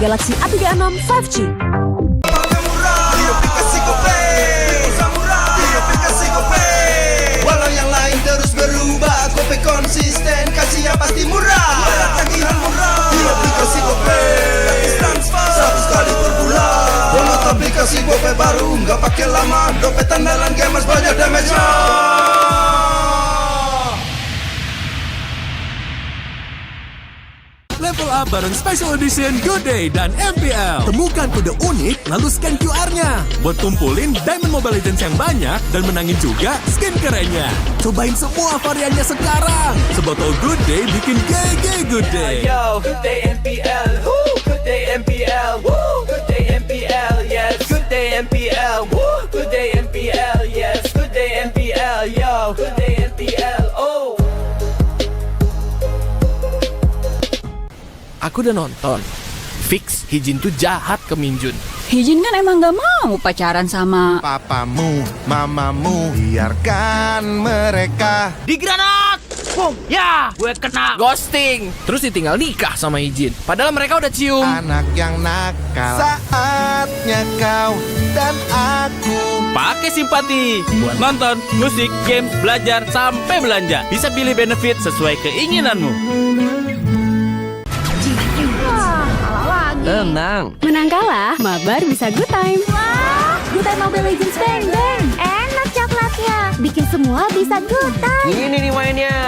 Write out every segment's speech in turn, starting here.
Galaxy A36 5G. Walau yang lain terus berubah, Gope konsisten, kasih yang pasti murah. Tagihan murah di aplikasi Gope, gratis transfer 100 kali per bulan. Download aplikasi Gope baru, nggak pakai lama. Dompet andalan gamers banyak damage-nya. Level up bareng Special Edition Good Day dan MPL. Temukan kode unik, lalu scan QR-nya. Buat kumpulin Diamond Mobile Legends yang banyak dan menangin juga skin kerennya. Cobain semua variannya sekarang. Sebotol Good Day bikin GG Good Day. Yo, Good Day MPL, woo! Good Day MPL, woo! Good Day MPL, yes. Good Day MPL, woo! Good Day MPL, yes. Good Day MPL, yo. Good Day MPL, oh. Aku udah nonton. Fix, Hijin tuh jahat ke Minjun. Hijin kan emang gak mau pacaran sama Papamu, mamamu, biarkan mereka. Di granat! Boom! Ya! Gue kena ghosting. Terus ditinggal nikah sama Hijin. Padahal mereka udah cium. Anak yang nakal, saatnya kau dan aku. Pakai simpati buat nonton, musik, games, belajar, sampai belanja. Bisa pilih benefit sesuai keinginanmu. Tenang. Menang kalah, mabar bisa good time. Wah, good time Mobile Legends Bang Bang. Enak coklatnya, bikin semua bisa good time. Ini nih mainnya.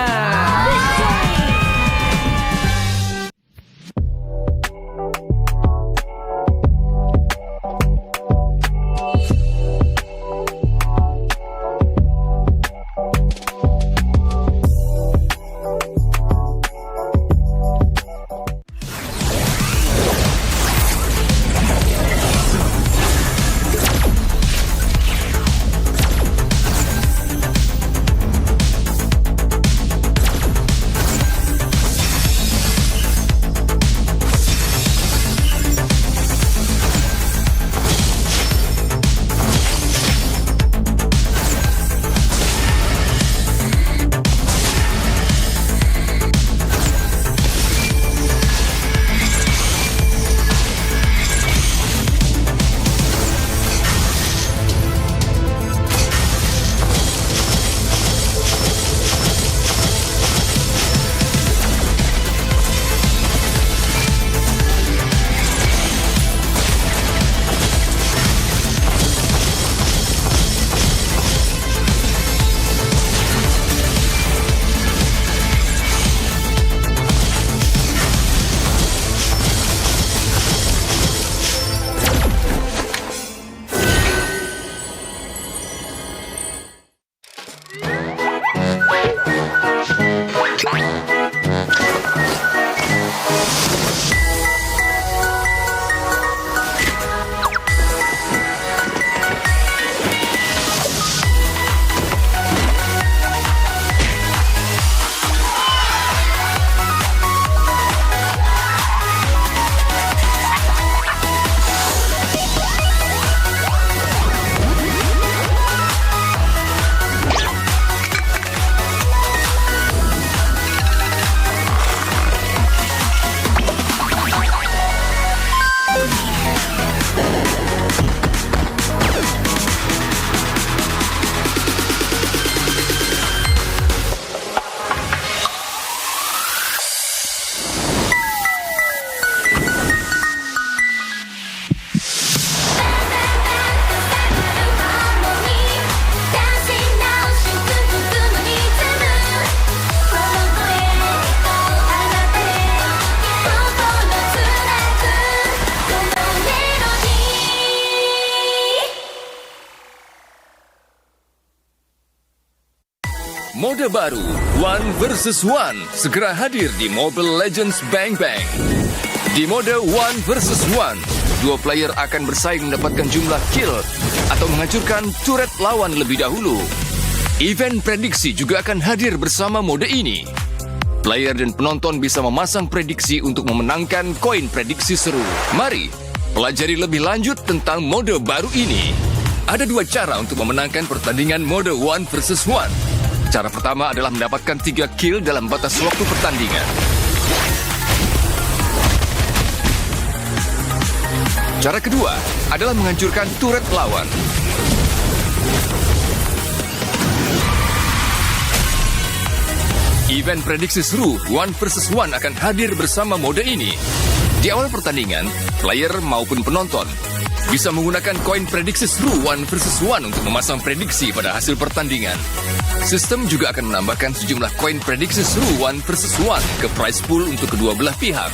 Mode baru, One vs One, segera hadir di Mobile Legends Bang Bang. Di mode One vs One, dua player akan bersaing mendapatkan jumlah kill atau menghancurkan turret lawan lebih dahulu. Event prediksi juga akan hadir bersama mode ini. Player dan penonton bisa memasang prediksi untuk memenangkan koin prediksi seru. Mari, pelajari lebih lanjut tentang mode baru ini. Ada dua cara untuk memenangkan pertandingan mode One vs One. Cara pertama adalah mendapatkan 3 kill dalam batas waktu pertandingan. Cara kedua adalah menghancurkan turret lawan. Event prediksi seru 1 vs 1 akan hadir bersama mode ini. Di awal pertandingan, player maupun penonton bisa menggunakan koin prediksi seru 1 vs 1 untuk memasang prediksi pada hasil pertandingan. Sistem juga akan menambahkan sejumlah koin prediksi seru 1 vs 1 ke prize pool untuk kedua belah pihak.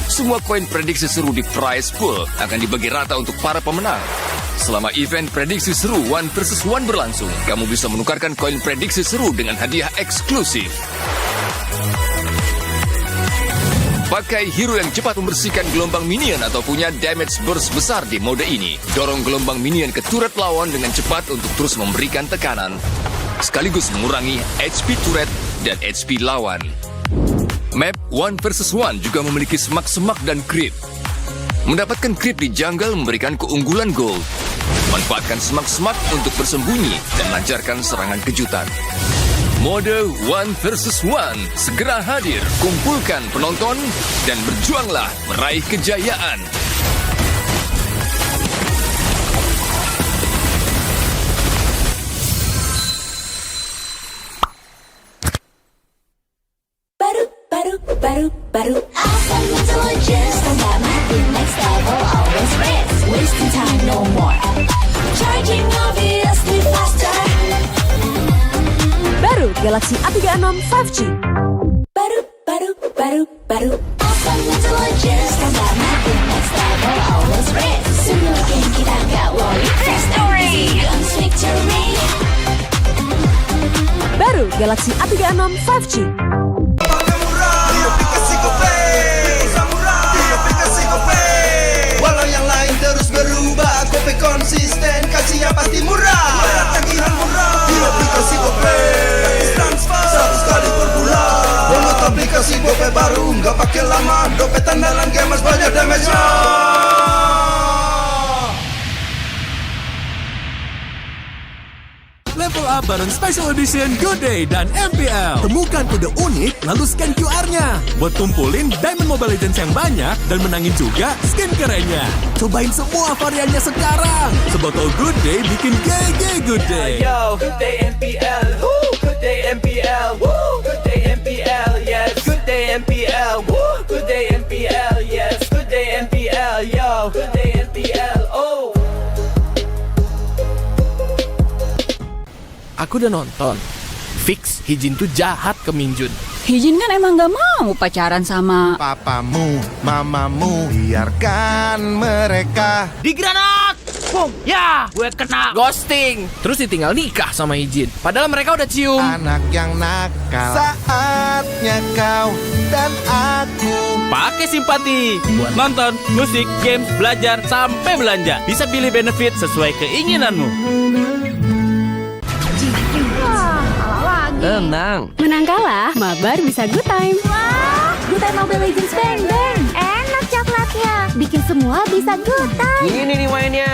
Semua koin prediksi seru di prize pool akan dibagi rata untuk para pemenang. Selama event prediksi seru 1 vs 1 berlangsung, kamu bisa menukarkan koin prediksi seru dengan hadiah eksklusif. Pakai hero yang cepat membersihkan gelombang minion atau punya damage burst besar di mode ini. Dorong gelombang minion ke turret lawan dengan cepat untuk terus memberikan tekanan, sekaligus mengurangi HP turret dan HP lawan. Map 1 vs 1 juga memiliki semak-semak dan creep. Mendapatkan creep di jungle memberikan keunggulan gold. Manfaatkan semak-semak untuk bersembunyi dan lancarkan serangan kejutan. Mode 1 vs 1 segera hadir. Kumpulkan penonton dan berjuanglah meraih kejayaan. Baru asal intelligence, tambah makin next level, always race, wasting time no more, charging obviously faster. Baru Galaxy A36 5G. Baru asal intelligence, tambah makin next level, always race, semua game kita gak worry, victory, guns victory. Baru Galaxy A36 5G. Walau yang lain terus berubah, Gope konsisten, kasih yang pasti murah. Bayar tagihan murah di aplikasi Gope, gratis transfer 100 kali per bulan. Download aplikasi Gope baru, nggak pakai lama. Dompet andalan gamers banyak damage-nya. Level up bareng Special Edition Good Day dan MPL. Temukan kode unik, lalu scan QR-nya. Buat kumpulin Diamond Mobile Legends yang banyak dan menangin juga skin kerennya. Cobain semua variannya sekarang. Sebotol Good Day bikin GG Good Day. Yo, good day MPL, woo, good day MPL, woo, good day MPL, yes, good day MPL, woo, good day MPL, yes, good day MPL, yo, good day MPL, oh. Aku udah nonton. Fix, Hijin tuh jahat ke Minjun. Hijin kan emang gak mau pacaran sama Papamu, mamamu, biarkan mereka. Di granat! Boom! Ya, gue kena ghosting. Terus ditinggal nikah sama Hijin. Padahal mereka udah cium. Anak yang nakal, saatnya kau dan aku. Pakai simpati buat nonton, musik, games, belajar, sampai belanja. Bisa pilih benefit sesuai keinginanmu. Tenang. Menang kalah, mabar bisa good time. Wah, good time Mobile Legends bang bang. Enak coklatnya, bikin semua bisa good time. Ini nih mainnya.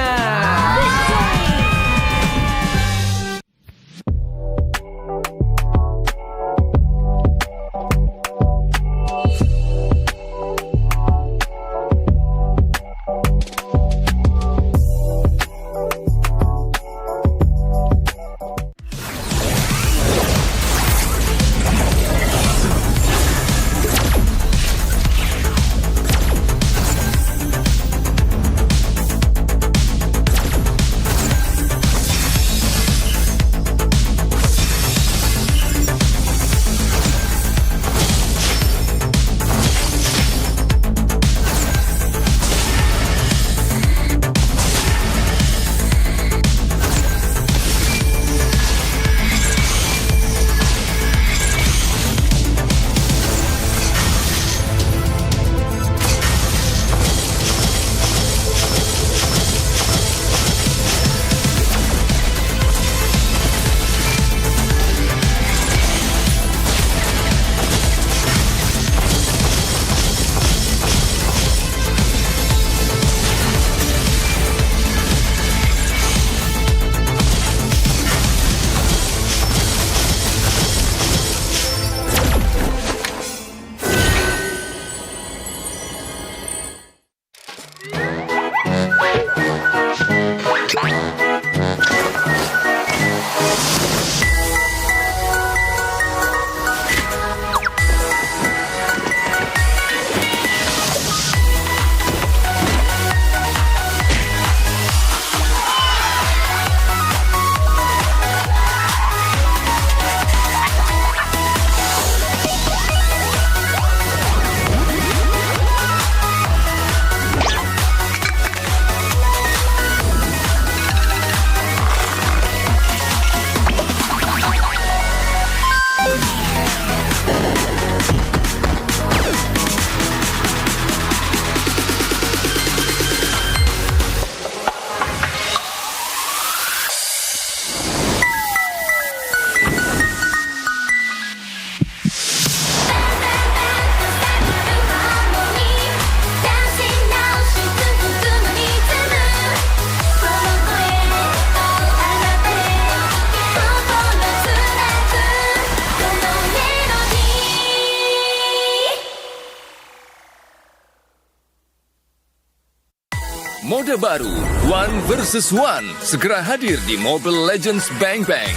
Mode baru One versus One segera hadir di Mobile Legends Bang Bang.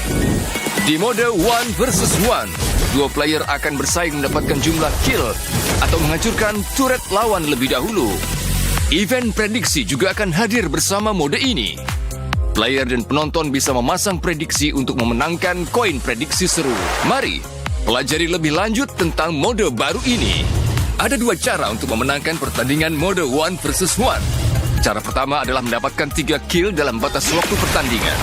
Di mode One versus One, dua player akan bersaing mendapatkan jumlah kill atau menghancurkan turret lawan lebih dahulu. Event prediksi juga akan hadir bersama mode ini. Player dan penonton bisa memasang prediksi untuk memenangkan koin prediksi seru. Mari pelajari lebih lanjut tentang mode baru ini. Ada dua cara untuk memenangkan pertandingan mode One versus One. Cara pertama adalah mendapatkan 3 kill dalam batas waktu pertandingan.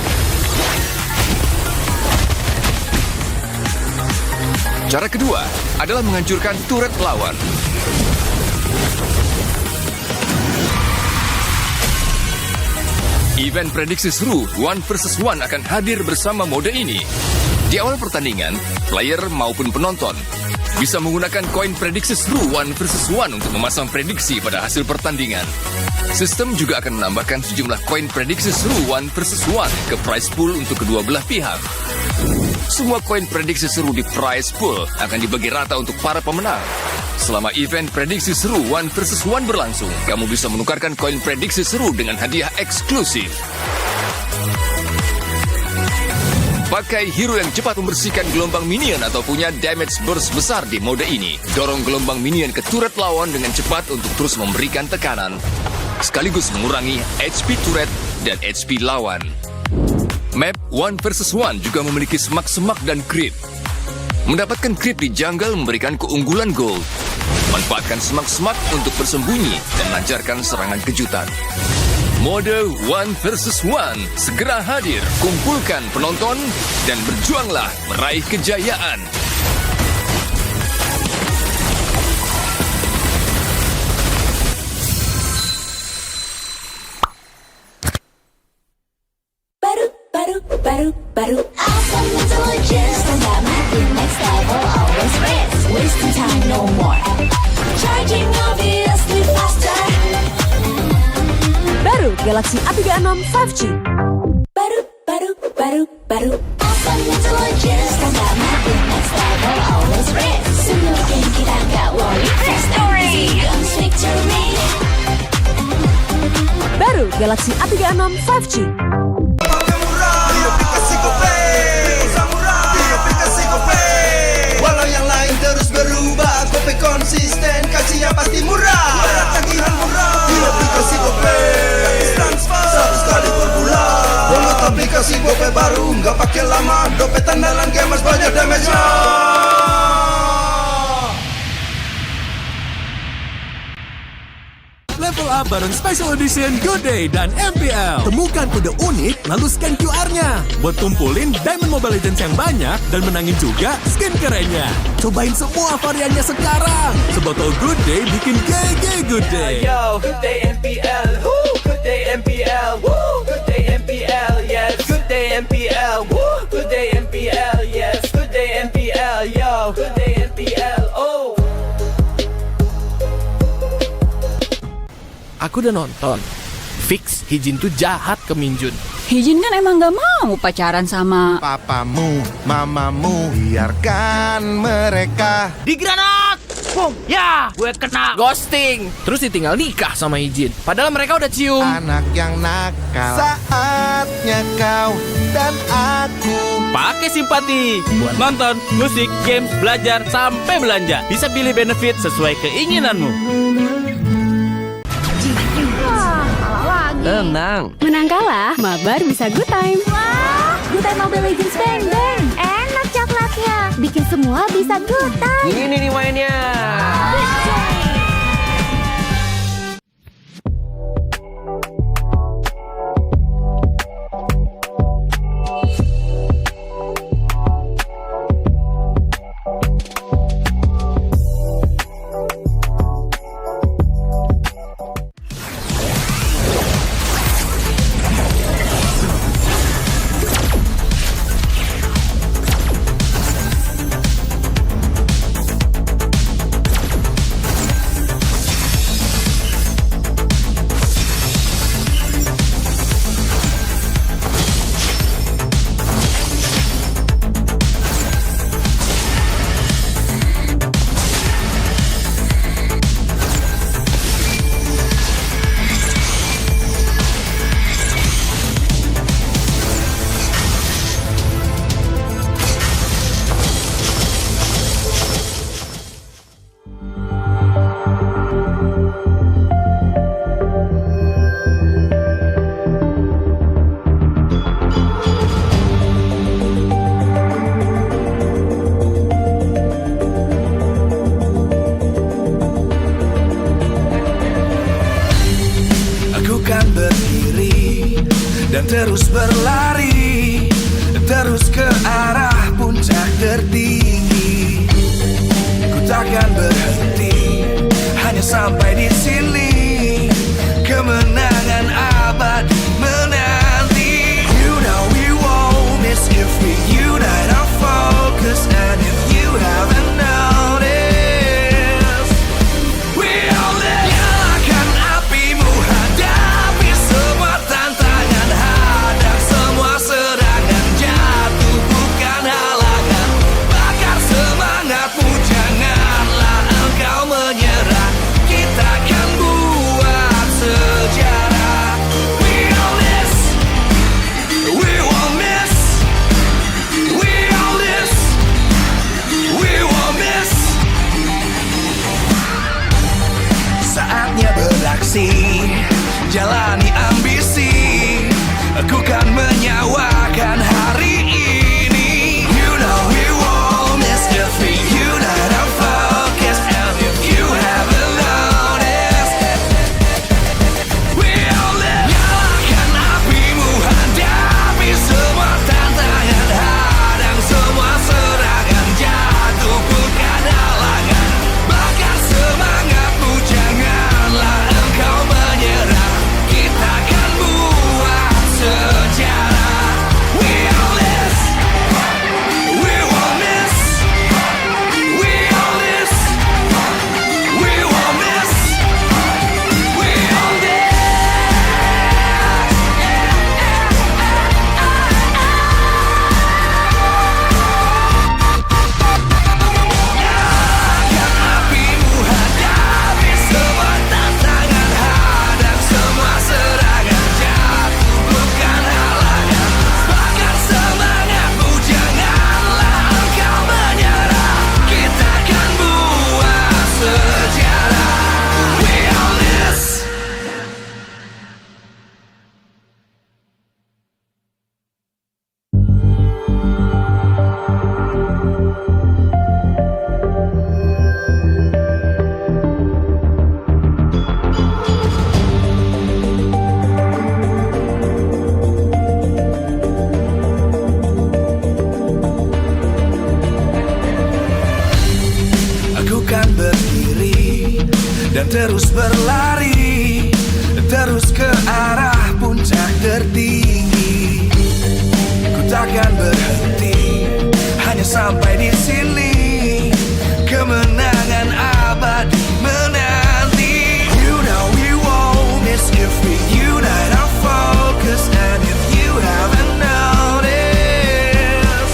Cara kedua adalah menghancurkan turret lawan. Event prediksi seru One versus One akan hadir bersama mode ini. Di awal pertandingan, player maupun penonton bisa menggunakan koin prediksi seru One versus One untuk memasang prediksi pada hasil pertandingan. Sistem juga akan menambahkan sejumlah koin prediksi seru One versus One ke prize pool untuk kedua belah pihak. Semua koin prediksi seru di prize pool akan dibagi rata untuk para pemenang. Selama event prediksi seru One versus One berlangsung, kamu bisa menukarkan koin prediksi seru dengan hadiah eksklusif. Pakai hero yang cepat membersihkan gelombang minion atau punya damage burst besar di mode ini. Dorong gelombang minion ke turret lawan dengan cepat untuk terus memberikan tekanan, sekaligus mengurangi HP turret dan HP lawan. Map One versus One juga memiliki semak-semak dan creep. Mendapatkan creep di jungle memberikan keunggulan gold. Manfaatkan semak-semak untuk bersembunyi dan lancarkan serangan kejutan. Mode One versus One segera hadir. Kumpulkan penonton dan berjuanglah meraih kejayaan. Baru awesome intelligence Stand makin next level Always race Wasting time no more Charging obviously faster Baru Galaxy A36 5G. Baru awesome intelligence Stand makin next level Always race Semuanya kita gak worry Victory Guns victory Baru Galaxy A36 5G. Walau yang lain terus berubah, Gope konsisten, kasihnya pasti murah. Tagihan murah di aplikasi Gope, gratis transfer 100 kali per bulan. Download aplikasi Gope baru, nggak pakai lama. Dompet andalan gamers banyak damage-nya. Level up bareng Special Edition Good Day dan MPL. Temukan kode unik, lalu scan QR-nya. Buat kumpulin Diamond Mobile Legends yang banyak dan menangin juga skin kerennya. Cobain semua variannya sekarang. Sebotol Good Day bikin GG Good Day. Yo, good day MPL, woo, good day MPL, woo, good day MPL, yes, good day MPL, woo, good day MPL, yes, good day MPL, yo, good day MPL, oh. Aku udah nonton. Fix Hijin tuh jahat ke Minjun. Hijin kan emang gak mau pacaran sama Papamu, mamamu, biarkan mereka. Di granat! Boom! Ya! Gue kena ghosting. Terus ditinggal nikah sama Hijin. Padahal mereka udah cium. Anak yang nakal. Saatnya kau dan aku. Pakai simpati buat nonton, musik, games, belajar, sampai belanja. Bisa pilih benefit sesuai keinginanmu. Tenang. Menang kalah, mabar bisa good time. Wah, good time Mobile Legends Bang Bang Enak coklatnya Bikin semua bisa good time Ini nih mainnya. dan terus berlari, terus ke arah puncak tertinggi. Ku takkan berhenti, hanya sampai di sini. Kemenangan abadi menanti. You know we won't miss if we unite our focus. And if you haven't noticed,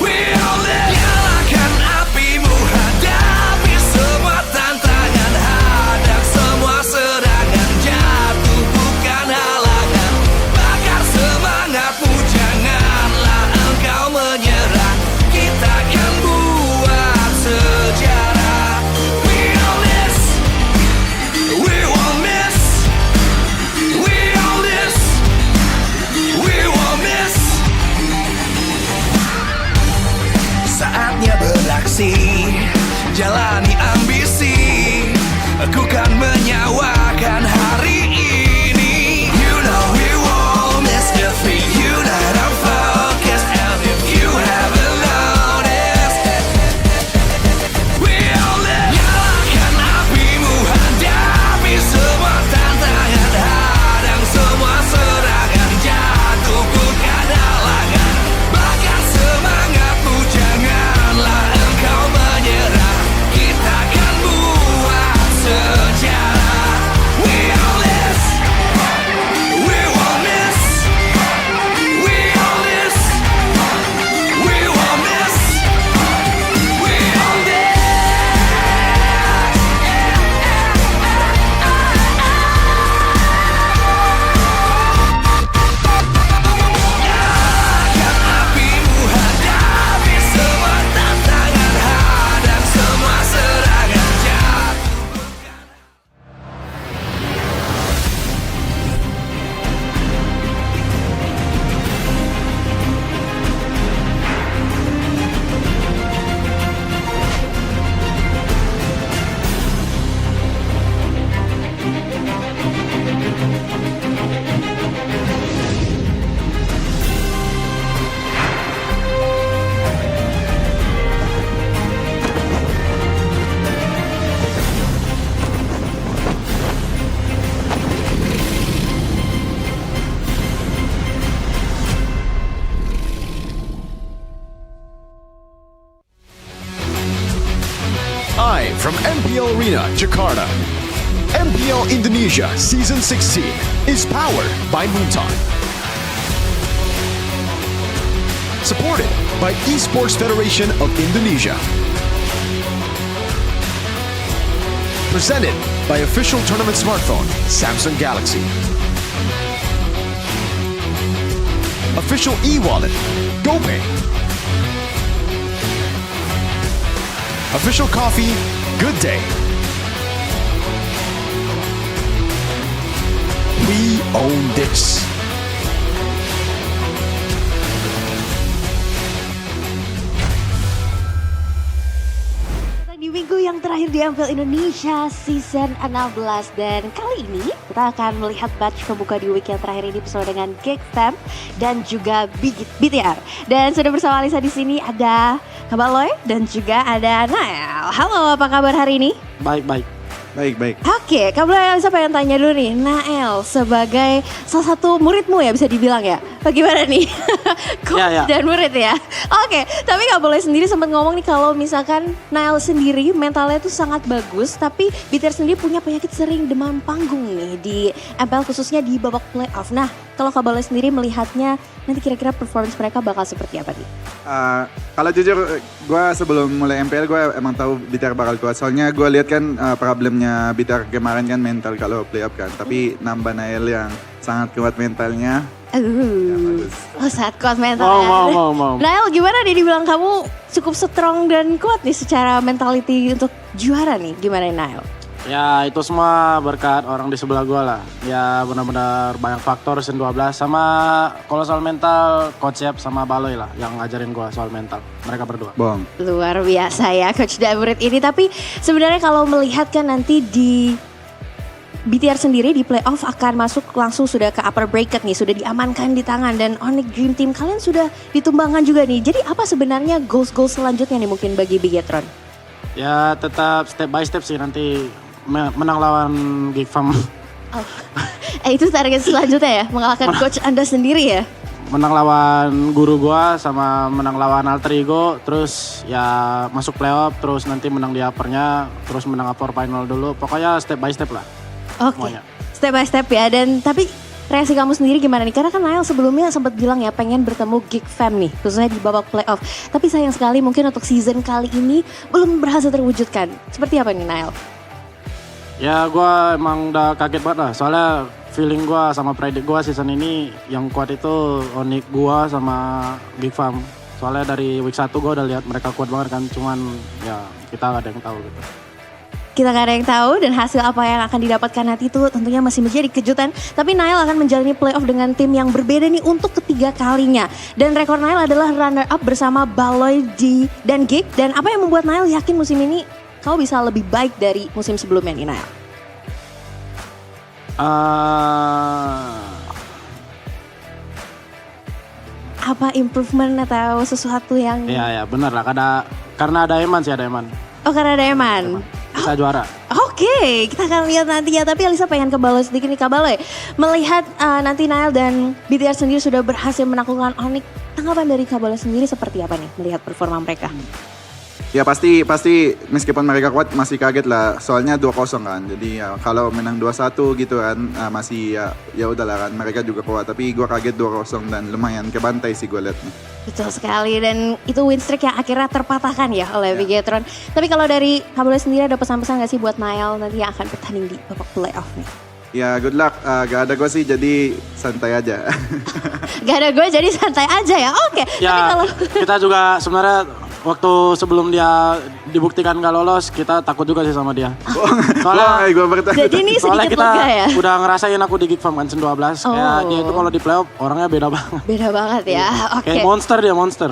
we all live. Nyalakan apimu, hadapi semua tantangan, hadang semua serangan, jatuh bukan halangan. Bakar semangatmu, janganlah engkau menyerah. Kita akan buat sejarah. We all this, we won't miss. We all this, we won't miss. Saatnya beraksi, jalani ambisi. Aku kan menyawakan hari ini. You know we won't miss if we unite our focus. And if you haven't noticed, we all live. Nyalakan apimu, hadapi semua tantangan, hadang semua serangan, jatuh bukan halangan. Bakar semangatmu, janganlah engkau menyerah. Kita akan buat sejarah. We all this, we won't miss. We all this, we won't miss. We all this. Nyalakan apimu, hadapi semua tantangan, hadang semua serangan, jatuh. Live from MPL Arena, Jakarta. MPL Indonesia Season 16 is powered by Moonton. Supported by Esports Federation of Indonesia. Presented by official tournament smartphone, Samsung Galaxy. Official e-wallet, GoPay. Official coffee, Good Day. We own this. Di minggu yang terakhir di MPL Indonesia Season 16. Dan kali ini kita akan melihat batch pembuka di week yang terakhir ini bersama dengan Kickfam dan juga BTR. Dan sudah bersama Alisa di sini ada Kabaloy dan juga ada Nael. Halo, apa kabar hari ini? Baik. Oke, Kabaloy, Alisa pengen tanya dulu nih, Nael sebagai salah satu muridmu ya bisa dibilang ya. Bagaimana nih? Coach dan murid ya. Oke, tapi Kabaloy sendiri sempat ngomong nih kalau misalkan Nael sendiri mentalnya tuh sangat bagus, tapi BTR sendiri punya penyakit sering demam panggung nih di MPL khususnya di babak playoff. Nah, kalau Kabaloy sendiri melihatnya nanti kira-kira performance mereka bakal seperti apa nih? Kalau jujur, gue sebelum mulai MPL gue emang tahu BTR bakal kuat. Soalnya gue lihat kan problemnya BTR kemarin kan mental kalau playoff kan. Tapi nambah Nael yang sangat kuat mentalnya. Sangat kuat mentalnya. Mau. Nael, gimana nih dibilang kamu cukup strong dan kuat nih secara mentality untuk juara nih? Gimana nih Nael? Ya itu semua berkat orang di sebelah gue lah. Ya benar-benar banyak faktor season 12. Sama kalau soal mental, Coach Yap sama Baloy lah yang ngajarin gue soal mental. Mereka berdua. Bong. Luar biasa ya Coach dan murid ini. Tapi sebenarnya kalau melihat kan nanti di BTR sendiri di playoff akan masuk langsung sudah ke upper bracket nih. Sudah diamankan di tangan dan Onyx Dream Team kalian sudah ditumbangkan juga nih. Jadi apa sebenarnya goals selanjutnya nih mungkin bagi Bigetron? Ya tetap step by step sih nanti menang lawan Geek Farm. Oh. Itu target selanjutnya ya, mengalahkan coach Anda sendiri ya? Menang lawan guru gua sama menang lawan alter ego, terus ya masuk playoff, terus nanti menang di uppernya, terus menang upper final dulu. Pokoknya step by step lah. Oke, step by step ya. Dan tapi reaksi kamu sendiri gimana nih? Karena kan Nael sebelumnya sempat bilang ya pengen bertemu Geek Fam nih, khususnya di babak playoff. Tapi sayang sekali mungkin untuk season kali ini belum berhasil terwujudkan. Seperti apa nih Nael? Ya gua emang udah kaget banget lah, soalnya feeling gua sama predict gua season ini yang kuat itu Onyx gua sama Geek Farm. Soalnya dari week 1 gua udah lihat mereka kuat banget kan, cuman ya kita gak ada yang tahu gitu. Kita gak ada yang tahu dan hasil apa yang akan didapatkan nanti itu tentunya masih menjadi kejutan. Tapi Nael akan menjalani playoff dengan tim yang berbeda nih untuk ketiga kalinya. Dan rekor Nael adalah runner up bersama Baloy dan Geek. Dan apa yang membuat Nael yakin musim ini kau bisa lebih baik dari musim sebelumnya nih Nael? Apa improvement atau sesuatu yang... Iya benar lah, karena ada Eman sih, ada Eman. Oh karena ada Eman. Bisa juara. Oke, kita akan lihat nanti ya. Tapi Alisa pengen ke Baloy sedikit nih Kak Baloy. Melihat nanti Nael dan BTR sendiri sudah berhasil menaklukkan Onyx. Tanggapan dari Kak Baloy sendiri seperti apa nih melihat performa mereka? Ya pasti meskipun mereka kuat masih kaget lah, soalnya 2-0 kan. Jadi ya kalau menang 2-1 gitu kan masih ya udahlah kan, mereka juga kuat. Tapi gue kaget 2-0 dan lumayan kebantai sih gue liatnya. Betul sekali, dan itu win streak yang akhirnya terpatahkan ya oleh Bigetron. Tapi kalau dari Kabel sendiri ada pesan-pesan gak sih buat Nael nanti yang akan bertanding di babak playoff nih? Ya good luck, gak ada gue sih jadi santai aja. Gak ada gue jadi santai aja ya, oke. Ya tapi kalau... kita juga sebenarnya waktu sebelum dia dibuktikan gak lolos, kita takut juga sih sama dia. Jadi ini soalnya sedikit kita lega ya? udah ngerasain aku di Geek Farm kan sen 12. Kayak dia itu kalau di playoff orangnya beda banget. Beda banget ya, oke. Kayak monster dia, monster.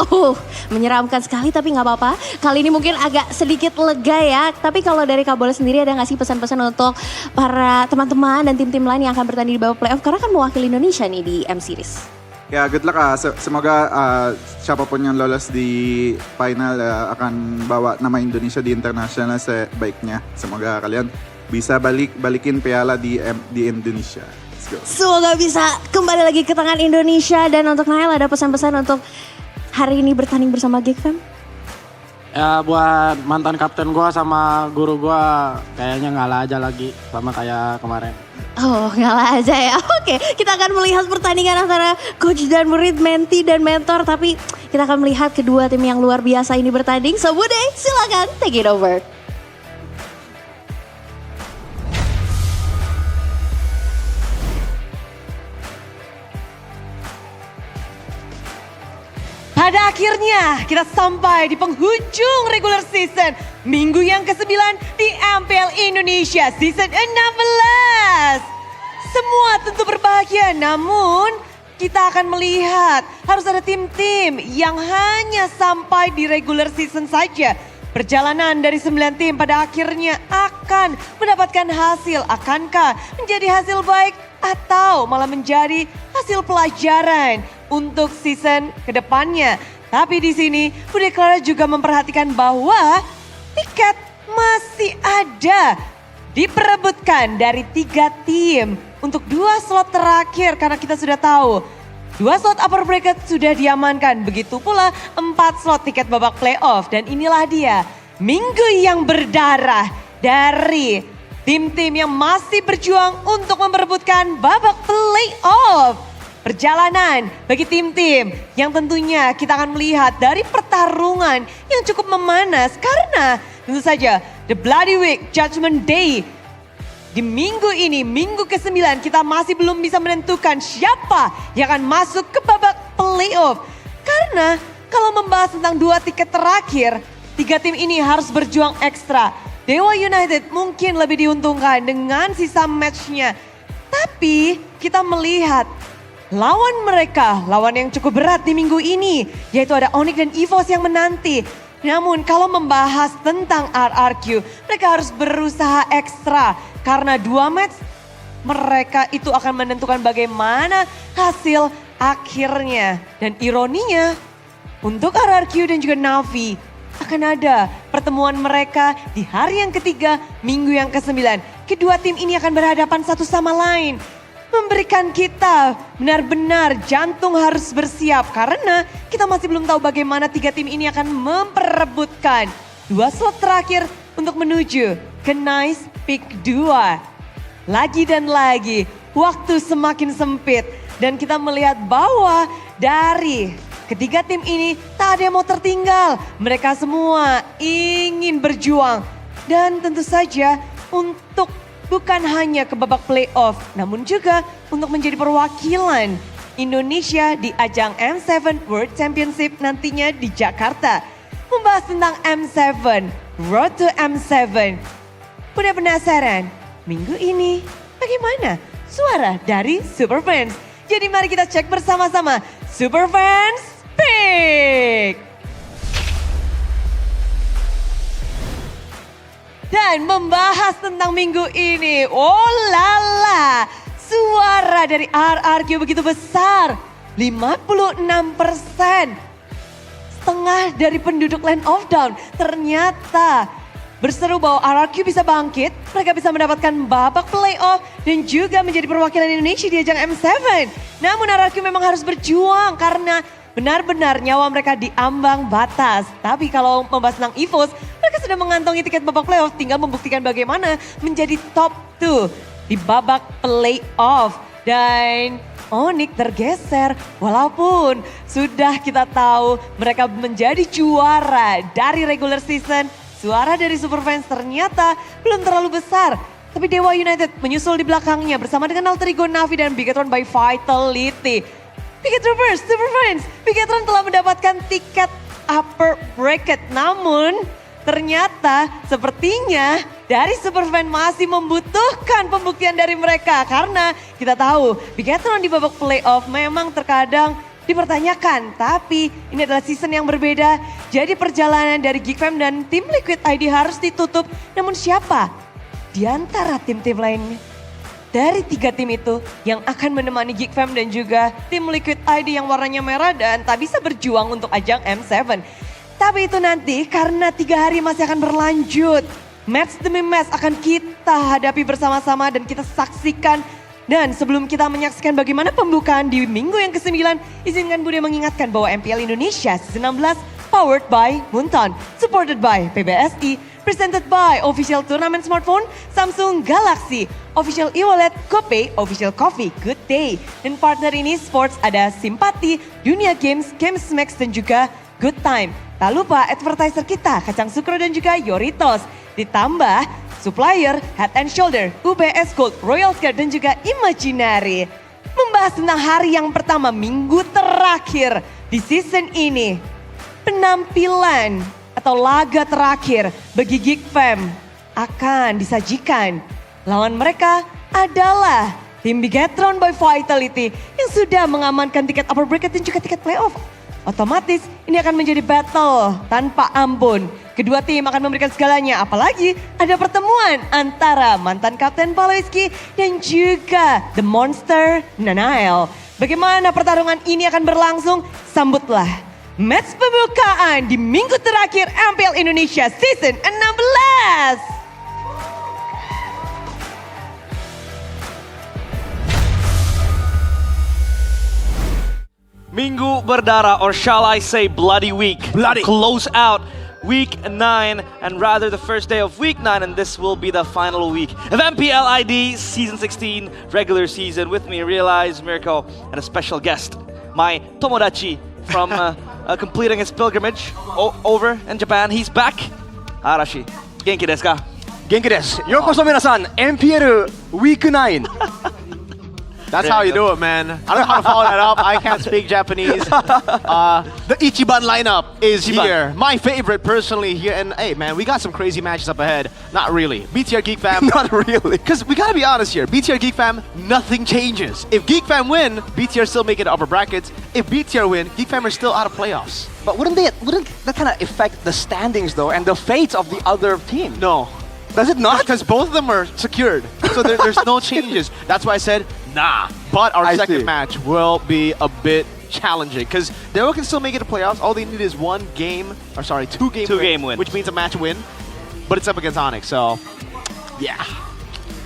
Menyeramkan sekali tapi gak apa-apa. Kali ini mungkin agak sedikit lega ya. Tapi kalau dari Kabel sendiri ada gak sih pesan-pesan untuk para teman-teman dan tim-tim lain yang akan bertanding di babak playoff? Karena kan mewakili Indonesia nih di M-Series. Ya good luck semoga siapapun yang lolos di final akan bawa nama Indonesia di internasional sebaiknya. Semoga kalian bisa balikin piala di Indonesia. Let's go. Semoga bisa kembali lagi ke tangan Indonesia. Dan untuk Nael ada pesan-pesan untuk hari ini bertanding bersama Geek Fam? Ya buat mantan kapten gue sama guru gue kayaknya ngalah aja lagi sama kayak kemarin. Oh ngalah aja ya, oke. Kita akan melihat pertandingan antara coach dan murid, menti dan mentor. Tapi kita akan melihat kedua tim yang luar biasa ini bertanding. So Bude, silakan take it over. Pada akhirnya kita sampai di penghujung regular season minggu yang ke-9 di MPL Indonesia season 16. Semua tentu berbahagia, namun kita akan melihat harus ada tim-tim yang hanya sampai di regular season saja. Perjalanan dari 9 tim pada akhirnya akan mendapatkan hasil. Akankah menjadi hasil baik atau malah menjadi hasil pelajaran untuk season kedepannya? Tapi di sini Bude Clara juga memperhatikan bahwa tiket masih ada diperebutkan dari 3 tim untuk 2 slot terakhir, karena kita sudah tahu 2 slot upper bracket sudah diamankan. Begitu pula 4 slot tiket babak playoff. Dan inilah dia minggu yang berdarah dari tim-tim yang masih berjuang untuk memperebutkan babak playoff. Perjalanan bagi tim-tim yang tentunya kita akan melihat dari pertarungan yang cukup memanas. Karena tentu saja The Bloody Week Judgment Day di minggu ini, minggu ke-9, kita masih belum bisa menentukan siapa yang akan masuk ke babak playoff. Karena kalau membahas tentang 2 tiket terakhir, 3 tim ini harus berjuang ekstra. Dewa United mungkin lebih diuntungkan dengan sisa matchnya. Tapi kita melihat lawan mereka, lawan yang cukup berat di minggu ini, yaitu ada Onyx dan EVOS yang menanti. Namun kalau membahas tentang RRQ, mereka harus berusaha ekstra. Karena 2 match mereka itu akan menentukan bagaimana hasil akhirnya. Dan ironinya untuk RRQ dan juga Navi akan ada pertemuan mereka di hari yang ketiga, minggu yang ke-9. Kedua tim ini akan berhadapan satu sama lain. Memberikan kita benar-benar jantung harus bersiap karena kita masih belum tahu bagaimana tiga tim ini akan memperebutkan 2 slot terakhir untuk menuju ke Nice Pick 2. Lagi dan lagi, waktu semakin sempit dan kita melihat bahwa dari ketiga tim ini tak ada yang mau tertinggal. Mereka semua ingin berjuang. Dan tentu saja untuk bukan hanya ke babak playoff, namun juga untuk menjadi perwakilan Indonesia di ajang M7 World Championship nantinya di Jakarta. Membahas tentang M7, Road to M7. Udah penasaran? Minggu ini bagaimana suara dari Superfans? Jadi mari kita cek bersama-sama Superfans Pick. Dan membahas tentang minggu ini, oh lala, suara dari RRQ begitu besar, 56%. Setengah dari penduduk Land of Dawn ternyata berseru bahwa RRQ bisa bangkit, mereka bisa mendapatkan babak playoff dan juga menjadi perwakilan Indonesia di ajang M7. Namun RRQ memang harus berjuang karena benar-benar nyawa mereka diambang batas. Tapi kalau membahas tentang EVOS, mereka sudah mengantongi tiket babak playoff, tinggal membuktikan bagaimana menjadi top 2 di babak playoff. Dan Onyx tergeser walaupun sudah kita tahu mereka menjadi juara dari regular season. Suara dari Superfans ternyata belum terlalu besar. Tapi Dewa United menyusul di belakangnya bersama dengan Alter Ego Navi dan Bigatron by Vitality. Tiket reverse, Superfans, Bigatron telah mendapatkan tiket upper bracket. Namun ternyata sepertinya dari Superfans masih membutuhkan pembuktian dari mereka. Karena kita tahu Bigatron di babak playoff memang terkadang dipertanyakan. Tapi ini adalah season yang berbeda. Jadi perjalanan dari Geekfam dan tim Liquid ID harus ditutup. Namun siapa di antara tim-tim lainnya dari 3 tim itu yang akan menemani Geekfam dan juga tim Liquid ID yang warnanya merah dan tak bisa berjuang untuk ajang M7. Tapi itu nanti karena 3 hari masih akan berlanjut. Match demi match akan kita hadapi bersama-sama dan kita saksikan. Dan sebelum kita menyaksikan bagaimana pembukaan di minggu yang ke-9, izinkan Bude mengingatkan bahwa MPL Indonesia Season 16 powered by Munton, supported by PBSI, presented by Official Tournament Smartphone, Samsung Galaxy, Official e-wallet, GoPay, Official Coffee, Good Day. Dan partner ini sports ada Simpati, Dunia Games, Games Max dan juga Good Time. Tak lupa advertiser kita, Kacang Sukro dan juga Yoritos. Ditambah supplier Head and Shoulder, UBS Gold, Royal Scare dan juga Imaginary. Membahas tentang hari yang pertama minggu terakhir di season ini. Penampilan atau laga terakhir bagi Geekfam akan disajikan. Lawan mereka adalah tim Bigatron by Vitality yang sudah mengamankan tiket upper bracket dan juga tiket playoff. Otomatis ini akan menjadi battle tanpa ampun. Kedua tim akan memberikan segalanya, apalagi ada pertemuan antara mantan Kapten Paloiski dan juga The Monster Nanael. Bagaimana pertarungan ini akan berlangsung? Sambutlah match pembukaan di minggu terakhir MPL Indonesia Season 16. Minggu berdarah, or shall I say bloody week. Bloody. Close out week 9, and rather the first day of week 9, and this will be the final week of MPL ID Season 16 regular season. With me, Realize, Mirko, and a special guest, my Tomodachi from completing his pilgrimage over in Japan. He's back. Arashi, genki desu ka? Genki desu. Yokoso minasan, MPL Week 9. That's how you do it, man. I don't know how to follow that up. I can't speak Japanese. The Ichiban lineup is here. My favorite, personally, here. And hey, man, we got some crazy matches up ahead. Not really. BTR Geek Fam. Not really. Because we gotta be honest here. BTR Geek Fam, nothing changes. If Geek Fam win, BTR still make it upper brackets. If BTR win, Geek Fam are still out of playoffs. But wouldn't that kind of affect the standings, though, and the fates of the other team? No. Does it not? Because both of them are secured. So there's no changes. That's why I said, nah. But our second match will be a bit challenging because Dewa can still make it to playoffs. All they need is 2 game win, which means a match win. But it's up against Onyx, so yeah.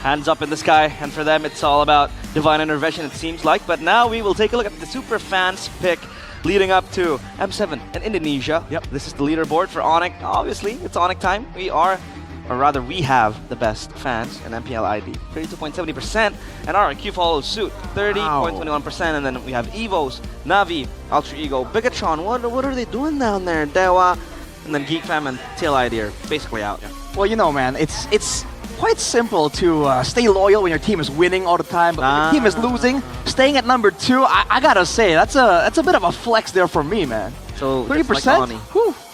Hands up in the sky, and for them it's all about divine intervention, it seems like. But now we will take a look at the super fans pick leading up to M7 in Indonesia. Yep. This is the leaderboard for Onyx. Obviously, it's Onyx time. We have the best fans in MPL ID, 32.70%, and RQ follows suit, 30.21%, and then we have Evos, Navi, Ultra Ego, Bigatron. What are they doing down there? Dewa, and then Geek Fam and Tail ID are basically out. Yeah. Well, you know, man, it's quite simple to stay loyal when your team is winning all the time, but when your team is losing, staying at number 2, I gotta say, that's a bit of a flex there for me, man. So 30%?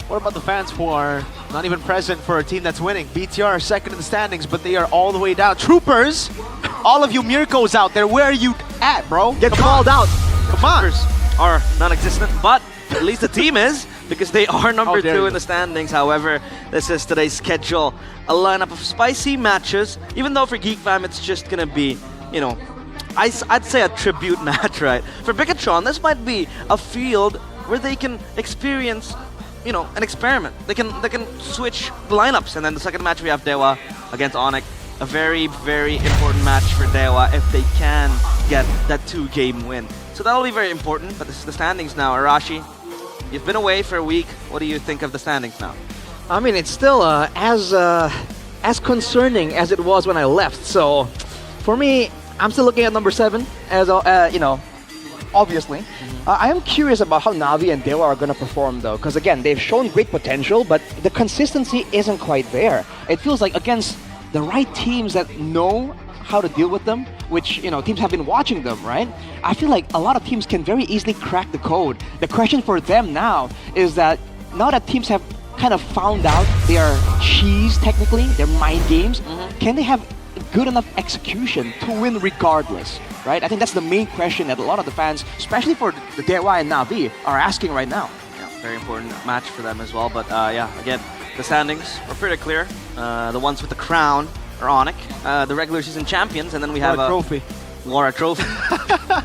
What about the fans who are not even present for a team that's winning? BTR are second in the standings, but they are all the way down. Troopers, all of you Mirkos out there, where are you at, bro? Get called out. Come on. Troopers are non-existent, but at least the team is, because they are number 2 in the standings. However, this is today's schedule. A lineup of spicy matches, even though for Geek Fam it's just gonna be, you know, I'd say a tribute match, right? For Bigatron, this might be a field where they can experience, you know, an experiment. They can switch the lineups, and then the second match we have Dewa against Onyx. A very, very important match for Dewa if they can get that 2-game win. So that'll be very important, but this is the standings now. Arashi, you've been away for a week. What do you think of the standings now? I mean, it's still as concerning as it was when I left. So, for me, I'm still looking at number 7 as you know, obviously. I am curious about how Navi and Dewa are going to perform, though, because again, they've shown great potential, but the consistency isn't quite there. It feels like against the right teams that know how to deal with them, which, you know, teams have been watching them, right? I feel like a lot of teams can very easily crack the code. The question for them now is that now that teams have kind of found out they are cheese, technically, they're mind games, can they have good enough execution to win regardless, right? I think that's the main question that a lot of the fans, especially for the Dewa and Navi, are asking right now. Yeah, very important match for them as well. But yeah, again, the standings are pretty clear. The ones with the crown are Onyx, the regular season champions, and then we have a trophy. Laura Trophy.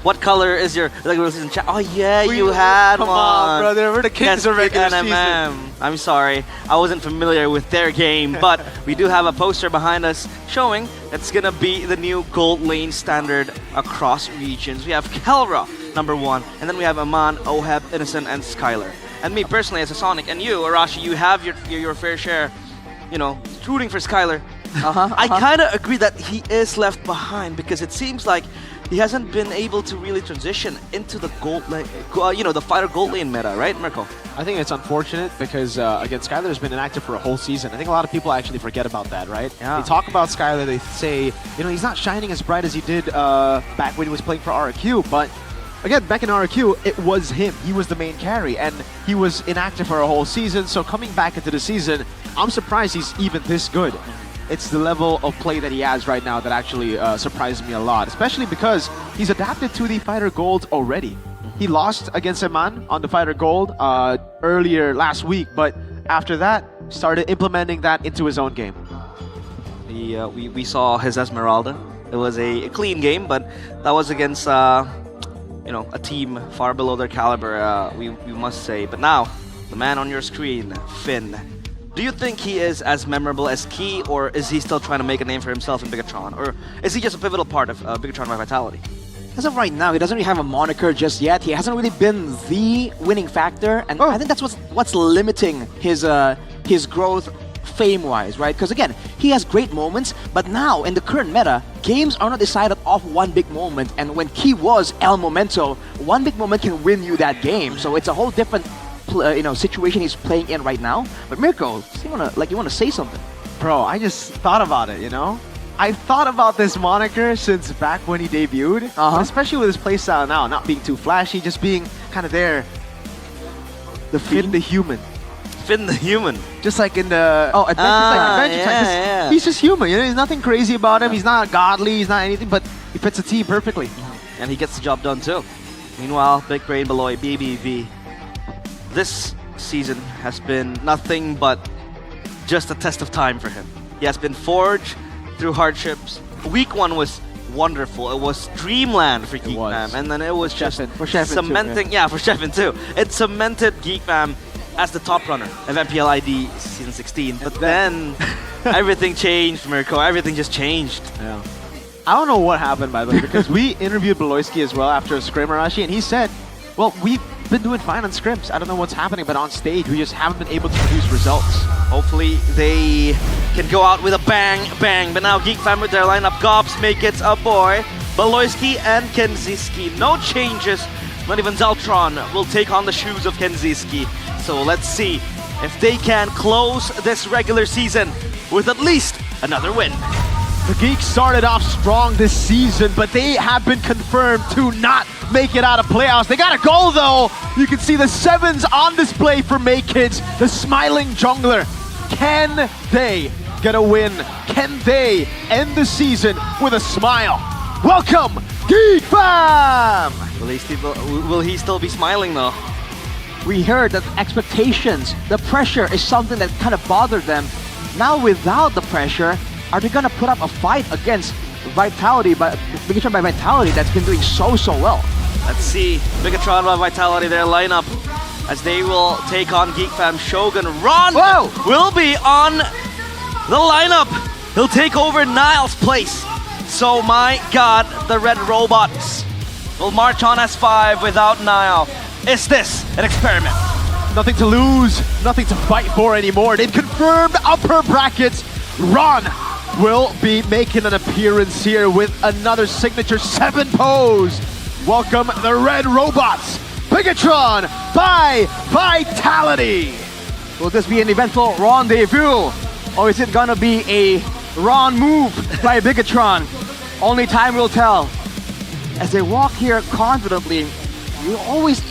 What color is your regular season Oh yeah, you had come one. Come on, brother. We're the kings of regular season. I'm sorry, I wasn't familiar with their game, but we do have a poster behind us showing it's gonna be the new gold lane standard across regions. We have Kelra, number 1, and then we have Aman, Oheb, Innocent, and Skylar. And me personally, as a Sonic, and you, Arashi, you have your fair share, you know, rooting for Skylar. I kind of agree that he is left behind because it seems like he hasn't been able to really transition into the gold lane, you know, the fighter gold lane meta, right, Mirko? I think it's unfortunate because, again, Skylar has been inactive for a whole season. I think a lot of people actually forget about that, right? Yeah. They talk about Skylar, they say, you know, he's not shining as bright as he did back when he was playing for RQ, but again, back in RQ, it was him. He was the main carry, and he was inactive for a whole season, so coming back into the season, I'm surprised he's even this good. It's the level of play that he has right now that actually surprised me a lot, especially because he's adapted to the Fighter Gold already. He lost against Eman on the Fighter Gold earlier last week, but after that, started implementing that into his own game. We saw his Esmeralda. It was a clean game, but that was against you know, a team far below their caliber, we must say. But now, the man on your screen, Finn. Do you think he is as memorable as Key, or is he still trying to make a name for himself in Bigatron? Or is he just a pivotal part of Bigatron by Vitality? As of right now, he doesn't really have a moniker just yet. He hasn't really been the winning factor, and I think that's what's limiting his growth fame-wise, right? Because again, he has great moments, but now in the current meta, games are not decided off one big moment, and when Key was El Momento, one big moment can win you that game. So it's a whole different situation he's playing in right now. But Mirko, you wanna say something? Bro, I just thought about it, you know? I've thought about this moniker since back when he debuted, especially with his playstyle now, not being too flashy, just being kind of there. The Finn the Human. Finn the Human. Just like in the Adventure Time. He's just human, you know? There's nothing crazy about him. He's not godly, he's not anything, but he fits the team perfectly. And he gets the job done too. Meanwhile, Big Brain Beloy, BBV. This season has been nothing but just a test of time for him. He has been forged through hardships. Week 1 was wonderful. It was dreamland for Geek Fam, and then it was just For Sheffin cementing. too, for Sheffin too. It cemented Geek Fam as the top runner of MPL ID season 16. But then everything changed, Mirko. Everything just changed. Yeah. I don't know what happened, by the way, because we interviewed Beloyski as well after Scrim Arashi, and he said, well, we've been doing fine on scrims. I don't know what's happening, but on stage, we just haven't been able to produce results. Hopefully, they can go out with a bang, bang. But now Geek Fam with their lineup, Gobs, Make It's a Boy, Beloyski, and Kenziski. No changes. Not even Zaltron will take on the shoes of Kenziski. So let's see if they can close this regular season with at least another win. The Geeks started off strong this season, but they have been confirmed to not make it out of playoffs. They got a goal though. You can see the 7s on display for Maykids, the smiling jungler. Can they get a win? Can they end the season with a smile? Welcome, Geek Fam! Will he still be smiling though? We heard that expectations, the pressure is something that kind of bothered them. Now without the pressure, are they gonna put up a fight against Vitality, Bigatron by Vitality that's been doing so well? Let's see. Bigatron by Vitality, their lineup, as they will take on Geek Fam. Shogun Ron will be on the lineup. He'll take over Niall's place. So my god, the Red Robots will march on as 5 without Niall. Is this an experiment? Nothing to lose, nothing to fight for anymore. They've confirmed upper brackets. Ron will be making an appearance here with another signature 7 pose. Welcome the Red Robots, Bigatron by Vitality. Will this be an eventful rendezvous? Or is it gonna be a Ron move by Bigatron? Only time will tell. As they walk here confidently, you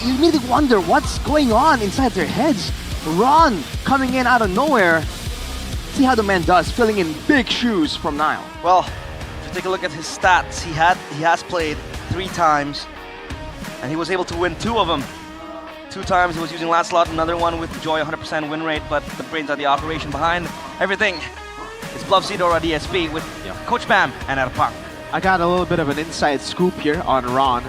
immediately wonder what's going on inside their heads. Ron coming in out of nowhere. See how the man does, filling in big shoes from Niall. Well, if you take a look at his stats, he has played 3 times, and he was able to win 2 of them. 2 times he was using last slot, another one with Joy 100% win rate, but the brains are the operation behind everything. It's Bluff Zedora DSP with Coach Bam and Erpang. I got a little bit of an inside scoop here on Ron.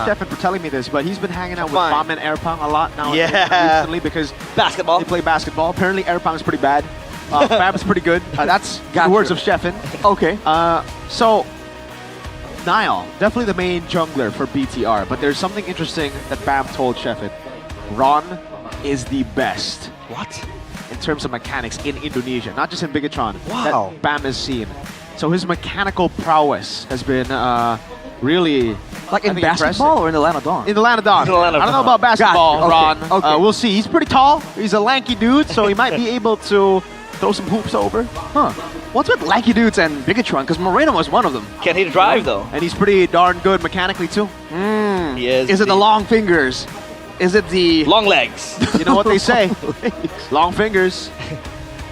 Stefan for telling me this, but he's been hanging out with Bam and Erpang a lot now recently because basketball. They play basketball. Apparently Erpang's pretty bad. Bam's pretty good. That's the words of Stefan. Okay. So Niall, definitely the main jungler for BTR, but there's something interesting that Bam told Sheffin. Ron is the best. What? In terms of mechanics in Indonesia, not just in Bigatron. Wow. That Bam has seen. So his mechanical prowess has been really like in basketball or in the Land of Dawn? In the Land of Dawn. I don't know about basketball, Ron. Okay. We'll see. He's pretty tall. He's a lanky dude, so he might be able to throw some hoops over. Huh. What's with lanky dudes and Bigatron? Because Moreno was one of them. Can he drive though? And he's pretty darn good mechanically too. He is. Is it the long fingers? Is it the long legs? You know what they say? Long fingers.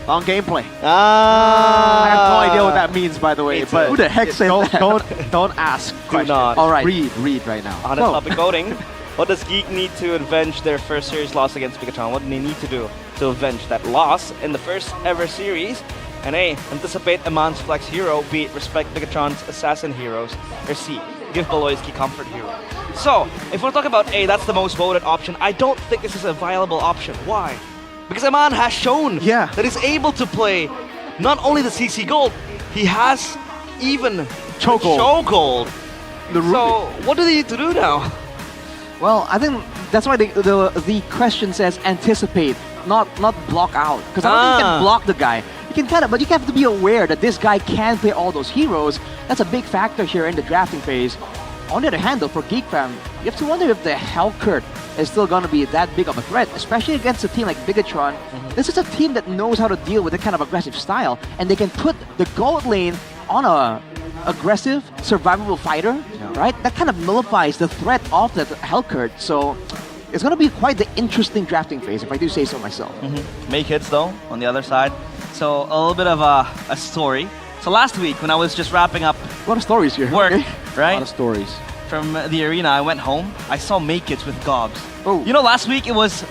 Long gameplay. I have no idea what that means, by the way. But who the heck said that? Don't ask questions. not. All right. Read right now. On the topic voting, what does Geek need to avenge their first series loss against Bigatron? What do they need to do to avenge that loss in the first ever series? And A, anticipate Aman's flex hero. B, respect Bigatron's assassin heroes. Or C, give Beloyski comfort hero. So, if we're talking about A, that's the most voted option. I don't think this is a viable option. Why? Because Aman has shown that he's able to play not only the CC Gold, he has even Chokehold. So, what do they need to do now? Well, I think that's why the question says anticipate, not block out. Because I don't think you can block the guy. You can kind of, but you have to be aware that this guy can play all those heroes. That's a big factor here in the drafting phase. On the other hand, though, for Geek Fam, you have to wonder if the Hellcurt is still going to be that big of a threat, especially against a team like Bigatron. This is a team that knows how to deal with that kind of aggressive style, and they can put the gold lane on a aggressive, survivable fighter, right? That kind of nullifies the threat of the Hellcurt. So it's going to be quite the interesting drafting phase, if I do say so myself. Make hits, though, on the other side. So a little bit of a story. So last week, when I was just wrapping up a lot of stories here. Work, right? A lot of stories. From the arena, I went home. I saw Make It with Gobs. Oh. You know, last week it was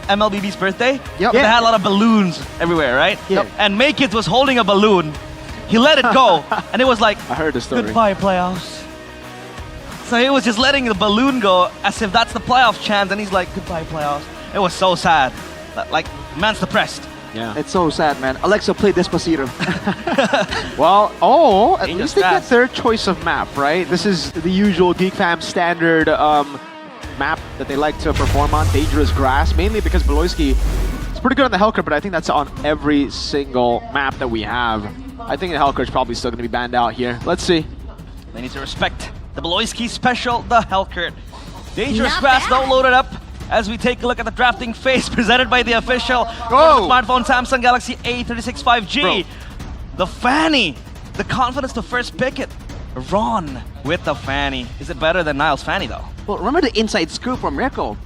MLBB's birthday. Yep. They had a lot of balloons everywhere, right? Yeah. And Make It was holding a balloon he let it go, and it was like, I heard the story. goodbye playoffs. So he was just letting the balloon go as if that's the playoff chance, and he's like, goodbye playoffs. It was so sad. Like, man's depressed. Yeah. It's so sad, man. Alexa, play Despacito. Well, at least they get their choice of map, right? This is the usual Geek Fam standard map that they like to perform on, Dangerous Grass, mainly because Beloyski is pretty good on the Hellcurt, but I think that's on every single map that we have. I think the Hellcurt's probably still going to be banned out here. Let's see. They need to respect the Beloyski special, the Hellcurt. Dangerous Grass though loaded up as we take a look at the drafting phase presented by the official smartphone Samsung Galaxy A36 5G. The Fanny, the confidence to first pick it. Ron with the Fanny. Is it better than Niall's Fanny though? Well, remember the inside scoop from Mirko?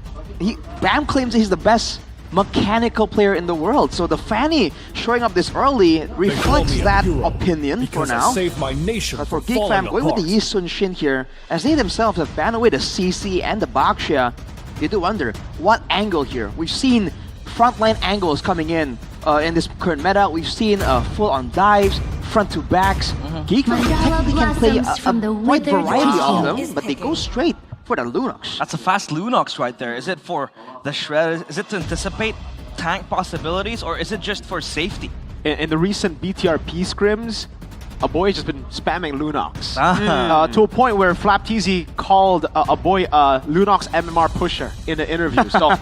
Bam claims he's the best mechanical player in the world. So the Fanny showing up this early reflects that opinion for now. But for Geek Fam, going with the Yi Sun Shin here, as they themselves have banned away the CC and the Baxia, you do wonder, what angle here? We've seen frontline angles coming in this current meta. We've seen full-on dives, front to backs. Geek Fam technically can play a wide variety of them, but they go straight for the Lunox. That's a fast Lunox right there. Is it for the Shred? Is it to anticipate tank possibilities, or is it just for safety? In the recent BTRP scrims, a boy has just been spamming Lunox. To a point where Flapteezy called a boy a Lunox MMR pusher in the interview. So,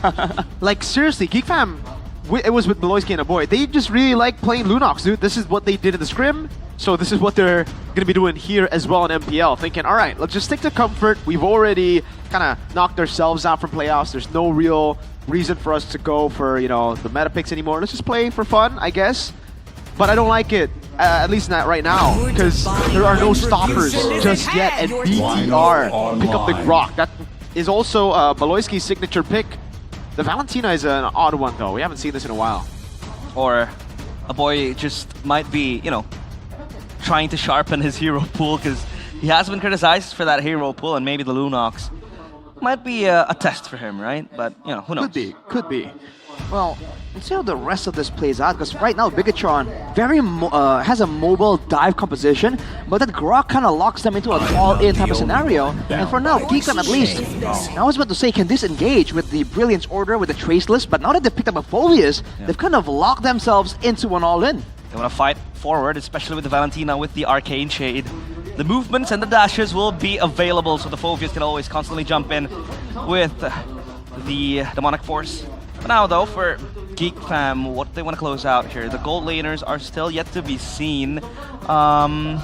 like, seriously, Geek Fam, it was with Beloyski and a boy. They just really like playing Lunox, dude. This is what they did in the scrim. So this is what they're going to be doing here as well in MPL. Thinking, all right, let's just stick to comfort. We've already kind of knocked ourselves out from playoffs. There's no real reason for us to go for, the meta picks anymore. Let's just play for fun, I guess. But I don't like it, at least not right now, because there are no stoppers just yet. And BTR pick up the Grok. That is also Beloyski's signature pick. The Valentina is an odd one, though. We haven't seen this in a while. Or a boy just might be, trying to sharpen his hero pool, because he has been criticized for that hero pool, and maybe the Lunox might be a test for him, right? But, who knows? Could be. Well, let's see how the rest of this plays out, because right now Bigatron has a mobile dive composition, but that Grok kind of locks them into an all-in type of scenario. And for now, Geek Fam at least, I was about to say, can disengage with the Brilliance Order, with the Traceless, but now that they've picked up a Phobius, they've kind of locked themselves into an all-in. They want to fight forward, especially with the Valentina with the Arcane Shade. The movements and the dashes will be available, so the Phobius can always constantly jump in with the Demonic Force. But now, though, for Geek Fam, what they want to close out here, the gold laners are still yet to be seen. Well,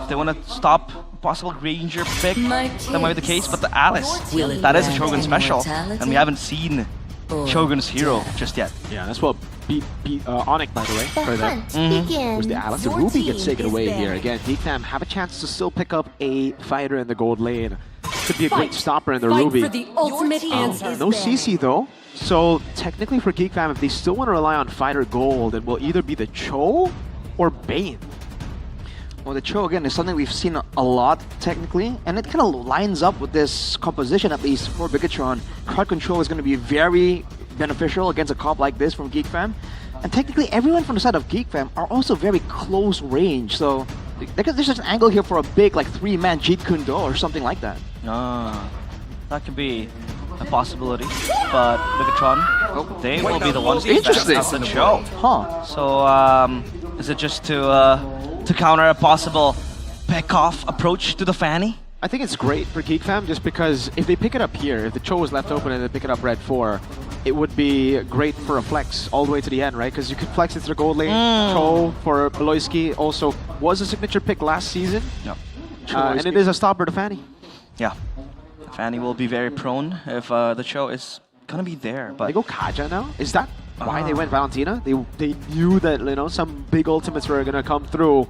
they want to stop a possible Granger pick. That might be the case, but the Alice, that is a Shogun special, and we haven't seen Shogun's hero just yet. Yeah, that's what beat Onyx, by the way, for them. Was the Alice. The Ruby gets taken away here. Again, Geek Fam have a chance to still pick up a fighter in the gold lane. Could be a great stopper in the Ruby. No CC though. So technically for Geek Fam, if they still want to rely on fighter gold, it will either be the Cho or Bane. Well, the Cho, again, is something we've seen a lot, technically, and it kind of lines up with this composition, at least for Bigatron. Crowd control is going to be very beneficial against a comp like this from Geek Fam. And technically, everyone from the side of Geek Fam are also very close range, so there's just an angle here for a big, like, 3-man Jeet Kune Do or something like that. That could be a possibility, but Bigatron, they will be the ones to stop the show. So, is it just to counter a possible pick-off approach to the Fanny? I think it's great for Geek Fam just because if they pick it up here, if the Cho was left open and they pick it up red 4, it would be great for a flex all the way to the end, right? Because you could flex into the gold lane. Cho for Beloyski also was a signature pick last season. Yep. And it is a stopper to Fanny. Yeah. Fanny will be very prone if the Cho is gonna be there. But they go Kaja now? Is that why they went Valentina? They knew that some big ultimates were gonna come through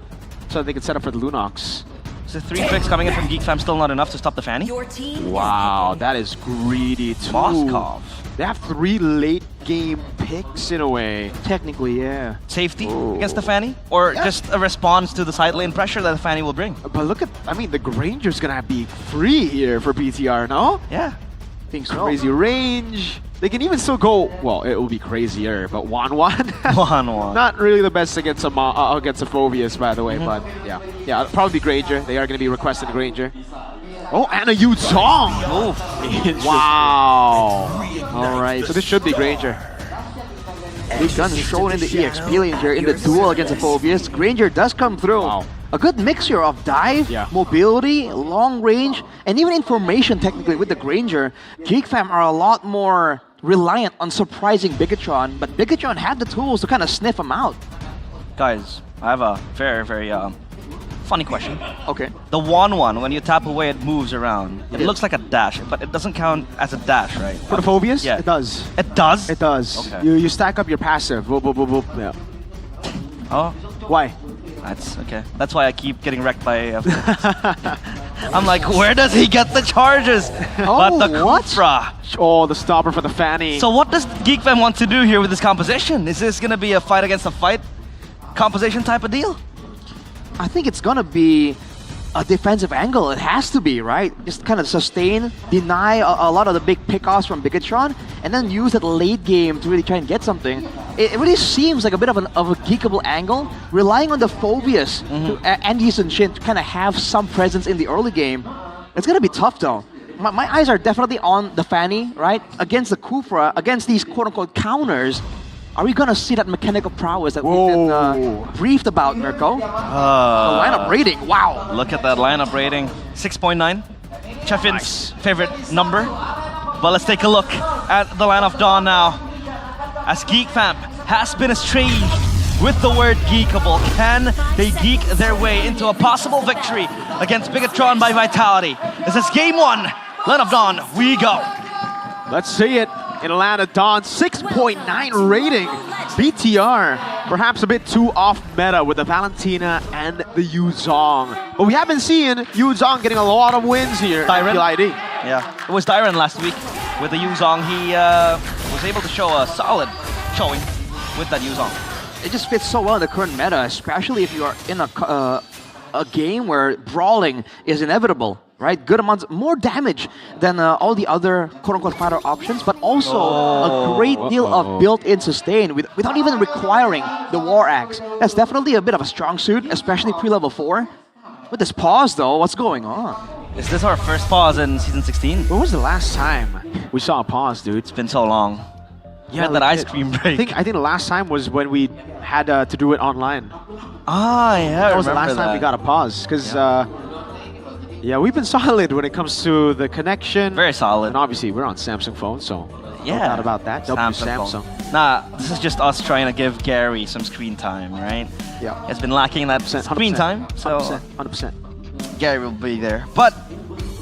so they could set up for the Lunox. Is the 3 picks coming in from Geek Fam still not enough to stop the Fanny? Wow, that is greedy too. Moskov. They have 3 late game picks in a way. Technically, yeah. Safety against the Fanny? Or just a response to the side lane pressure that the Fanny will bring? But look at, the Granger's gonna be free here for BTR, no? Yeah. Think so. Crazy range. They can even still go, well, it will be crazier, but 1-1. 1-1. Not really the best against a Phobius, by the way, but yeah, probably Granger. They are going to be requesting Granger. Oh, and a Yu-Zong! Wow! Alright, so this should be Granger. Big gun shown in the EXP lane here in the duel against the Phobius. Granger does come through. Wow. A good mixture of dive, mobility, long range, and even information technically with the Granger. Geek Fam are a lot more reliant on surprising Bigatron, but Bigatron had the tools to kind of sniff him out. Guys, I have a very, very funny question. Okay. The 1-1, when you tap away, it moves around. It looks like a dash, but it doesn't count as a dash, right? For the Phobius? Yeah. It does. It does? It does. Okay. You stack up your passive. Boop, boop, boop, boop. Yeah. Oh. Why? That's okay. That's why I keep getting wrecked by I'm like, where does he get the charges? But the Kufra. Oh, the stopper for the Fanny. So what does Geek Fam want to do here with this composition? Is this gonna be a fight against a fight composition type of deal? I think it's gonna be a defensive angle. It has to be, right? Just kind of sustain, deny a lot of the big pickoffs from Bigatron, and then use that late game to really try and get something. It really seems like a bit of a geekable angle, relying on the Phobius and Yisun Shin to kind of have some presence in the early game. It's gonna be tough though. My eyes are definitely on the Fanny, right? Against the Kufra, against these quote-unquote counters. Are we gonna see that mechanical prowess that we've been briefed about, Mirko? The lineup rating, wow! Look at that lineup rating, 6.9. Chefin's favorite number. But let's take a look at the line of Dawn now. As Geek Fam has been estranged with the word geekable, can they geek their way into a possible victory against Bigatron by Vitality? This is game 1. Line of Dawn, we go. Let's see it. In Atlanta, Dawn, 6.9 rating. BTR, perhaps a bit too off meta with the Valentina and the Yu-Zong. But we have been seeing Yu-Zong getting a lot of wins here. Dyren? MPL. Yeah, it was Dyren last week with the Yu-Zong. He was able to show a solid showing with that Yu-Zong. It just fits so well in the current meta, especially if you are in a game where brawling is inevitable. Right, good amounts, more damage than all the other quote-unquote fighter options, but also a great deal of built-in sustain without even requiring the War Axe. That's definitely a bit of a strong suit, especially pre-level 4. With this pause though, what's going on? Is this our first pause in Season 16? When was the last time we saw a pause, dude? It's been so long. Yeah, that ice cream break. I think the last time was when we had to do it online. Ah, yeah, that was the last time we got a pause, because yeah, we've been solid when it comes to the connection. Very solid. And obviously, we're on Samsung phones, so no doubt about that. Samsung. Nah, this is just us trying to give Gary some screen time, right? Yeah. It's been lacking that screen time, so 100%. Gary will be there. But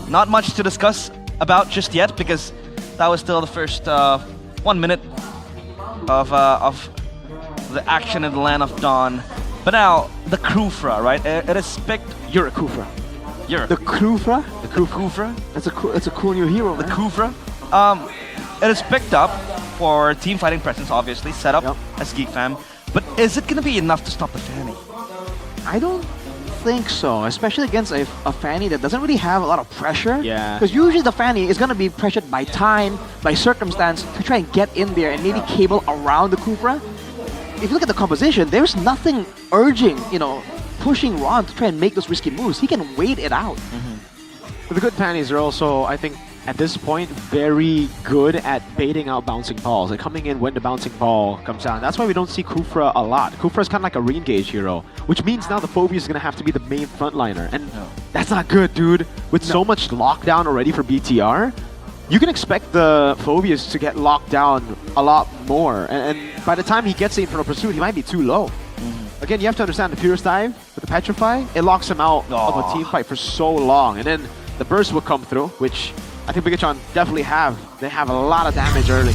not much to discuss about just yet, because that was still the first 1 minute of the action in the Land of Dawn. But now, the Kufra, right? It is picked... You're a Kufra. The Kufra? The Kufra? That's a cool new hero, man. The Kufra. It is picked up for team fighting presence, obviously, set up as Geek Fam. But is it going to be enough to stop the Fanny? I don't think so, especially against a Fanny that doesn't really have a lot of pressure. Yeah. Because usually the Fanny is going to be pressured by time, by circumstance, to try and get in there and maybe cable around the Kufra. If you look at the composition, there's nothing urging, pushing Ron to try and make those risky moves. He can wait it out. But the good Fannies are also, I think, at this point, very good at baiting out bouncing balls and coming in when the bouncing ball comes down. That's why we don't see Kufra a lot. Kufra is kind of like a re-engage hero, which means now the Phobius is going to have to be the main frontliner. And that's not good, dude. With so much lockdown already for BTR, you can expect the Phobius to get locked down a lot more. And by the time he gets the Infernal Pursuit, he might be too low. Again, you have to understand the Fierce Dive with the Petrify, it locks him out of a team fight for so long. And then the Burst will come through, which I think Bigatron definitely have. They have a lot of damage early.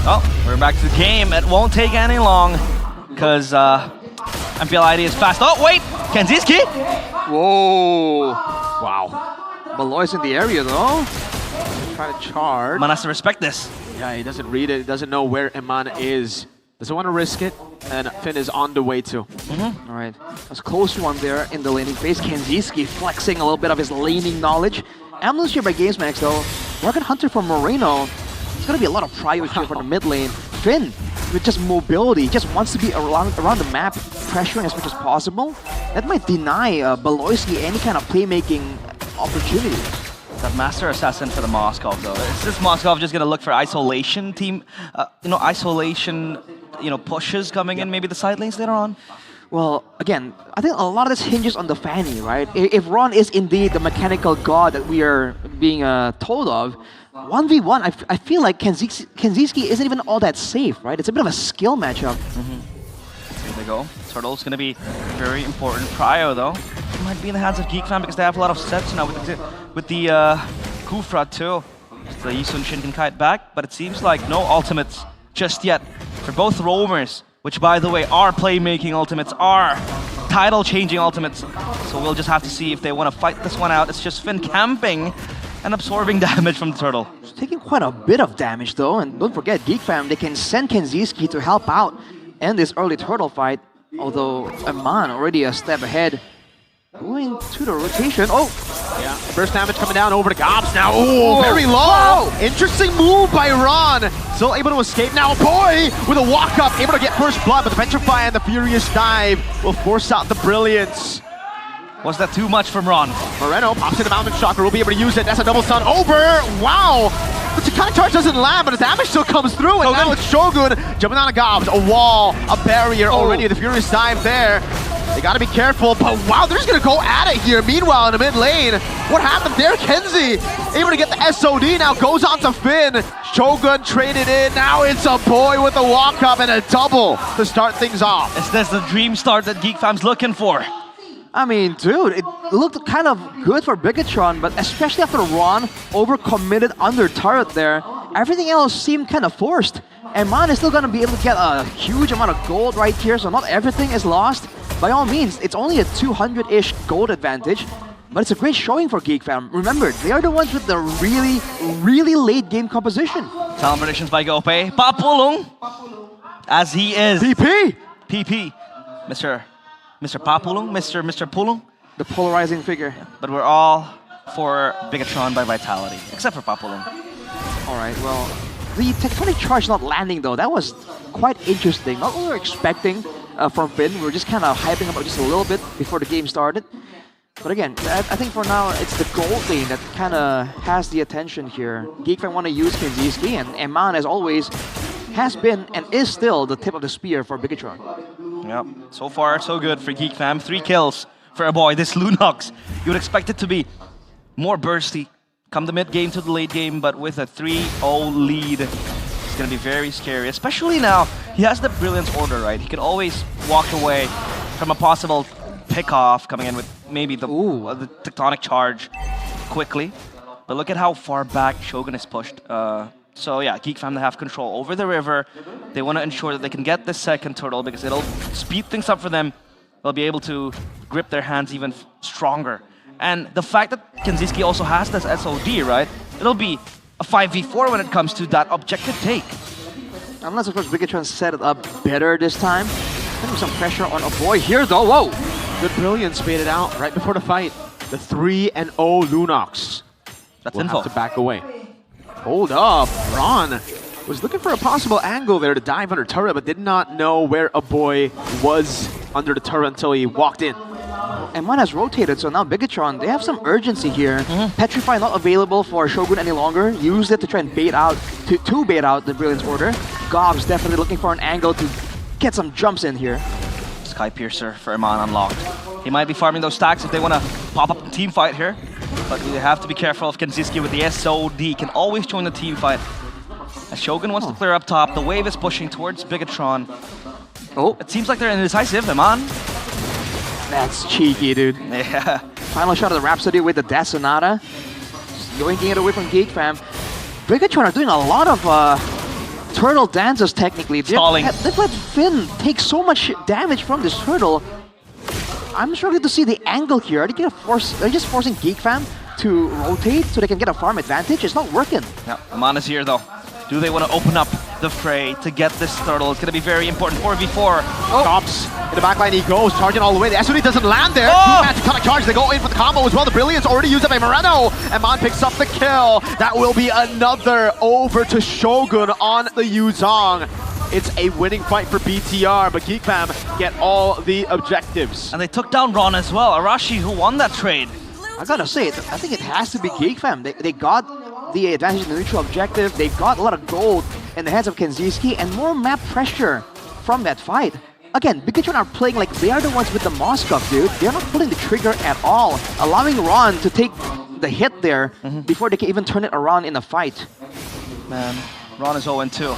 Oh, we're back to the game. It won't take any long, because MPL ID is fast. Oh, wait! Kenziski? Whoa! Wow. Malloy's in the area, though. Trying to charge. Man has to respect this. Yeah, he doesn't read it. He doesn't know where Iman is. Doesn't want to risk it, and Finn is on the way too. All right, that's a close one there in the laning phase. Kenziski flexing a little bit of his laning knowledge. Ambulance here by GamesMax though. Rocket Hunter for Moreno. It's gonna be a lot of prio here for the mid lane. Finn, with just mobility, just wants to be around the map, pressuring as much as possible. That might deny Beloyski any kind of playmaking opportunity. That Master Assassin for the Moskov though. Is this Moskov just gonna look for isolation team, isolation, pushes coming in maybe the side lanes later on? Well, again, I think a lot of this hinges on the Fanny, right? If Ron is indeed the mechanical god that we are being told of, 1v1, I feel like Kenziski isn't even all that safe, right? It's a bit of a skill matchup. Here they go. Turtle's gonna be very important. Prio though, it might be in the hands of GeekFam because they have a lot of sets now with the Kufra too. So Yisun Shin can kite back, but it seems like no ultimates just yet for both roamers, which by the way are playmaking ultimates, are title-changing ultimates. So we'll just have to see if they want to fight this one out. It's just Finn camping and absorbing damage from the Turtle. It's taking quite a bit of damage though, and don't forget, GeekFam, they can send Kenziski to help out in this early Turtle fight, although Aman already a step ahead. Going to the rotation. Oh! Yeah, first damage coming down over to Gobs now. Oh, very low! Whoa. Interesting move by Ron. Still able to escape now. Boy, with a walk-up, able to get first blood, but the Petrify and the Furious Dive will force out the Brilliance. Was that too much from Ron? Moreno pops in the Mountain Shocker, will be able to use it. That's a double stun over. Wow! The Chikana charge doesn't land, but the damage still comes through, and now it's Shogun jumping on a Gobs. A wall, a barrier already. The Furious Dive there. They gotta be careful, but wow, they're just gonna go at it here. Meanwhile, in the mid lane, what happened there? Kenzie able to get the SOD, now goes on to Finn. Shogun traded in, now it's a boy with a walk-up and a double to start things off. Is this the dream start that GeekFam's looking for? I mean, dude, it looked kind of good for Bigatron, but especially after Ron overcommitted under turret there, everything else seemed kind of forced. And Man is still gonna be able to get a huge amount of gold right here, so not everything is lost. By all means, it's only a 200-ish gold advantage, but it's a great showing for GeekFam. Remember, they are the ones with the really, really late game composition. Talent predictions by Gope. Papulong, as he is. PP. Mr. Papulong, Mr. Pulong. The polarizing figure. But we're all for Bigatron by Vitality, except for Papulong. Alright, well, the Tectonic Charge not landing though, that was quite interesting. Not what we were expecting from Finn. We were just kind of hyping up just a little bit before the game started. But again, I think for now, it's the gold lane that kind of has the attention here. GeekFam want to use Kenziski, and Eman, as always, has been and is still the tip of the spear for Bigatron. Yep, so far so good for GeekFam. 3 kills for a boy, this Lunox. You would expect it to be more bursty. Come the mid game to the late game, but with a 3-0 lead, it's going to be very scary. Especially now, he has the Brilliance Order, right? He can always walk away from a possible pick-off coming in with maybe the Tectonic Charge quickly. But look at how far back Shogun is pushed. So yeah, GeekFam, they have control over the river. They want to ensure that they can get this second turtle because it'll speed things up for them. They'll be able to grip their hands even stronger. And the fact that Kenziski also has this SOD, right? It'll be a 5v4 when it comes to that objective take. I'm not surprised Bigatron set it up better this time. Putting some pressure on a boy here though. Whoa! Good Brilliance made it out right before the fight. The 3-0 Lunox. That's will info. have to back away. Hold up, Ron was looking for a possible angle there to dive under turret, but did not know where a boy was under the turret until he walked in. And one has rotated, so now Bigatron, they have some urgency here. Petrify not available for Shogun any longer. Used it to try and bait out, to bait out the Brilliance Order. Gob's definitely looking for an angle to get some jumps in here. Sky Piercer for Iman unlocked. He might be farming those stacks if they want to pop up the team fight here. But we have to be careful of Kenziski with the SOD. Can always join the team fight. As Shogun wants to clear up top, the wave is pushing towards Bigatron. Oh, it seems like they're indecisive, Iman. That's cheeky, dude. Yeah. Final shot of the Rhapsody with the Death Sonata. Yoinking it away from GeekFam. Bigatron are doing a lot of turtle dances technically. Stalling. They've let Finn take so much damage from this turtle. I'm struggling to see the angle here. Are they just forcing GeekFam to rotate so they can get a farm advantage? It's not working. Yeah, Aman is here though. Do they want to open up the fray to get this turtle? It's going to be very important. 4v4. Gobs in The backline he goes, charging all the way. The SOD doesn't land there. Oh! Two-match ton of charge. They go in for the combo as well. The Brilliance already used up by Moreno. And Mon picks up the kill. That will be another over to Shogun on the Yuzong. It's a winning fight for BTR, but Geek Fam get all the objectives. And they took down Ron as well. Arashi, who won that trade. I gotta say, I think it has to be Geek Fam. They got the advantage in the neutral objective. They got a lot of gold in the hands of Kenziski and more map pressure from that fight. Again, Bigatron are playing like they are the ones with the Moskov, dude. They're not pulling the trigger at all, allowing Ron to take the hit there before they can even turn it around in a fight. Man, Ron is 0-2.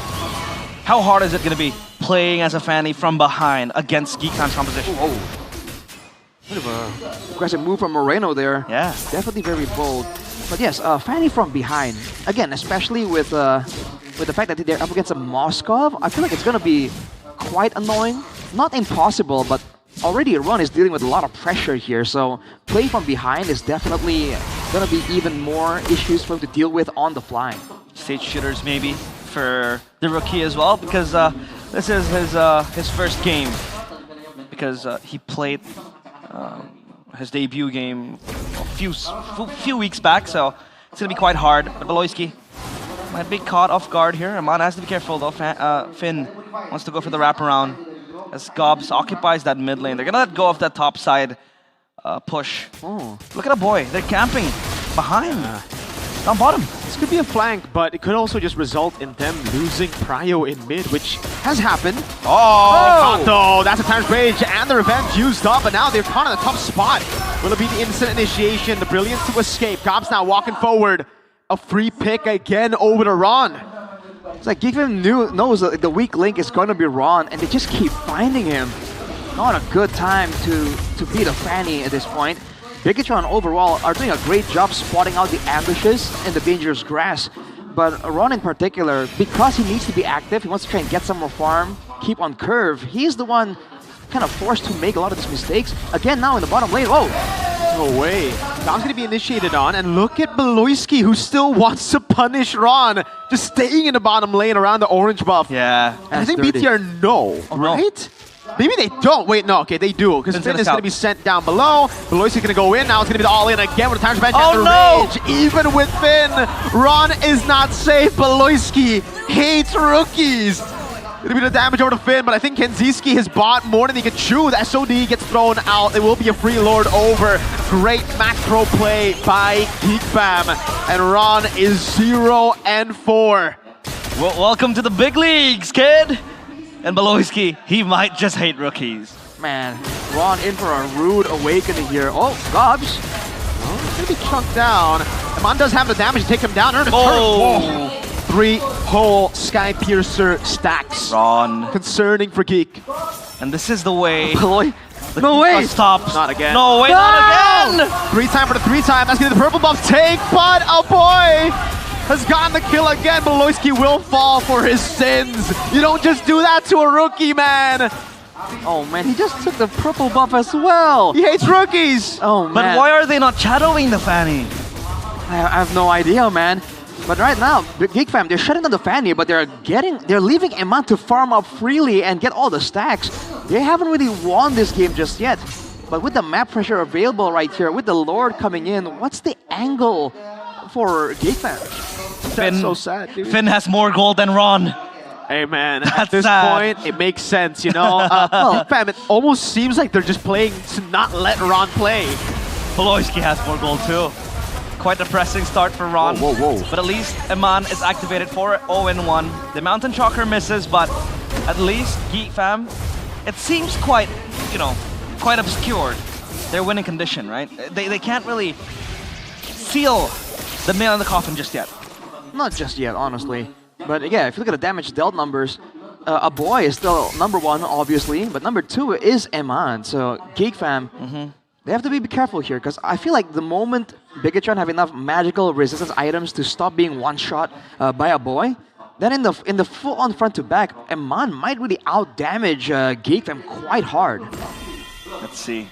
How hard is it going to be playing as a Fanny from behind against Geek Fam's composition? Bit of a aggressive move from Moreno there. Yeah. Definitely very bold. But yes, Fanny from behind. Again, especially with the fact that they're up against a Moskov, I feel like it's going to be quite annoying. Not impossible, but already Ron is dealing with a lot of pressure here. So play from behind is definitely going to be even more issues for him to deal with on the fly. Stage shooters maybe for the rookie as well, because this is his first game. Because he played his debut game a few weeks back, so it's gonna be quite hard. But Beloyski might be caught off guard here. Amon has to be careful though. Finn wants to go for the wraparound as Gobs occupies that mid lane. They're gonna let go of that top side push. Look at the boy. They're camping behind. Down bottom. This could be a flank, but it could also just result in them losing Prio in mid, which has happened. Kato, that's a Tyrant's Rage and the Revenge used up, but now they're caught in a tough spot. Will it be the instant initiation, the Brilliance to escape? Gobs now walking forward. A free pick again over to Ron. It's like Geek Fam knows that the weak link is going to be Ron, and they just keep finding him. Not a good time to beat a Fanny at this point. Bigatron overall are doing a great job spotting out the ambushes in the dangerous grass. But Ron in particular, because he needs to be active, he wants to try and get some more farm, keep on curve. He's the one kind of forced to make a lot of these mistakes. Again, now in the bottom lane, whoa! No way. Dom's gonna be initiated on, and look at Beloyski, who still wants to punish Ron, just staying in the bottom lane around the orange buff. Yeah. And I think BTR know, right? Maybe they don't. Wait, no. Okay, they do. Because Finn is going to be sent down below. Beloyski's going to go in. Now it's going to be the all-in again with the Tyrant's Revenge and the Rage. Even with Finn, Ron is not safe. Beloyski hates rookies. It'll be the damage over to Finn, but I think Kenziski has bought more than he can chew. The SOD gets thrown out. It will be a free lord over. Great macro play by Geek Fam. And Ron is 0-4. Well, welcome to the big leagues, kid. And Beloyski, he might just hate rookies. Man, Ron in for a rude awakening here. Oh, Gobs. Oh, he's gonna be chunked down. Amon does have the damage to take him down. Earn a turn. 3 whole Sky Piercer stacks. Ron. Concerning for Geek. And this is the way. No way! Stops. Not again. No way, not again! 3-time for the 3-time. That's gonna be the purple buff take, but oh boy! Has gotten the kill again. Beloyski will fall for his sins. You don't just do that to a rookie, man. Oh man, he just took the purple buff as well. He hates rookies. Oh man. But why are they not shadowing the Fanny? I have no idea, man. But right now, Geek Fam, they're shutting down the Fanny, but they're leaving Eman to farm up freely and get all the stacks. They haven't really won this game just yet. But with the map pressure available right here, with the Lord coming in, what's the angle for Geek Fam? That's so sad, dude. Finn has more gold than Ron. Hey man, at this point, it makes sense, you know? Geek Fam, it almost seems like they're just playing to not let Ron play. Beloyski has more gold too. Quite a depressing start for Ron. Whoa. But at least Eman is activated for 0-1. The Mountain Chalker misses, but at least Geek Fam, it seems quite, quite obscured. Their winning condition, right? They can't really seal the nail in the coffin just yet. Not just yet, honestly. But yeah, if you look at the damage dealt numbers, a boy is still #1, obviously, but #2 is Eman. So Geek Fam, they have to be careful here, because I feel like the moment Bigatron have enough magical resistance items to stop being one-shot by a boy, then in the full-on front-to-back, Eman might really out-damage Geek Fam quite hard. Let's see.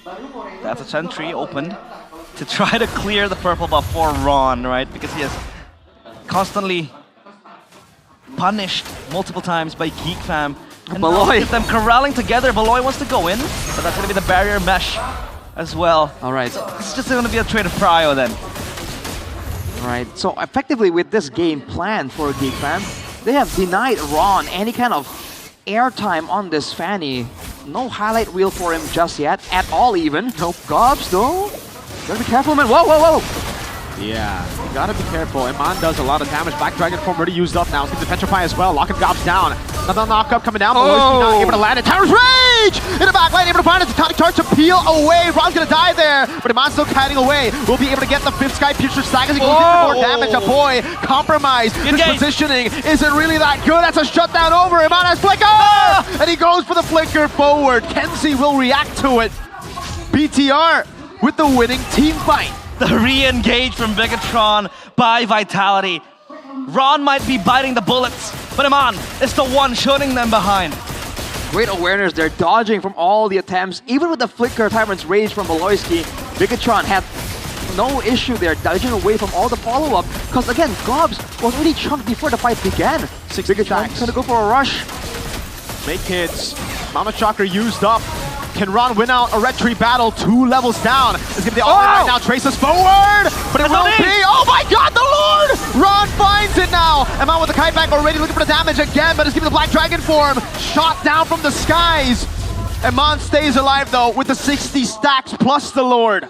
That's a sentry opened to try to clear the purple buff for Ron, right? Because he has constantly punished multiple times by Geek Fam And Beloy. Them corralling together. Beloy wants to go in, but that's going to be the barrier mesh as well. All right. So it's just going to be a trade of prio then. All right. So effectively with this game plan for GeekFam, they have denied Ron any kind of airtime on this Fanny. No highlight reel for him just yet, at all even. Nope. Gobs though. Gotta be careful, man. Whoa, whoa, whoa. Yeah, you gotta be careful. Iman does a lot of damage. Black Dragon form already used up now. It's going to Petrify as well. Lock and Gobs down. Another knock-up coming down. Beloyski not able to land it. Tyrant's Rage! In the back line, able to find it. Tonic Charge to peel away. Ron's gonna die there, but Iman's still kiting away. We'll be able to get the 5th Sky Piercer stack as he goes in for more damage. A boy compromised. His positioning isn't really that good. That's a shutdown over. Iman has Flicker! And he goes for the Flicker forward. Kenzie will react to it. BTR with the winning team fight. The re-engage from Bigatron by Vitality. Ron might be biting the bullets, but Iman is the one shooting them behind. Great awareness. They're dodging from all the attempts. Even with the Flicker Tyrant's Rage from Beloyski, Bigatron had no issue there, dodging away from all the follow-up. Because again, Gobs was already chunked before the fight began. Bigatron's gonna go for a rush. Make kids. Mama Chakra used up. Can Ron win out a retreat battle 2 levels down? It's gonna be all right now. Traces forward, but it won't be. Oh my God, the Lord! Ron finds it now. Iman with the kite back already looking for the damage again, but it's giving the Black Dragon form. Shot down from the skies. Iman stays alive though with the 60 stacks plus the Lord.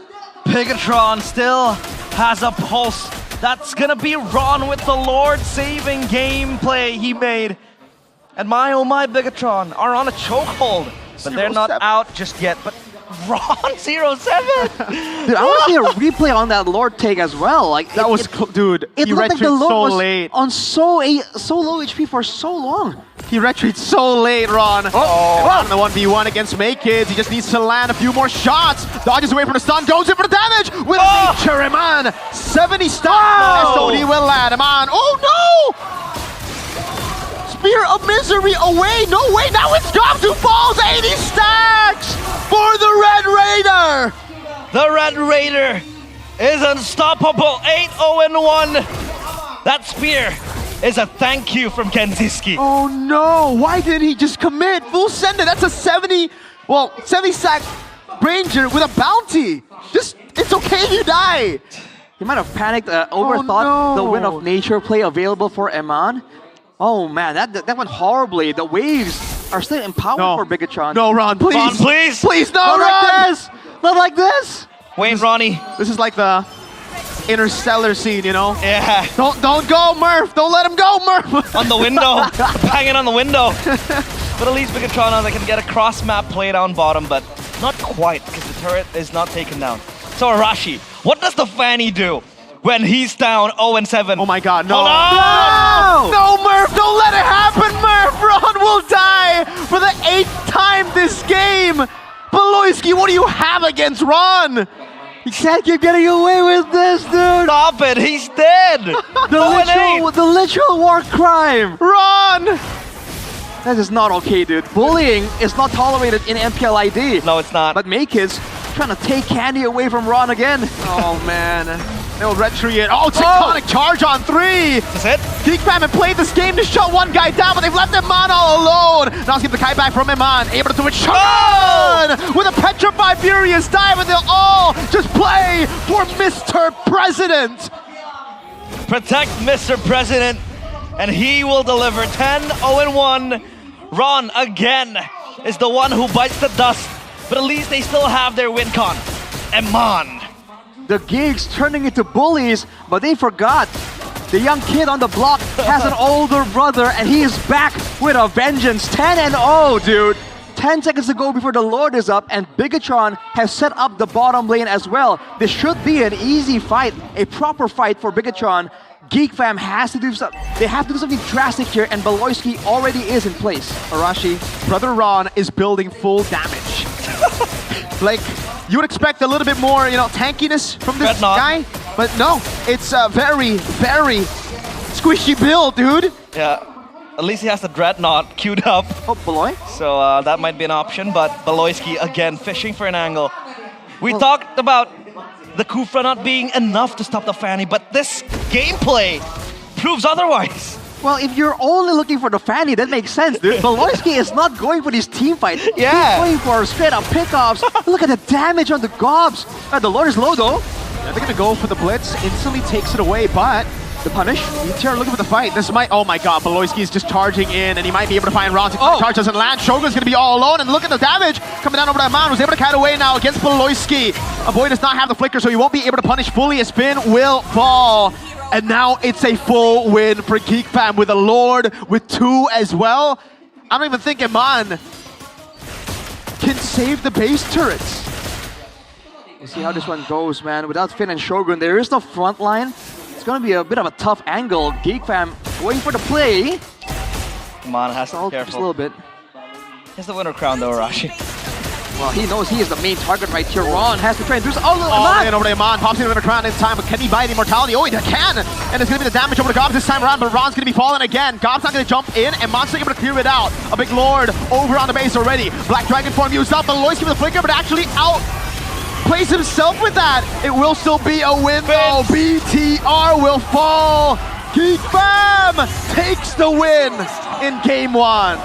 Bigatron still has a pulse. That's gonna be Ron with the Lord saving gameplay he made. And my oh my, Bigatron are on a chokehold. But they're not out just yet. But Ron 0-7! Dude, I want to see a replay on that Lord take as well. Like that dude. It he looked like the Lord so was late. on so low HP for so long. He retreats so late, Ron. On the 1v1 against Make Kids. He just needs to land a few more shots. Dodges away from the stun, goes in for the damage with nature. Iman 70 stun. SOD will land. Iman. Oh no! Spear of Misery away. No way. Now it's Gobs who falls. 80 stacks for the Red Raider. The Red Raider is unstoppable. 8-0-1. That spear is a thank you from Kenziski. Oh no. Why didn't he just commit? Full send it. That's a 70 stack Ranger with a bounty. Just, it's okay if you die. He might have panicked, overthought the Wind of Nature play available for Iman. Oh man, that went horribly. The waves are still empowered for Bigatron. No, Ron, please. Ron, please. Please, no, Not Ron. like this. Not like this. Wait, Ronnie. This is like the Interstellar scene, you know? Yeah. Don't go, Murph. Don't let him go, Murph. On the window. Banging on the window. But at least Bigatron knows they can get a cross-map play down bottom, but not quite, because the turret is not taken down. So Arashi, what does the Fanny do when he's down 0-7? Oh my God, no. Hold on! No, Murph, don't let it happen, Murph! Ron will die for the 8th time this game! Beloyski, what do you have against Ron? You can't keep getting away with this, dude! Stop it, he's dead! The literal war crime! Ron! That is not okay, dude. Bullying is not tolerated in MPL ID. No, it's not. But Make is trying to take candy away from Ron again. Oh man. They'll retreat it. Oh, tectonic charge on 3! That's it? GeekFam had played this game to shut one guy down, but they've left Iman all alone. Now let's get the kite back from Iman. Able to do it. Shot with a Petrified Furious dive, and they'll all just play for Mr. President. Protect Mr. President, and he will deliver 10-0-1. Ron, again, is the one who bites the dust, but at least they still have their win con. Iman. The Geeks turning into bullies, but they forgot. The young kid on the block has an older brother, and he is back with a vengeance. 10-0, dude. 10 seconds to go before the Lord is up, and Bigatron has set up the bottom lane as well. This should be an easy fight, a proper fight for Bigatron. GeekFam has to do something. They have to do something drastic here, and Beloyski already is in place. Arashi, Brother Ron is building full damage. Like, you would expect a little bit more, tankiness from this guy, but no, it's a very, very squishy build, dude. Yeah, at least he has the Dreadnought queued up. Oh, Beloy? So that might be an option, but Beloyski again fishing for an angle. We talked about the Kufra not being enough to stop the Fanny, but this gameplay proves otherwise. Well, if you're only looking for the Fanny, that makes sense, dude. Beloyski is not going for these team fights. Yeah. He's going for straight up pickups. Look at the damage on the gobs. The Lord is low though. Yeah, they're gonna go for the blitz. Instantly takes it away, but the punish. BTR looking for the fight. This might. Oh my God, Beloyski is just charging in, and he might be able to find Ron. Oh, charge doesn't land. Shogun's gonna be all alone, and look at the damage coming down over that mound. Was able to kite away now against Beloyski. A boy does not have the flicker, so he won't be able to punish fully. A spin will fall. And now it's a full win for Geek Fam with a Lord with 2 as well. I don't even think Iman can save the base turrets. We'll see how this one goes, man. Without Finn and Shogun, there is no front line. It's going to be a bit of a tough angle. Geek Fam going for the play. Iman has to be careful. Just a little bit. He's the winner crown though, Arashi. Well, he knows he is the main target right here. Ron has to try and do something. Oh, in over to Iman. Pops into the crown in time, but can he buy the immortality? Oh, he can! And it's going to be the damage over to Gobs this time around, but Ron's going to be falling again. Gobs not going to jump in, and Mon's able to clear it out. A big Lord over on the base already. Black Dragon form used up, but Loyski with the flicker, but actually out plays himself with that. It will still be a win though. BTR will fall. Geek Fam takes the win in game 1.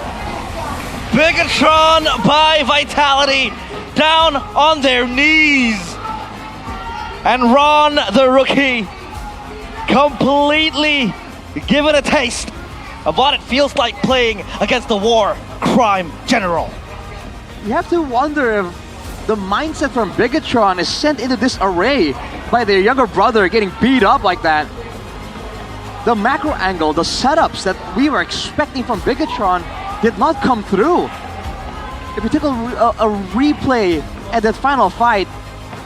Bigatron by Vitality down on their knees. And Ron, the rookie, completely given a taste of what it feels like playing against the war crime general. You have to wonder if the mindset from Bigatron is sent into this array by their younger brother getting beat up like that. The macro angle, the setups that we were expecting from Bigatron did not come through. If you take a replay at that final fight,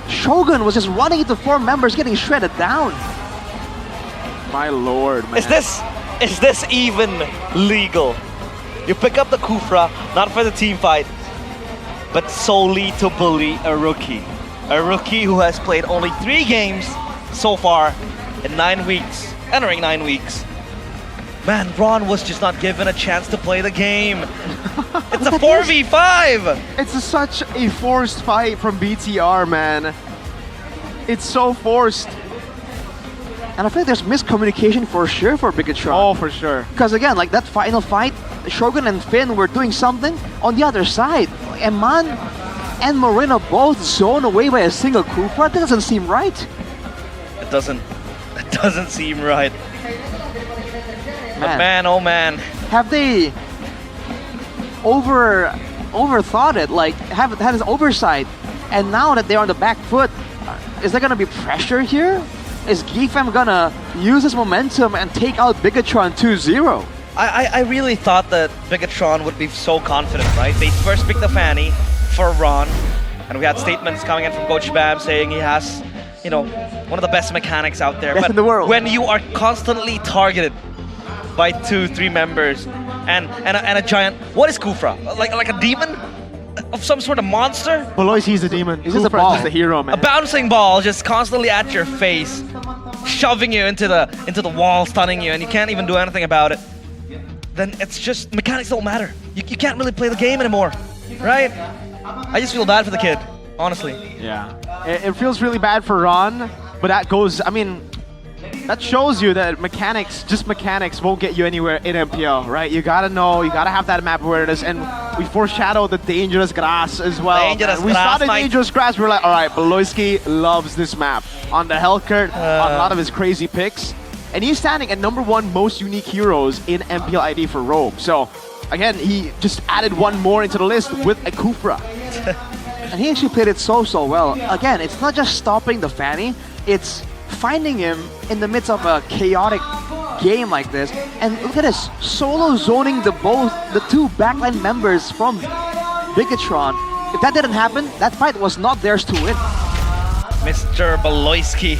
Shogun was just running into 4 members getting shredded down. My lord, man. Is this even legal? You pick up the Kufra, not for the team fight, but solely to bully a rookie. A rookie who has played only 3 games so far in 9 weeks, entering 9 weeks. Man, Ron was just not given a chance to play the game. It's a 4v5! It's such a forced fight from BTR, man. It's so forced. And I feel like there's miscommunication for sure for Bigatron. Oh, for sure. Because again, like that final fight, Shogun and Finn were doing something on the other side. Eman and Moreno both zoned away by a single Kufra. That doesn't seem right. It doesn't seem right. But man, oh man. Have they overthought it? Like, had this oversight, and now that they're on the back foot, is there gonna be pressure here? Is Geek Fam gonna use this momentum and take out Bigatron 2-0? I really thought that Bigatron would be so confident, right? They first picked the Fanny for Ron, and we had statements coming in from Coach Bam saying he has, you know, one of the best mechanics out there. Best in the world. When you are constantly targeted by 2-3 members and a giant, what is Kufra? Like a demon of some sort of monster? Beloyski's the demon. He's just a ball. Just a hero, man. A bouncing ball just constantly at your face, shoving you into the wall, stunning you, and you can't even do anything about it. Then it's just mechanics don't matter. You can't really play the game anymore, right? I just feel bad for the kid, honestly. Yeah, it feels really bad for Ron, but that goes. I mean, that shows you that just mechanics won't get you anywhere in MPL, right? You gotta know, you gotta have that map awareness, and we foreshadowed the dangerous grass as well. We saw the dangerous grass, we were like, all right, Beloyski loves this map. On the Hellcurt, on a lot of his crazy picks. And he's standing at #1 most unique heroes in MPL ID for Rogue. So, again, he just added one more into the list with a Kufra. And he actually played it so well. Again, it's not just stopping the Fanny, it's finding him in the midst of a chaotic game like this. And look at this, solo zoning the 2 backline members from Bigatron. If that didn't happen, that fight was not theirs to win. Mr. Beloyski,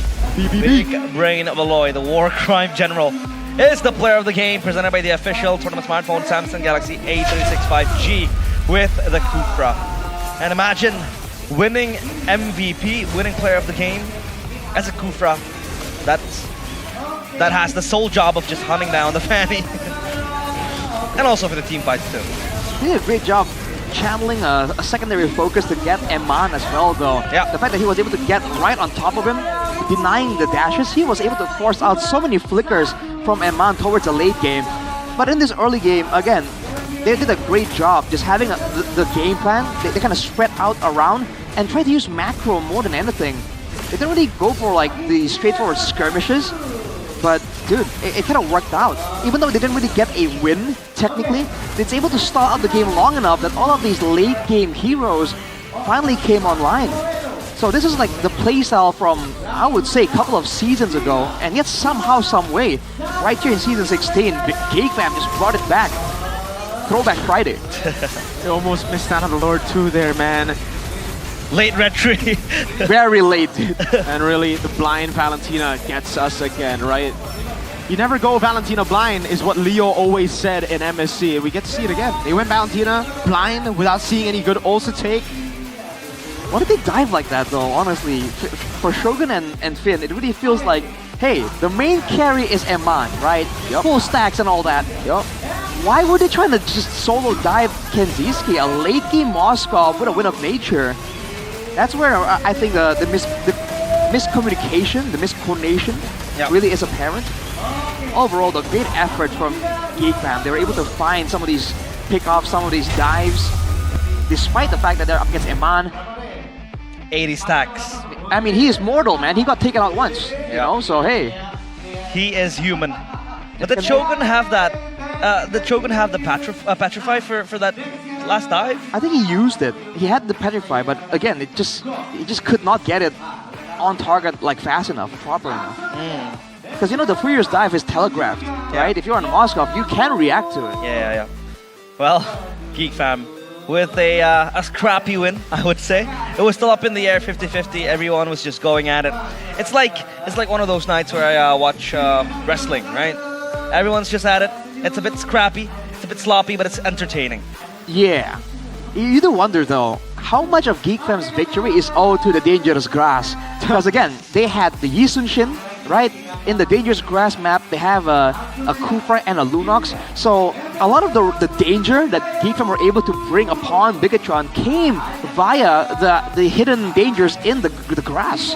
Big Brain Beloy, the war crime general, is the player of the game, presented by the official tournament smartphone Samsung Galaxy A36 5G with the Kufra. And imagine winning MVP, winning player of the game, as a Kufra, that has the sole job of just hunting down the Fanny. And also for the team fights too. He did a great job channeling a secondary focus to get Eman as well though. Yeah. The fact that he was able to get right on top of him, denying the dashes, he was able to force out so many flickers from Eman towards the late game. But in this early game, again, they did a great job just having the game plan. They kind of spread out around and try to use macro more than anything. They didn't really go for like the straightforward skirmishes. But dude, it kind of worked out. Even though they didn't really get a win, technically, it's able to start out the game long enough that all of these late game heroes finally came online. So this is like the playstyle from, I would say, a couple of seasons ago, and yet somehow, some way, right here in Season 16, GeekFam just brought it back. Throwback Friday. They almost missed out on the Lord 2 there, man. Late retry. Very late. And really, the blind Valentina gets us again, right? You never go Valentina blind is what Leo always said in MSC. We get to see it again. They went Valentina blind without seeing any good ults to take. Why did they dive like that though, honestly? For Shogun and Finn, it really feels like, hey, the main carry is Eman, right? Yep. Full stacks and all that. Yep. Why were they trying to just solo dive Kenziski, a late game Moskov with a win of nature? That's where I think the miscommunication, the miscoordination really is apparent. Overall, the great effort from GeekFam, they were able to find some of these pick-offs, some of these dives, despite the fact that they're up against Eman. 80 stacks. I mean, he is mortal, man. He got taken out once, you know, so hey. He is human. But the Shogun have that, the Petrify for that last dive? I think he used it. He had the Petrify, but again, he just could not get it on target like fast enough, proper enough. Because you know, the Furier's dive is telegraphed, right? If you're on Moskov, you can react to it. Yeah. Well, GeekFam, with a scrappy win, I would say. It was still up in the air, 50-50. Everyone was just going at it. It's like one of those nights where I watch wrestling, right? Everyone's just at it. It's a bit scrappy, it's a bit sloppy, but it's entertaining. Yeah. You do wonder though, how much of GeekFam's victory is owed to the dangerous grass? Because again, they had the Yisunshin, right? In the dangerous grass map, they have a Kufra and a Lunox. So a lot of the danger that GeekFam were able to bring upon Bigatron came via the hidden dangers in the grass.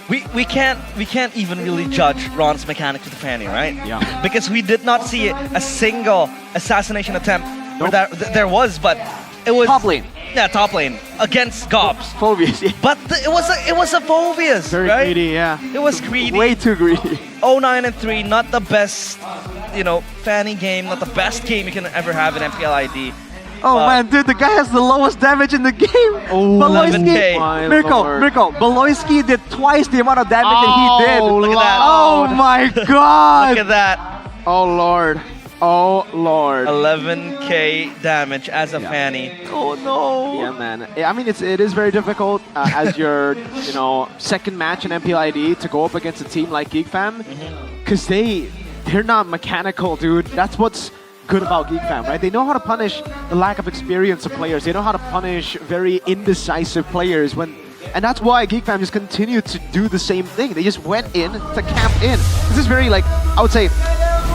We can't even really judge Ron's mechanics with the Fanny, right? Yeah. Because we did not see a single assassination attempt. Nope. There was, but it was top lane. Yeah, top lane against Gobs. Phobias. Yeah. But it was a Phobias, very right? greedy, yeah. It was greedy. Way too greedy. 09 and 3, not the best, Fanny game, not the best game you can ever have in MPL ID. Oh man, dude, the guy has the lowest damage in the game. Oh, 11K. Mirko, Beloyski did twice the amount of damage that he did. Look at that. Oh my god. Look at that. Oh lord. Oh lord. 11K damage as a Fanny. Oh no. Yeah, man. I mean, it is very difficult as your second match in MPL ID to go up against a team like GeekFam, because they're not mechanical, dude. That's what's good about GeekFam, right? They know how to punish the lack of experience of players. They know how to punish very indecisive players and that's why GeekFam just continued to do the same thing. They just went in to camp in. This is very, like, I would say,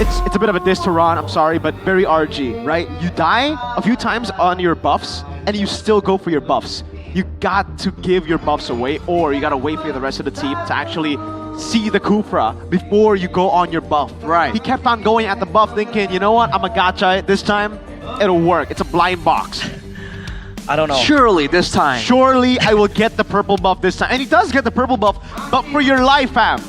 it's a bit of a diss to Ron, I'm sorry, but very RG, right? You die a few times on your buffs, and you still go for your buffs. You got to give your buffs away, or you gotta wait for the rest of the team to actually see the Kufra before you go on your buff. Right. He kept on going at the buff thinking, you know what, I'm a gacha it this time, it'll work. It's a blind box. I don't know. Surely this time. Surely I will get the purple buff this time. And he does get the purple buff, but for your life, fam.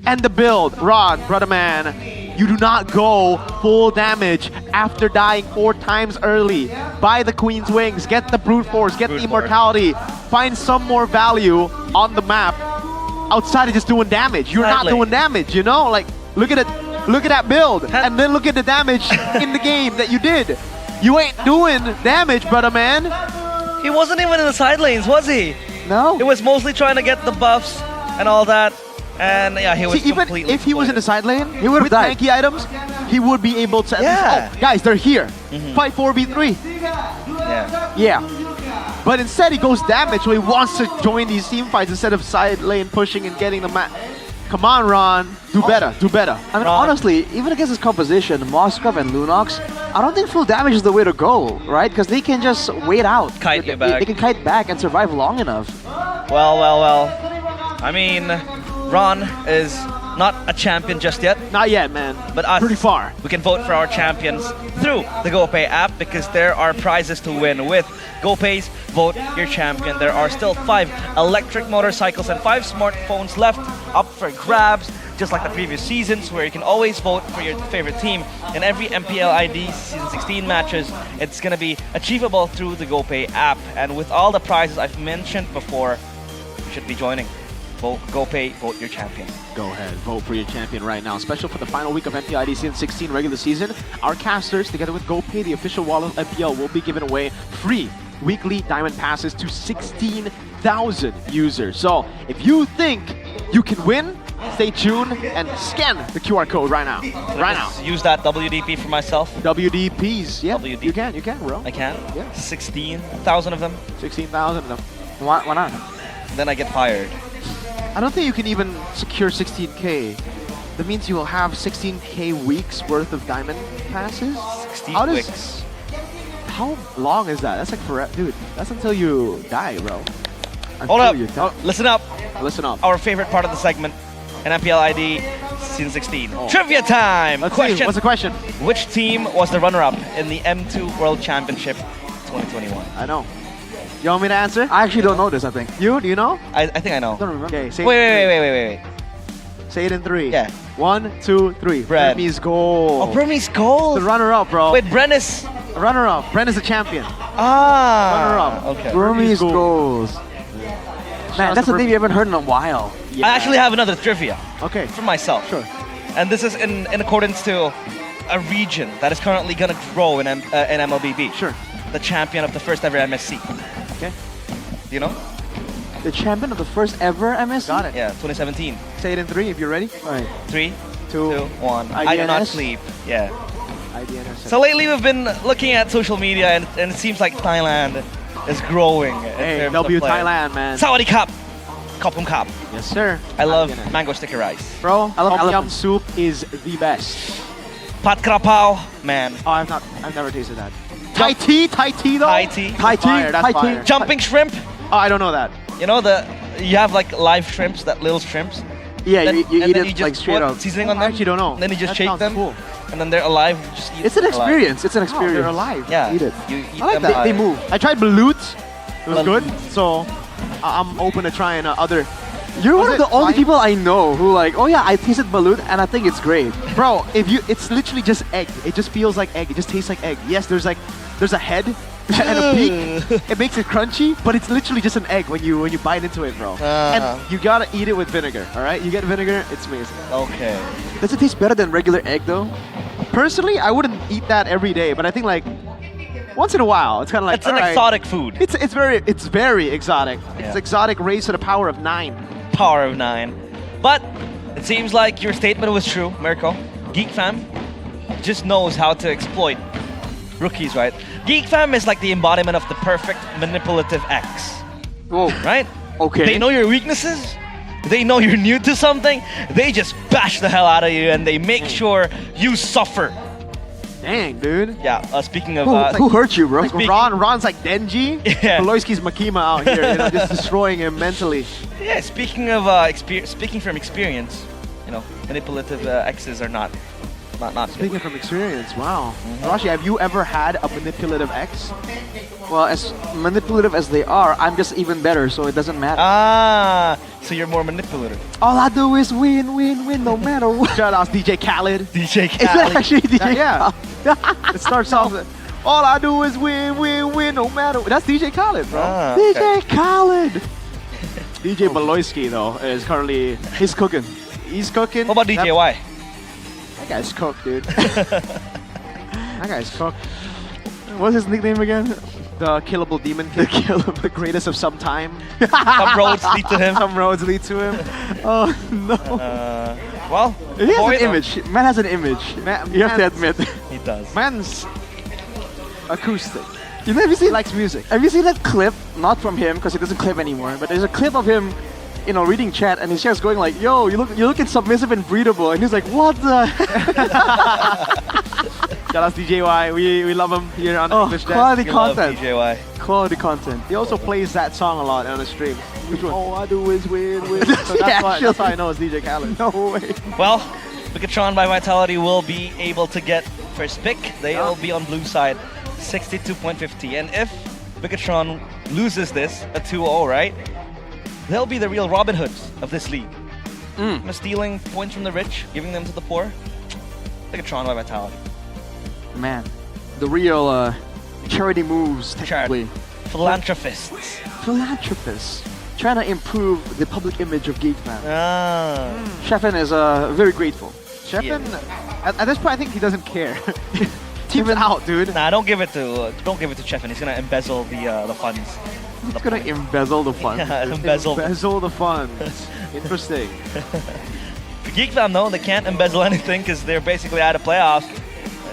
And the build, Ron, brother man, you do not go full damage after dying 4 times early. Buy the Queen's Wings, get the Brute Force, get the Immortality, find some more value on the map outside of just doing damage. You're not doing damage, you know? Like, look at it. Look at that build, and then look at the damage in the game that you did. You ain't doing damage, brother man. He wasn't even in the side lanes, was he? No. It was mostly trying to get the buffs and all that. And yeah, he was completely even if he was in the side lane, he would have died. Tanky items, he would be able to at least, oh, guys, they're here. Fight 4v3. Yeah. But instead he goes damage, so he wants to join these team fights instead of side lane pushing and getting the map. Come on, Ron. Do better. Do better. I mean, honestly, even against his composition, Moskov and Lunox, I don't think full damage is the way to go, right? Because they can just wait out. Kite you back. They can kite back and survive long enough. Well. I mean, Ron is not a champion just yet. Not yet, man. But us, Pretty far. we can vote for our champions through the GoPay app because there are prizes to win with GoPay's Vote Your Champion. There are still 5 electric motorcycles and 5 smartphones left up for grabs, just like the previous seasons, where you can always vote for your favorite team. In every MPL ID Season 16 matches, it's going to be achievable through the GoPay app. And with all the prizes I've mentioned before, you should be joining. GoPay, vote your champion. Go ahead, vote for your champion right now. Special for the final week of MPL ID Season 16 regular season, our casters, together with GoPay, the official wallet of MPL, will be giving away free weekly diamond passes to 16,000 users. So if you think you can win, stay tuned and scan the QR code right now. Use that WDP for myself. WDPs, yeah. WDP. You can, bro. I can? Yeah. 16,000 of them. 16,000 of them. Why not? Then I get fired. I don't think you can even secure 16K. That means you will have 16K weeks worth of diamond passes? 16 weeks. How long is that? That's like forever. Dude, that's until you die, bro. Hold up. Listen up. Listen up. Our favorite part of the segment in MPL ID Season 16. Trivia time! Let's see. What's the question? Which team was the runner-up in the M2 World Championship 2021? I know. You want me to answer? I actually don't know this, I think. Do you know? I think I know. Don't remember. Okay, say Wait. Say it in 3. Yeah. 1, 2, 3. Brad. Burmese Gold. Oh, Burmese Gold. The runner-up, bro. Wait, Bren is... Runner-up. Bren is the champion. Ah. Runner-up. Okay. Burmese goals. Man, that's a thing we haven't heard in a while. I actually have another trivia. Okay. For myself. Sure. And this is in accordance to a region that is currently going to grow in MLBB. Sure. The champion of the first ever MSC. Okay. Do you know? The champion of the first ever MSC? Got it. Yeah, 2017. Say it in 3 if you're ready. All right. 3, 2, 1. I do not IDNS? sleep. Yeah. IDNS. So lately we've been looking at social media and it seems like Thailand is growing. Hey, W Thailand, man. Sawadee Cup. Kopum Cup. Yes, sir. I love IDNS. mango sticky rice. Bro, I love Tom Yum elephants. soup is the best. Pat krapao, man. Oh, I've never tasted that. Thai tea though? Thai tea. Thai tea, Fire, that's Thai fire. tea. Jumping shrimp. Oh, I don't know that. You know you have like live shrimps, that little shrimps. Yeah, Then- you and eat then it you just like straight put up. seasoning on I them. actually don't know. And then you just That shake sounds them. cool. And then they're alive. You just eat It's an them alive. experience. It's an experience. They're alive. Yeah. Eat it. You eat I like them that. alive. They move. I tried balut. It was Balut. good. So I'm open to trying other. You're Was one of it the only live? people I know who like, oh yeah, I tasted balut and I think it's great. Bro, it's literally just egg. It just feels like egg. It just tastes like egg. Yes, there's a head and a beak. It makes it crunchy, but it's literally just an egg when you bite into it, bro. And you gotta eat it with vinegar. All right, you get vinegar, it's amazing. Okay. Does it taste better than regular egg though? Personally, I wouldn't eat that every day, but I think like once in a while, it's kind of like It's an alright. exotic food. It's very exotic. Yeah. It's exotic raised to the power of 9. Power of 9. But it seems like your statement was true, Mirko. Geek Fam just knows how to exploit rookies, right? Geek Fam is like the embodiment of the perfect manipulative X. Whoa. Right? Okay. They know your weaknesses. They know you're new to something. They just bash the hell out of you and they make sure you suffer. Dang, dude. Yeah, speaking of... Who hurt you, bro? Like Ron's like Denji. Yeah. Peloyski's Makima out here, just destroying him mentally. Yeah, speaking of speaking from experience, manipulative X's are not good. Speaking from experience, wow. Rashi, have you ever had a manipulative ex? Well, as manipulative as they are, I'm just even better, so it doesn't matter. Ah, so you're more manipulative. All I do is win, no matter what. Shout out DJ Khaled. DJ Is that actually DJ? Yeah. It starts off with, all I do is win, no matter what. That's DJ Khaled, bro. Ah, DJ Khaled. DJ Peloyski, though, is currently... He's cooking. He's cooking. What about DJ Y? That guy's cooked, dude. That guy's cooked. What's his nickname again? The Killable Demon King. The greatest of some time. Some roads lead to him. Some roads lead to him. Oh, no. Well, He has boy, an though. image. Man has an image. You have to admit. He does. Man's acoustic. Have you seen, He likes music. Have you seen that clip? Not from him, because he doesn't clip anymore, but there's a clip of him, reading chat, and his chat's going like, yo, you're looking submissive and breedable, and he's like, what the Shout out DJY. We love him here on English Dance. Quality We love content. DJY. Quality content. He also plays that song a lot on the stream. Which one? All I do is win. So that's why I know it's DJ Khaled. No way. Well, Bigatron by Vitality will be able to get first pick. They will be on blue side, 62.50. And if Bigatron loses this, a 2-0, right? They'll be the real Robin Hoods of this league. Stealing points from the rich, giving them to the poor. Bigatron by Vitality. Man, the real charity moves, technically. Philanthropists. Philanthropists. Trying to improve the public image of GeekFam. Ah. Sheffin is very grateful. Sheffin, at this point, I think he doesn't care. Team's out, dude. Nah, don't give it to Sheffin. He's gonna embezzle the funds. He's gonna embezzle the funds. Yeah, embezzle the funds. Interesting. For GeekFam, though, they can't embezzle anything because they're basically out of playoffs.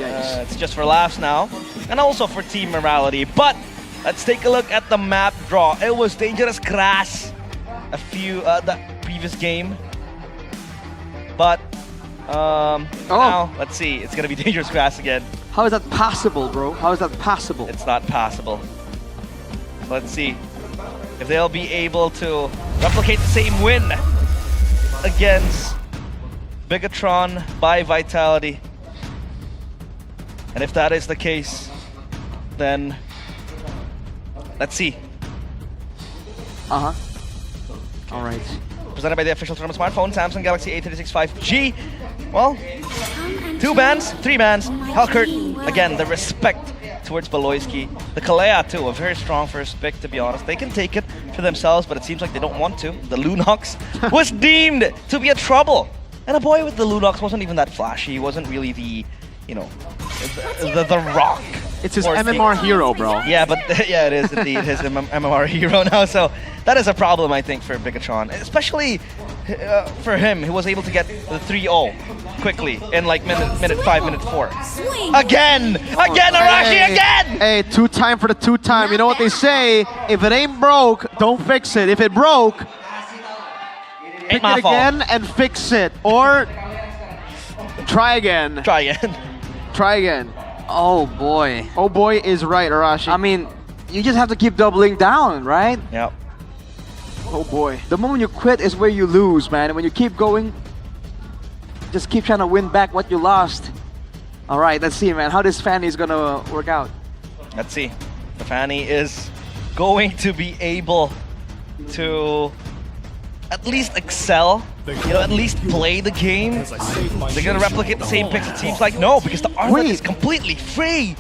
It's just for laughs now, and also for team morality. But let's take a look at the map draw. It was dangerous grass the previous game, but now let's see. It's gonna be dangerous grass again. How is that possible, bro? How is that possible? It's not possible. Let's see if they'll be able to replicate the same win against Bigatron by Vitality. And if that is the case, then let's see. All right. Presented by the official tournament smartphone, Samsung Galaxy A36 5G. Well, 2 bans, 3 bans. Halkert, again, the respect towards Baloyski. The Kalea too, a very strong first pick, to be honest. They can take it for themselves, but it seems like they don't want to. The Lunox was deemed to be a trouble. And a boy with the Lunox wasn't even that flashy. He wasn't really the, you know, the rock. It's his MMR hero, bro. Yeah, but yeah, it is indeed his MMR hero now. So that is a problem, I think, for Bigatron, especially for him. He was able to get the 3-0 quickly in like minute 5, minute 4. Again, Arashi, again. Hey, 2-time for the 2-time. You know what they say? If it ain't broke, don't fix it. If it broke, pick it again and fix it, or try again. Try again. Try again. Oh boy. Oh boy is right, Arashi. I mean, you just have to keep doubling down, right? Yep. Oh boy. The moment you quit is where you lose, man. And when you keep going, just keep trying to win back what you lost. All right, let's see, man. How this Fanny is gonna work out. Let's see. The Fanny is going to be able to at least excel, you know, at least play the game. They're gonna replicate the same picks, it seems like. No, because the Arlet is completely free.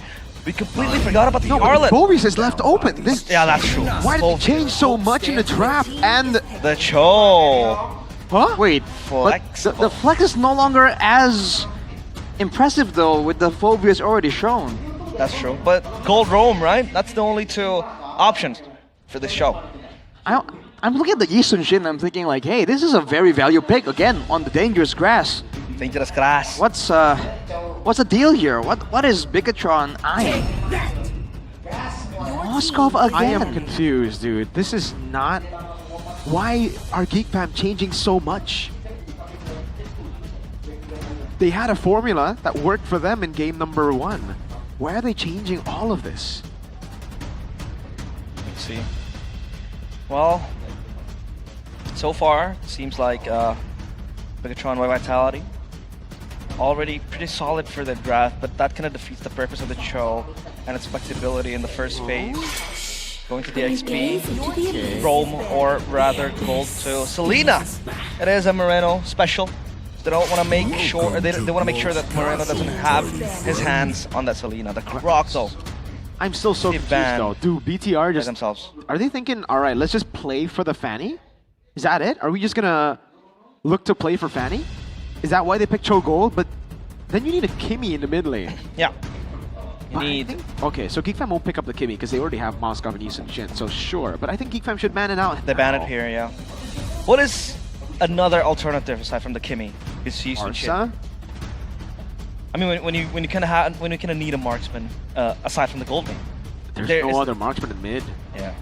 We completely forgot about the Arlet. Bovis is left open. Yeah, that's true. Why did he change so much in the trap and the Cho? Huh? Wait, Flex. the flex is no longer as impressive though, with the Phobias already shown. That's true. But Gold Roam, right? That's the only 2 options for this show. I'm looking at the Yi Sun Shin, I'm thinking like, hey, this is a very value pick again on the dangerous grass. Dangerous grass. What's the deal here? What is Bigatron eyeing? Moskov again. I am confused, dude. This is not. Why are GeekFam changing so much? They had a formula that worked for them in game number 1. Why are they changing all of this? Let's see. Well, so far, it seems like Bigatron by Vitality already pretty solid for the draft, but that kind of defeats the purpose of the show and its flexibility in the first phase. Going to the XP, Rome, or rather Gold to Selena. It is a Moreno special. They don't want to make sure they want to make sure that Moreno doesn't have his hands on that Selena. The Croc though. I'm still so confused though. Do BTR just themselves? Are they thinking, all right, let's just play for the Fanny? Is that it? Are we just gonna look to play for Fanny? Is that why they picked Cho Gold? But then you need a Kimmy in the mid lane. Yeah. You need. Okay, so GeekFam won't pick up the Kimmy because they already have Moskov and Yi Sun Shin. So sure, but I think GeekFam should ban it out. They ban it here, yeah. What is another alternative aside from the Kimmy? Is Yi Sun Shin? I mean, when you kind of need a marksman aside from the gold lane. There's no other marksman in mid. Yeah.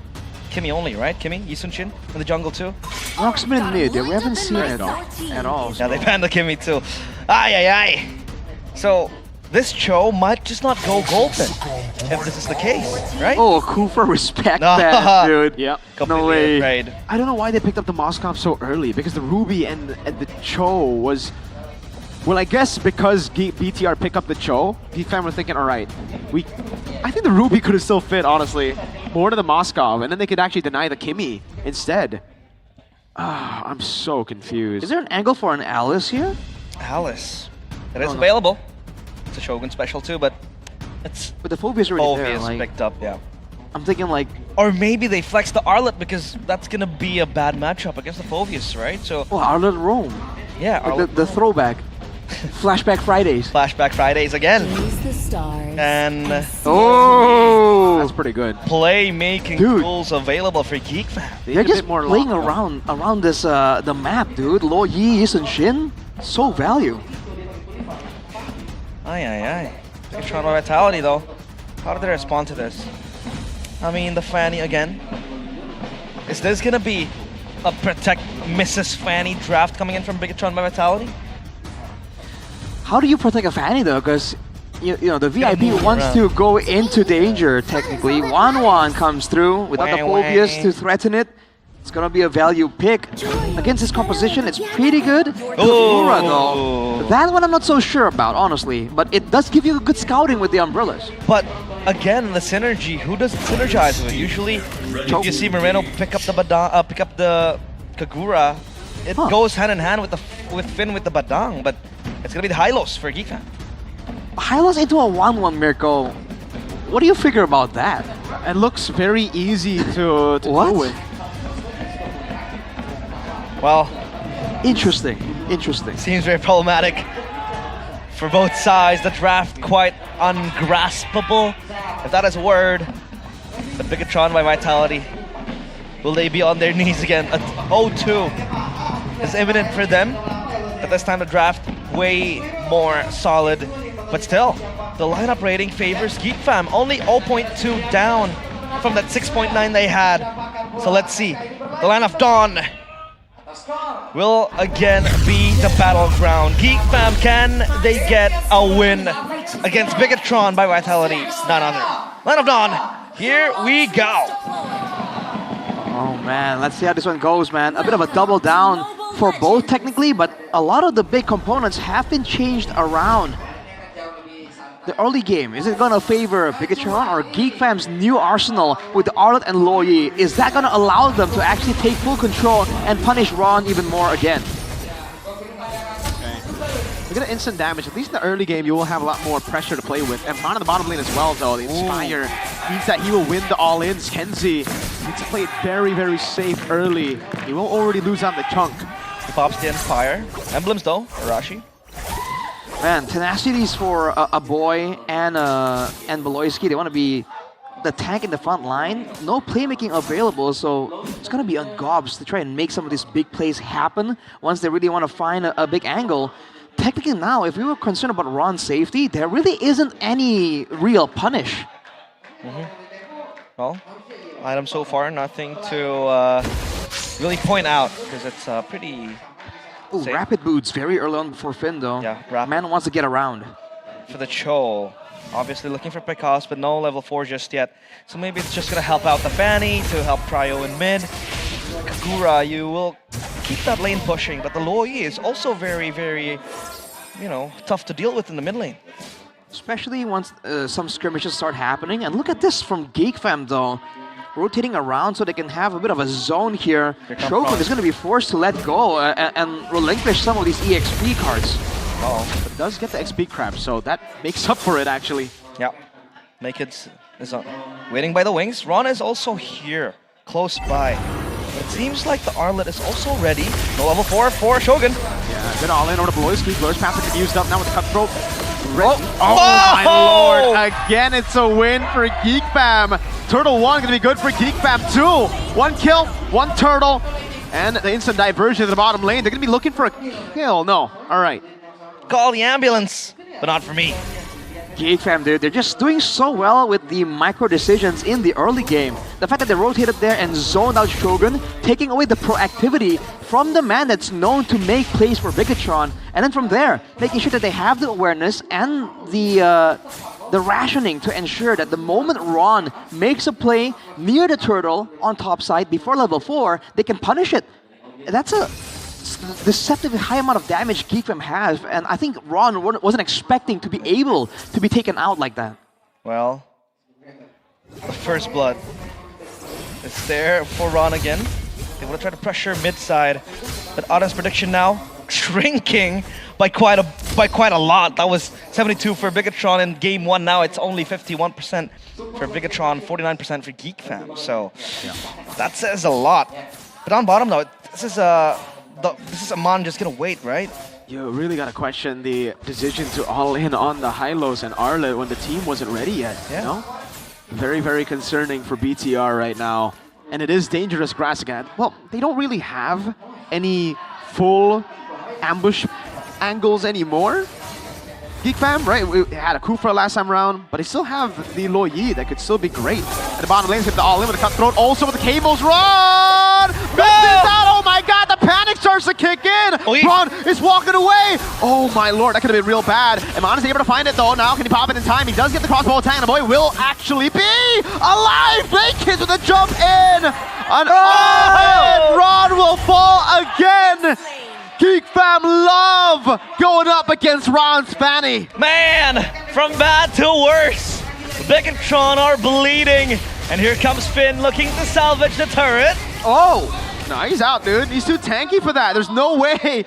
Kimmy only, right? Kimmy, Yi Sun Shin in the jungle too. Marksman in mid. Yeah, we haven't seen it at all. Yeah, they banned the Kimmy too. Ay. So this Cho might just not go golden if this is the case, right? Oh, Kufra, respect that, dude. Yeah, no way. Afraid. I don't know why they picked up the Moskov so early, because the Ruby and the Cho was... Well, I guess because BTR picked up the Cho, Fam were thinking, all right, I think the Ruby could have still fit, honestly, more to the Moskov, and then they could actually deny the Kimmy instead. Ah, I'm so confused. Is there an angle for an Alice here? Alice. It is available. It's a Shogun special too, but it's... But the Phobia's already there. Phobia's picked up, yeah. I'm thinking like... Or maybe they flex the Arlet because that's gonna be a bad matchup against the Phobius, right? So... Oh, Arlet Rome. Yeah, like the throwback. Flashback Fridays. Flashback Fridays again. The stars. And... Oh! That's pretty good. Playmaking tools available for Geek Fam. They're just playing around this the map, dude. Lo Yi, Yi, and Shin. So value. Aye. Megatron Vitality though. How do they respond to this? I mean, the Fanny again. Is this gonna be a protect Mrs. Fanny draft coming in from Megatron Vitality? How do you protect a Fanny though? Because you know the VIP wants to go into danger technically. 1-1 comes through without the Phobius to threaten it. It's gonna be a value pick. Against this composition, it's pretty good. Kagura though, that one I'm not so sure about, honestly. But it does give you good scouting with the umbrellas. But again, the synergy, who does it synergize with? Usually, if you see Moreno pick up the Kagura, it goes hand in hand with Finn with the Badang, but it's gonna be the Hylos for Geek Fam. Hylos into a 1-1, Mirko. What do you figure about that? It looks very easy to deal with. Well, interesting. Seems very problematic for both sides. The draft quite ungraspable, if that is a word. The Bigatron by Vitality. Will they be on their knees again? 0-2 is imminent for them. But this time the draft way more solid. But still, the lineup rating favors Geek Fam. Only 0.2 down from that 6.9 they had. So let's see. The line of Dawn will again be the battleground. Geek Fam, can they get a win against Bigatron by Vitality? None other. Line of Dawn, here we go. Oh man, let's see how this one goes, man. A bit of a double down for both technically, but a lot of the big components have been changed around. The early game, is it going to favor Bigatron or Geek Fam's new arsenal with the Arlet and Lo Yi? Is that going to allow them to actually take full control and punish Ron even more again? Look at the instant damage. At least in the early game, you will have a lot more pressure to play with. And Ron on the bottom lane as well, though. The Inspire means that he will win the all-ins. Kenzie needs to play it very, very safe early. He will already lose on the chunk. He pops the Inspire. Emblems, though, Arashi. Man, tenacities for a boy and Beloyski. They want to be the tank in the front line. No playmaking available, so it's going to be on Gobs to try and make some of these big plays happen once they really want to find a big angle. Technically now, if we were concerned about Ron's safety, there really isn't any real punish. Well, item so far, nothing to really point out, because it's pretty... Ooh, rapid boots very early on for Finn though. Yeah, Man wants to get around. For the Cho, obviously looking for Picos, but no level 4 just yet. So maybe it's just gonna help out the Fanny to help Cryo in mid. Kagura, you will keep that lane pushing, but the Lo Yi is also very, very, tough to deal with in the mid lane. Especially once some skirmishes start happening. And look at this from Geek Fam though. Rotating around so they can have a bit of a zone here. Shogun is going to be forced to let go and relinquish some of these EXP cards. But does get the XP crap, so that makes up for it actually. Yeah. Naked is waiting by the wings. Ron is also here, close by. It seems like the Arlet is also ready. No level 4 for Shogun. Yeah, good all in over to Beloyski. Blur's path can be used up now with the Cutthroat. Oh my lord! Again, it's a win for Geek Fam. Turtle 1 gonna be good for Geek Fam 2. 1 kill, 1 turtle, and the instant diversion to the bottom lane. They're gonna be looking for a kill. No, all right. Call the ambulance, but not for me. Geek Fam, dude, they're just doing so well with the micro decisions in the early game. The fact that they rotated there and zoned out Shogun, taking away the proactivity from the man that's known to make plays for Bigatron, and then from there, making sure that they have the awareness and the rationing to ensure that the moment Ron makes a play near the turtle on top side before level 4, they can punish it. That's a deceptively high amount of damage Geek Fam has, and I think Ron wasn't expecting to be able to be taken out like that. Well, the first blood is there for Ron again. They want to try to pressure mid side, but Autumn's prediction now shrinking by quite a lot. That was 72 for Bigatron in game 1. Now it's only 51% for Bigatron, 49% for Geek Fam. So that says a lot. But on bottom though, this is Aman just gonna wait, right? You really gotta question the decision to all in on the Hylos and Arlet when the team wasn't ready yet. You know? Very, very concerning for BTR right now. And it is dangerous grass again. Well, they don't really have any full ambush angles anymore. Geek Fam, right? We had a Kufra last time around, but they still have the Lo Yi that could still be great. At the bottom lane, get the all in with the cutthroat. Also with the cables. Run! Misses out! Oh my god, the panic starts to kick in! Ron is walking away! Oh my lord, that could have been real bad. Iman is able to find it though. Now can he pop it in time? He does get the crossbow attack, and the boy will actually be alive! Vacant with a jump in! And Ron will fall again! Geek Fam love going up against Ron's Fanny. Man, from bad to worse. Bigatron are bleeding. And here comes Finn looking to salvage the turret. Oh, no, he's out, dude. He's too tanky for that. There's no way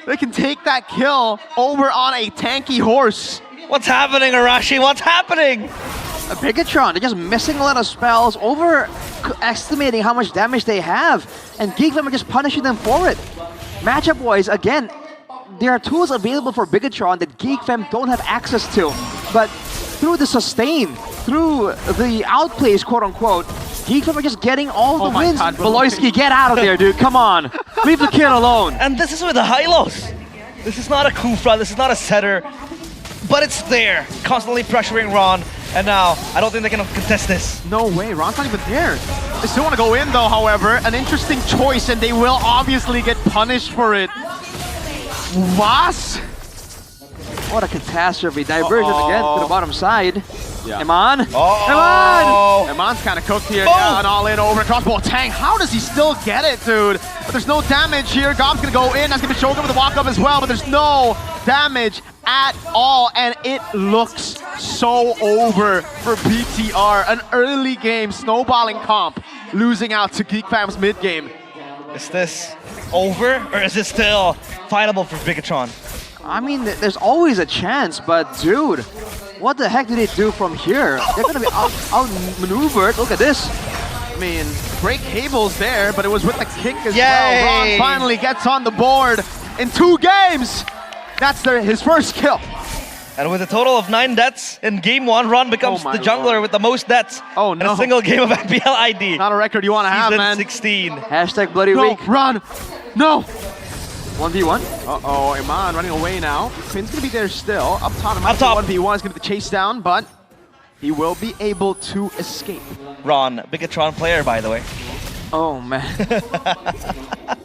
they can take that kill over on a tanky horse. What's happening, Arashi? What's happening? Bigatron, they're just missing a lot of spells, overestimating how much damage they have. And Geek Fam are just punishing them for it. Matchup-wise, again, there are tools available for Bigatron that Geek Fam don't have access to. But through the sustain, through the outplays, quote-unquote, Geek Fam are just getting all the wins. Beloyski, get out of there, dude. Come on. Leave the kid alone. And this is with the Hylos. This is not a Kufra. This is not a setter. But it's there, constantly pressuring Ron. And now, I don't think they can contest this. No way, Ron's not even there. They still want to go in though, however. An interesting choice, and they will obviously get punished for it. Was? What a catastrophe. Diversion again to the bottom side. Yeah. Iman. Iman! Iman's kind of cooked here. Yeah, an all in over the crossbow tank. How does he still get it, dude? But there's no damage here. Gob's going to go in. That's going to be Shogun with the walk up as well, but there's no damage at all, and it looks so over for BTR. An early game snowballing comp, losing out to Geek Fam's mid game. Is this over, or is it still fightable for Bigatron? I mean, there's always a chance, but dude, what the heck did they do from here? They're gonna be outmaneuvered. Look at this. I mean, great cables there, but it was with the kick as well. Ron finally gets on the board in 2 games. That's his first kill. And with a total of 9 deaths in game 1, Ron becomes the jungler with the most deaths in a single game of MPL ID. Not a record you want to have, man. 16. Hashtag bloody week. Ron! No! 1v1. Uh-oh, Iman running away now. Finn's going to be there still. Up top, 1v1 is going to be the chase down, but he will be able to escape. Ron, Bigatron player, by the way. Oh, man.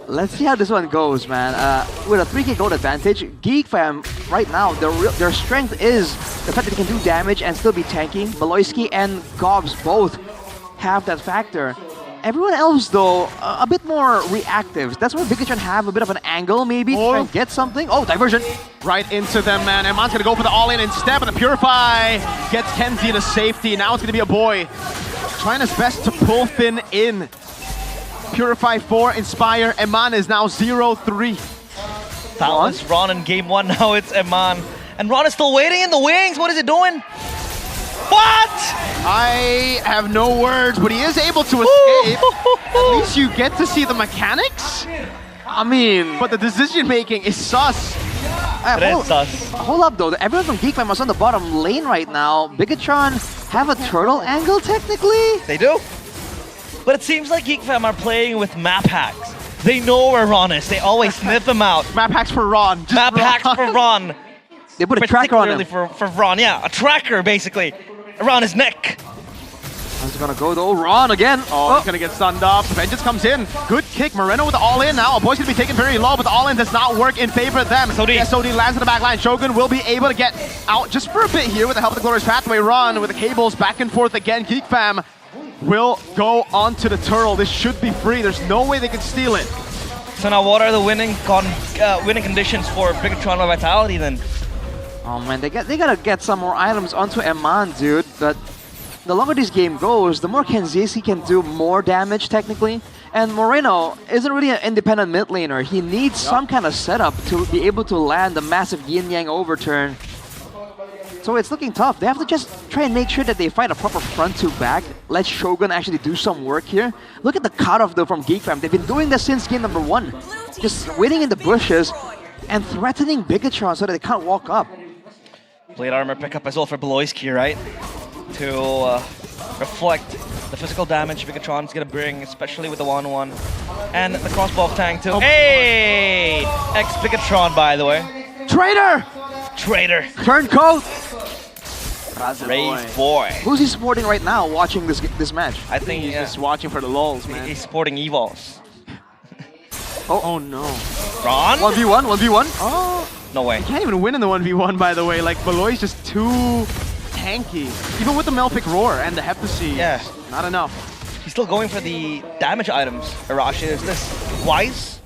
Let's see how this one goes, man. With a 3k gold advantage, Geek Fam, right now, their strength is the fact that they can do damage and still be tanky. Beloyski and Gobs both have that factor. Everyone else, though, a bit more reactive. That's where Bigatron have a bit of an angle, maybe, to try and get something. Oh, diversion. Right into them, man. Emon's going to go for the all-in instead, but the Purify gets Kenzie to safety. Now it's going to be a boy trying his best to pull Finn in. Purify 4, Inspire. Eman is now 0-3. That was Ron in game 1, now it's Eman. And Ron is still waiting in the wings. What is he doing? What? I have no words, but he is able to escape. At least you get to see the mechanics. I mean, but the decision making is sus. Hold up though, everyone from Geek Fam is on the bottom lane right now. Bigatron have a turtle angle technically? They do. But it seems like Geek Fam are playing with map hacks. They know where Ron is. They always sniff him out. Map hacks for Ron. Map hacks for Ron. They put a tracker on him. Particularly for Ron, yeah, a tracker basically around his neck. He's gonna go though, Ron again. Oh, he's gonna get stunned up. Vengeance comes in. Good kick. Moreno with the all-in now. A boy's gonna be taken very low, but the all-in does not work in favor of them. SOD. The SOD lands in the back line. Shogun will be able to get out just for a bit here with the help of the Glorious Pathway run with the cables back and forth again. Geek Fam will go onto the turtle. This should be free. There's no way they can steal it. So now what are the winning conditions for Bigatron or Vitality then? Oh man, they gotta get some more items onto Eman, dude. But the longer this game goes, the more Kenziski can do more damage technically. And Moreno isn't really an independent mid laner. He needs some kind of setup to be able to land the massive yin-yang overturn. So it's looking tough. They have to just try and make sure that they fight a proper front to back. Let Shogun actually do some work here. Look at the cutoff though from Geek Fam. They've been doing this since game number 1. Just waiting in the bushes and threatening Bigatron so that they can't walk up. Blade armor pickup as well for Beloyski, right? To reflect the physical damage Bigatron's gonna bring, especially with the 1-1. And the crossbow of Tang too. Hey! Ex-Bigatron, by the way. Traitor! Traitor. Turncoat! Rave boy. Who's he supporting right now watching this match? I think he's just watching for the lulz, man. He's supporting Evols. Oh no. Ron? 1v1, 1v1. Oh. No way. He can't even win in the 1v1, by the way. Like, Beloy's just too tanky. Even with the Melpic Roar and the Heptasy. Yeah. Not enough. He's still going for the damage items. Arashi, is this wise?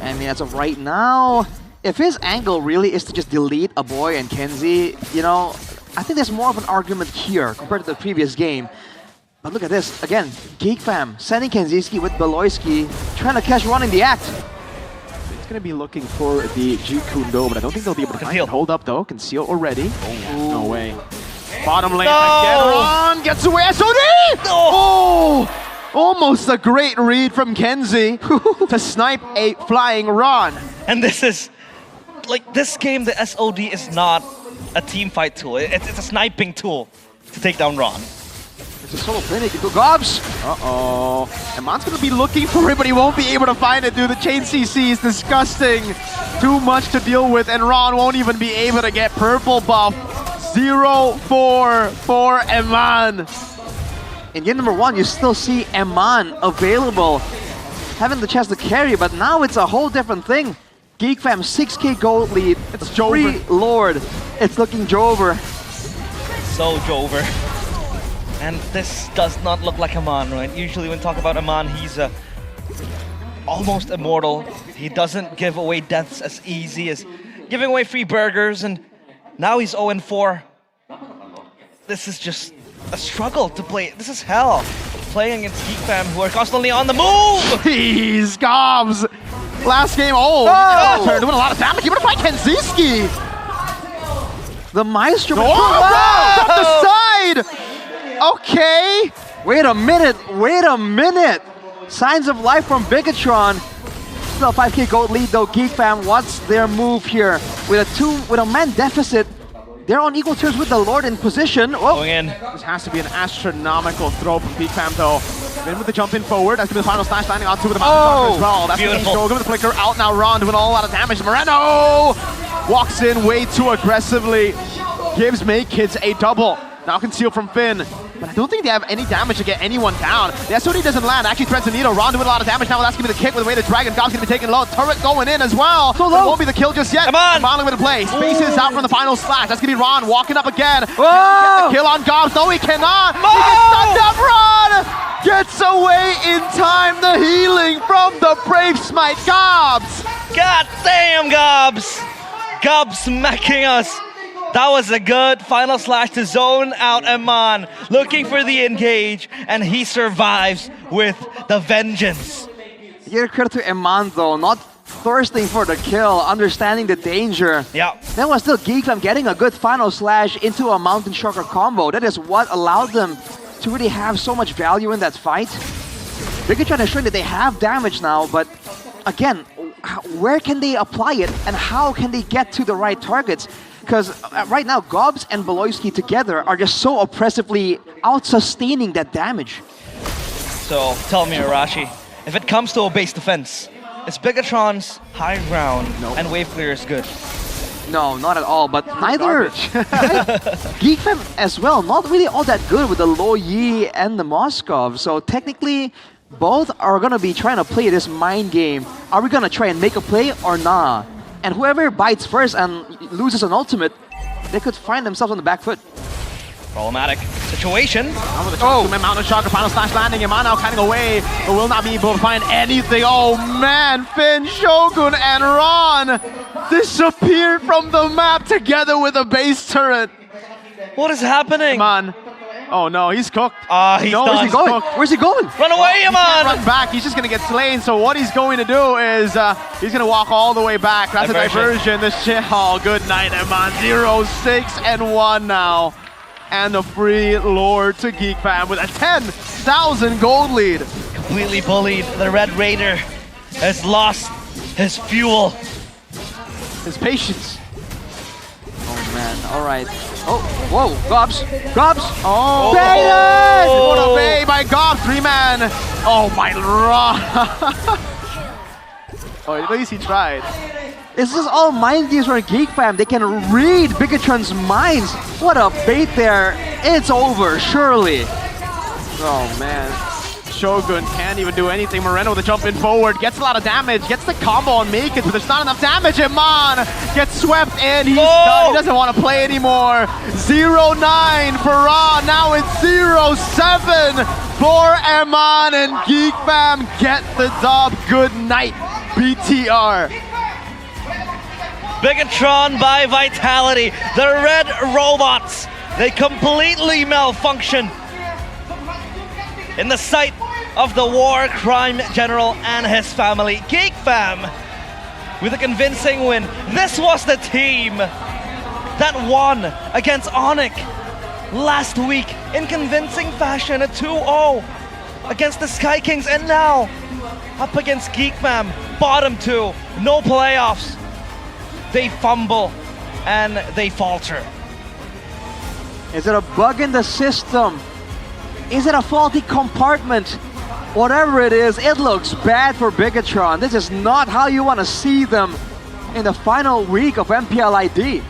I mean, as of right now, if his angle really is to just delete a boy and Kenzie, you know, I think there's more of an argument here compared to the previous game. But look at this. Again, Geek Fam sending Kenziski with Beloyski, trying to catch Ron in the act. It's going to be looking for the G Kundo, but I don't think they'll be able to find it. Hold up though, conceal already. Oh, no way. Bottom lane again, Ron gets away, SOD! Oh! Almost a great read from Kenzie to snipe a flying Ron. And this is, like, this game, the SOD is not a team fight tool. It's a sniping tool to take down Ron. It's a solo play, they can go Gobs. Uh-oh. Eman's going to be looking for it, but he won't be able to find it, dude. The chain CC is disgusting. Too much to deal with, and Ron won't even be able to get purple buff. 0-4 for Eman. In game number 1, you still see Eman available, having the chance to carry, but now it's a whole different thing. Geek Fam 6k gold lead. It's Jover. Lord. It's looking Jover. So Jover. And this does not look like Eman, right? Usually when we talk about Eman, he's almost immortal. He doesn't give away deaths as easy as giving away free burgers, and now he's 0-4. This is just a struggle to play. This is hell. Playing against Geek Fam, who are constantly on the move! Jeez, Gobs! Last game, turn doing a lot of damage. You're gonna fight Kenziski! The Maestro. Oh, wow! Up the side! Okay! Wait a minute! Signs of life from Bigatron. Still a 5k gold lead though. Geek Fam, what's their move here? With a man deficit, they're on equal terms with the Lord in position. Oh. Going in. This has to be an astronomical throw from Geek Fam though. Then with the jump in forward, that's gonna be the final slash landing onto the mountain as well. That's beautiful. Go. Give it the flicker out now. Ron doing a lot of damage. Moreno walks in way too aggressively. Gives Make Kids a double. Now conceal from Finn. But I don't think they have any damage to get anyone down. The SOD doesn't land. Actually threads the needle. Ron doing a lot of damage now. That's gonna be the kick with the way the Dragon. Gob's gonna be taken low. Turret going in as well. So low. Won't be the kill just yet. Come on. Ron with the play. Spaces out from the final slash. That's gonna be Ron walking up again. Whoa. Get the kill on Gobs. No, he cannot. He gets stunned up. Ron gets away in time. The healing from the Brave Smite. Gobs. God damn, Gobs! Gobs smacking us. That was a good final slash to zone out Eman, looking for the engage, and he survives with the vengeance. You get credit to Eman though, not thirsting for the kill, understanding the danger. Yeah. That was still Geek Fam getting a good final slash into a Mountain Shocker combo. That is what allowed them to really have so much value in that fight. Bigatron is showing that they have damage now, but again, where can they apply it and how can they get to the right targets? Because right now, Gobs and Beloyski together are just so oppressively out-sustaining that damage. So, tell me, Arashi, if it comes to a base defense, is Bigatron's high ground and wave clear is good? No, not at all. But neither Geek Fam as well. Not really all that good with the Lo Yi and the Moskov. So technically, both are gonna be trying to play this mind game. Are we gonna try and make a play or nah? And whoever bites first and loses an ultimate, they could find themselves on the back foot. Problematic situation. Two-man Mountain Shocker, final slash landing, Imano cutting away, but will not be able to find anything. Oh man, Finn, Shogun, and Ron disappeared from the map together with a base turret. What is happening? Man. Oh no, he's cooked. He's no, done. where's he going? Where's he going? Run away, He man! can't run back. He's just gonna get slain. So what he's going to do is he's gonna walk all the way back. That's a diversion. This shit. Oh, good night, Eman. 0-6-1 now, and a free lord to Geek Fam with a 10,000 gold lead. Completely bullied. The Red Raider has lost his fuel, his patience. Oh man, alright. Oh, whoa, Gobs. Gobs! Oh, baited! What a bait by Gob, 3-man. Oh my god. Oh, at least he tried. This is all mind games for Geek Fam. They can read Bigatron's minds. What a bait there. It's over, surely. Oh man. Shogun can't even do anything. Moreno with the jump in forward, gets a lot of damage, gets the combo and make it, but there's not enough damage. Iman gets swept in, he's done. He doesn't want to play anymore. 0-9 for Ra, now it's 0-7 for Iman, and Geek Fam get the dub. Good night, BTR. Bigatron by Vitality. The red robots, they completely malfunction in the sight of the war crime general and his family. Geek Fam with a convincing win. This was the team that won against Onyx last week in convincing fashion, a 2-0 against the Sky Kings, and now up against Geek Fam, bottom two, no playoffs. They fumble and they falter. Is it a bug in the system? Is it a faulty compartment? Whatever it is, it looks bad for Bigatron. This is not how you want to see them in the final week of MPL ID.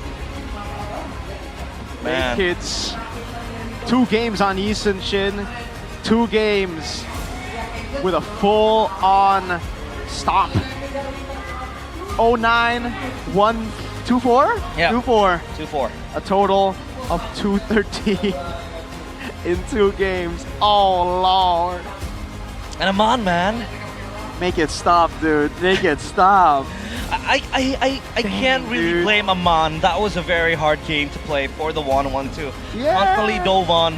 Man. Kids, 2 games on Yisun Shin, 2 games with a full-on stop. 0-9, 1-2-4? Yeah. 2-4. 2-4. A total of 213 in 2 games. Oh, Lord. And Aman, man. Make it stop, dude. Make it stop. I can't really blame Aman. That was a very hard game to play for the 1-1-2. Yeah. Constantly dove on.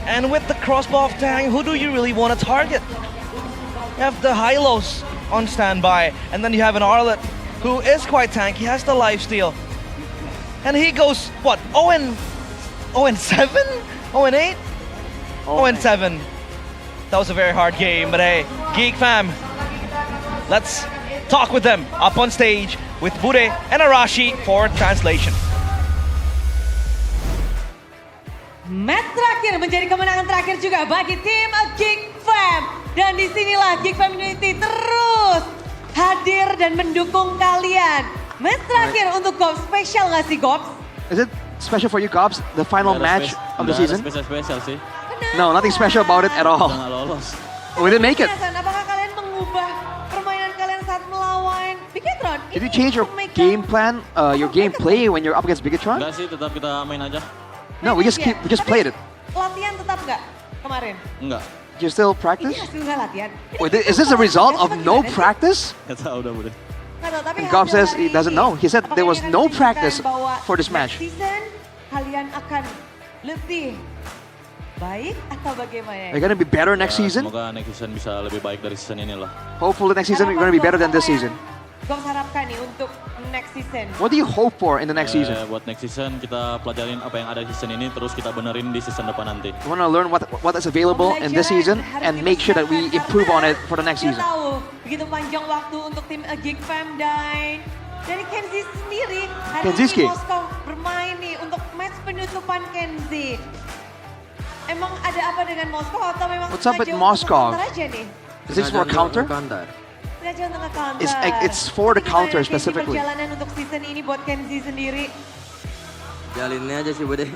And with the crossbow of Tang, who do you really want to target? You have the Hylos on standby, and then you have an Arlet who is quite tanky, has the lifesteal. And he goes, what, 0-7? 0-8? 0-7. That was a very hard game, but hey, Geek Fam, let's talk with them up on stage with Bude and Arashi for translation. Match terakhir menjadi kemenangan terakhir juga bagi tim Geek Fam. Dan disinilah Geek Fam Unity terus hadir dan mendukung kalian. Match terakhir untuk Gobs, spesial nggak sih Gobs? Is it special for you, Gobs? The final match of the season? Spesial sih. No, nothing special about it at all. We didn't make it. Apakah kalian mengubah permainan kalian saat melawan Bigatron? Did you change your game plan, your gameplay when you're up against Bigatron? Enggak sih, tetap kita main aja. No, we just played it. Latihan tetap nggak kemarin? Enggak. You still practice? Ini hasil nggak latihan? Wait, is this a result of no practice? Enggak tahu udah. Nggak tahu, tapi And Gob hasil says he hari doesn't ini, know. He said there was apakah no ini akan practice menunjukkan bahwa for this match. next season kalian akan lebih baik atau bagaimana? Are you gonna be better next season? Semoga next season bisa lebih baik dari season ini lah. Hopefully next season we're gonna be better than this season. Gobs harapkan nih untuk next season. What do you hope for in the next season? Buat next season kita pelajarin apa yang ada di season ini, terus kita benerin di season depan nanti. We want to learn what is available in this season and make sure that we improve on it for the next Kita season. tahu begitu panjang waktu untuk tim Geek Fam dan dari Kenzie sendiri hari Kenziski. ini Moskow bermain nih untuk match penutupan Kenzie. Emang ada apa dengan Moskow atau memang What's up with sengaja untuk Moskow? counter aja nih? Is this for a counter? Sengaja untuk nge-counter. It's for the Tapi counter gimana, Kenzie, specifically. perjalanan untuk season ini buat Kenzie sendiri. Jalanin aja sih Bude.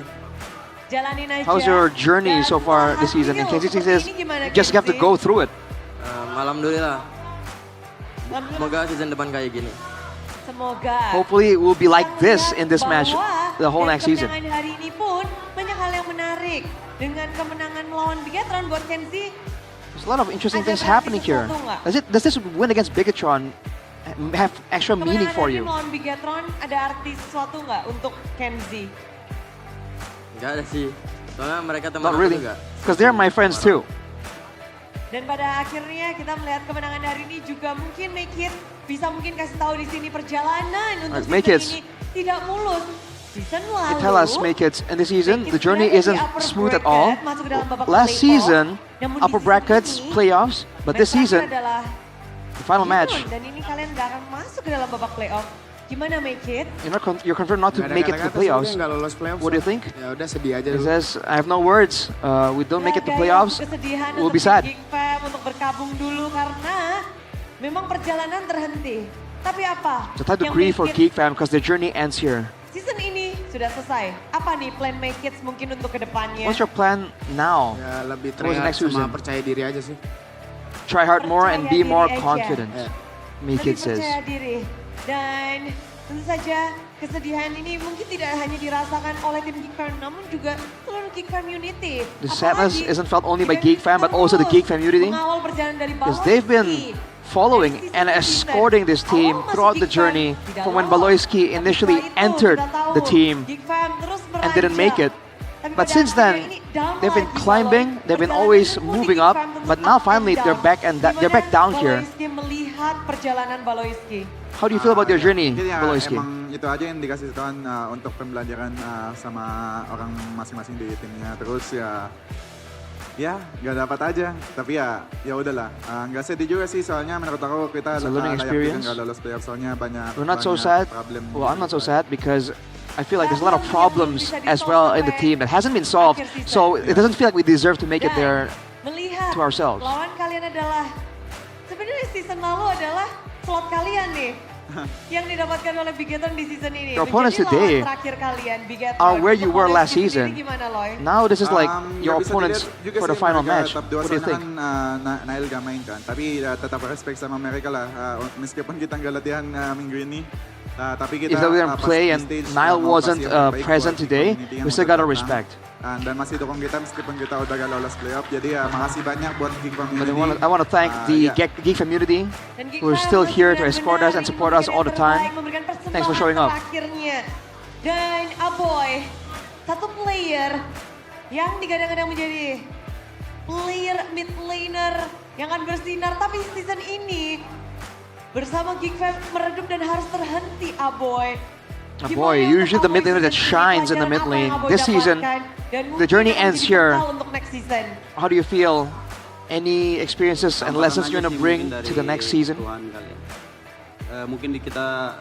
Jalanin aja. How's your journey so far this season? And Kenzie says, just have to go through it. Alhamdulillah. Semoga season depan kayak gini. Semoga. Hopefully it will be like this in this match the whole next season. Kemenangan hari ini pun banyak hal yang menarik. Dengan kemenangan melawan Bigetron buat Kenzie. There's a lot of interesting things happening here. Does this win against Bigetron have extra meaning for you? Melawan Bigetron ada arti sesuatu nggak untuk Kenzie? Enggak ada sih. Soalnya mereka teman Not really, juga. because they're my friends too. Dan pada akhirnya kita melihat kemenangan hari ini juga mungkin Make It bisa mungkin kasih tahu di sini perjalanan untuk Make season It. ini tidak mulus. Season lalu. Tell us, Make It, in this season, the journey isn't smooth at all. Last season, upper brackets, playoffs, but this season, the final match. Dan ini kalian nggak akan masuk ke dalam babak playoff. Gimana Make It? You're confirmed not to make it to the playoffs. What do you think? Ya udah sedih aja He dulu. says, I have no words. We don't make it to playoffs. Kesedihan We'll untuk be sad. Geek Fam untuk berkabung dulu karena memang perjalanan terhenti. Tapi apa? It's a time to yang grieve for Make It Geek Fam because their journey ends here. season ini sudah selesai. Apa nih plan Make It mungkin untuk kedepannya? What's your plan now? Ya lebih towards the tryhard next sama season? percaya diri aja sih. Try hard more and be Percaya more diri aja. confident. Make Lebih It says. percaya diri. Dan tentu saja kesedihan ini mungkin tidak hanya dirasakan oleh tim Geek Fam, namun juga seluruh Geek Fam community. The sadness isn't felt only by Geek Fam, but also the Geek Fam community. Mengawal perjalanan dari bawah Because they've been following and escorting this team throughout the journey from when Baloyski initially entered the team and didn't make it. But since then, they've been climbing, they've been always moving up, but now finally they're back down here. Baloyski melihat perjalanan Baloyski. How do you feel about your journey, Mungkin ya Baloyski? emang itu aja yang dikasih tahuan untuk pembelajaran sama orang masing-masing di timnya. Terus ya nggak dapat aja. Tapi ya udahlah. Nggak sedih juga sih soalnya menurut aku kita It's a learning layak juga experience. nggak lolos playoff soalnya banyak. We're not so banyak sad. problem. Well, I'm not so sad because I feel like there's a lot of problems as well in the team that hasn't been solved. So it doesn't feel like we deserve to make it there Melihat to ourselves. lawan kalian adalah sebenarnya season lalu adalah slot kalian nih yang didapatkan oleh Bigetron di season ini. Your opponents Menjadi today lawan terakhir kalian Bigetron. are where you Untuk were last Baloyski sendiri season. Gimana, Loy? Now this is like your Nggak bisa opponents dilihat juga for the sih final mereka match. top dua What do you sana think? kan Nail gak main kan. Tapi tetap respect sama mereka lah. Meskipun kita nggak latihan minggu ini. Tapi kita If we didn't pas play di and stage, Nile mau wasn't kasih yang terbaik present buat today, community yang we still udah gotta datang. respect. Dan masih dukung kita meskipun kita udah gak lolos playoff. Jadi makasih banyak buat Geek But Community. I want to thank the yeah. Geek community who are still here to escort us and support us all the time. Thanks for showing up. Akhirnya. Dan Aboy, satu player yang digadang-gadang menjadi player mid laner yang akan bersinar. Tapi season ini bersama Geek Fam meredup dan harus terhenti Aboy. Boy, usually the mid laner that shines in the mid lane. This season, the journey ends here. How do you feel? Any experiences and lessons you're gonna bring to the next season? Mungkin kita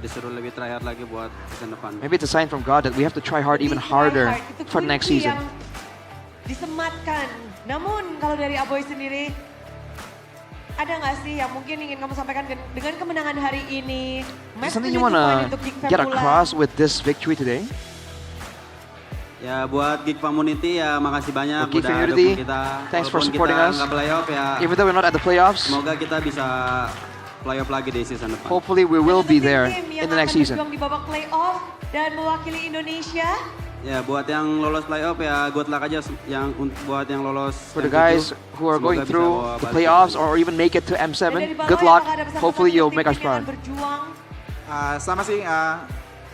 disuruh lebih try hard lagi buat season depan. Maybe it's a sign from God that we have to try hard even harder for the next season. Disematkan. Namun kalau dari Aboy sendiri, ada nggak sih yang mungkin ingin kamu sampaikan dengan kemenangan hari ini? Is something you wanna get across with this victory today? Ya buat Geek Community ya makasih banyak Geek udah community, dukung kita. thanks for Walaupun supporting kita us. nggak playoff ya. Even though we're not at the playoffs, Semoga kita bisa playoff lagi di season depan. hopefully we will be there Tim in yang the next akan season. berjuang di babak playoff dan mewakili Indonesia. Ya buat yang lolos playoff ya good luck aja buat yang lolos. For the M7, guys who are semoga going bisa through bawa the balik. playoffs or even make it to M7, good luck. Hopefully you'll make us proud. Sama sih,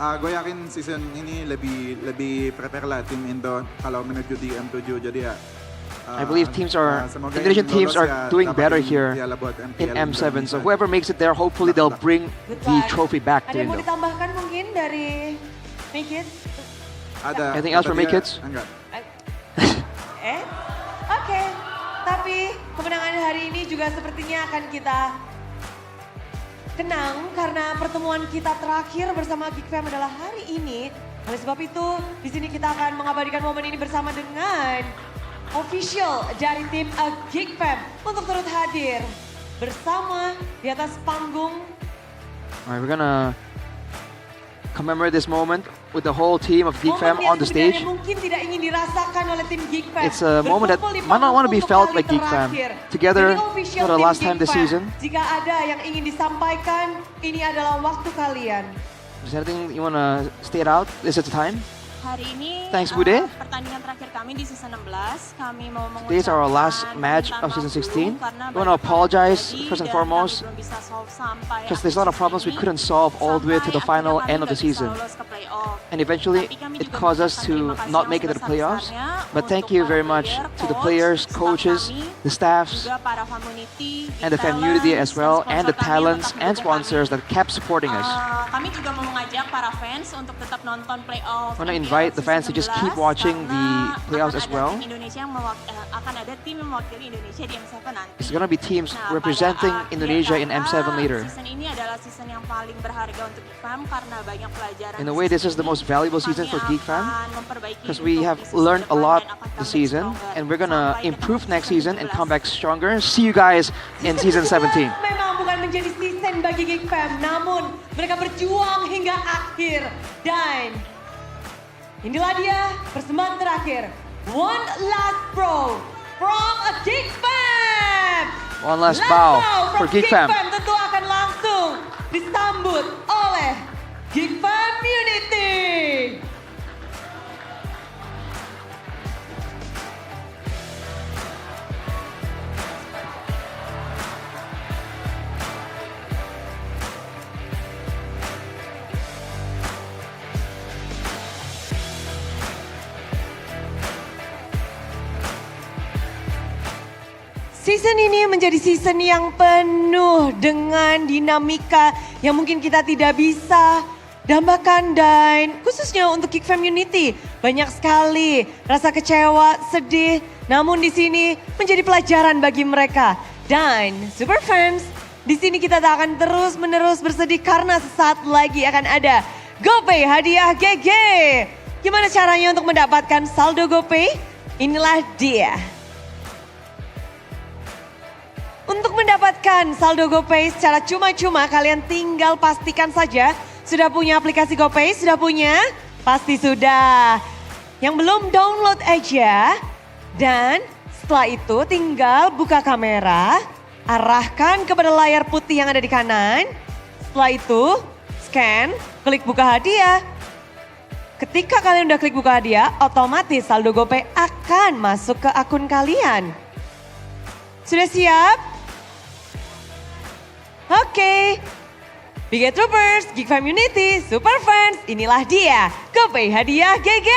gue yakin season ini lebih prepare lah tim Indo kalau menuju di M7. Jadi ya, I believe semoga Indonesian yang teams lolos are ya doing better dapatin here piala buat in MPL M7. So Indonesia. whoever makes it there, hopefully they'll bring the trophy back to Ada yang mau Indo. ditambahkan mungkin dari Make It? Ada. Anything else for Tapi Make ya, It? Enggak. Oke. Tapi kemenangan hari ini juga sepertinya akan kita kenang karena pertemuan kita terakhir bersama Geek Fam adalah hari ini. Oleh sebab itu, di sini kita akan mengabadikan momen ini bersama dengan official dari tim Geek Fam untuk turut hadir bersama di atas panggung. Alright, we're gonna commemorate this moment with the whole team of Geek Fam Momen yang on the stage. sebenarnya mungkin tidak ingin dirasakan oleh tim Geek Fam. It's a moment that Berkumpul di might not want to be panggung felt untuk like kali Geek Fam. terakhir. Together Jadi official for the tim last time Geek this Fam, season. Jika ada yang ingin disampaikan, ini adalah waktu kalian. Is there anything you wanna state out? Is it the time? Hari ini Thanks, Bude. pertandingan terakhir kami di season 16. Kami mau Today's our last match of season 16. We want to apologize first and foremost because there's a lot of problems we couldn't solve all the way to the final end of the season. And eventually it caused us to not make it to the playoffs. But thank you very much to the players, coaches, the staffs, and the community as well, and the talents and sponsors that kept supporting us. Kami juga mau mengajak para fans untuk tetap nonton playoff. I want to invite the fans to just keep watching the playoffs as well. Akan ada tim yang mewakili Indonesia di M7 nanti. It's gonna be teams representing Indonesia in M7 later. Season ini adalah season yang paling berharga untuk Geek Fam karena banyak pelajaran. In a way, this is the most valuable season for Geek Fam because we have learned a lot this season, and we're gonna improve next season and come back stronger. See you guys in season 17. Memang bukan menjadi season bagi Geek Fam, namun mereka berjuang hingga akhir. Dan inilah dia persembahan terakhir. One last pro from a Geek Fam. One last bow for Geek Fam. Tentu akan langsung disambut oleh Geek Fam Unity. Season ini menjadi season yang penuh dengan dinamika yang mungkin kita tidak bisa dambakan, dan khususnya untuk Geek Fam Unity banyak sekali rasa kecewa, sedih, namun di sini menjadi pelajaran bagi mereka. Dan super fans, di sini kita tak akan terus-menerus bersedih karena sesaat lagi akan ada GoPay hadiah GG. Gimana caranya untuk mendapatkan saldo GoPay? Inilah dia. Untuk mendapatkan saldo GoPay secara cuma-cuma, kalian tinggal pastikan saja sudah punya aplikasi GoPay, sudah punya? Pasti sudah. Yang belum, download aja. Dan setelah itu tinggal buka kamera, arahkan kepada layar putih yang ada di kanan. Setelah itu scan, klik buka hadiah. Ketika kalian udah klik buka hadiah, otomatis saldo GoPay akan masuk ke akun kalian. Sudah siap? Oke, Big Troopers, Geek Fam Unity, Super Fans, inilah dia, GoPay hadiah GG.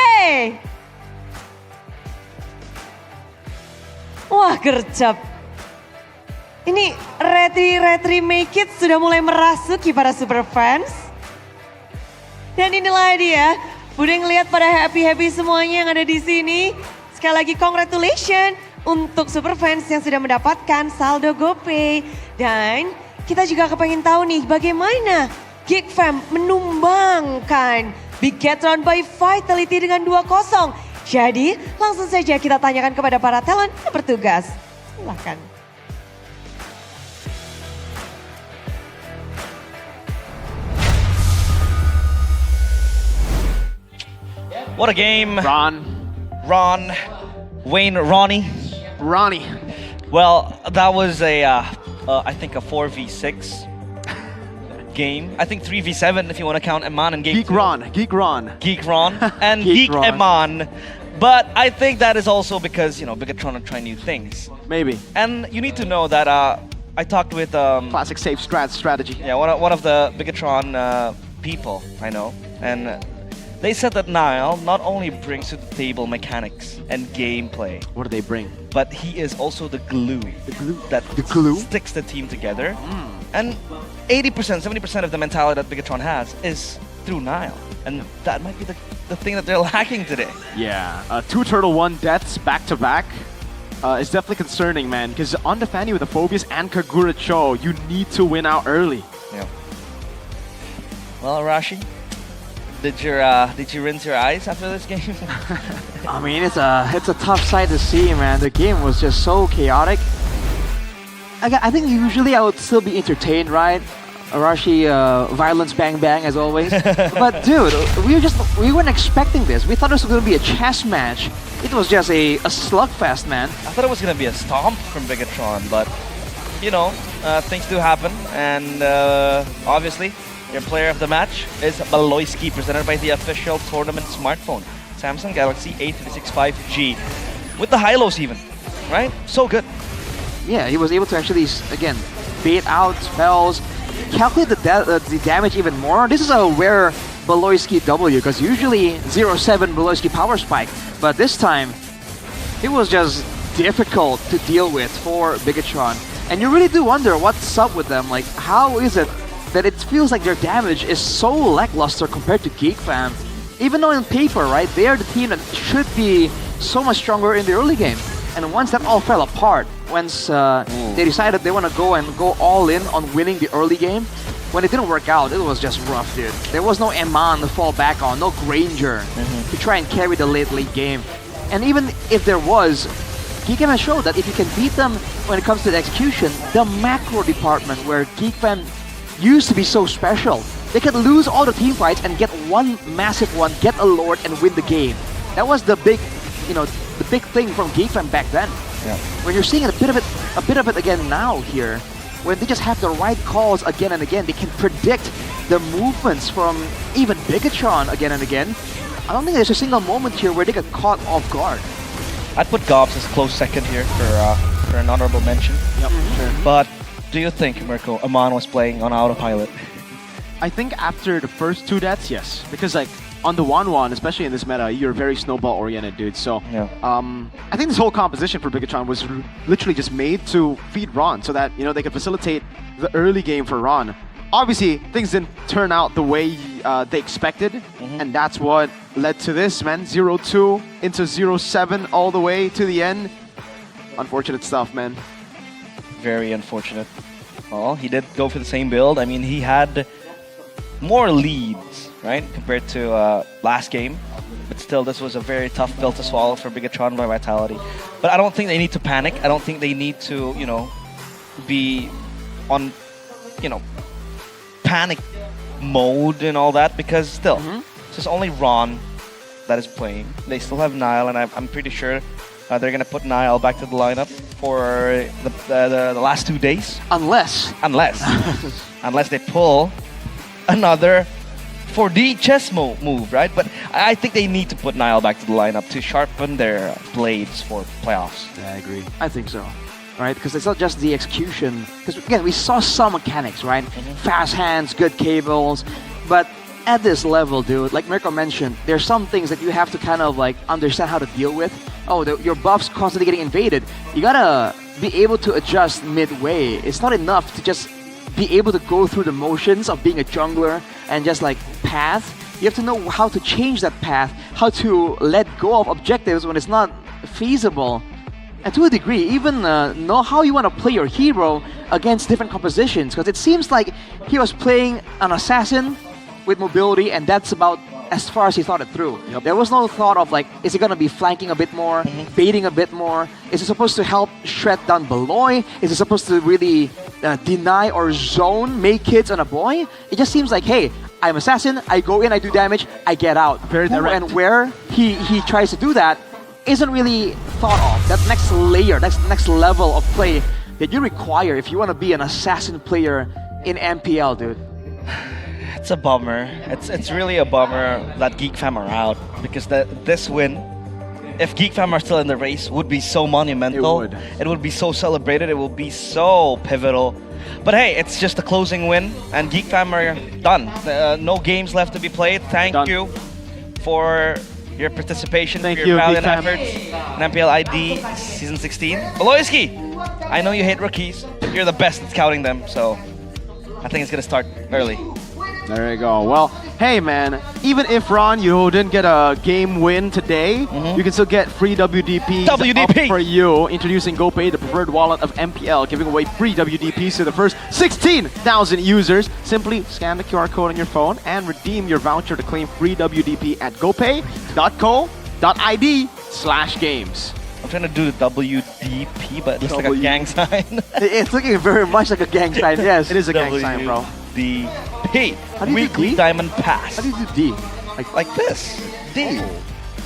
Wah, gercep. Ini retri make it sudah mulai merasuki para Super Fans. Dan inilah dia, udah ngeliat pada happy-happy semuanya yang ada di sini. Sekali lagi congratulations untuk Super Fans yang sudah mendapatkan saldo GoPay. Dan kita juga kepengen tahu nih bagaimana Geek Fam menumbangkan Bigetron by Vitality dengan 2-0. Jadi langsung saja kita tanyakan kepada para talent yang bertugas. Silahkan. What a game. Ron. Wayne, Ronnie. Well, that was I think a 4v6 game. I think 3v7 if you want to count Eman and game Geek Ron and Geek Eman. But I think that is also because, you know, Bigetron are trying new things. Maybe. And you need to know that I talked with classic safe strategy. Yeah, one of the Bigetron people I know, and they said that Niall not only brings to the table mechanics and gameplay. What do they bring? But he is also the glue. That sticks the team together. And 80%, 70% of the mentality that Bigetron has is through Niall. And that might be the thing that they're lacking today. Yeah, 2 Turtle 1 deaths back to back. It's definitely concerning, man, because on the Fanny with the Phobias and Kagura Cho, you need to win out early. Yeah. Well, Rashi, did you rinse your eyes after this game? I mean, it's a tough sight to see, man. The game was just so chaotic. I think usually I would still be entertained, right? Arashi, violence, bang bang as always. But dude, we weren't expecting this. We thought this was going to be a chess match. It was just a slugfest, man. I thought it was gonna be a stomp from Bigatron, but you know, things do happen, and obviously, your player of the match is Baloyski, presented by the official tournament smartphone, Samsung Galaxy A36 5G, with the high-lows even, right? So good. Yeah, he was able to actually, again, bait out spells, calculate the damage even more. This is a rare Baloyski W, because usually 0-7 Baloyski power spike, but this time, it was just difficult to deal with for Bigatron. And you really do wonder what's up with them. Like, how is it that it feels like their damage is so lackluster compared to Geek Fam? Even though in paper, right, they are the team that should be so much stronger in the early game. And once that all fell apart, once they decided they want to go all in on winning the early game, when it didn't work out, it was just rough, dude. There was no Eman to fall back on, no Granger to try and carry the late game. And even if there was, Geek Fam has showed that if you can beat them when it comes to the execution, the macro department where Geek Fam used to be so special, they could lose all the team fights and get one massive one, get a Lord, and win the game. That was the big, the big thing from Geek Fam back then. Yeah. When you're seeing a bit of it again now here, when they just have the right calls again and again, they can predict the movements from even Bigatron again and again. I don't think there's a single moment here where they get caught off guard. I'd put Gobs as close second here for an honorable mention. Yep, sure. But do you think, Mirko, Eman was playing on autopilot? I think after the first 2 deaths, yes. Because like on the 1-1, especially in this meta, you're very snowball oriented, dude. So I think this whole composition for Bigatron was literally just made to feed Ron so that they could facilitate the early game for Ron. Obviously, things didn't turn out the way they expected, and that's what led to this, man. 0-2 into 0-7 all the way to the end. Unfortunate stuff, man. Very unfortunate. Well, he did go for the same build. I mean, he had more leads, right, compared to last game. But still, this was a very tough pill to swallow for Bigatron by Vitality. But I don't think they need to panic. I don't think they need to, be on, panic mode and all that, because still, it's just only Ron that is playing. They still have Nile, and I'm pretty sure they're going to put Nile back to the lineup for the last 2 days. Unless they pull another 4D chess move, right? But I think they need to put Nile back to the lineup to sharpen their blades for playoffs. Yeah, I agree. I think so. Right, because it's not just the execution. Because again, we saw some mechanics, right? Fast hands, good cables, but at this level, dude, like Mirko mentioned, there's some things that you have to kind of like understand how to deal with. Oh, your buff's constantly getting invaded. You gotta be able to adjust midway. It's not enough to just be able to go through the motions of being a jungler and just like path. You have to know how to change that path, how to let go of objectives when it's not feasible. And to a degree, even know how you want to play your hero against different compositions. Because it seems like he was playing an assassin with mobility, and that's about as far as he thought it through. There was no thought of like, is he going to be flanking a bit more, baiting a bit more? Is he supposed to help shred down Beloy? Is he supposed to really deny or zone, make hits on a boy? It just seems like, hey, I'm assassin, I go in, I do damage, I get out. Very direct. And where he tries to do that isn't really thought of. That next layer, next level of play that you require if you want to be an assassin player in MPL, dude. It's a bummer. It's really a bummer that Geek Fam are out, because this win, if Geek Fam are still in the race, would be so monumental. It would be so celebrated. It would be so pivotal. But hey, it's just a closing win, and Geek Fam are done. No games left to be played. Thank you for your participation, for your valiant efforts in MPL ID Season 16. Baloyski, I know you hate rookies, but you're the best at scouting them, so I think it's going to start early. There you go. Well, hey man, even if Ron, you didn't get a game win today, you can still get free WDPs up for you. Introducing GoPay, the preferred wallet of MPL, giving away free WDPs to the first 16,000 users. Simply scan the QR code on your phone and redeem your voucher to claim free WDP at gopay.co.id/games. I'm trying to do the WDP, but it looks like a gang sign. It's looking very much like a gang sign, yes. It is a gang sign, bro. WDP. How do you do Weekly D? Diamond Pass. How do you do D? Like this. D.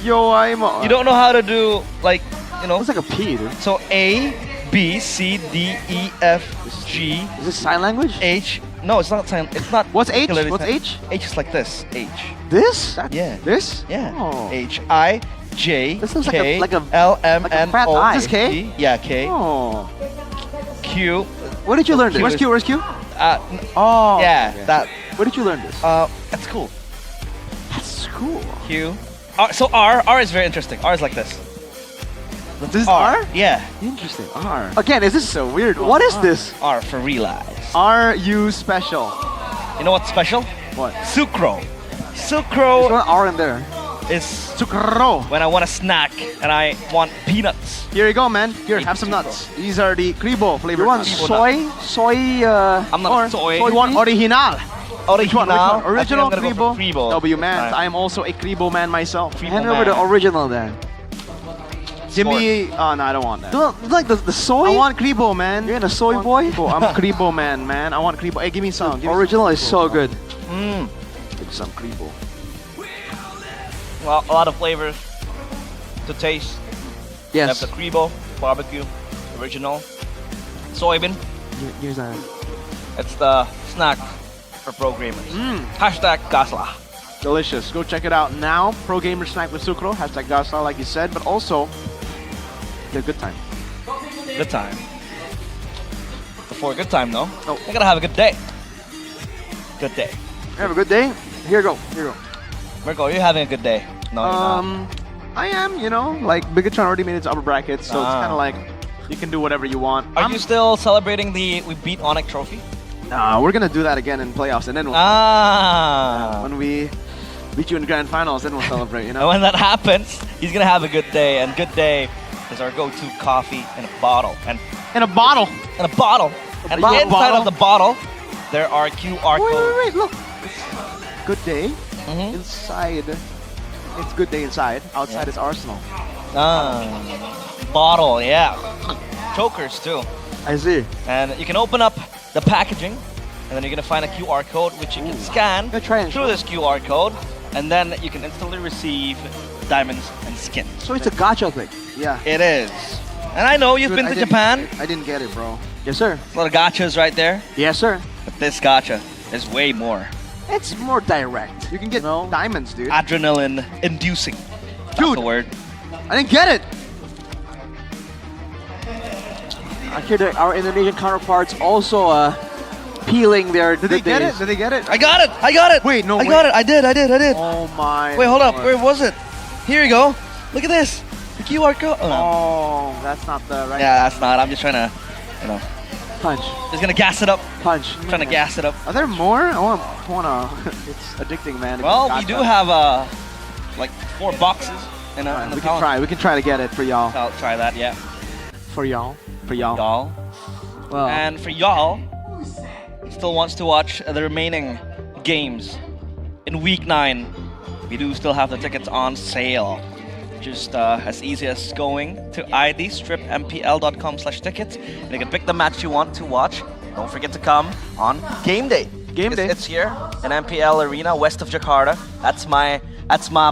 Yo, I'm. You don't know how to do, like, you know. It's like a P, dude. So A, B, C, D, E, F, G. Is this sign language? H. No, it's not sign. It's not. What's H? particularly What's sign- H? H is like this. H. This? Yeah. This? Yeah. Oh. H I J This looks K like a L M like a N fat O. eye. Is this K? G. Yeah, K. Oh. Q. Where did you learn this? Where's Q? Where's Q? Oh. Yeah, okay. that. Where did you learn this? That's cool. That's cool. Q. So R is very interesting. R is like this. This is R? Yeah. Interesting. R. Again, is this a weird one. What is this? R for realize. Are you special? You know what's special? What? Sucro. There's Sucro one R in there. is Sucro. when I want a snack and I want peanuts. Here you go, man. Here, have some nuts. These are the Kribo flavor. You want soy? I'm not soy. You want original? Original. Original I think I'm gonna go for Kribo. Kribo. W man. Right. I am also a Kribo man myself. Kribo Hand over man. the original then. Give me. Oh no, I don't want that. Don't like the soy. I want Kribo, man. You're in a soy boy. Kribo. I'm a Kribo man. I want Kribo. Hey, give me some. Give me Original some is Kribo, so bro. good. Give me some Kribo. Well, a lot of flavors to taste. You have Yes. the Kribo, barbecue, original, soybean. Here's that. It's the snack for pro gamers. Hashtag Gasla. Delicious. Go check it out now. Pro Gamer Snack with Sucro. Hashtag Gasla, like you said. But also, get a good time. Good time. Before a good time, though, Oh. you gotta have a good day. Good day. Have a good day. Here you go. Here you go. Mirko, are you having a good day? No, you're not. I am, you know, like Bigatron already made it to upper brackets, so it's Ah. kind of like you can do whatever you want. Are you still celebrating the we beat Onyx trophy? Nah, we're gonna do that again in playoffs, and then when we beat you in the grand finals, then we'll celebrate. You And know. when that happens, he's gonna have a good day, and good day is our go-to coffee in a bottle. And in a bottle. In a bottle. And bottle. inside of the bottle, there are QR codes. Wait, look. It's good day. Inside, it's good day inside. Outside is Arsenal. Bottle, yeah. Chokers too. I see. And you can open up the packaging, and then you're gonna find a QR code which you can scan through this QR code, and then you can instantly receive diamonds and skins. So it's a gacha thing. Yeah. It is. And I know you've Dude, been I to didn't- Japan. I didn't get it, bro. Yes, sir. A lot of gachas right there. Yes, sir. But this gacha is way more. It's more direct. You can get diamonds, dude. Adrenaline inducing. That's Dude. the word. I didn't get it. I hear that our Indonesian counterparts also peeling their. Did they get it? Did they get it? I got it! I got it! Wait, no, I got it! I did! Oh my. Wait, hold up. Lord. Where was it? Here you go. Look at this. The QR code. Oh, no. Oh, that's not the right. Yeah, that's not. I'm just trying to, you know, Punch. just gonna gas it up. Punch. Trying to gas it up. Are there more? I wanna. It's addicting, man. Well, we do have like 4 boxes in a. in the We can column. try. We can try to get it for y'all. I'll try that. Yeah. For y'all. For y'all. Y'all. Well. And for y'all, still wants to watch the remaining games in week 9. We do still have the tickets on sale. Just as easy as going to id-mpl.com/tickets, and you can pick the match you want to watch. Don't forget to come on game day. Game day. It's here in MPL Arena, west of Jakarta. That's my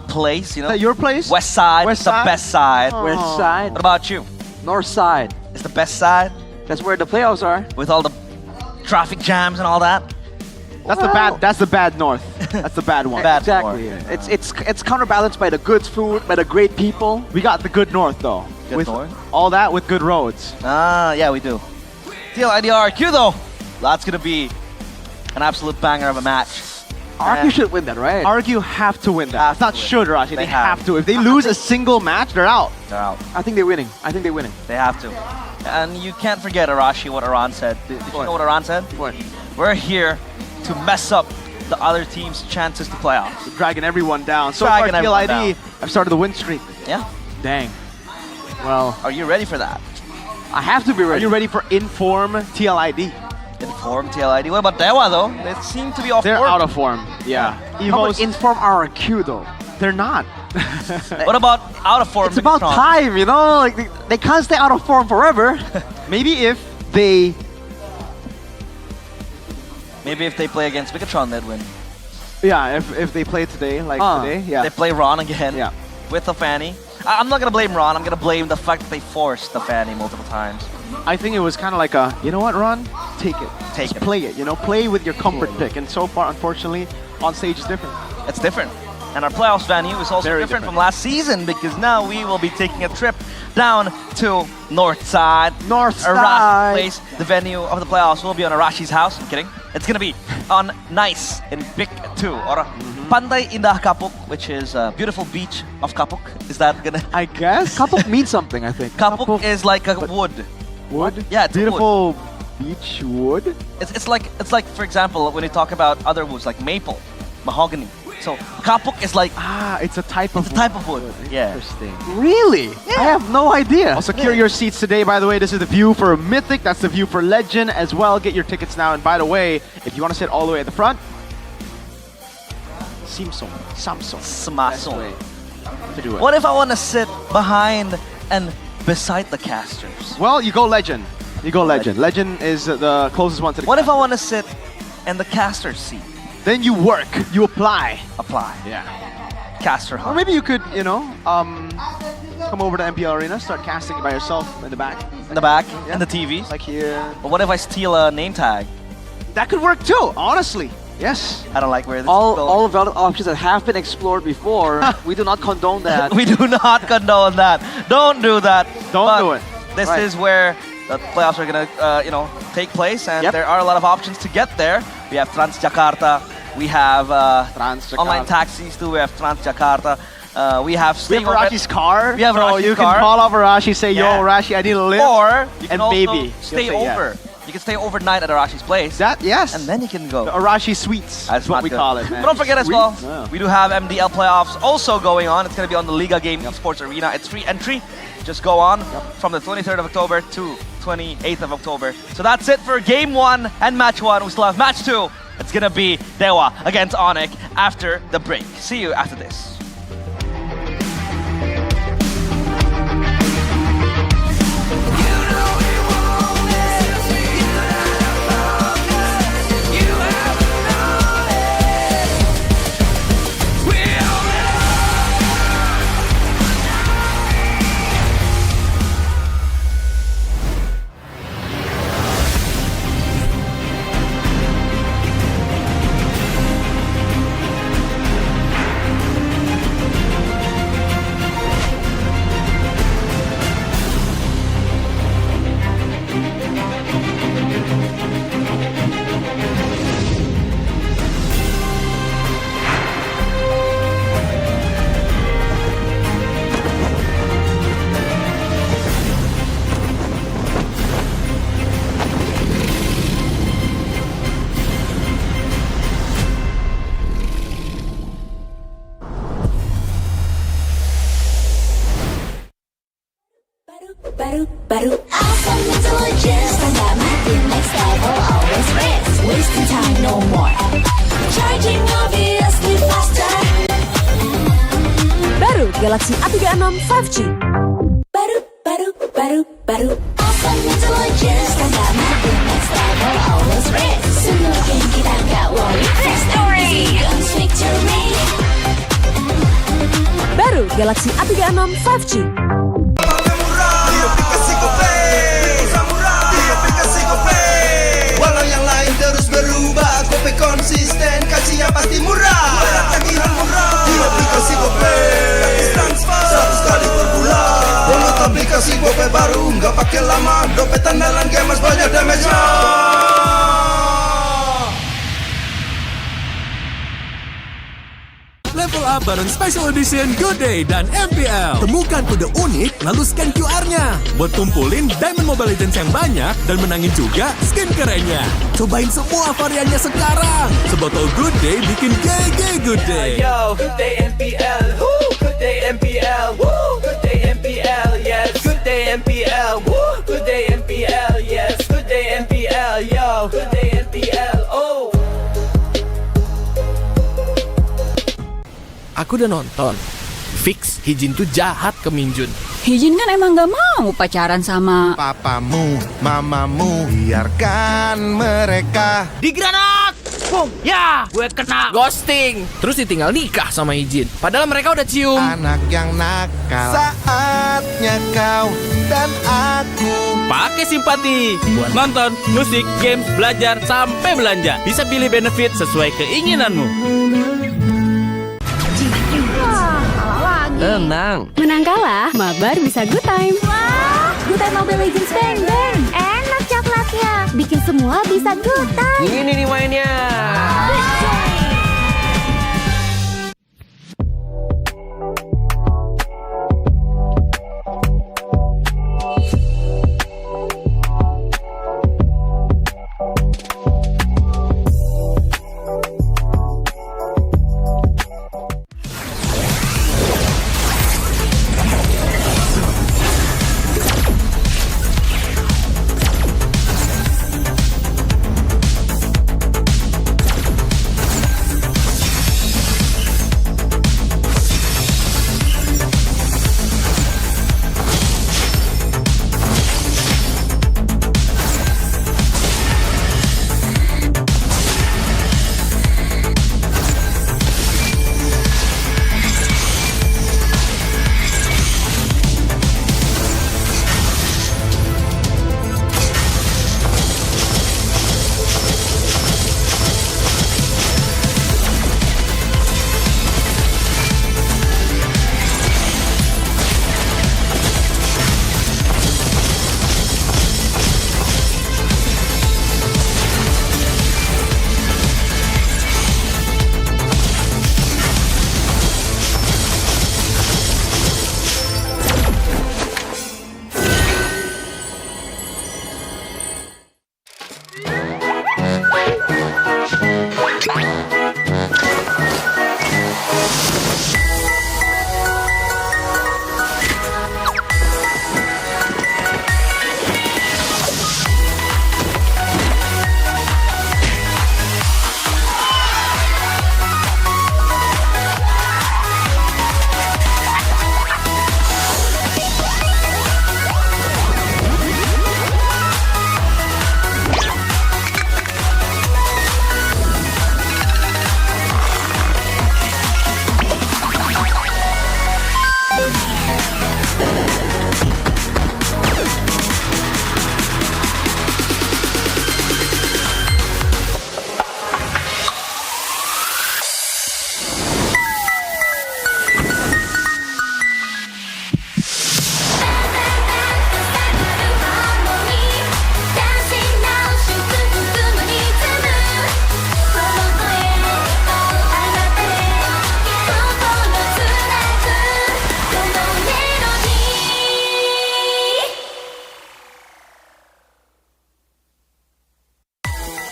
place. You know. Is that your place? West side. West it's the side? best side. West side. What about you? North side. It's the best side That's where the playoffs are. with all the traffic jams and all that. That's the bad. That's the bad north. That's the bad one. Bad Exactly. north. It's counterbalanced by the good food, by the great people. We got the good north though. Good with north? all that with good roads. Yeah, we do. TLIDRQ though, that's gonna be an absolute banger of a match. Arcu should win that, right? Argue have to win that. Have It's not to win. should, Rashi. They, They have have. to. If they lose a single match, they're out. They're out. I think they're winning. They have to. And you can't forget, Arashi, what Aran said. Did you know what Aran said? What? We're here to mess up the other team's chances to playoffs. We're dragging everyone down. So Dragging far, everyone TLID, I've started the win streak. Yeah. Dang. Well, Are you ready for that? I have to be are ready. you ready for Inform TLID? Inform TLID. What about Dewa though? They seem to be off They're form. out of form. Yeah. How about Evo's, Inform RQ though? they're not. What about out of form? It's about Megatron? time, you know? Like they can't stay out of form forever. Maybe if they play against Megatron, they'd win. Yeah, if they play today, like today, yeah. They play Ron again. Yeah. With the Fanny. I'm not gonna blame Ron. I'm gonna blame the fact that they forced the Fanny multiple times. I think it was kind of like a, you know what, Ron? Take it. Just play it, you know? Play with your comfort pick. And so far, unfortunately, on stage is different. It's different. And our playoffs venue is also different from last season because now we will be taking a trip down to Northside. Arashi place. The venue of the playoffs will be on Arashi's house. I'm kidding. It's gonna be on Nice in Big 2 or Pantai Indah Kapuk, which is a beautiful beach of Kapuk. Is that gonna? I guess. Kapuk means something, I think. Kapuk is like a wood. Wood? Yeah, it's beautiful wood. beach wood. It's like for example when you talk about other woods like maple, mahogany. So kapuk is like it's a type of wood. Yeah. Interesting. Really? Yeah. I have no idea. I'll secure your seats today, by the way. This is the view for Mythic. That's the view for Legend as well. Get your tickets now. And by the way, if you want to sit all the way at the front, Samsung. To do it. What if I want to sit behind and beside the casters? Well, you go Legend. You go Legend. Legend is the closest one to the What if I want to sit in the caster seat? Then you work. You apply. Yeah. Caster Or hub. maybe you could, you know, come over to MPL Arena, start casting by yourself in the back. In the back, in the TV. Like here. But what if I steal a name tag? That could work too, honestly. Yes. I don't like where this is All going. all valid options that have been explored before. We do not condone that. We do not condone that. Don't do that. Don't do it. This Right. is where the playoffs are gonna, take place, and there are a lot of options to get there. We have Transjakarta. We have online taxis too. We have Transjakarta. We have We have Arashi's car. We have so Arashi's you car. can call up Arashi, say, yo, Yeah. Arashi, I need a lift. Or you can and also baby. stay He'll say yes. over. You can stay overnight at Arashi's place. Yes. And then you can go. The Arashi Suites. That's what we call it, man. But don't forget as well, Suites? Yeah. we do have MDL playoffs also going on. It's going to be on the Liga Game Esports Arena. It's free entry. Just go on from the 23rd of October to 28th of October. So that's it for Game 1 and Match 1. We still have Match 2. It's going to be Dewa against Onyx after the break. See you after this. Baru awesome intelligence. Standar makin next level, always race. Wasting time no more. Charging obviously faster. Baru Galaxy A36 5G. Baru awesome intelligence. Standar makin next level, always race. Semua game kita gak worry. Victory, guns victory. Baru Galaxy A36 5G. Walau yang lain terus berubah, Gope konsisten, kasih yang pasti murah. Tagihan murah di aplikasi Gope, gratis transfer 100 kali per bulan. Download aplikasi Gope baru, nggak pakai lama. Dompet andalan gamers banyak damage-nya. Level up bareng Special Edition Good Day dan MPL. Temukan kode unik, lalu scan QR-nya. Buat kumpulin Diamond Mobile Legends yang banyak dan menangin juga skin kerennya. Cobain semua variannya sekarang. Sebotol Good Day bikin GG Good Day. Yo, Good Day MPL, woo! Good Day MPL, woo! Good Day MPL, yes. Good Day MPL, woo! Good Day MPL, yes. Good Day MPL, yo. Good Day MPL, oh. Aku udah nonton Fix, Hijin tuh jahat ke Minjun. Hijin kan emang gak mau pacaran sama Papamu, mamamu, biarkan mereka. Di granat! Boom! Ya, gue kena ghosting. Terus ditinggal nikah sama Hijin. Padahal mereka udah cium. Anak yang nakal, saatnya kau dan aku Pakai simpati buat nonton, musik, games, belajar, sampai belanja. Bisa pilih benefit sesuai keinginanmu. Tenang. Menang kalah, mabar bisa good time. Wah, good time Mobile Legends Bang Bang. Enak coklatnya, bikin semua bisa good time. Ini nih mainnya.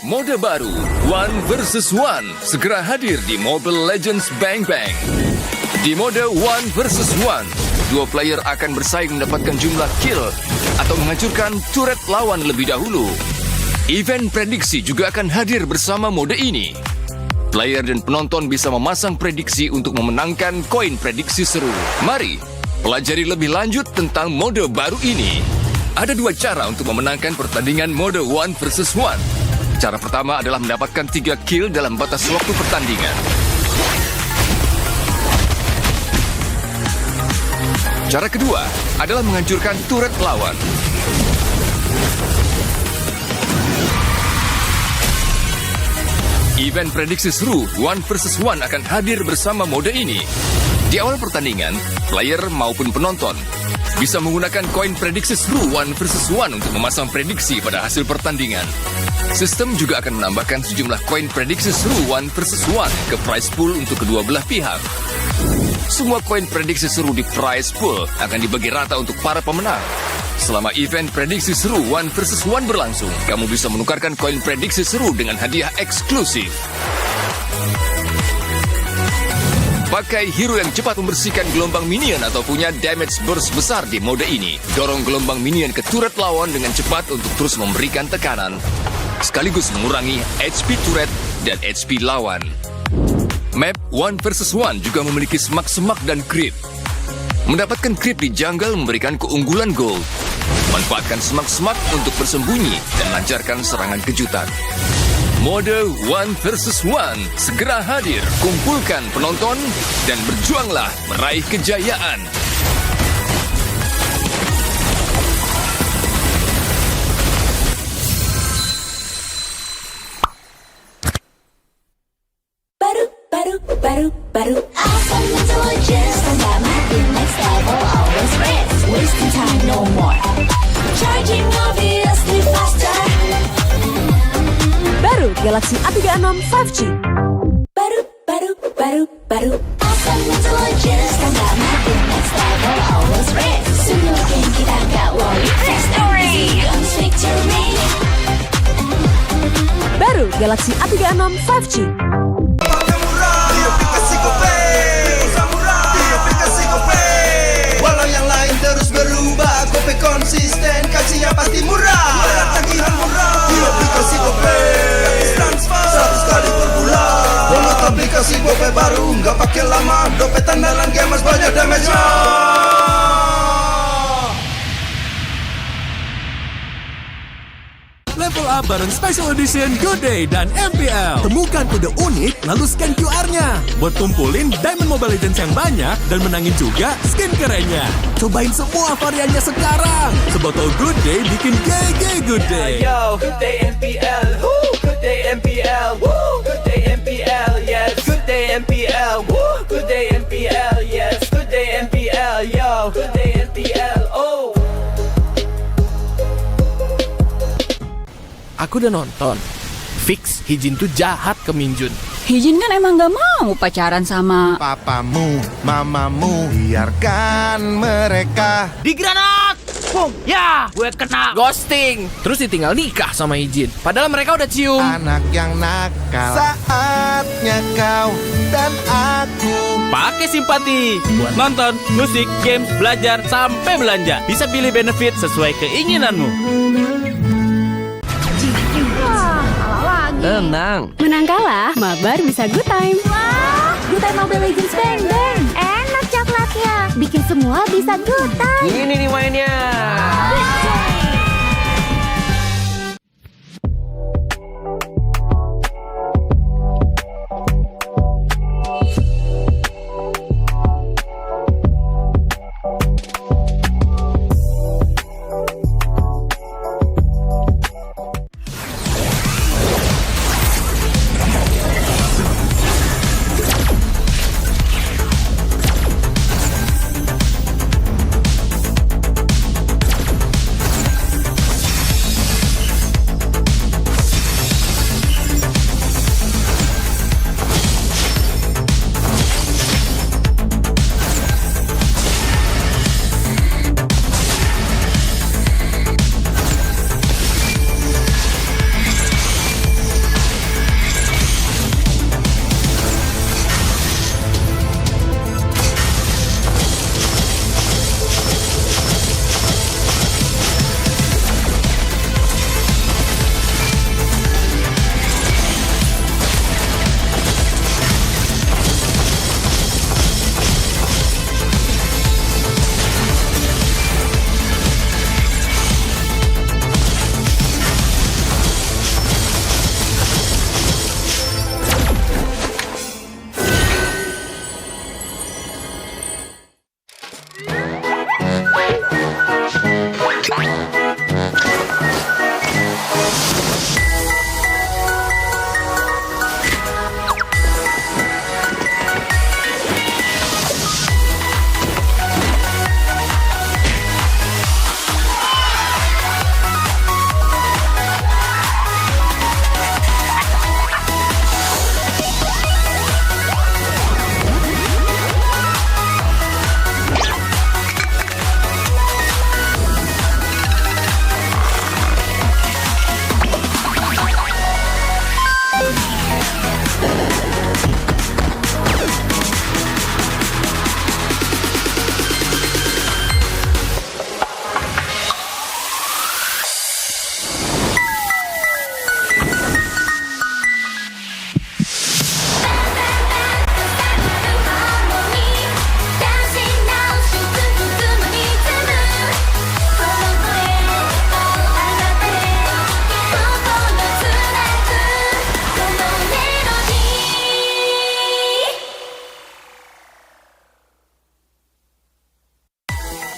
Mode baru, One vs One, segera hadir di Mobile Legends Bang Bang. Di mode One vs One, dua player akan bersaing mendapatkan jumlah kill atau menghancurkan turret lawan lebih dahulu. Event prediksi juga akan hadir bersama mode ini. Player dan penonton bisa memasang prediksi untuk memenangkan koin prediksi seru. Mari, pelajari lebih lanjut tentang mode baru ini. Ada dua cara untuk memenangkan pertandingan mode One vs One. Cara pertama adalah mendapatkan 3 kill dalam batas waktu pertandingan. Cara kedua adalah menghancurkan turret lawan. Event prediksi seru One vs One akan hadir bersama mode ini. Di awal pertandingan, player maupun penonton bisa menggunakan koin prediksi seru One vs One untuk memasang prediksi pada hasil pertandingan. Sistem juga akan menambahkan sejumlah koin prediksi seru One vs One ke prize pool untuk kedua belah pihak. Semua koin prediksi seru di prize pool akan dibagi rata untuk para pemenang. Selama event prediksi seru One vs One berlangsung, kamu bisa menukarkan koin prediksi seru dengan hadiah eksklusif. Pakai hero yang cepat membersihkan gelombang minion atau punya damage burst besar di mode ini. Dorong gelombang minion ke turret lawan dengan cepat untuk terus memberikan tekanan, sekaligus mengurangi HP turret dan HP lawan. Map One vs One juga memiliki semak-semak dan creep. Mendapatkan creep di jungle memberikan keunggulan gold. Manfaatkan smart untuk bersembunyi dan lancarkan serangan kejutan. Mode 1 versus 1 segera hadir. Kumpulkan penonton dan berjuanglah meraih kejayaan. Baru awesome intelligence. Tanda mati next level, always race. Wasting time no more. Charging obviously faster. Baru Galaxy A36 5G. Baru awesome intelligence. Tanda mati next level, always race. Semua game kita gak worry. Victory comes victory. Baru Galaxy A36 5G. Walau yang lain terus berubah, Gope konsisten, kasihnya pasti murah. Bayar tagihan murah di aplikasi Gope, gratis transfer 100 kali per bulan. Download aplikasi Gope baru, nggak pakai lama. Dompet andalan gamers banyak damage-nya. Level up bareng Special Edition Good Day dan MPL. Temukan kode unik lalu scan QR-nya. Buat kumpulin Diamond Mobile Legends yang banyak dan menangin juga skin kerennya. Cobain semua variannya sekarang. Sebotol Good Day bikin GG Good Day. Yo, Good Day MPL, woo! Good Day MPL, woo! Good Day MPL, yes. Good Day MPL, woo! Good Day MPL, yes. Good Day MPL, yo. Good Day MPL, oh. Aku udah nonton. Fix Hijin tuh jahat ke Minjun. Hijin kan emang gak mau pacaran sama papamu, mamamu, biarkan mereka di granat. Boom, ya, gue kena ghosting. Terus ditinggal nikah sama Hijin. Padahal mereka udah cium. Anak yang nakal. Saatnya kau dan aku pakai simpati buat nonton, musik, games, belajar, sampai belanja. Bisa pilih benefit sesuai keinginanmu. Tenang. Menang kalah, mabar bisa good time. Wah, good time Mobile Legends bang bang. Enak coklatnya, bikin semua bisa good time. Ini nih mainnya.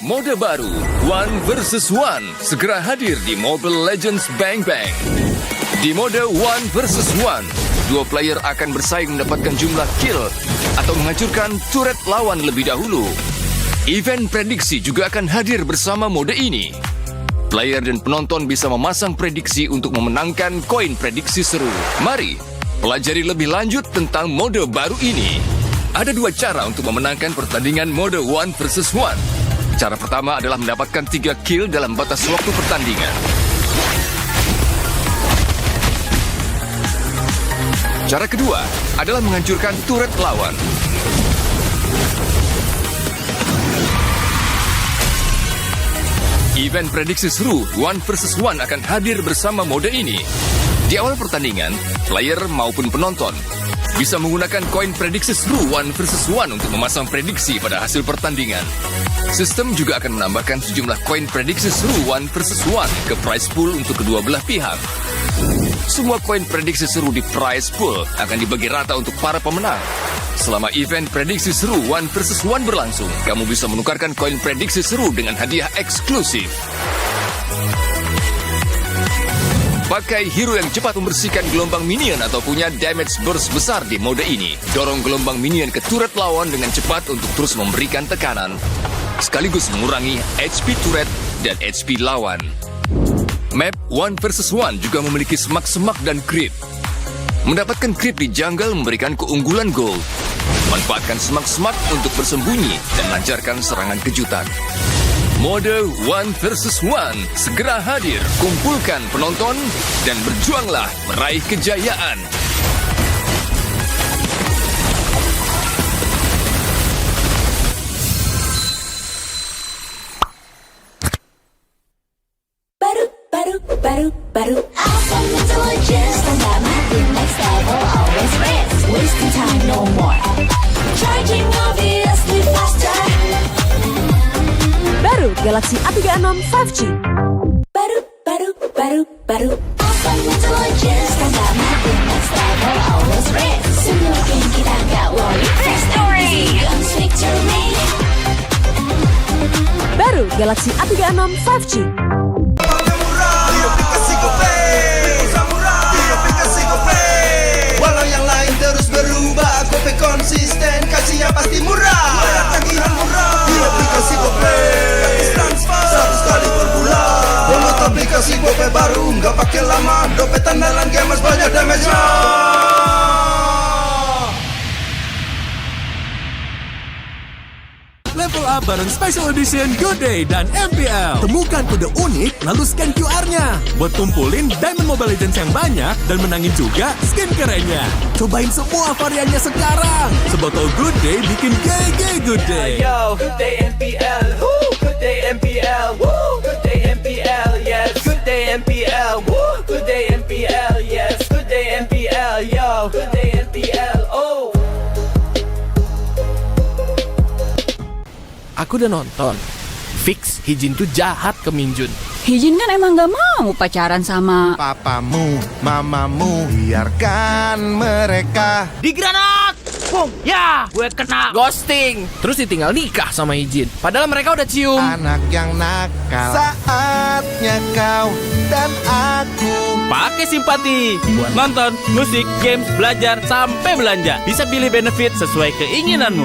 Mode baru, One versus One, segera hadir di Mobile Legends Bang Bang. Di mode One versus One, dua player akan bersaing mendapatkan jumlah kill atau menghancurkan turret lawan lebih dahulu. Event prediksi juga akan hadir bersama mode ini. Player dan penonton bisa memasang prediksi untuk memenangkan koin prediksi seru. Mari pelajari lebih lanjut tentang mode baru ini. Ada dua cara untuk memenangkan pertandingan mode One versus One. Cara pertama adalah mendapatkan 3 kill dalam batas waktu pertandingan. Cara kedua adalah menghancurkan turret lawan. Event prediksi seru One versus One akan hadir bersama mode ini. Di awal pertandingan, player maupun penonton bisa menggunakan koin prediksi seru One versus One untuk memasang prediksi pada hasil pertandingan. Sistem juga akan menambahkan sejumlah koin prediksi seru One versus One ke prize pool untuk kedua belah pihak. Semua koin prediksi seru di prize pool akan dibagi rata untuk para pemenang. Selama event prediksi seru One versus One berlangsung, kamu bisa menukarkan koin prediksi seru dengan hadiah eksklusif. Pakai hero yang cepat membersihkan gelombang minion atau punya damage burst besar di mode ini. Dorong gelombang minion ke turret lawan dengan cepat untuk terus memberikan tekanan, sekaligus mengurangi HP turret dan HP lawan. Map One versus One juga memiliki semak-semak dan creep. Mendapatkan creep di jungle memberikan keunggulan gold. Manfaatkan semak-semak untuk bersembunyi dan lancarkan serangan kejutan. Mode One versus One segera hadir. Kumpulkan penonton dan berjuanglah meraih kejayaan. Baru awesome intelligence. Tanda mati next level, always risk. Wasting time no more. Charging obviously faster. Baru Galaxy A36 5G. Baru awesome intelligence. Tanda mati next level, always risk. Semakin kita gak worry. Victory, guns victory. Baru Galaxy A36 5G. Walau yang lain terus berubah, Gope konsisten, kasihnya pasti murah. Tagihan murah di aplikasi Gope, gratis transfer 100 kali per bulan. Download aplikasi Gope baru, nggak pakai lama. Dompet andalan gamers banyak damage-nya. Level up bareng Special Edition Good Day dan MPL. Temukan kode unik, lalu scan QR-nya. Buat kumpulin Diamond Mobile Legends yang banyak dan menangin juga skin kerennya. Cobain semua variannya sekarang. Sebotol Good Day bikin GG Good Day. Yo, Good Day MPL. Woo, Good Day MPL. Woo, Good Day MPL. Yes, Good Day MPL. Woo, Good Day MPL. Yes, Good Day MPL. Yo, Good Day MPL. Oh. Aku udah nonton. Fix Hijin tuh jahat ke Minjun. Hijin kan emang gak mau pacaran sama papamu, mamamu, biarkan mereka. Di granat! Boom! Ya! Gue kena ghosting. Terus ditinggal nikah sama Hijin. Padahal mereka udah cium. Anak yang nakal. Saatnya kau dan aku Pakai simpati buat nonton, musik, games, belajar, sampai belanja. Bisa pilih benefit sesuai keinginanmu.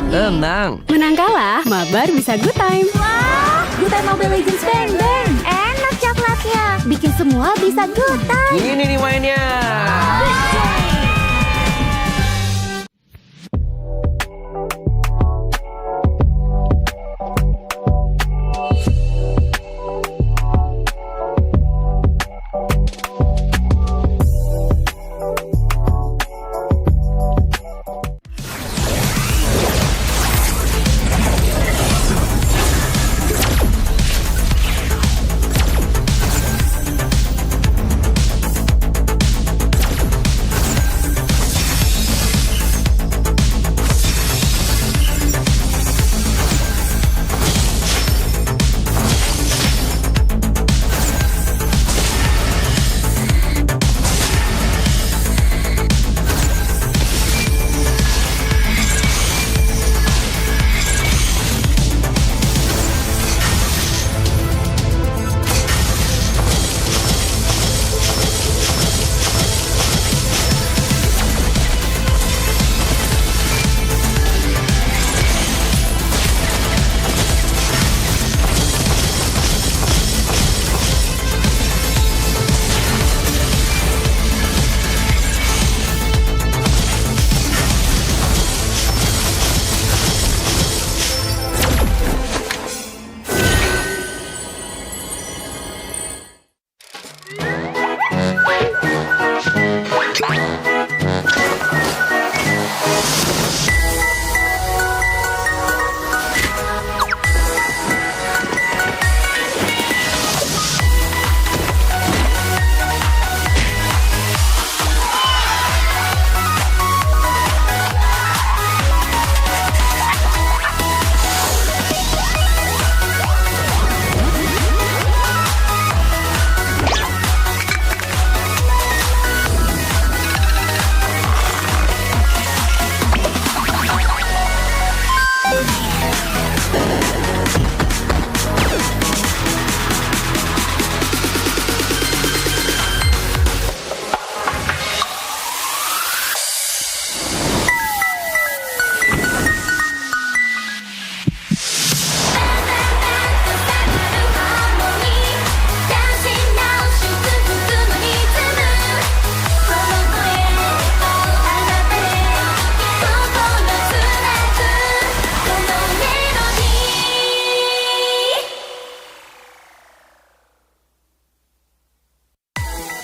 Tenang. Menang kalah, mabar bisa good time. Wah, good time Mobile Legends Bang Bang. Enak coklatnya. Bikin semua bisa good time. Ini nih mainnya.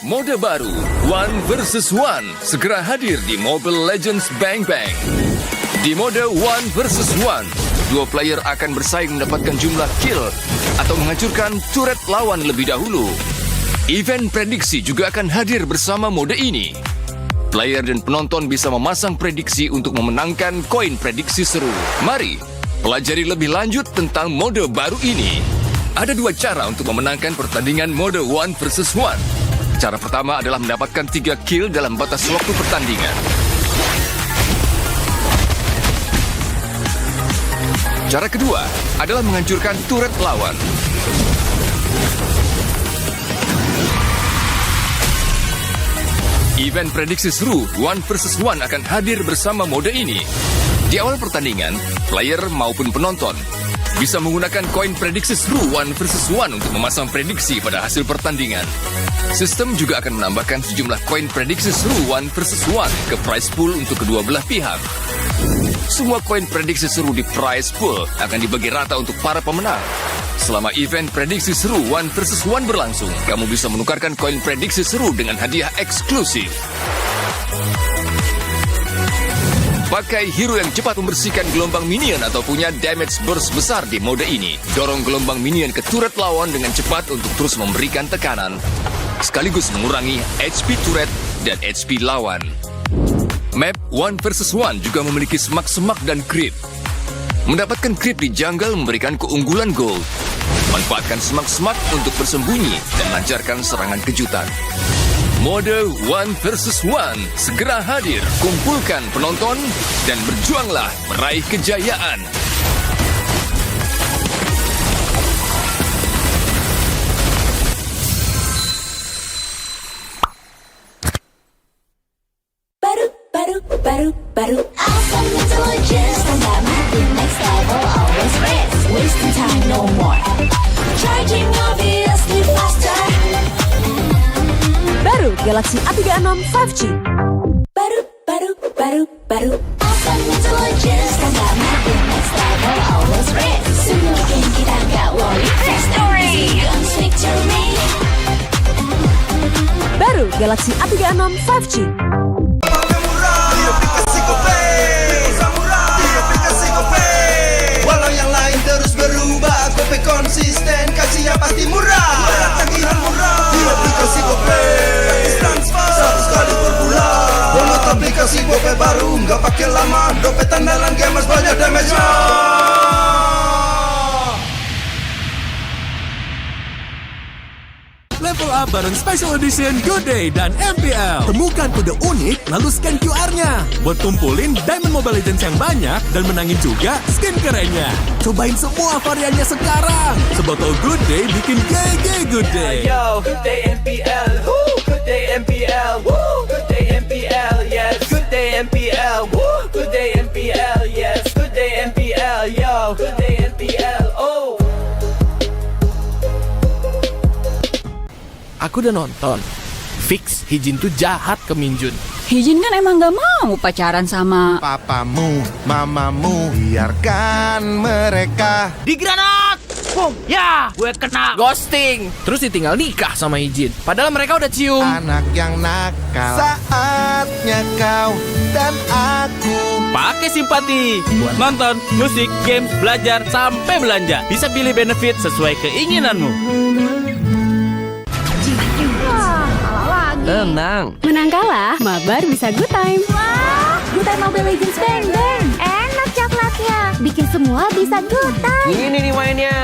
Mode baru, One versus One, segera hadir di Mobile Legends Bang Bang. Di mode One versus One, dua player akan bersaing mendapatkan jumlah kill atau menghancurkan turret lawan lebih dahulu. Event prediksi juga akan hadir bersama mode ini. Player dan penonton bisa memasang prediksi untuk memenangkan koin prediksi seru. Mari, pelajari lebih lanjut tentang mode baru ini. Ada dua cara untuk memenangkan pertandingan mode One versus One. Cara pertama adalah mendapatkan 3 kill dalam batas waktu pertandingan. Cara kedua adalah menghancurkan turret lawan. Event prediksi seru One versus One akan hadir bersama mode ini. Di awal pertandingan, player maupun penonton bisa menggunakan koin prediksi seru One versus One untuk memasang prediksi pada hasil pertandingan. Sistem juga akan menambahkan sejumlah koin prediksi seru One versus One ke prize pool untuk kedua belah pihak. Semua koin prediksi seru di prize pool akan dibagi rata untuk para pemenang. Selama event prediksi seru One versus One berlangsung, kamu bisa menukarkan koin prediksi seru dengan hadiah eksklusif. Pakai hero yang cepat membersihkan gelombang minion atau punya damage burst besar di mode ini. Dorong gelombang minion ke turret lawan dengan cepat untuk terus memberikan tekanan, sekaligus mengurangi HP turret dan HP lawan. Map One versus One juga memiliki semak-semak dan creep. Mendapatkan creep di jungle memberikan keunggulan gold. Manfaatkan semak-semak untuk bersembunyi dan lancarkan serangan kejutan. Mode One versus One segera hadir. Kumpulkan penonton dan berjuanglah meraih kejayaan. Baru awesome intelligence. Tanda mati next level, always race. Wasting time no more. Charging obviously faster. Baru Galaxy A36 5G. Baru awesome intelligence. Tanda mati next level, always race. Semua game kita gak worry. Victory comes victory. Baru Galaxy A36 5G. Walau yang lain terus berubah, Gope konsisten, kasihnya pasti murah. Tagihan murah di aplikasi Gope, gratis transfer 100 kali per bulan. Download aplikasi Gope baru, nggak pakai lama. Dompet andalan gamers banyak damage-nya. Level up bareng Special Edition Good Day dan MPL. Temukan kode unik, lalu scan QR-nya. Buat kumpulin Diamond Mobile Legends yang banyak dan menangin juga skin kerennya. Cobain semua variannya sekarang. Sebotol Good Day bikin GG Good Day. Yo, Good Day MPL, woo! Good Day MPL, woo! Good Day MPL, yes. Good Day MPL, woo! Good Day MPL, yes. Good Day MPL, yo. Good Day MPL, oh. Aku udah nonton. Fix, Hijin tuh jahat ke Minjun. Hijin kan emang gak mau pacaran sama papamu, mamamu, biarkan mereka. Di granat! Boom! Ya! Gue kena ghosting. Terus ditinggal nikah sama Hijin. Padahal mereka udah cium. Anak yang nakal. Saatnya kau dan aku pakai simpati buat nonton, musik, games, belajar, sampai belanja. Bisa pilih benefit sesuai keinginanmu. Tenang. Menang kalah, mabar bisa good time. Wah, good time Mobile Legends Bang Bang. Enak coklatnya. Bikin semua bisa good time. Ini nih mainnya.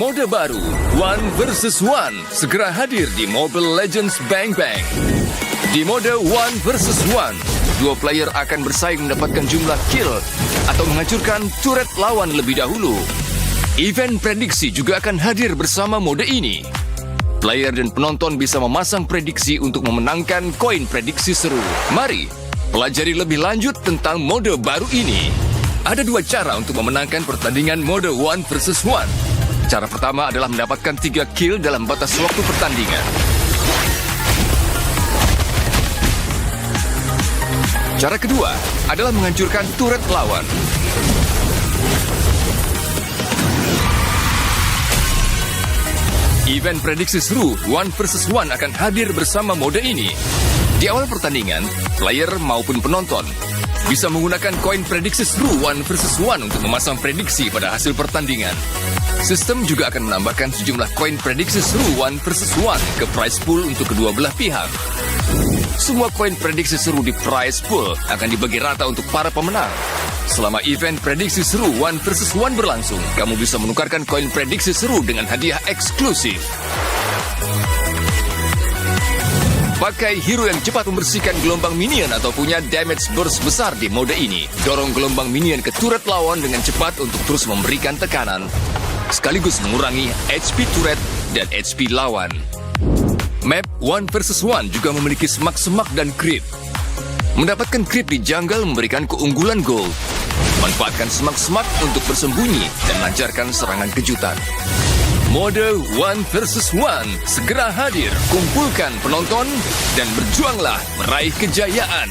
Mode baru, One versus One, segera hadir di Mobile Legends Bang Bang. Di mode One versus One, dua player akan bersaing mendapatkan jumlah kill atau menghancurkan turret lawan lebih dahulu. Event prediksi juga akan hadir bersama mode ini. Player dan penonton bisa memasang prediksi untuk memenangkan koin prediksi seru. Mari, pelajari lebih lanjut tentang mode baru ini. Ada dua cara untuk memenangkan pertandingan mode One versus One. Cara pertama adalah mendapatkan 3 kill dalam batas waktu pertandingan. Cara kedua adalah menghancurkan turret lawan. Event prediksi seru One versus One akan hadir bersama mode ini. Di awal pertandingan, player maupun penonton bisa menggunakan koin prediksi seru One versus One untuk memasang prediksi pada hasil pertandingan. Sistem juga akan menambahkan sejumlah koin prediksi seru One versus One ke prize pool untuk kedua belah pihak. Semua koin prediksi seru di prize pool akan dibagi rata untuk para pemenang. Selama event prediksi seru One versus One berlangsung, kamu bisa menukarkan koin prediksi seru dengan hadiah eksklusif. Pakai hero yang cepat membersihkan gelombang minion atau punya damage burst besar di mode ini. Dorong gelombang minion ke turret lawan dengan cepat untuk terus memberikan tekanan, sekaligus mengurangi HP turret dan HP lawan. Map One versus One juga memiliki semak-semak dan creep. Mendapatkan creep di jungle memberikan keunggulan gold. Manfaatkan semak-semak untuk bersembunyi dan lancarkan serangan kejutan. Mode One versus One segera hadir. Kumpulkan penonton dan berjuanglah meraih kejayaan.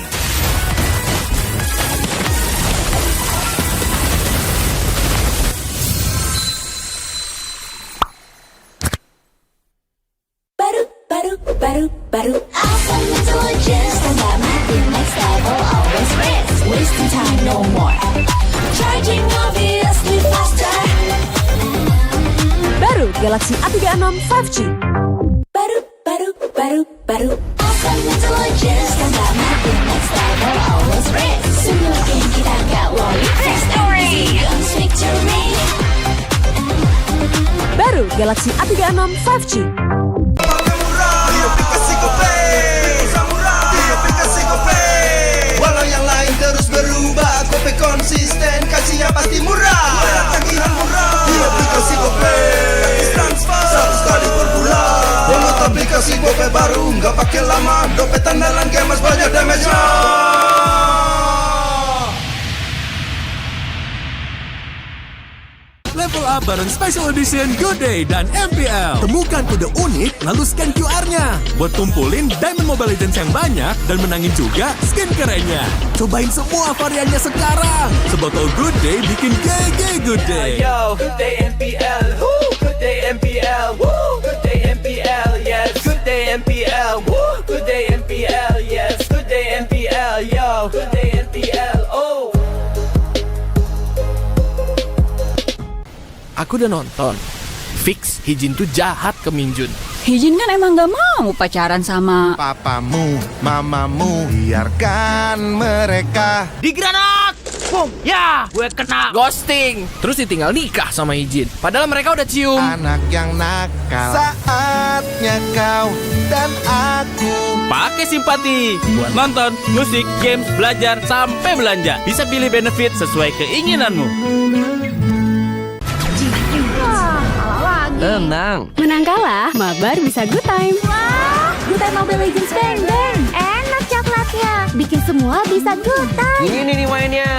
Baru awesome intelligence. Tanda mati next level, always risk. Wasting time no more. Charging obviously faster. Baru Galaxy A36 5G. Baru awesome intelligence. Tanda mati next level, always risk. Semua game kita gak worry. Victory, victory. Baru Galaxy A36 5G. Walau yang lain terus berubah, Gope konsisten, kasihnya pasti murah. Bayar tagihan murah di aplikasi Gope, transfer 100 kali per bulan. Download aplikasi Gope baru, nggak pakai lama. Dompet andalan gamers banyak damage-nya. Level up bareng Special Edition Good Day dan MPL. Temukan kode unik, lalu scan QR-nya. Buat kumpulin Diamond Mobile Legends yang banyak dan menangin juga skin kerennya. Cobain semua variannya sekarang. Sebotol Good Day bikin GG Good Day. Yo, Good Day MPL, woo! Good Day MPL, woo! Good Day MPL, yes. Good Day MPL, woo! Good Day MPL, yes. Good Day MPL, yo. Good Day MPL, oh. Aku udah nonton. Fix Hijin tuh jahat ke Minjun. Hijin kan emang gak mau pacaran sama papamu, mamamu, biarkan mereka di granat. Boom, ya, gue kena ghosting. Terus ditinggal nikah sama Hijin. Padahal mereka udah cium. Anak yang nakal. Saatnya kau dan aku pakai simpati buat nonton, musik, games, belajar, sampai belanja. Bisa pilih benefit sesuai keinginanmu. Tenang. Menang kalah, mabar bisa good time. Wah, good time Mobile Legends Bang Bang. Enak coklatnya. Bikin semua bisa good time. Ini nih mainnya.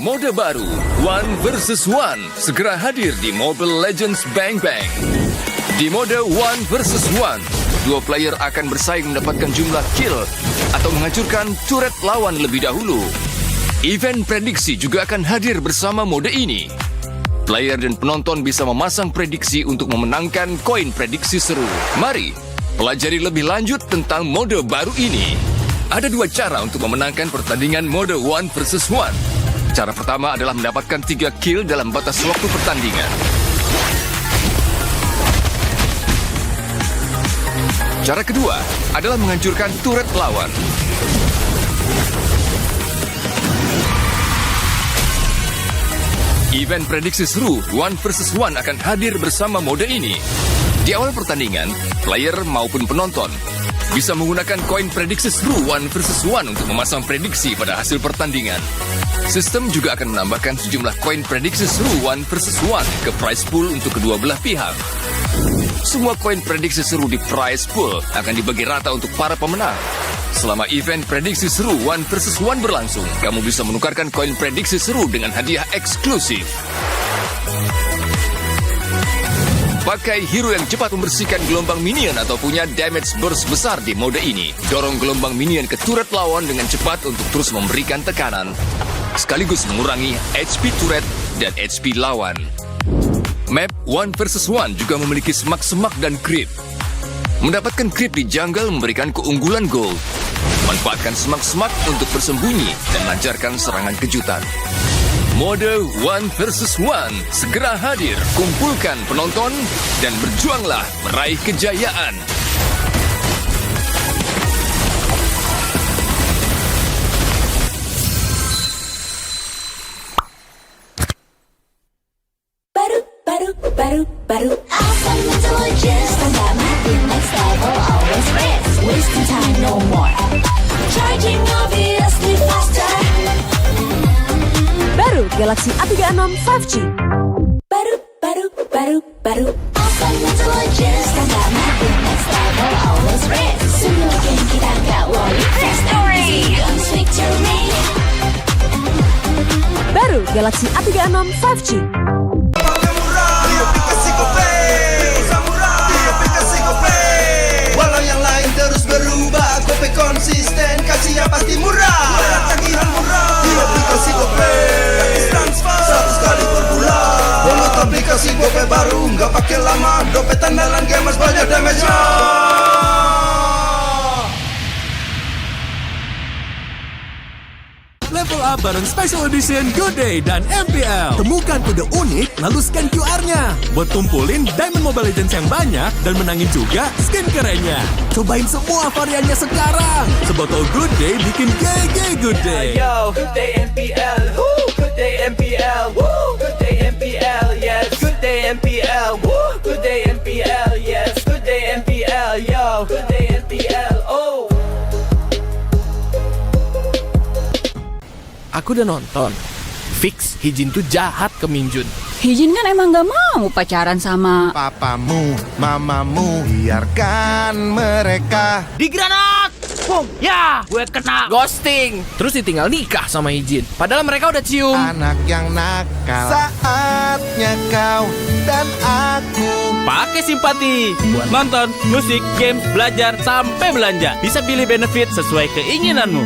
Mode baru One versus One segera hadir di Mobile Legends Bang Bang. Di mode One versus One, dua player akan bersaing mendapatkan jumlah kill atau menghancurkan turret lawan lebih dahulu. Event prediksi juga akan hadir bersama mode ini. Player dan penonton bisa memasang prediksi untuk memenangkan koin prediksi seru. Mari pelajari lebih lanjut tentang mode baru ini. Ada dua cara untuk memenangkan pertandingan mode One versus One. Cara pertama adalah mendapatkan 3 kill dalam batas waktu pertandingan. Cara kedua adalah menghancurkan turret lawan. Event prediksi seru One versus One akan hadir bersama mode ini. Di awal pertandingan, player maupun penonton bisa menggunakan koin prediksi seru One versus One untuk memasang prediksi pada hasil pertandingan. Sistem juga akan menambahkan sejumlah koin prediksi seru One versus One ke prize pool untuk kedua belah pihak. Semua koin prediksi seru di prize pool akan dibagi rata untuk para pemenang. Selama event prediksi seru One versus One berlangsung, kamu bisa menukarkan koin prediksi seru dengan hadiah eksklusif. Pakai hero yang cepat membersihkan gelombang minion atau punya damage burst besar di mode ini. Dorong gelombang minion ke turret lawan dengan cepat untuk terus memberikan tekanan, sekaligus mengurangi HP turret dan HP lawan. Map One versus One juga memiliki semak-semak dan creep. Mendapatkan creep di jungle memberikan keunggulan gold. Manfaatkan semak-semak untuk bersembunyi dan lancarkan serangan kejutan. Mode One versus One segera hadir. Kumpulkan penonton dan berjuanglah meraih kejayaan. Baru awesome intelligence. Tanda mati next level, always risk. Wasting time no more. Charging obviously faster. Baru Galaxy A36 5G. Baru awesome intelligence. Tanda mati next level, always risk. Semua game kita gak worry. Victory comes victory. Baru Galaxy A36 5G. Walau yang lain terus berubah, Gope konsisten, kasih yang pasti murah. Tagihan murah di aplikasi Gope, gratis transfer 100 kali per bulan. Download aplikasi Gope baru, nggak pakai lama. Dompet andalan gamers banyak damage-nya. Level up bareng Special Edition Good Day dan MPL. Temukan kode unik, lalu scan QR-nya. Buat tumpulin Diamond Mobile Legends yang banyak dan menangin juga skin kerennya. Cobain semua variannya sekarang. Sebotol Good Day bikin GG Good Day. Yo, Good Day MPL, woo! Good Day MPL, woo! Good Day MPL, yes. Good Day MPL, woo! Good Day MPL, yes. Good Day MPL, yo. Good Day MPL, oh. Aku udah nonton. Fix, Hijin tuh jahat ke Minjun. Hijin kan emang gak mau pacaran sama papamu, mamamu, biarkan mereka. Di granat! Boom! Ya! Gue kena ghosting. Terus ditinggal nikah sama Hijin. Padahal mereka udah cium. Anak yang nakal, saatnya kau dan aku Pakai simpati buat nonton, musik, games, belajar, sampai belanja. Bisa pilih benefit sesuai keinginanmu.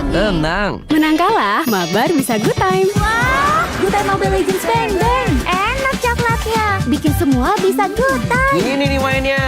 Tenang. Menang kalah, mabar bisa good time. Wah, good time Mobile Legends Bang Bang. Enak coklatnya. Bikin semua bisa good time. Ini nih mainnya.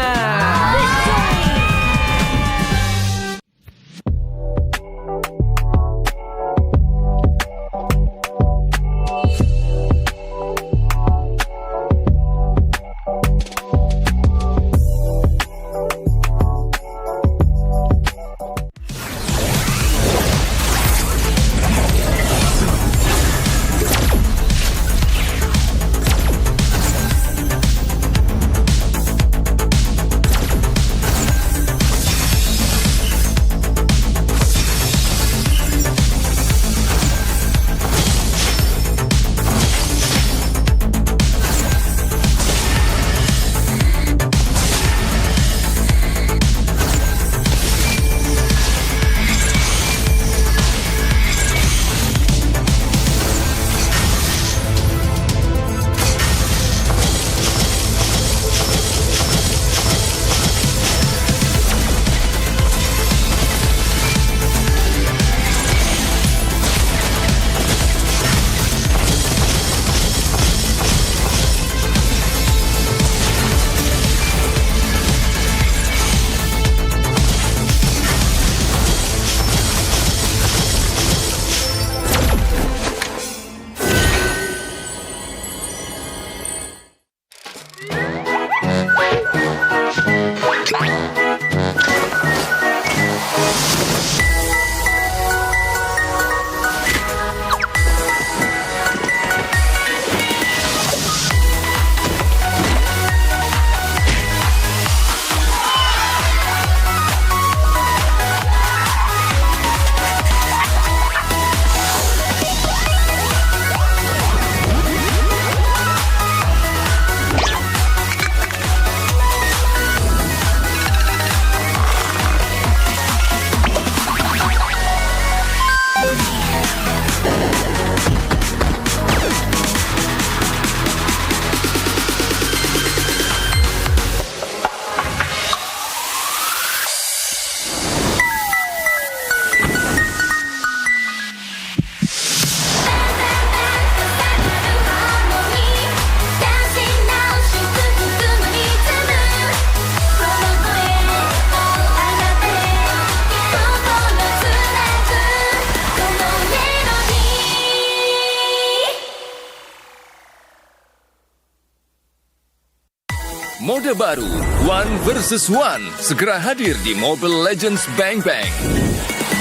Mode baru, One versus One, segera hadir di Mobile Legends Bang Bang.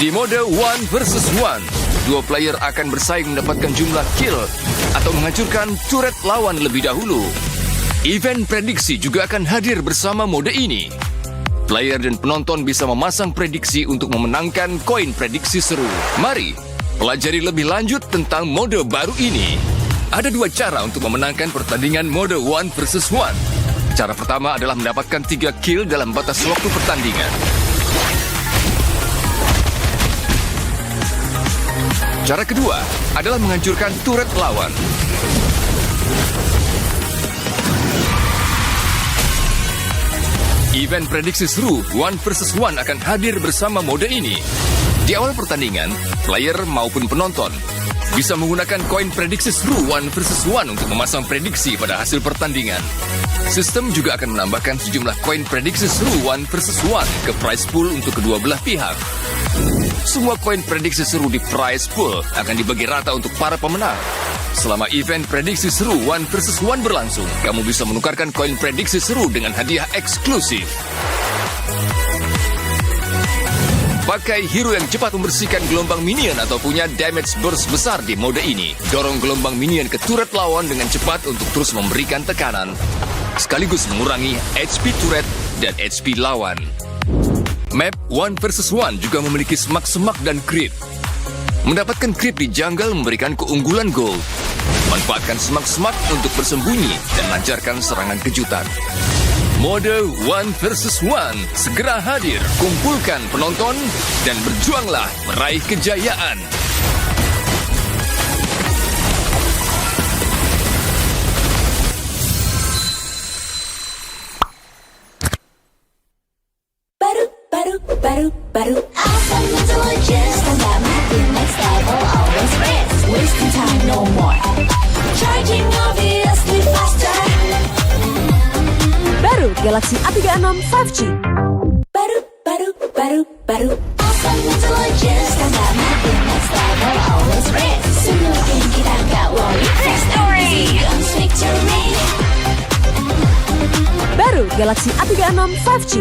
Di mode One versus One, dua player akan bersaing mendapatkan jumlah kill atau menghancurkan turret lawan lebih dahulu. Event prediksi juga akan hadir bersama mode ini. Player dan penonton bisa memasang prediksi untuk memenangkan koin prediksi seru. Mari pelajari lebih lanjut tentang mode baru ini. Ada dua cara untuk memenangkan pertandingan mode One versus One. Cara pertama adalah mendapatkan 3 kill dalam batas waktu pertandingan. Cara kedua adalah menghancurkan turret lawan. Event prediksi seru One versus One akan hadir bersama mode ini. Di awal pertandingan, player maupun penonton bisa menggunakan koin prediksi seru One versus One untuk memasang prediksi pada hasil pertandingan. Sistem juga akan menambahkan sejumlah koin prediksi seru One versus One ke prize pool untuk kedua belah pihak. Semua koin prediksi seru di prize pool akan dibagi rata untuk para pemenang. Selama event prediksi seru One versus One berlangsung, kamu bisa menukarkan koin prediksi seru dengan hadiah eksklusif. Pakai hero yang cepat membersihkan gelombang minion atau punya damage burst besar di mode ini. Dorong gelombang minion ke turret lawan dengan cepat untuk terus memberikan tekanan, sekaligus mengurangi HP turret dan HP lawan. Map One versus One juga memiliki semak-semak dan creep. Mendapatkan creep di jungle memberikan keunggulan gold. Manfaatkan semak-semak untuk bersembunyi dan lancarkan serangan kejutan. Mode One versus One segera hadir. Kumpulkan penonton dan berjuanglah meraih kejayaan. Baru Awesome intelligence, tanda mati next level, always risk. Wasting time no more. Charging obviously faster. Baru Galaxy A36 5G. Baru Awesome intelligence, tanda mati next level, always risk. Semua game kita nggak worry. Victory, victory. Baru Galaxy A36 5G.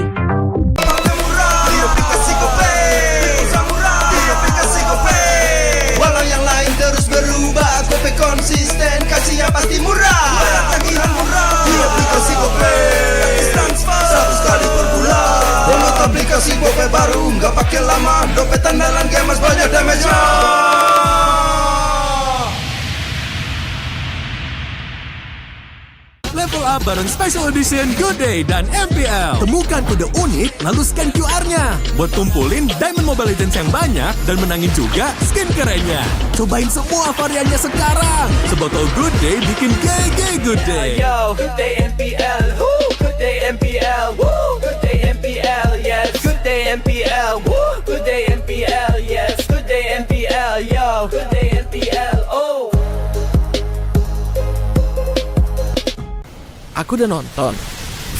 Walau yang lain terus berubah, Gope konsisten, kasih yang pasti murah. Bayar tagihan murah di aplikasi Gope, gratis transfer 100 kali per bulan. Download aplikasi Gope baru, nggak pakai lama. Dompet andalan gamers banyak damage-nya. Level up bareng Special Edition Good Day dan MPL. Temukan kode unik, lalu scan QR-nya. Buat kumpulin Diamond Mobile Legends yang banyak dan menangin juga skin kerennya. Cobain semua variannya sekarang. Sebotol Good Day bikin GG Good Day. Yo, Good Day MPL, woo! Good Day MPL, woo! Good Day MPL, yes. Good Day MPL, woo! Good Day MPL, yes. Good Day MPL, yo. Good Day MPL, oh. Aku udah nonton.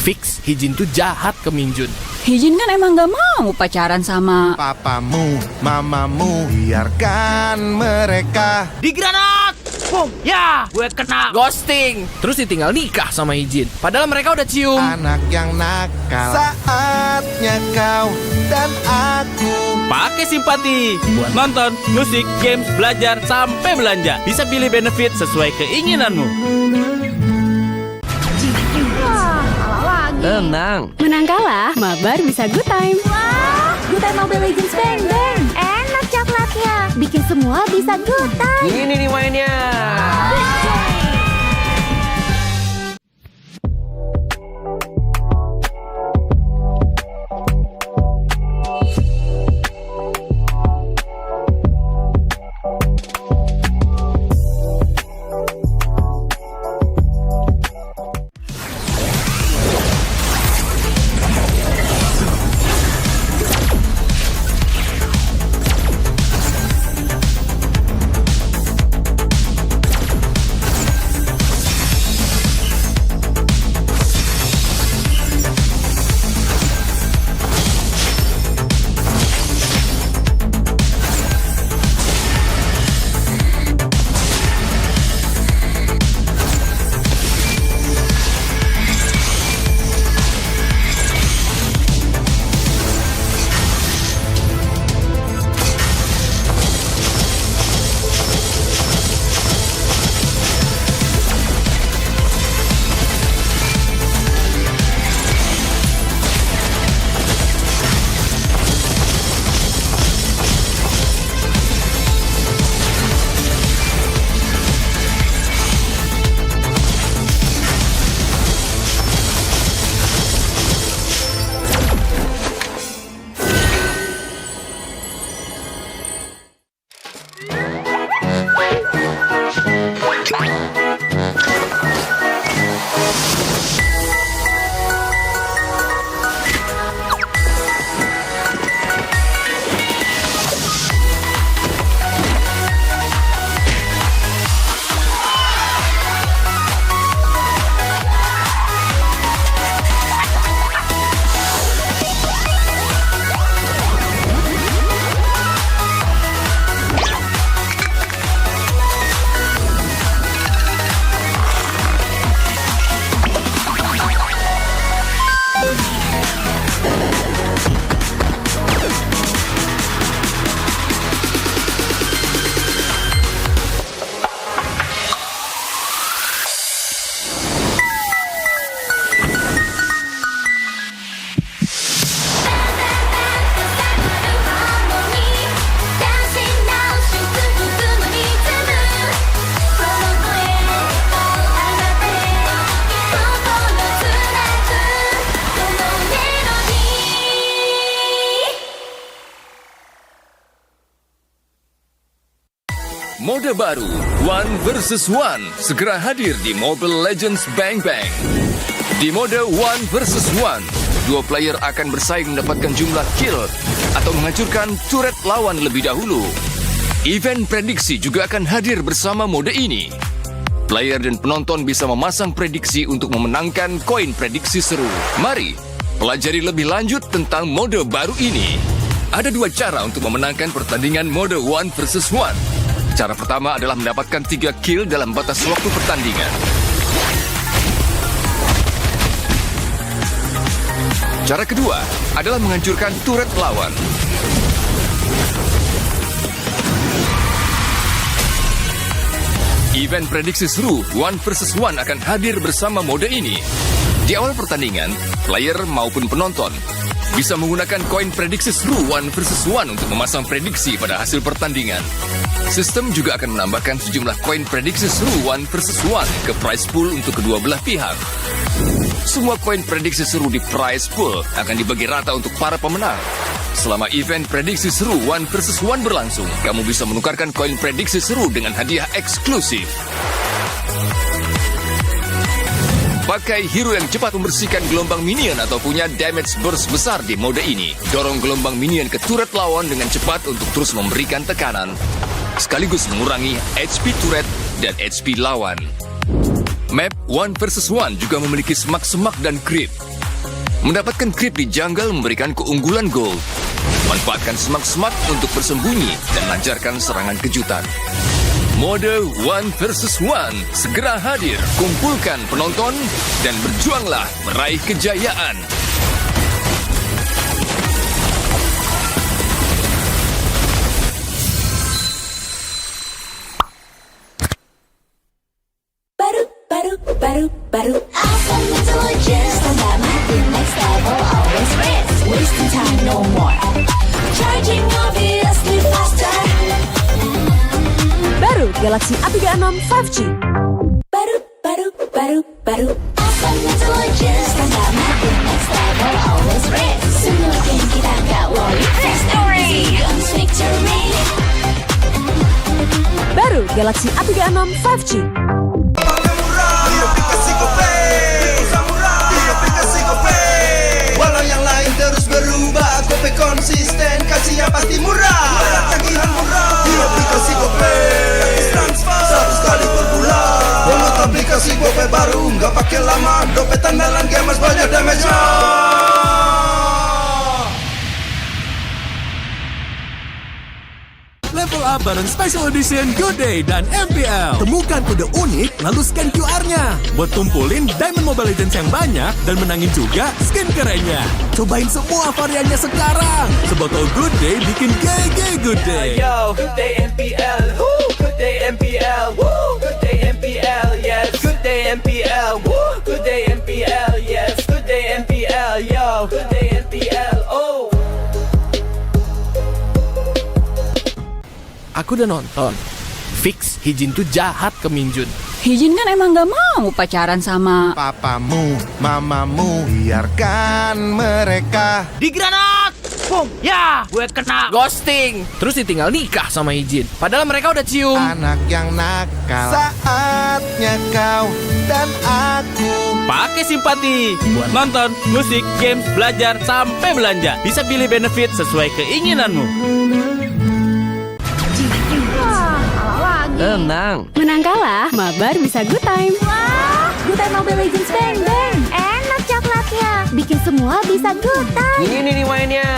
Fix Hijin tuh jahat ke Minjun. Hijin kan emang gak mau pacaran sama papamu, mamamu, biarkan mereka. Di granat! Boom! Ya! Gue kena ghosting. Terus ditinggal nikah sama Hijin. Padahal mereka udah cium. Anak yang nakal, saatnya kau dan aku Pakai simpati buat nonton, musik, games, belajar, sampai belanja. Bisa pilih benefit sesuai keinginanmu. Tenang. Menang kalah, mabar bisa good time. Wah, good time Mobile Legends Bang Bang. Enak coklatnya. Bikin semua bisa good time. Ini nih mainnya. Mode baru, One versus One, segera hadir di Mobile Legends Bang Bang. Di mode One versus One, dua player akan bersaing mendapatkan jumlah kill atau menghancurkan turret lawan lebih dahulu. Event prediksi juga akan hadir bersama mode ini. Player dan penonton bisa memasang prediksi untuk memenangkan koin prediksi seru. Mari, pelajari lebih lanjut tentang mode baru ini. Ada dua cara untuk memenangkan pertandingan mode One versus One. Cara pertama adalah mendapatkan 3 kill dalam batas waktu pertandingan. Cara kedua adalah menghancurkan turret lawan. Event prediksi seru One versus One akan hadir bersama mode ini. Di awal pertandingan, player maupun penonton bisa menggunakan koin prediksi seru One versus One untuk memasang prediksi pada hasil pertandingan. Sistem juga akan menambahkan sejumlah koin prediksi seru One versus One ke prize pool untuk kedua belah pihak. Semua koin prediksi seru di prize pool akan dibagi rata untuk para pemenang. Selama event prediksi seru One versus One berlangsung, kamu bisa menukarkan koin prediksi seru dengan hadiah eksklusif. Pakai hero yang cepat membersihkan gelombang minion atau punya damage burst besar di mode ini. Dorong gelombang minion ke turret lawan dengan cepat untuk terus memberikan tekanan, sekaligus mengurangi HP turret dan HP lawan. Map One versus One juga memiliki semak-semak dan creep. Mendapatkan creep di jungle memberikan keunggulan gold. Manfaatkan semak-semak untuk bersembunyi dan lancarkan serangan kejutan. Mode One versus One segera hadir. Kumpulkan penonton dan berjuanglah meraih kejayaan. Baru awesome intelligence. Tanda mati next level, always race. Wasting time no more. Charging obviously faster. Baru Galaxy A36 5G. Baru awesome intelligence. Tanda mati next level, always race. Semua game kita gak worry. Victory comes victory. Baru Galaxy A36 5G. Walau yang lain terus berubah, Gope konsisten, kasihnya pasti murah. Bayar tagihan murah di aplikasi Gope, gratis transfer 100 kali per bulan. Download aplikasi Gope baru, nggak pakai lama. Dompet andalan gamers banyak damage-nya. Level up bareng Special Edition Good Day dan MPL. Temukan kode unik lalu scan QR-nya. Buat tumpulin Diamond Mobile Legends yang banyak dan menangin juga skin kerennya. Cobain semua variannya sekarang. Sebotol Good Day bikin GG Good Day. Yo, Good Day MPL, woo, Good Day MPL, woo, Good Day MPL, yes, Good Day MPL, woo, Good Day MPL, yes, Good Day MPL, yo, Good Day MPL, oh. Aku udah nonton. Fix Hijin tuh jahat ke Minjun. Hijin kan emang gak mau pacaran sama papamu, mamamu, biarkan mereka di granat. Boom, ya, gue kena ghosting. Terus ditinggal nikah sama Hijin. Padahal mereka udah cium. Anak yang nakal, saatnya kau dan aku Pakai simpati buat nonton, musik, games, belajar, sampai belanja. Bisa pilih benefit sesuai keinginanmu. Tenang. Menang kalah, mabar bisa good time. Wah, good time Mobile Legends Bang Bang. Enak coklatnya. Bikin semua bisa good time. Ini nih mainnya.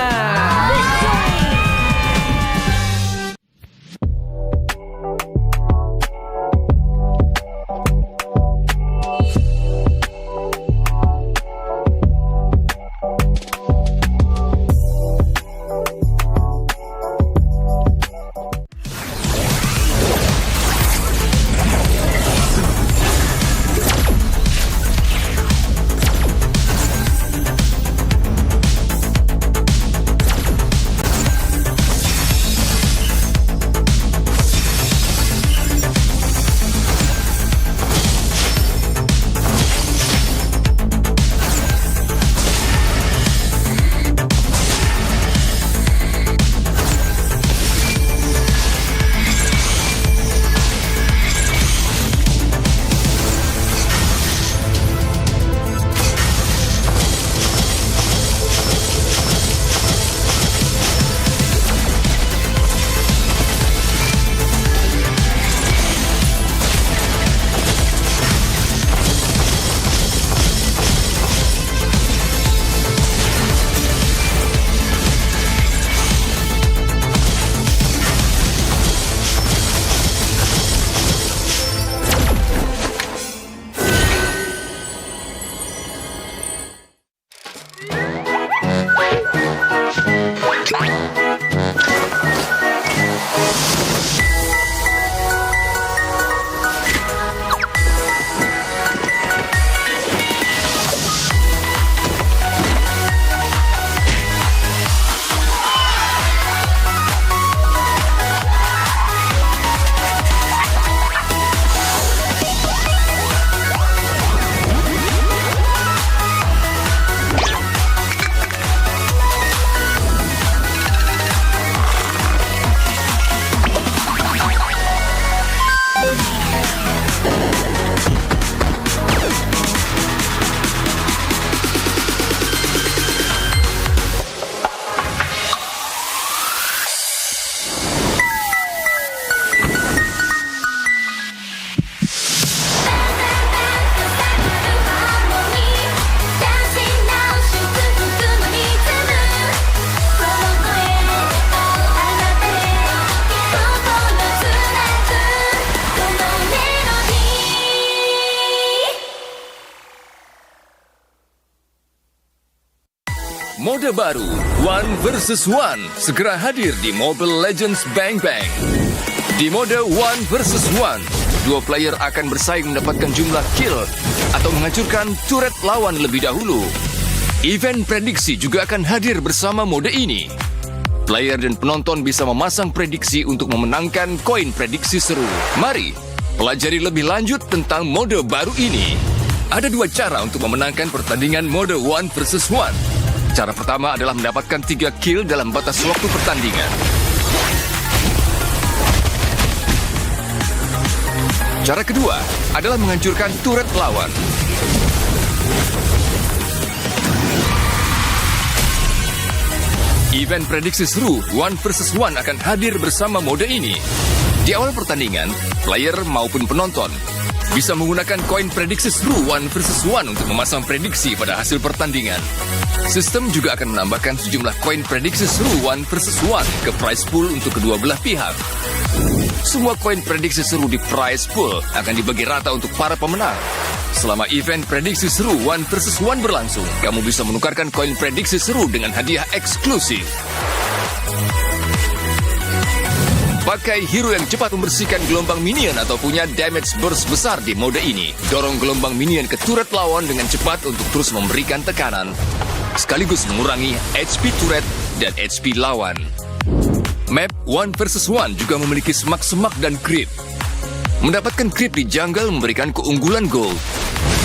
Mode baru, One versus One, segera hadir di Mobile Legends Bang Bang. Di mode One versus One, dua player akan bersaing mendapatkan jumlah kill atau menghancurkan turret lawan lebih dahulu. Event prediksi juga akan hadir bersama mode ini. Player dan penonton bisa memasang prediksi untuk memenangkan koin prediksi seru. Mari, pelajari lebih lanjut tentang mode baru ini. Ada dua cara untuk memenangkan pertandingan mode One versus One. Cara pertama adalah mendapatkan 3 kill dalam batas waktu pertandingan. Cara kedua adalah menghancurkan turret lawan. Event prediksi seru One versus One akan hadir bersama mode ini. Di awal pertandingan, player maupun penonton bisa menggunakan koin prediksi seru One versus One untuk memasang prediksi pada hasil pertandingan. Sistem juga akan menambahkan sejumlah koin prediksi seru One versus One ke prize pool untuk kedua belah pihak. Semua koin prediksi seru di prize pool akan dibagi rata untuk para pemenang. Selama event prediksi seru One versus One berlangsung, kamu bisa menukarkan koin prediksi seru dengan hadiah eksklusif. Pakai hero yang cepat membersihkan gelombang minion atau punya damage burst besar di mode ini. Dorong gelombang minion ke turret lawan dengan cepat untuk terus memberikan tekanan, sekaligus mengurangi HP turret dan HP lawan. Map One versus One juga memiliki semak-semak dan creep. Mendapatkan creep di jungle memberikan keunggulan gold.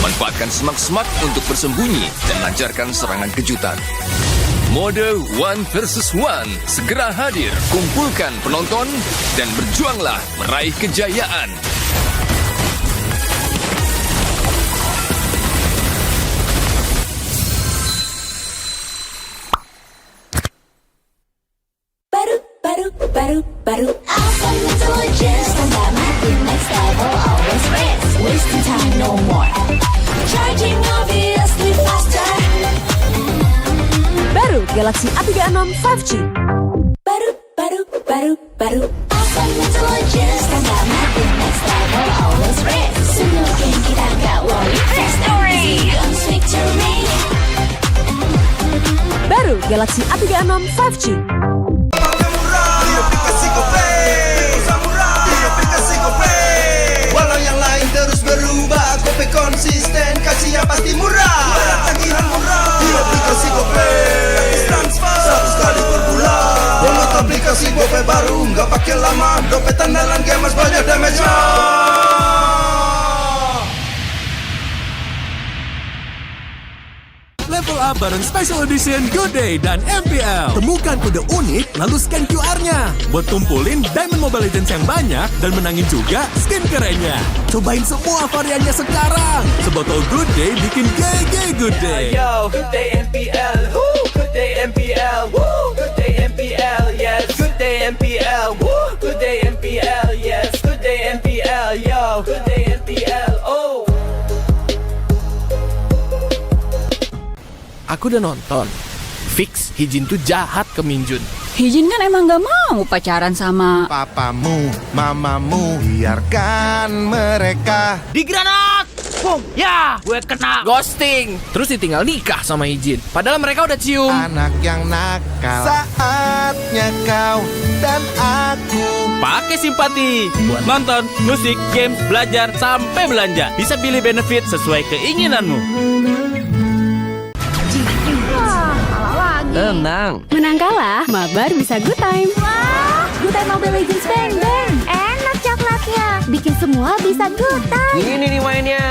Manfaatkan semak-semak untuk bersembunyi dan lancarkan serangan kejutan. Mode One versus One segera hadir. Kumpulkan penonton dan berjuanglah meraih kejayaan. Baru awesome intelligence. Tanda mati next level, always rest. Wasting time no more. Charging obviously faster. Baru Galaxy A36 5G. Baru awesome intelligence. Tanda mati next level, always rest. Semua kita gak worry. Victory, comes victory. Baru Galaxy A36 5G. Walau yang lain terus berubah, Gope konsisten, kasihnya pasti murah. Tagihan murah di aplikasi Gope, gratis transfer 100 kali per bulan. Download aplikasi Gope baru, nggak pakai lama. Dompet andalan gamers banyak damage-nya. Level up bareng Special Edition Good Day dan MPL. Temukan kode unik, lalu scan QR-nya. Buat kumpulin Diamond Mobile Legends yang banyak dan menangin juga skin kerennya. Cobain semua variannya sekarang. Sebotol Good Day bikin GG Good Day. Yo, Good Day MPL, woo! Good Day MPL, woo! Good Day MPL, yes. Good Day MPL, woo! Good Day MPL, yes. Good Day MPL, yo. Good Day MPL, oh. Aku udah nonton. Fix, Hijin tuh jahat ke Minjun. Hijin kan emang gak mau pacaran sama papamu, mamamu, biarkan mereka di granat. Boom, ya, gue kena ghosting. Terus ditinggal nikah sama Hijin. Padahal mereka udah cium. Anak yang nakal saat hanya kau dan aku. Pakai simpati buat nonton, musik, games, belajar, sampai belanja. Bisa pilih benefit sesuai keinginanmu. Tenang. Menang kalah, mabar bisa good time. Wah, good time Mobile Legends Bang Bang. Enak coklatnya. Bikin semua bisa good time. Ini nih mainnya.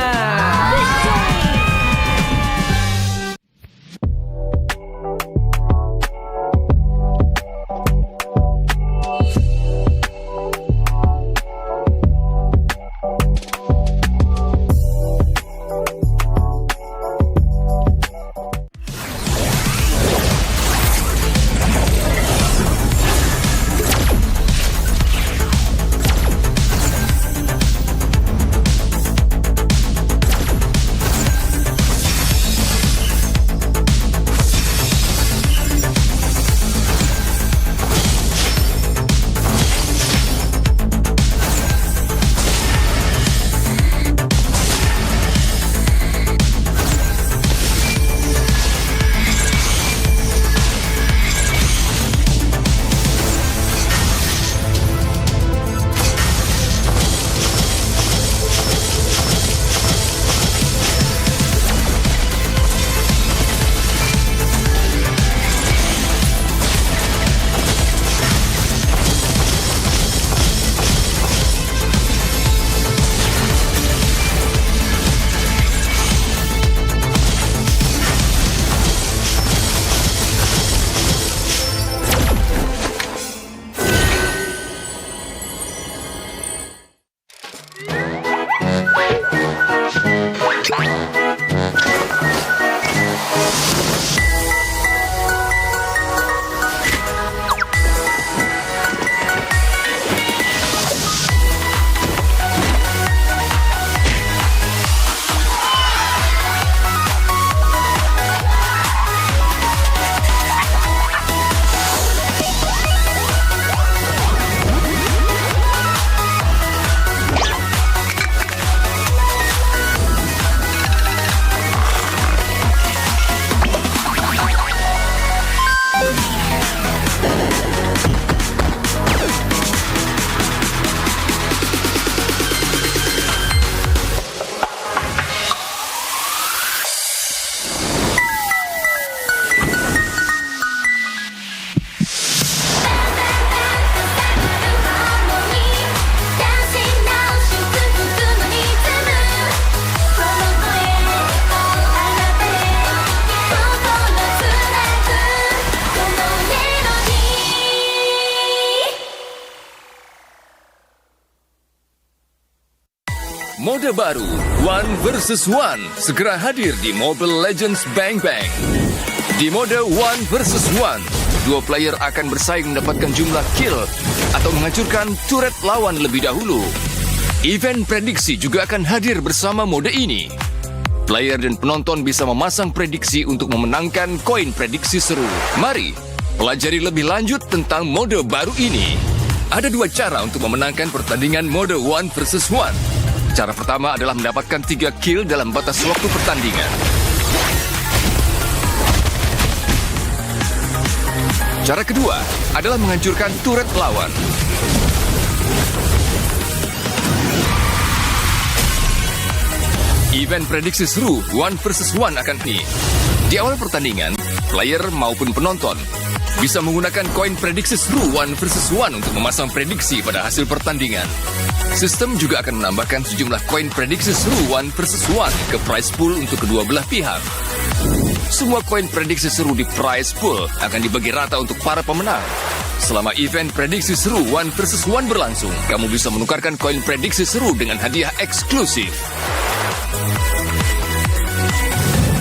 Mode baru, One vs One, segera hadir di Mobile Legends Bang Bang. Di mode One vs One, dua player akan bersaing mendapatkan jumlah kill atau menghancurkan turret lawan lebih dahulu. Event prediksi juga akan hadir bersama mode ini. Player dan penonton bisa memasang prediksi untuk memenangkan koin prediksi seru. Mari, pelajari lebih lanjut tentang mode baru ini. Ada dua cara untuk memenangkan pertandingan mode One vs One. Cara pertama adalah mendapatkan 3 kill dalam batas waktu pertandingan. Cara kedua adalah menghancurkan turret lawan. Event prediksi seru One vs One akan ini. Di awal pertandingan, player maupun penonton bisa menggunakan koin prediksi seru One vs One untuk memasang prediksi pada hasil pertandingan. Sistem juga akan menambahkan sejumlah koin prediksi seru One vs One ke prize pool untuk kedua belah pihak. Semua koin prediksi seru di prize pool akan dibagi rata untuk para pemenang. Selama event prediksi seru One vs One berlangsung, kamu bisa menukarkan koin prediksi seru dengan hadiah eksklusif.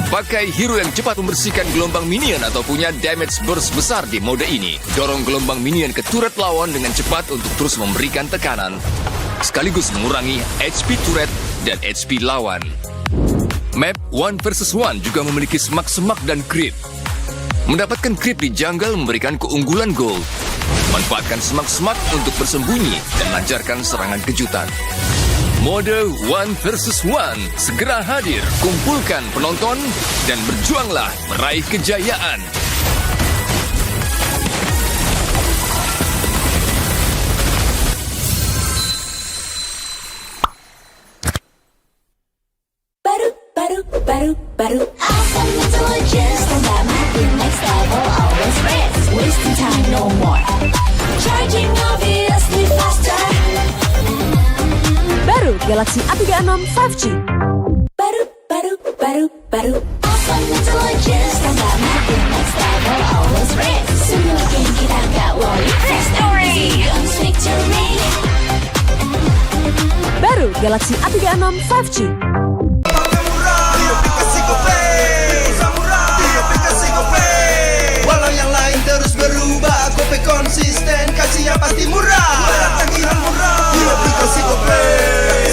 Pakai hero yang cepat membersihkan gelombang minion atau punya damage burst besar di mode ini. Dorong gelombang minion ke turret lawan dengan cepat untuk terus memberikan tekanan, sekaligus mengurangi HP turret dan HP lawan. Map One vs One juga memiliki semak-semak dan creep. Mendapatkan creep di jungle memberikan keunggulan gold. Manfaatkan semak-semak untuk bersembunyi dan lancarkan serangan kejutan. Mode One vs One segera hadir. Kumpulkan penonton dan berjuanglah meraih kejayaan. Galaxy A36 5G. Baru Awesome intelligence dan gak makin next level always race. Semua game kita gak worry. Victory owns victory. Baru Galaxy A36 5G. Walau yang lain terus berubah, Gope konsisten, kasih yang pasti murah. Tagihan murah di aplikasi Gope,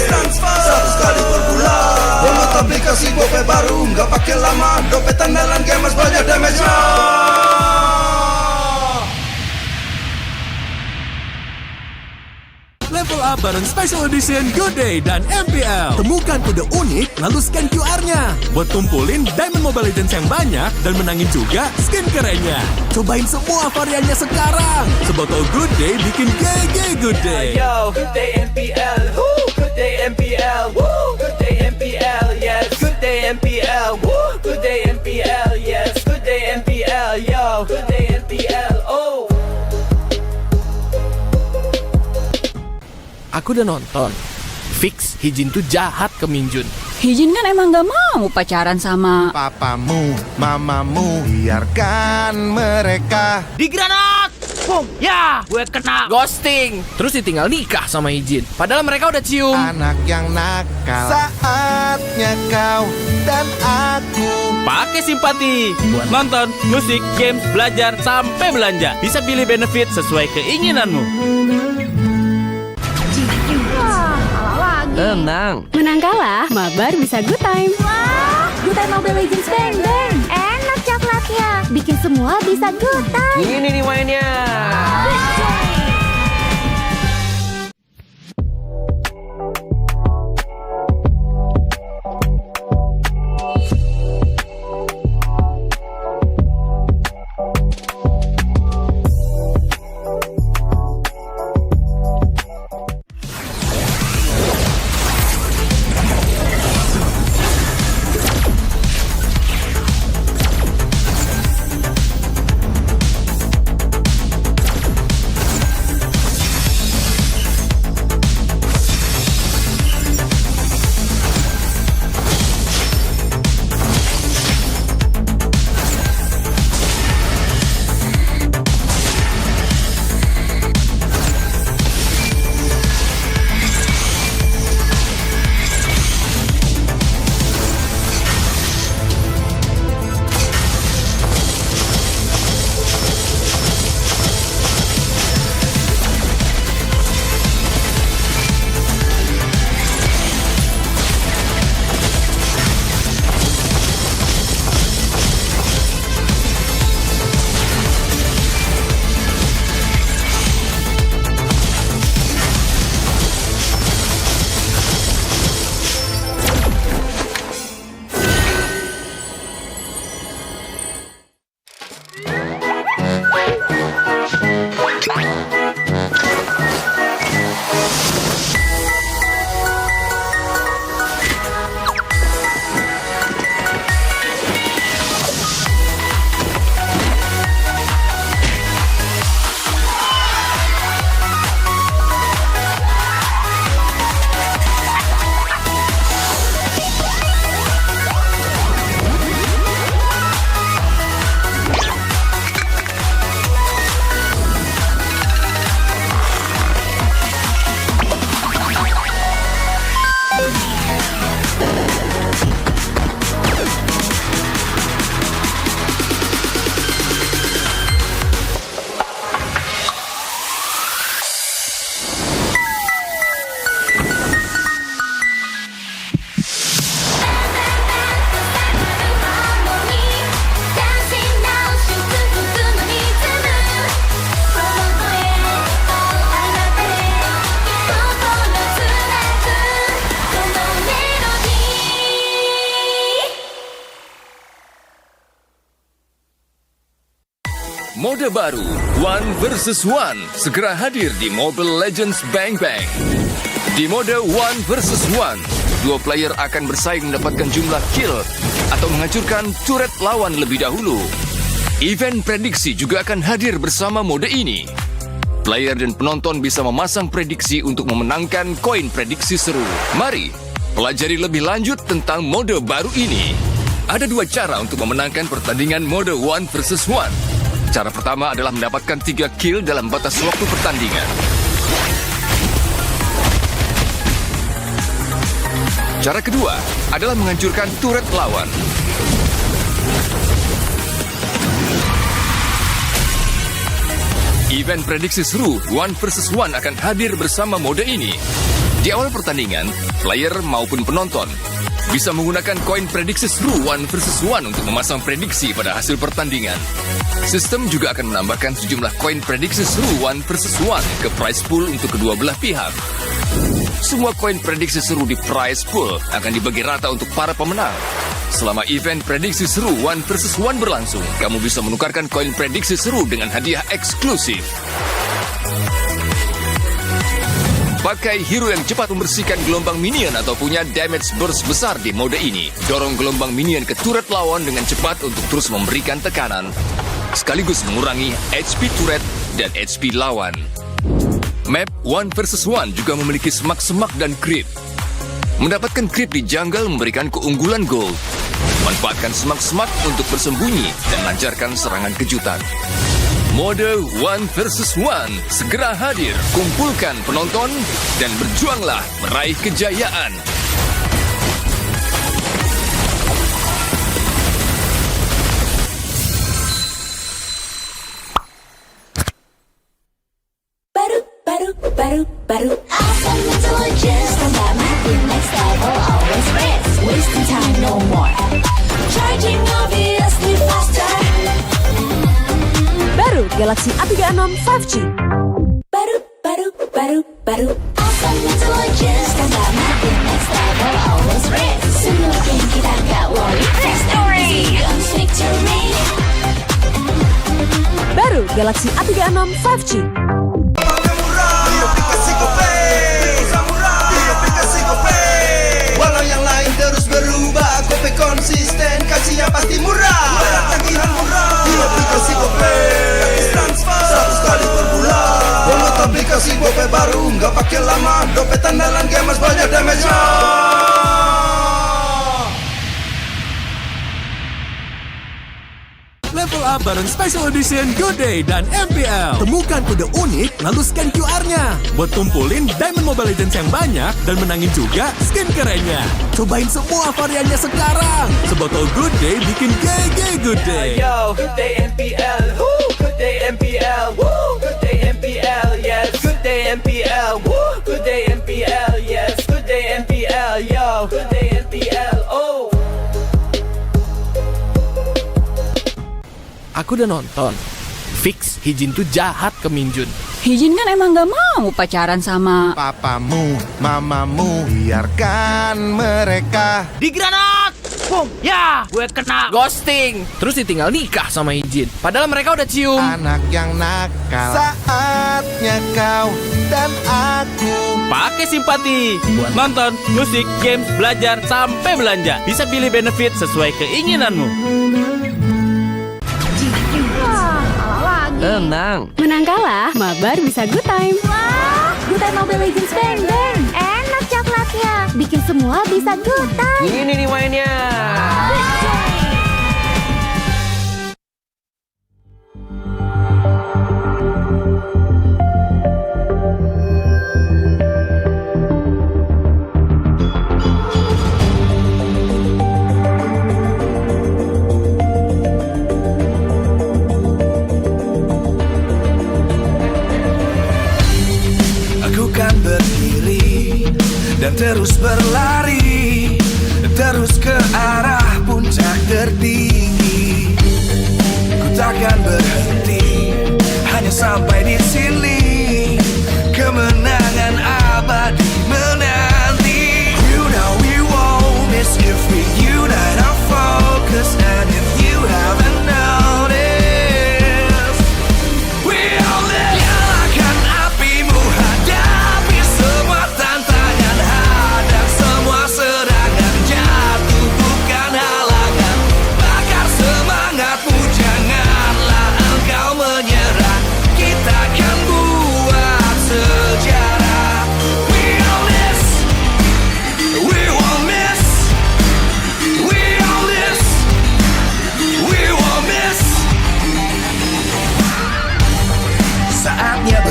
transfer 100 kali per bulan. Download aplikasi Gope baru, nggak pakai lama. Dompet andalan gamers banyak damage-nya. Level up bareng Special Edition Good Day dan MPL. Temukan kode unik, lalu scan QR-nya. Buat kumpulin Diamond Mobile Legends yang banyak dan menangin juga skin kerennya. Cobain semua variannya sekarang. Sebotol Good Day bikin GG Good Day. Yo, Good Day MPL, woo! Good Day MPL, woo! Good Day MPL, yes. Good Day MPL, woo! Good Day MPL, yes. Good Day MPL, yo. Good Day MPL, oh. Aku udah nonton. Fix, Hijin tuh jahat ke Minjun. Hijin kan emang gak mau pacaran sama papamu, mamamu, biarkan mereka. Di granat! Boom! Ya! Gue kena ghosting. Terus ditinggal nikah sama Hijin. Padahal mereka udah cium. Anak yang nakal. Saatnya kau dan aku Pakai simpati buat nonton, musik, games, belajar, sampai belanja. Bisa pilih benefit sesuai keinginanmu. Tenang. Menang kalah, mabar bisa good time. Wah, good time Mobile Legends bang bang. Enak coklatnya, bikin semua bisa good time. Ini nih mainnya. Mode baru, One vs One, segera hadir di Mobile Legends Bang Bang. Di mode One vs One, dua player akan bersaing mendapatkan jumlah kill atau menghancurkan turret lawan lebih dahulu. Event prediksi juga akan hadir bersama mode ini. player dan penonton bisa memasang prediksi untuk memenangkan koin prediksi seru. Mari pelajari lebih lanjut tentang mode baru ini. Ada dua cara untuk memenangkan pertandingan mode 1 versus 1. Cara pertama adalah mendapatkan 3 kill dalam batas waktu pertandingan. Cara kedua adalah menghancurkan turret lawan. Event prediksi seru 1 versus 1 akan hadir bersama mode ini. Di awal pertandingan, player maupun penonton bisa menggunakan koin prediksi seru 1 versus 1 untuk memasang prediksi pada hasil pertandingan. Sistem juga akan menambahkan sejumlah koin prediksi seru 1 versus 1 ke prize pool untuk kedua belah pihak. Semua koin prediksi seru di prize pool akan dibagi rata untuk para pemenang. Selama event prediksi seru 1 versus 1 berlangsung, kamu bisa menukarkan koin prediksi seru dengan hadiah eksklusif. Pakai hero yang cepat membersihkan gelombang minion atau punya damage burst besar di mode ini. Dorong gelombang minion ke turret lawan dengan cepat untuk terus memberikan tekanan, sekaligus mengurangi HP turret dan HP lawan. Map 1 versus 1 juga memiliki semak-semak dan creep. Mendapatkan creep di jungle memberikan keunggulan gold. Manfaatkan semak-semak untuk bersembunyi dan lancarkan serangan kejutan. Mode 1 versus 1 segera hadir. Kumpulkan penonton dan berjuanglah meraih kejayaan. Baru awesome intelligence. Stand makin next level, always race. Wasting time no more. Charging obviously faster. Baru Galaxy A36 5G. Baru awesome intelligence. Stand makin next level, always race. Semua game kita gak worry. Victory, victory. Baru Galaxy A36 5G. Walau yang lain terus berubah, Gope konsisten, kasihnya pasti murah. Murah tagihan murah di aplikasi Gope, gratis transfer 100 kali per bulan. Download aplikasi Gope baru, nggak pakai lama. Dompet andalan gamers banyak damage-nya. Level up bareng Special Edition Good Day dan MPL. Temukan kode unik, lalu scan QR-nya. Buat kumpulin Diamond Mobile Legends yang banyak dan menangin juga skin kerennya. Cobain semua variannya sekarang. Sebotol Good Day bikin GG Good Day. Yo, Good Day MPL, woo! Good Day MPL, woo! Good Day MPL, yes. Good Day MPL, woo! Good Day MPL, yes. Good Day MPL, yo. Good Day MPL, oh. Aku udah nonton. Fix, Hijin tuh jahat ke Minjun. Hijin kan emang gak mau pacaran sama papamu, mamamu. Biarkan mereka di granat. Boom, ya, gue kena ghosting. Terus ditinggal nikah sama Hijin. Padahal mereka udah cium. Anak yang nakal. Saatnya kau dan aku pakai simpati buat nonton, musik, games, belajar, sampai belanja. Bisa pilih benefit sesuai keinginanmu. Tenang. Menang kalah, mabar bisa good time. Wah, good time Mobile Legends bang bang. Enak coklatnya, bikin semua bisa good time. Ini nih mainnya. Dan terus berlari, terus ke arah puncak tertinggi. Ku takkan berhenti, hanya sampai di sini. Kemenangan abadi menanti. You know we won't miss if we unite our focus. And if you haven't noticed, we all nyalakan apimu, hadapi semua tantangan, hadang semua serangan, jatuh bukan halangan, bakar semangatmu, janganlah engkau menyerah, kita akan buat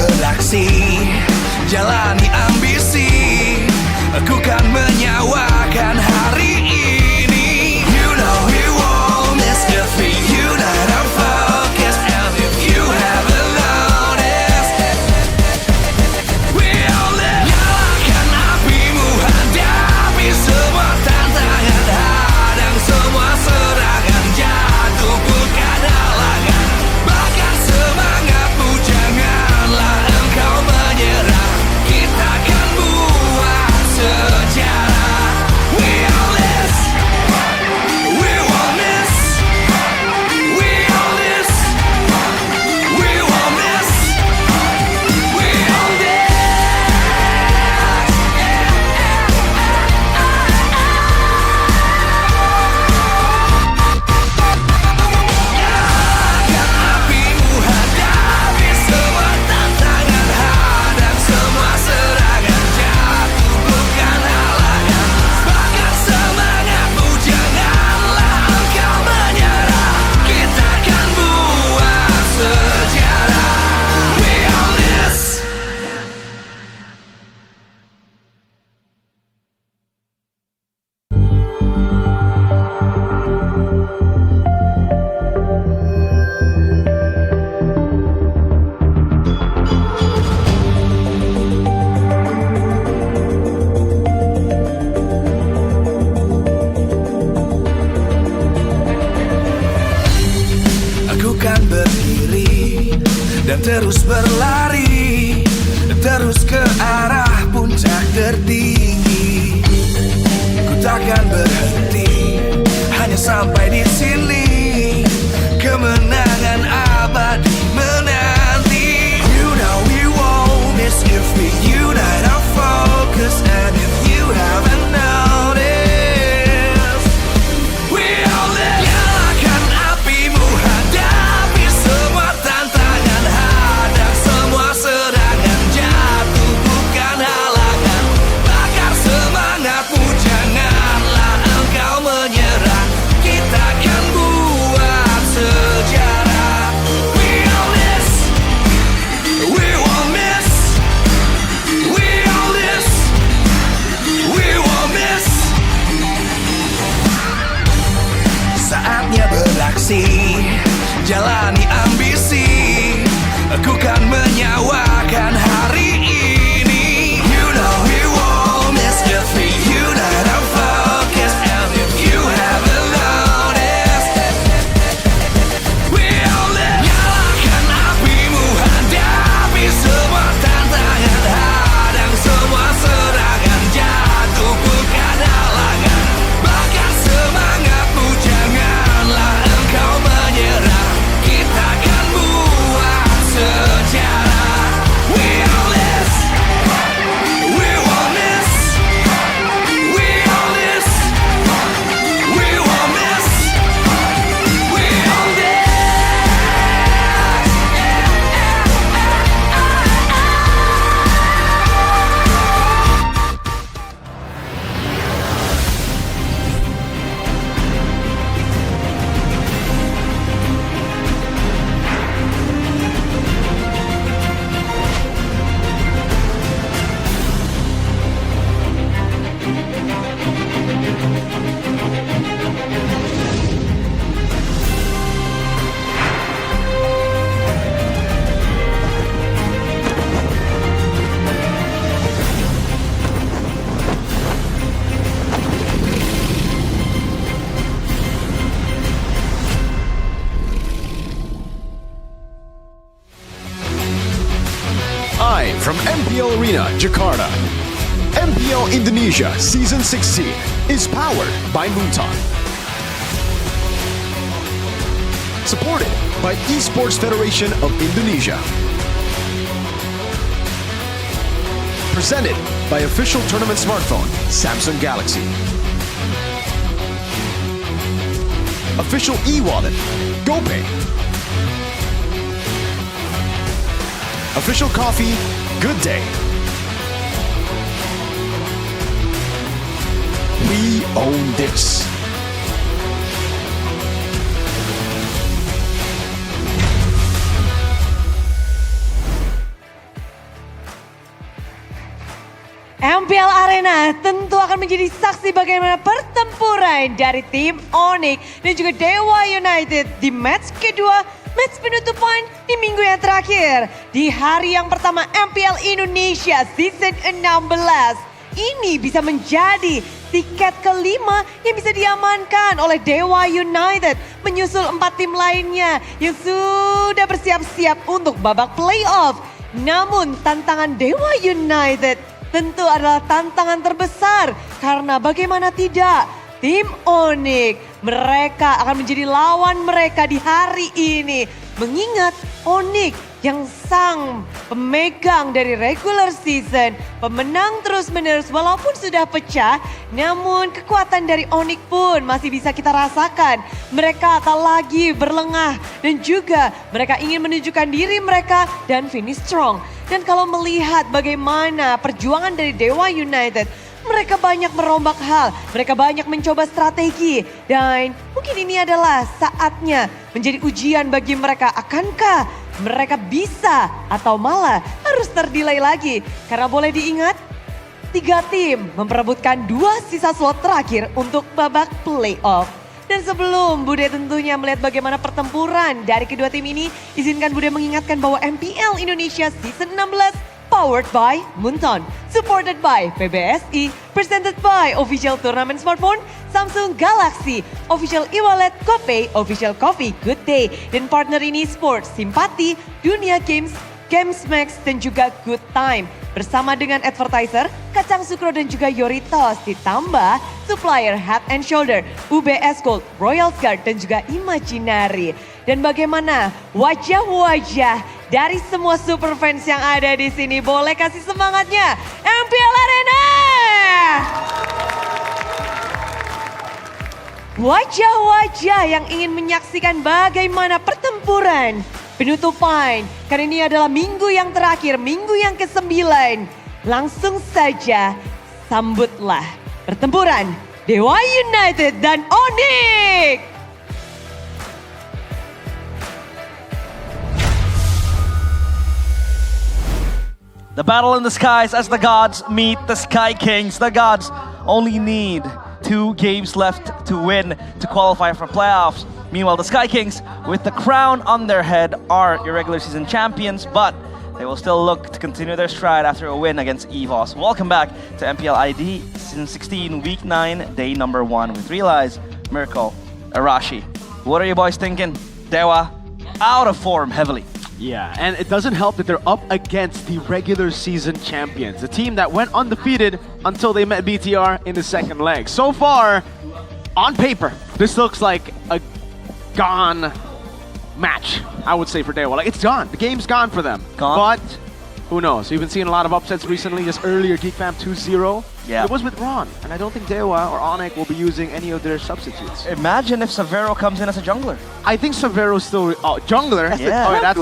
beraksi, jalani ambisi. Aku kan menyawakan hari ini. You know we won't miss if we unite our focus. And if you haven't noticed, we all live. Nyalakan apimu, hadapi semua tantangan, hadang semua serangan, jatuh bukan halangan. Bakar semangatmu, janganlah engkau menyerah. Kita akan buat sejarah. We all this, we won't miss. We all this, we won't miss. We all this. Nyalakan apimu, hadapi semua tantangan, hadang semua serangan, jatuh bukan halangan. Bakar semangatmu, janganlah engkau menyerah. Kita akan buat sejarah. We all this. Aku kan berdiri dan terus berlari, terus ke arah puncak tertinggi. Ku takkan berhenti, hanya sampai di sini. Kemenangan abadi menanti. You know we won't miss if we unite our focus. And if you haven't noticed, we all live. Nyalakan apimu, hadapi semua tantangan, hadang semua serangan, jatuh bukan halangan. Bakar semangatmu, janganlah engkau menyerah. Kita akan buat sejarah. We all this, we won't miss. We all this, we won't miss. Saatnya beraksi, jalani ambisi. Aku kan menyawakan hari ini. You know we won't miss if we unite our focus. And if you haven't noticed, we all live. Nyalakan apimu, hadapi semua tantangan, hadang semua serangan, jatuh bukan halangan. Bakar semangatmu, janganlah engkau menyerah. Kita akan buat sejarah. We all this, we won't miss. We all this, we won't miss. We all this. Live from MPL Arena, Jakarta. MPL Indonesia Season 16 is powered by Moonton. Supported by Esports Federation of Indonesia. Presented by official tournament smartphone, Samsung Galaxy. Official e-wallet, GoPay. Official coffee, Good Day. We own this. MPL Arena tentu akan menjadi saksi bagaimana pertempuran dari tim Onyx dan juga Dewa United di match kedua, match penutupan di minggu yang terakhir. Di hari yang pertama MPL Indonesia Season 16. Ini bisa menjadi tiket kelima yang bisa diamankan oleh Dewa United. Menyusul 4 tim lainnya yang sudah bersiap-siap untuk babak playoff. Namun tantangan Dewa United tentu adalah tantangan terbesar karena bagaimana tidak, tim Onyx mereka akan menjadi lawan mereka di hari ini. Mengingat Onyx yang sang pemegang dari regular season, pemenang terus-menerus walaupun sudah pecah, namun kekuatan dari Onyx pun masih bisa kita rasakan. Mereka tak lagi berlengah dan juga mereka ingin menunjukkan diri mereka dan finish strong. Dan kalau melihat bagaimana perjuangan dari Dewa United, mereka banyak merombak hal, mereka banyak mencoba strategi. Dan mungkin ini adalah saatnya menjadi ujian bagi mereka. Akankah mereka bisa atau malah harus terdelay lagi? Karena boleh diingat, 3 tim memperebutkan 2 sisa slot terakhir untuk babak playoff. Dan sebelum Bude tentunya melihat bagaimana pertempuran dari kedua tim ini, izinkan Bude mengingatkan bahwa MPL Indonesia Season 16 powered by Munton, supported by PBSI, presented by Official Tournament Smartphone, Samsung Galaxy, Official e-wallet, GoPay, Official Coffee, Good Day, dan partner ini Sports, Simpati, Dunia Games, Games Max, dan juga Good Time. Bersama dengan advertiser, Kacang Sukro dan juga Yoritos, ditambah supplier Head and Shoulder, UBS Gold, Royal Guard, dan juga Imaginary. Dan bagaimana wajah-wajah dari semua super fans yang ada di sini? Boleh kasih semangatnya MPL Arena! Wajah-wajah yang ingin menyaksikan bagaimana pertempuran penutupan. Karena ini adalah minggu yang terakhir, minggu yang ke-9. Langsung saja sambutlah pertempuran Dewa United dan Onyx. The battle in the skies as the gods meet the Sky Kings. The gods only need 2 games left to win to qualify for playoffs. Meanwhile, the Sky Kings, with the crown on their head, are your regular season champions, but they will still look to continue their stride after a win against EVOS. Welcome back to MPL ID Season 16, Week 9, Day number 1, with Realize, Mirko, Arashi. What are you boys thinking? Dewa, out of form heavily. Yeah, and it doesn't help that they're up against the regular season champions, the team that went undefeated until they met BTR in the second leg. So far, on paper, this looks like a gone match, I would say, for Dewa. Like, it's gone. The game's gone for them. But who knows? We've been seeing a lot of upsets recently. Just earlier, GeekFam 2-0. Yeah. It was with Ron, and I don't think Dewa or Onyx will be using any of their substitutes. Imagine if Severo comes in as a jungler. I think Severo's still... Oh, jungler? Yeah. That's...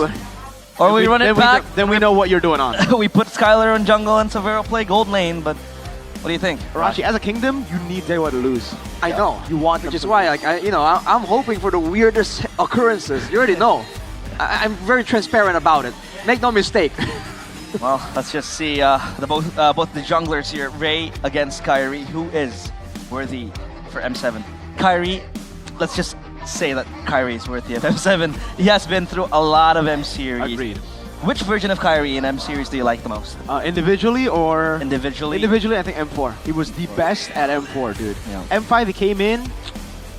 Or we run it back. Then we know what you're doing on. We put Skylar on jungle and Severo play gold lane, but what do you think? Arashi, as a kingdom, you need Dewa to lose. I know. You want Which is why, like, I'm hoping for the weirdest occurrences. You already know. I'm very transparent about it. Make no mistake. Well, let's just see both the junglers here. Ray against Kyrie. Who is worthy for M7? Kyrie, let's just say that Kyrie is worthy of M7. He has been through a lot of M series. Agreed. Which version of Kyrie in M series do you like the most? Individually or? Individually. Individually, I think M4. He was the best at M4, dude. Yeah. M5, he came in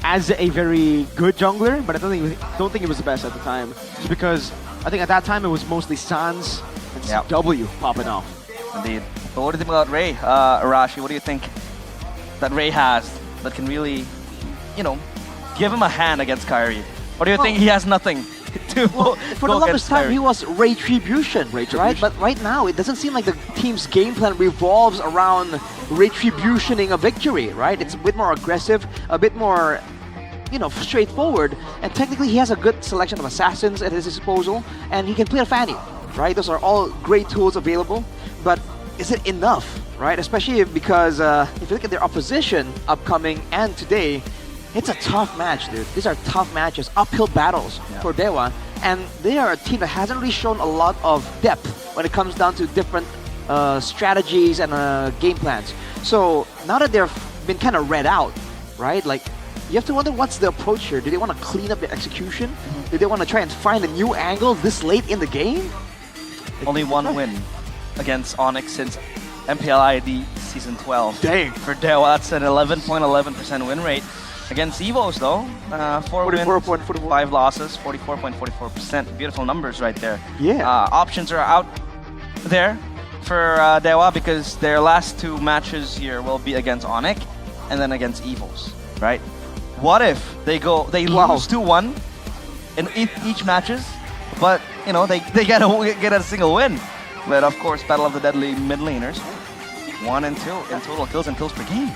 as a very good jungler, but I don't think he was the best at the time. Just because I think at that time it was mostly Sans and CW popping off. Indeed. But what do you think about Ray? Arashi, what do you think that Ray has that can really, give him a hand against Kyrie? Or do you think he has nothing to for the longest time, he was Retribution, right? But right now, it doesn't seem like the team's game plan revolves around Retributioning a victory, right? It's a bit more aggressive, a bit more, straightforward. And technically, he has a good selection of assassins at his disposal, and he can play a Fanny, right? Those are all great tools available, but is it enough, right? Especially because if you look at their opposition upcoming and today, it's a tough match, dude. These are tough matches, uphill battles for Dewa. And they are a team that hasn't really shown a lot of depth when it comes down to different strategies and game plans. So now that they've been kind of read out, right? Like, you have to wonder what's the approach here. Do they want to clean up the execution? Do they want to try and find a new angle this late in the game? Only one win against Onyx since MPL ID Season 12. Dang. For Dewa, that's an 11.11% win rate. Against Evos though, 4 wins, 5 losses, 44.44%. Beautiful numbers right there. Yeah. Options are out there for Dewa because their last 2 matches here will be against Onyx and then against Evos, right? What if they lose 2-1 in each matches, but you know they get a single win. But of course, Battle of the Deadly mid laners, 1 and 2 in total kills and kills per game.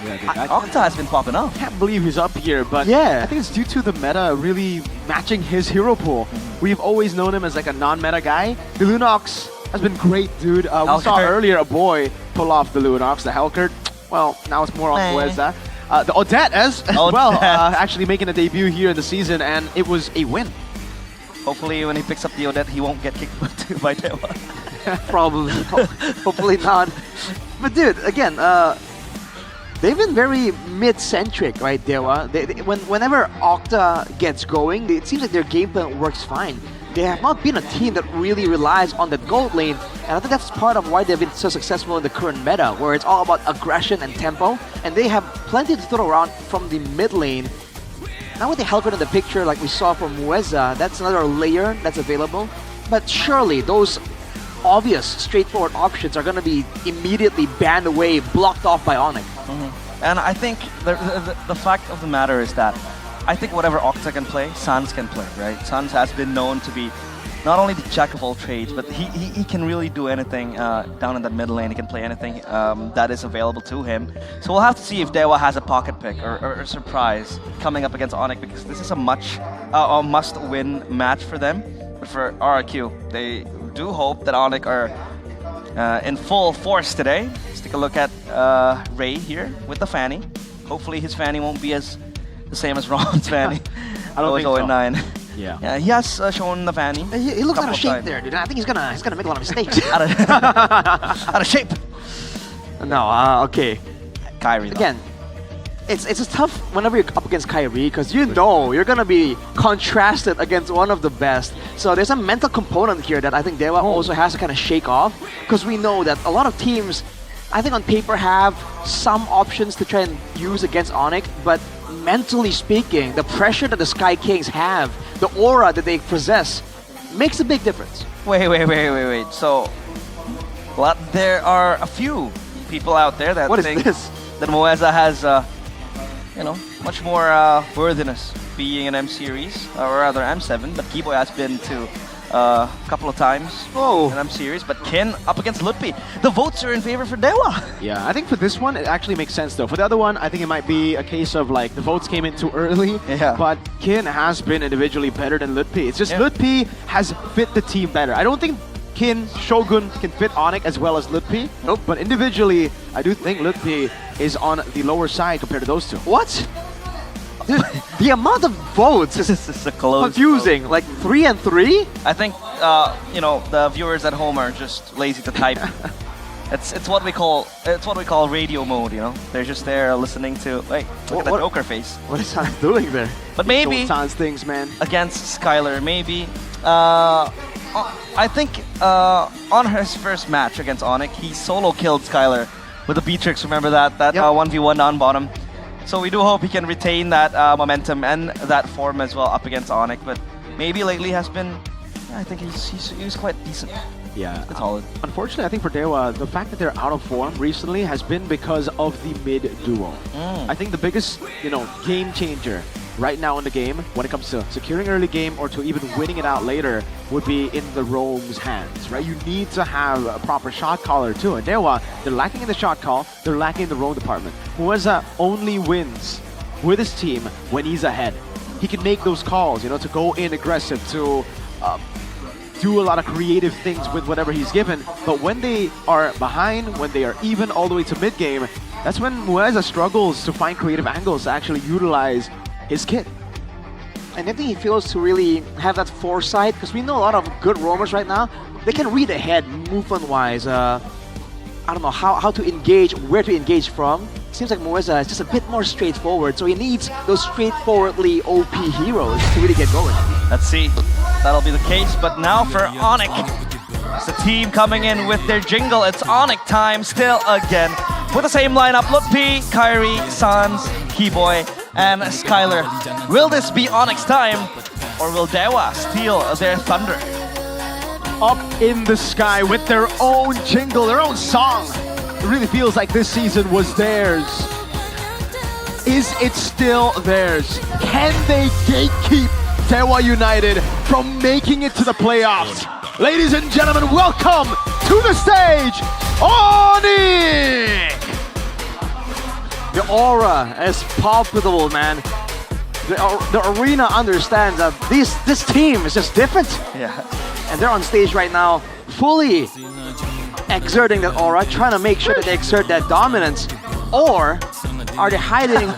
Octa has been popping up. I can't believe he's up here, but yeah, I think it's due to the meta really matching his hero pool. We've always known him as like a non-meta guy. The Lunox has been great, dude. We saw earlier a boy pull off the Lunox, the Hellcurt. Well, now it's more on Mueza. The Odette as well, actually making a debut here in the season, and it was a win. Hopefully when he picks up the Odette, he won't get kicked by Dewa. Probably. Hopefully not. But dude, again, they've been very mid-centric, right, Dewa? Whenever Octa gets going, it seems like their game plan works fine. They have not been a team that really relies on the gold lane, and I think that's part of why they've been so successful in the current meta, where it's all about aggression and tempo, and they have plenty to throw around from the mid lane. Now with the Hellcurt in the picture, like we saw from Mueza, that's another layer that's available, but surely those obvious, straightforward options are going to be immediately banned away, blocked off by Onyx. And I think the fact of the matter is that I think whatever Octa can play, Sans can play, right? Sans has been known to be not only the jack of all trades, but he can really do anything down in that mid lane. He can play anything that is available to him. So we'll have to see if Dewa has a pocket pick or a surprise coming up against Onyx, because this is a must-win match for them. But for RRQ, they do hope that Onyx are in full force today. Let's take a look at Ray here with the Fanny. Hopefully his Fanny won't be the same as Ron's Fanny. I don't think so. 9. Yeah, he has shown the Fanny. He looks out of shape there, dude. I think he's gonna make a lot of mistakes. out of shape. No, okay. Kyrie, again, it's just tough whenever you're up against Kyrie, because you know you're gonna be contrasted against one of the best. So there's a mental component here that I think Dewa also has to kind of shake off, because we know that a lot of teams, I think on paper, have some options to try and use against Onyx, but mentally speaking, the pressure that the Sky Kings have, the aura that they possess, makes a big difference. Wait. So, there are a few people out there that think that Mueza has, much more worthiness being an M series, or rather M7, but Keyboy has been to a couple of times in M series, but Kin up against Lutpi. The votes are in favor for Dewa. Yeah, I think for this one, it actually makes sense though. For the other one, I think it might be a case of like the votes came in too early, but Kin has been individually better than Lutpi. It's just Lutpi has fit the team better. I don't think Kin, Shogun can fit Onyx as well as Lutpi. Nope. But individually, I do think Lutpi is on the lower side compared to those two. What? Dude, the amount of votes is confusing. Like 3 and 3? I think the viewers at home are just lazy to type. it's what we call radio mode. They're just there listening to. Wait, look at that Joker face. What is Sans doing there? But maybe Sans things, man. Against Skylar, maybe. I think on his first match against Onyx, he solo killed Skylar with a Beatrix. Remember that 1v1 down bottom. So we do hope he can retain that momentum and that form as well up against Onyx. But maybe lately has been, I think he's quite decent. Yeah, it's solid. Unfortunately, I think for Dewa, the fact that they're out of form recently has been because of the mid duo. I think the biggest, game changer right now in the game when it comes to securing early game or to even winning it out later would be in the roam's hands, right? You need to have a proper shot caller too. And Dewa, they're lacking in the shot call, they're lacking in the roam department. Mueza only wins with his team when he's ahead. He can make those calls, to go in aggressive, to do a lot of creative things with whatever he's given. But when they are behind, when they are even all the way to mid game, that's when Mueza struggles to find creative angles to actually utilize his kit. And I think he feels to really have that foresight, because we know a lot of good roamers right now they can read ahead movement-wise. I don't know how to engage, where to engage from. Seems like Mueza is just a bit more straightforward, so he needs those straightforwardly OP heroes to really get going. Let's see. That'll be the case, but now for Onyx. It's the team coming in with their jingle. It's Onyx time still again. With the same lineup, Lutpi, Kyrie, Sans, Keyboy, and Skylar. Will this be Onyx time, or will Dewa steal their thunder? Up in the sky with their own jingle, their own song. It really feels like this season was theirs. Is it still theirs? Can they gatekeep Dewa United from making it to the playoffs? Ladies and gentlemen, welcome to the stage, Onyx! The aura is palpable, man. The arena understands that this team is just different. Yeah. And they're on stage right now, fully exerting that aura, trying to make sure that they exert that dominance. Or are they hiding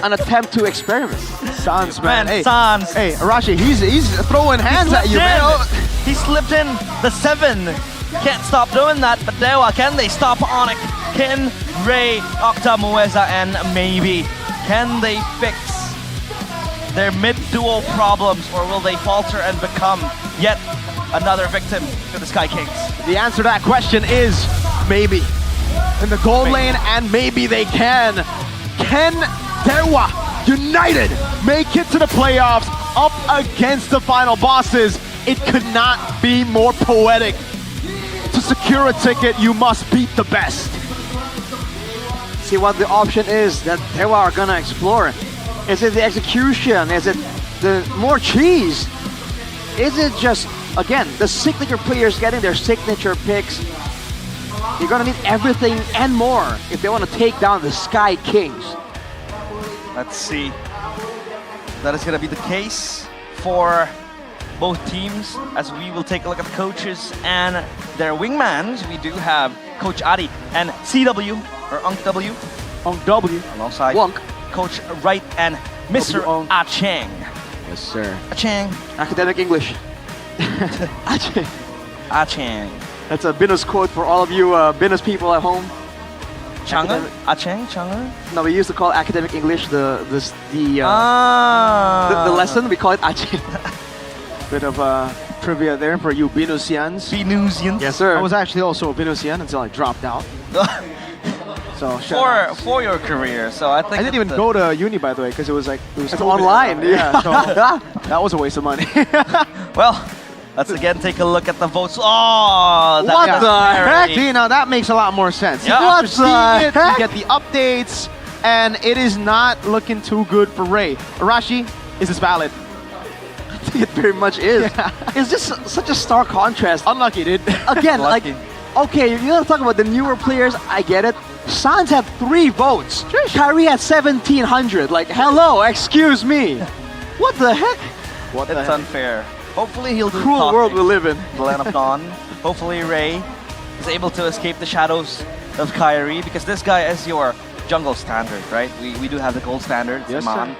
an attempt to experiment? Sans, man. Hey, Sans. Hey, Arashi, he's throwing hands at you, man. He slipped in the 7. Can't stop doing that, but Dewa, can they stop Onyx? Can Ray, Octa, Mueza, and maybe can they fix their mid-duo problems, or will they falter and become yet another victim to the Sky Kings? The answer to that question is maybe. In the gold lane, and maybe they can. Can Dewa United make it to the playoffs up against the final bosses? It could not be more poetic. To secure a ticket, you must beat the best. See what the option is that Dewa are gonna explore. Is it the execution? Is it the more cheese? Is it just, again, the signature players getting their signature picks? You're gonna need everything and more if they want to take down the Sky Kings. Let's see. That is gonna be the case for both teams, as we will take a look at the coaches and their wingmans. We do have Coach Ari and CW, or Unk W. Unk W. Alongside Wunk. Coach Wright and Mr. Ah Chang. Yes, sir. Ah Chang. Academic English. Ah Chang. Ah Chang. That's a Binus quote for all of you Binus people at home. Chang'e? Ah Chang? Chang'e? No, we used to call academic English the lesson. We call it Ah Chang. Bit of trivia there for you Binusians. Binusians? Yes, sir. I was actually also a Binusian until I dropped out. So for your career, so I think I didn't even go to uni, by the way, because it was online. Yeah, so that was a waste of money. Well, let's again take a look at the votes. Oh, that what was the heck? very- See, now that makes a lot more sense. Yeah. After What seeing it, the heck? you get the updates, and it is not looking too good for Ray. Arashi, is this valid? It very much is. Yeah. It's just such a stark contrast. Unlucky, dude. Again, like, Lucky. okay, you're gonna talk about the newer players, I get it. Sans had 3 votes. Kyrie had 1,700. Like, hello, excuse me. What the heck? It's unfair. Hopefully he'll do Cruel world we talking. live in. The Land of Dawn. Hopefully Ray is able to escape the shadows of Kyrie, because this guy is your jungle standard, right? We do have the gold standard, Yes, Iman.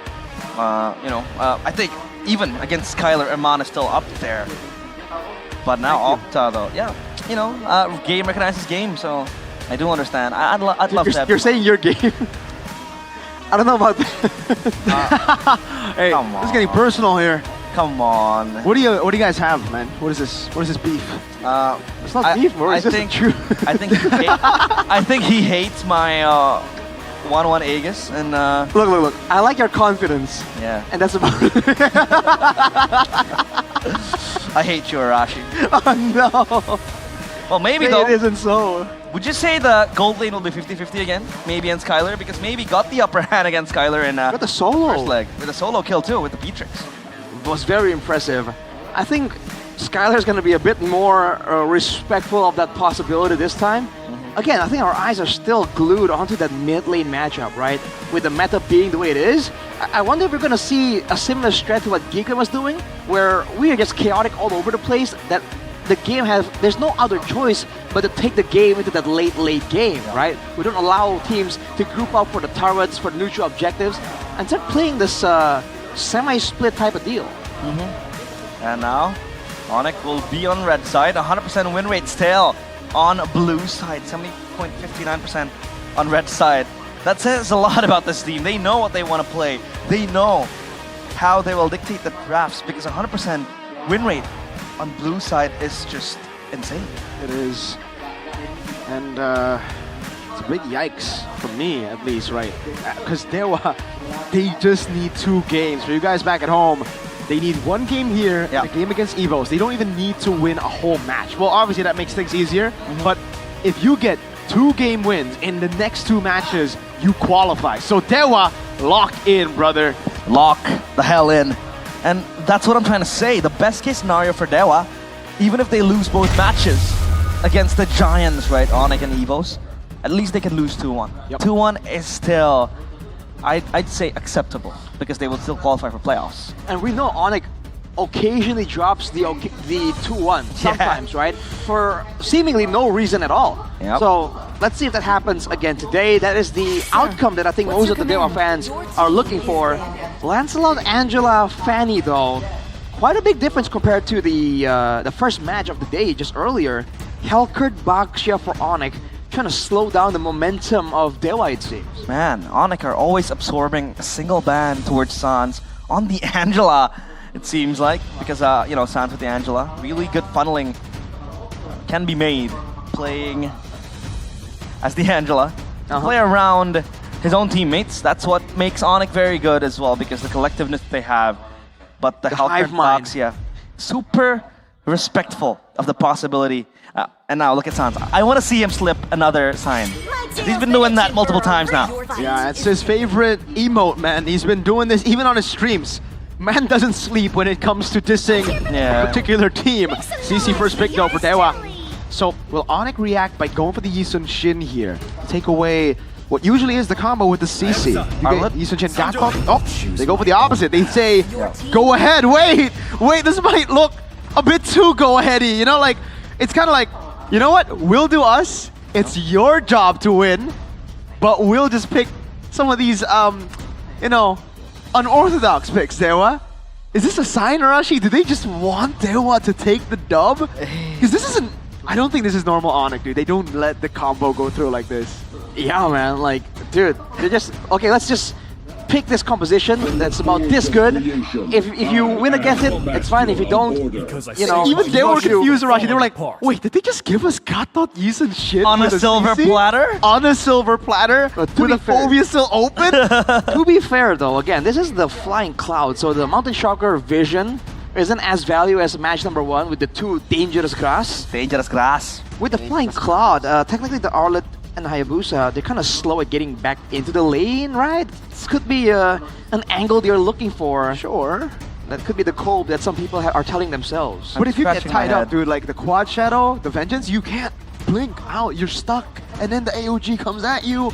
I think even against Skylar, Iman is still up there. But now Octa, though, yeah, game recognizes game, so I do understand. I'd love to have. You're saying your game? I don't know about that. Hey, Come this is getting personal here. Come on. What do you guys have, man? What is this? What is this beef? It's not beef, bro. It's just the truth. I think he hates my 1-1 Aegis, and Look. I like your confidence. yeah, And that's about it. I hate you, Arashi. Oh, no. Well, maybe Say though. it isn't so. Would you say the gold lane will be 50-50 again? Maybe against Skylar, because maybe got the upper hand against Skylar in Got the solo. first leg with a solo kill too with the Beatrix. Was very impressive. I think Skylar's going to be a bit more respectful of that possibility this time. Again, I think our eyes are still glued onto that mid lane matchup, right? With the meta being the way it is. I wonder if we're going to see a similar strat to what Geekman was doing, where we are just chaotic all over the place, that the game there's no other choice but to take the game into that late game, right? We don't allow teams to group up for the turrets, for the neutral objectives, and start playing this semi-split type of deal. And now, Onyx will be on red side, 100% win rate still on blue side, 70.59% on red side. That says a lot about this team. They know what they want to play. They know how they will dictate the drafts because 100% win rate on blue side is just insane. It is. And it's a big yikes for me, at least, right? Because they just need 2 games. For you guys back at home, they need 1 game here, and a game against Evos. They don't even need to win a whole match. Well, obviously that makes things easier, but if you get 2 game wins in the next 2 matches, you qualify. So Dewa, lock in, brother. Lock the hell in. And that's what I'm trying to say. The best case scenario for Dewa, even if they lose both matches against the Giants, right, Onyx and Evos, at least they can lose 2-1. 2-1 is still, I'd say, acceptable because they will still qualify for playoffs. And we know Onyx occasionally drops the 2-1 sometimes, right? For seemingly no reason at all. So let's see if that happens again today. That is the outcome that I think most of the Dewa fans are looking for. Lancelot, Angela, Fanny, though, quite a big difference compared to the first match of the day just earlier. Helkert, Baxia for Onyx, trying to slow down the momentum of Dewa, it seems. Man, Onyx are always absorbing a single ban towards Sans on the Angela, it seems like, because, you know, Sans with the Angela, really good funneling can be made playing as the Angela. Play around his own teammates. That's what makes Onyx very good as well, because the collectiveness they have. But the Helkert Baxia, super respectful of the possibility. And now look at Sans. I want to see him slip another sign. He's been doing that multiple times now. Yeah, it's his favorite emote, man. He's been doing this even on his streams. Man doesn't sleep when it comes to dissing a particular team. CC first pick though for Dewa. So will Onyx react by going for the Yisun Shin here? Take away what usually is the combo with the CC. You get Yisun Shin Gakok. Oh, they go for the opposite. They say, go ahead, wait, this might look a bit too go-aheady. You know, like, it's kind of like, you know what? We'll do us. It's your job to win, but we'll just pick some of these, you know, unorthodox picks, Dewa. Is this a sign, Arashi? Do they just want Dewa to take the dub? Because this isn't, I don't think this is normal Onyx, dude. They don't let the combo go through like this. Yeah, man, like, dude, they're just, okay, let's just pick this composition that's about this good. If you win against it, it's fine. If you don't, you know. Even they were confused, Arashi. They were like, wait, did they just give us Gatot Yisun shit? On a silver platter? On a silver platter? With the phobia still open? To be fair, though, again, this is the Flying Cloud, so the Mountain Shocker vision isn't as value as match number 1 with the 2 dangerous grass. Dangerous grass. With the Flying Cloud, technically the Arlet and Hayabusa, they're kind of slow at getting back into the lane, right? This could be an angle they're looking for. Sure. That could be the cold that some people are telling themselves. But if you get tied up, dude, like the Quad Shadow, the Vengeance, you can't blink out. You're stuck. And then the AOG comes at you.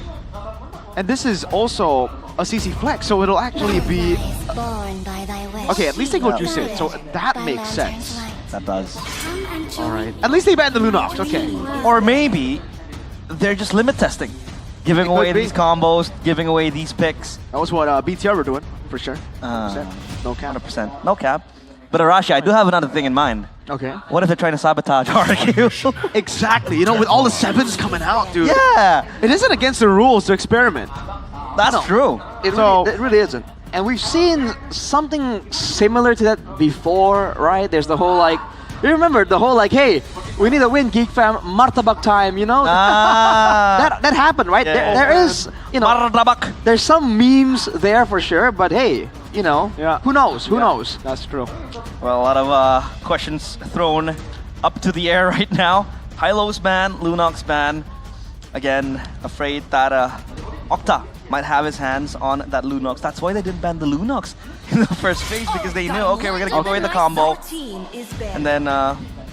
And this is also a CC flex, so it'll actually be... Okay, at least they go juice it, so that makes sense. That does. Alright. At least they banned the Lunox, okay. Or maybe they're just limit testing. Giving away these combos, giving away these picks. That was what BTR were doing, for sure. No cap. 100%. No cap. But Arashi, I do have another thing in mind. Okay. What if they're trying to sabotage RQ? Exactly. You know, with all the 7s coming out, dude. Yeah. It isn't against the rules to experiment. That's true. It really isn't. And we've seen something similar to that before, right? There's the whole like, you remember the whole like, hey, we need a win, Geek Fam, Martabak time, you know? that happened, right? Yeah. There is, you know, Martabak. There's some memes there for sure, but hey, you know, who knows? Who knows? That's true. Well, a lot of questions thrown up to the air right now. Hylos ban, Lunox ban. Again, afraid that Octa might have his hands on that Lunox. That's why they didn't ban the Lunox in the first phase, because they knew, okay, we're gonna give away the combo. And then,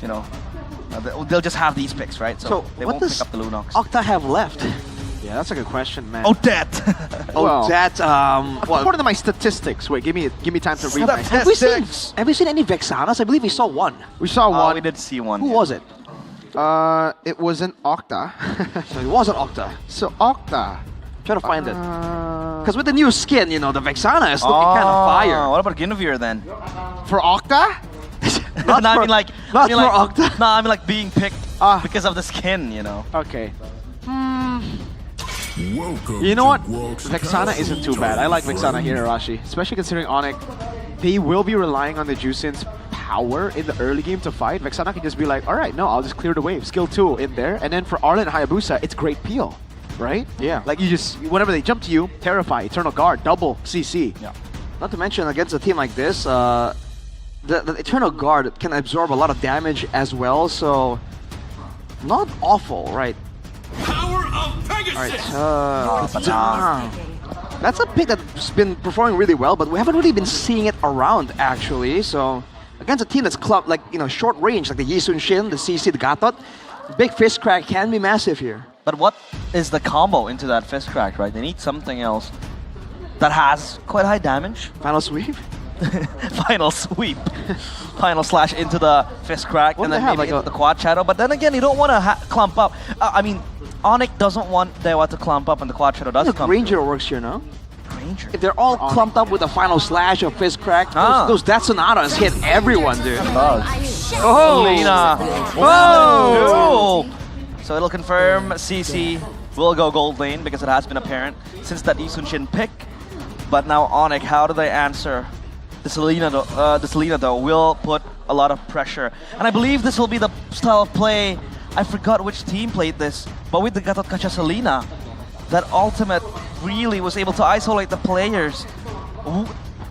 you know, they'll just have these picks, right? So they won't pick up the Lunox. Octa have left? Yeah, that's a good question, man. Odette! Odette, according to my statistics, wait, give me time to read my have we seen any Vexanas? I believe we saw one. We saw one. We did see one. Who was it? It was an Octa. So it was an Octa. So Octa. Try to find it. Because with the new skin, you know, the Vexana is looking kind of fire. What about Guinevere then? For Octa? No, I mean like, not for Octa. No, I mean like being picked because of the skin, you know. Okay. You know what? Vexana isn't too bad. I like Vexana here, Arashi. Especially considering Onyx, they will be relying on the Jusin's power in the early game to fight. Vexana can just be like, alright, no, I'll just clear the wave. Skill 2 in there. And then for Arlen and Hayabusa, it's great peel. Right? Yeah. Like you just, whenever they jump to you, Terrify, Eternal Guard, double CC. Yeah. Not to mention, against a team like this, the Eternal Guard can absorb a lot of damage as well, so not awful, right? Power of Pegasus! That's a pick that's been performing really well, but we haven't really been seeing it around, actually, so against a team that's like, you know, short range, like the Yisun Shin, the CC, the Gatot, big fist crack can be massive here. But what is the combo into that fist crack, right? They need something else that has quite high damage. Final sweep? Final sweep. Final slash into the fist crack, and then maybe like into the quad shadow. But then again, you don't want to clump up. I mean, Onyx doesn't want Dewa to clump up, and the quad shadow does come. Ranger works here, no? Ranger. If they're all clumped up with a final slash or fist crack, those Death Sonatas hit everyone, dude. Oh, Lena. Oh! So it'll confirm CC will go gold lane because it has been apparent since that Yisun Shin pick. But now Onyx, how do they answer? The Selena though will put a lot of pressure. And I believe this will be the style of play. I forgot which team played this, but with the Gatot Kacha Selena, that ultimate really was able to isolate the players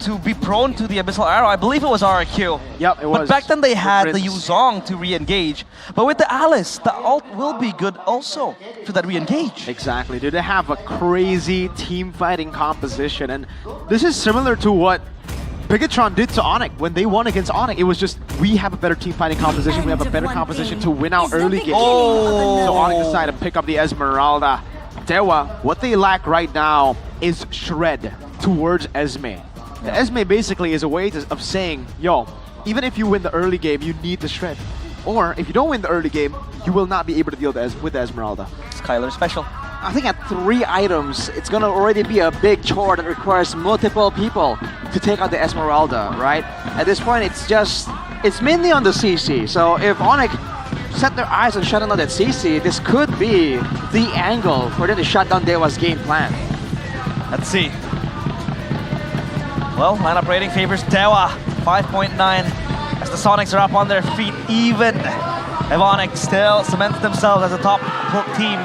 to be prone to the Abyssal Arrow. I believe it was RQ. Yep, it was. But back then they had the Yuzong to re-engage. But with the Alice, the ult will be good also for that re-engage. Exactly, dude. They have a crazy team fighting composition. And this is similar to what Bigatron did to Onyx. When they won against Onyx, it was just, we have a better team fighting composition. We have a better composition to win out early games. So Onyx decided to pick up the Esmeralda. Dewa, what they lack right now is Shred towards Esme. The Esme basically is a way of saying, yo, even if you win the early game, you need the Shred. Or if you don't win the early game, you will not be able to deal with the Esmeralda. Skylar special. I think at 3 items, it's gonna already be a big chore that requires multiple people to take out the Esmeralda, right? At this point, it's mainly on the CC. So if Onyx set their eyes on shutting down that CC, this could be the angle for them to shut down Dewa's game plan. Let's see. Well, lineup rating favors Dewa, 5.9, as the Sonics are up on their feet even. Onyx still cements themselves as a top team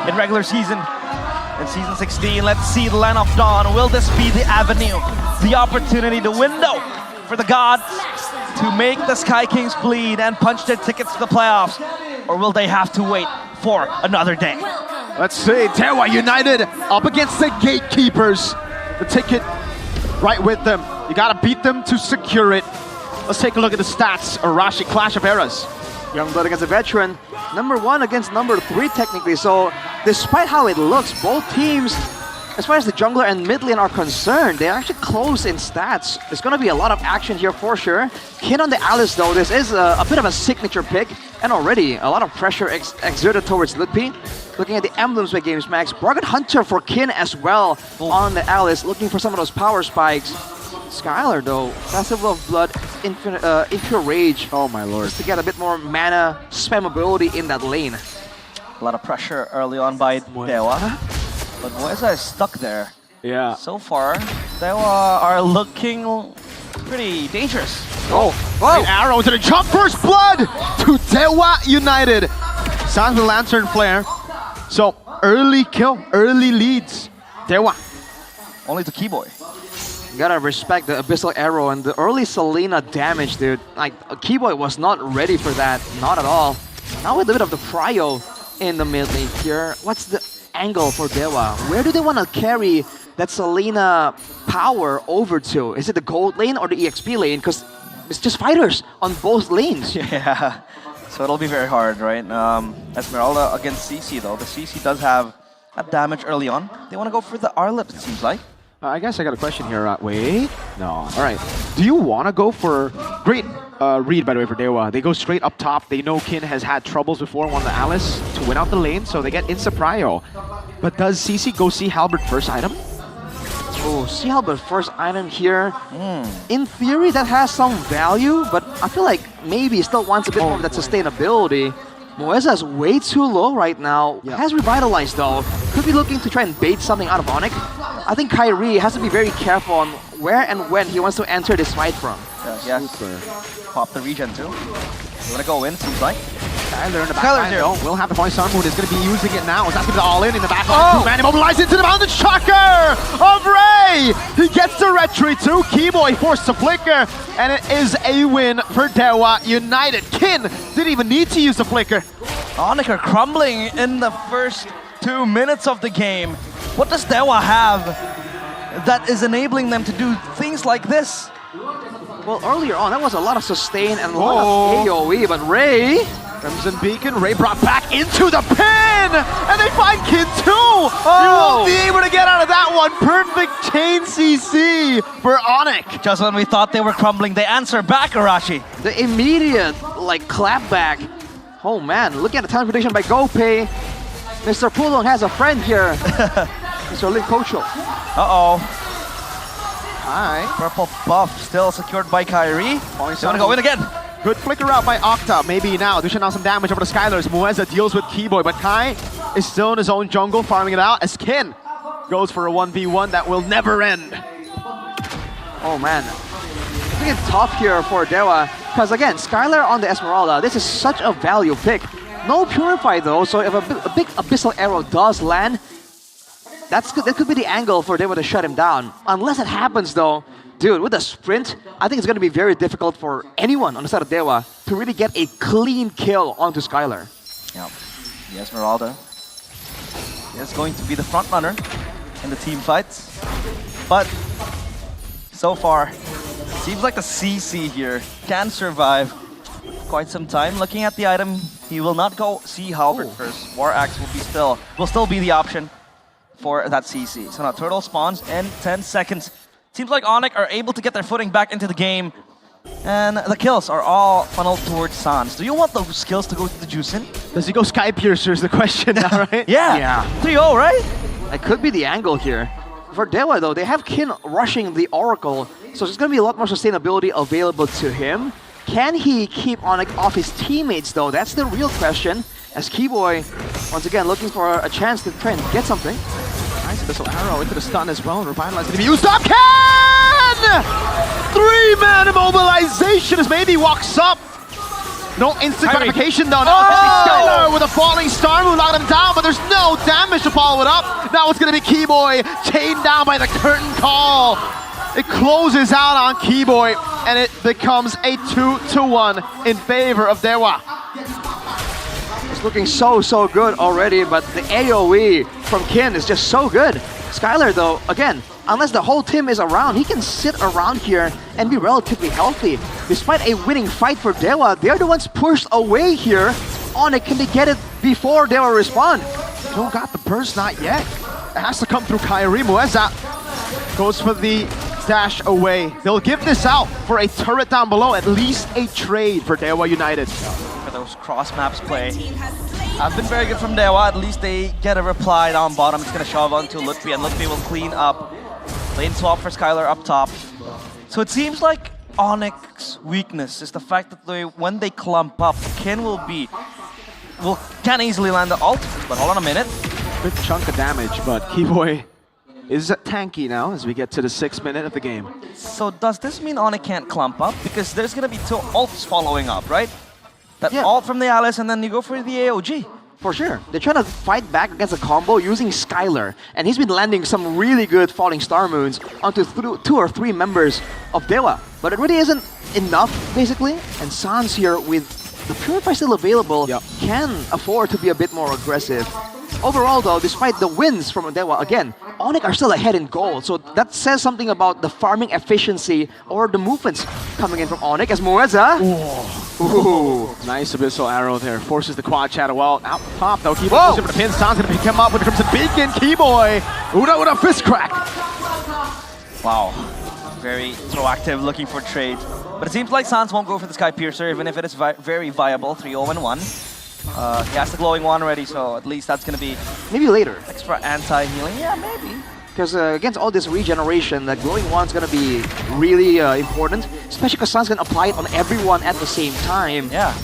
in regular season. In Season 16, let's see the Land of Dawn. Will this be the avenue, the opportunity, the window for the gods to make the Sky Kings bleed and punch their tickets to the playoffs? Or will they have to wait for another day? Let's see, Dewa United up against the Gatekeepers. The ticket right with them. You gotta beat them to secure it. Let's take a look at the stats. Arashi, Clash of Eras. Youngblood against a veteran. Number 1 against number 3 technically. So despite how it looks, both teams, as far as the jungler and mid lane are concerned, they're actually close in stats. There's gonna be a lot of action here for sure. Kin on the Alice though, this is a bit of a signature pick. And already a lot of pressure exerted towards Ludpi. Looking at the emblems by GamesMax, Bargain Hunter for Kin as well on the Alice, looking for some of those power spikes. Skylar though, Festival of Blood, Impure Rage. Oh my lord. Just to get a bit more mana spammability in that lane. A lot of pressure early on by Dewa. But Moesa is stuck there. Yeah. So far, Dewa are looking pretty dangerous. Oh, an arrow to the jump. First blood to Dewa United. Sounds the Lantern Flare. So early kill, early leads. Dewa. Only to Keyboy. You gotta respect the Abyssal Arrow and the early Selena damage, dude. Like, Keyboy was not ready for that, not at all. Now with a bit of the Prio in the mid lane here, what's the angle for Dewa? Where do they want to carry that Selena power over to? Is it the gold lane or the EXP lane? Because it's just fighters on both lanes. Yeah, so it'll be very hard, right? Esmeralda against CC though. The CC does have a damage early on. They want to go for the Arlet, it seems like. I guess I got a question here. Wait. No. All right. Do you want to go for... Great read, by the way, for Dewa. They go straight up top. They know Kin has had troubles before on the Alice to win out the lane, so they get Insta Prio. But does CC go see Halberd first item? Oh, see how the first item here? In theory, that has some value, but I feel like maybe still wants a bit more of that sustainability. Moeza's way too low right now. Has revitalized though. Could be looking to try and bait something out of Onyx. I think Kyrie has to be very careful on where and when he wants to enter this fight from. Yes. Pop the regen too. You want to go in, seems like. Skyler in the back Skyler's line, here. though. Will have the point. Starmoon is going to be using it now. That's going to be all in the back line. Two-man immobilized into the mountain. Shocker of Ray. He gets the retreat too. Keyboy forced to flicker. And it is a win for Dewa United. Kin didn't even need to use the flicker. Onyx are crumbling in the first 2 minutes of the game. What does Dewa have that is enabling them to do things like this? Well, earlier on, that was a lot of sustain and a lot of AoE, but Ray... Crimson Beacon, Ray brought back into the pin! And they find Kin too! You won't be able to get out of that one. Perfect chain CC for Onyx. Just when we thought they were crumbling, they answer back, Arashi. The immediate, clap back. Oh man, looking at the time prediction by GoPay. Mr. Pulong has a friend here. Mr. Lin Kocho. Uh-oh. Hi. Purple buff still secured by Kyrie. He's gonna go in again. Good flicker out by Octa. Maybe now. Dishing out some damage over the Skylers. Moeza deals with Keyboy, but Kai is still in his own jungle, farming it out as Kin goes for a 1v1 that will never end. Oh man. I think it's tough here for Dewa. Because again, Skylar on the Esmeralda, this is such a value pick. No Purify though, so if a big Abyssal Arrow does land, that could be the angle for Dewa to shut him down. Unless it happens though, dude, with a sprint, I think it's going to be very difficult for anyone on the side of Dewa to really get a clean kill onto Skylar. Yeah, the Esmeralda is going to be the front runner in the team fights. But so far, seems like the CC here can survive quite some time. Looking at the item, he will not go Sea Halberd first. War Axe will still be the option for that CC. So now Turtle spawns in 10 seconds. Seems like Onyx are able to get their footing back into the game. And the kills are all funneled towards Sans. Do you want those skills to go to the Juicin? Does he go Sky Piercer is the question now, right? Yeah. 3-0, right? That could be the angle here. For Dewa though, they have Kin rushing the Oracle, so there's going to be a lot more sustainability available to him. Can he keep Onyx off his teammates though? That's the real question. As Keyboy, once again, looking for a chance to try and get something. Nice Abyssal Arrow into the stun as well. Revitalize going to be used up. Can! 3-man immobilization as maybe walks up. No instant gratification though. Now it's Skylar with a falling star move, locked him down, but there's no damage to follow it up. Now it's going to be Keyboy chained down by the curtain call. It closes out on Keyboy and it becomes a 2-1 in favor of Dewa. It's looking so good already, but the AoE from Kin is just so good. Skylar though, again, unless the whole team is around, he can sit around here and be relatively healthy. Despite a winning fight for Dewa, they're the ones pushed away here. Onyx, can they get it before Dewa respond? Don't got the burst, not yet. It has to come through Kyrie. Moeza goes for the dash away. They'll give this out for a turret down below, at least a trade for Dewa United. For those cross maps play, have been very good from Dewa. At least they get a reply down bottom. It's going to shove onto Lutfi, and Lutfi will clean up. Lane swap for Skylar up top. So it seems like Onyx's weakness is the fact that when they clump up, Kin can easily land the ult. But hold on a minute. Good chunk of damage, but Keyboy is tanky now as we get to the 6th minute of the game. So does this mean Onyx can't clump up? Because there's going to be 2 ults following up, right? That ult from the Alice, and then you go for the AOG. For sure. They're trying to fight back against a combo using Skylar. And he's been landing some really good falling star moons onto 2 or 3 members of Dewa. But it really isn't enough, basically. And Sans here, with the Purify still available, can afford to be a bit more aggressive. Overall though, despite the wins from Dewa, again, Onyx are still ahead in gold. So that says something about the farming efficiency or the movements coming in from Onyx as Moeza. Ooh. Nice Abyssal Arrow there. Forces the quad shadow out. Out top though. Keyboy goes over the pin. Sans gonna pick him up with the Crimson Beacon. Keyboy. Uda fist crack. Wow. Very proactive, looking for trade. But it seems like Sans won't go for the Sky Piercer, even if it is very viable. 3-0-1. He has the glowing one already, so at least that's gonna be maybe later. Extra anti-healing. Yeah, maybe. Because against all this regeneration, the glowing wand's gonna be really important, especially because Sun's gonna apply it on everyone at the same time. Yeah.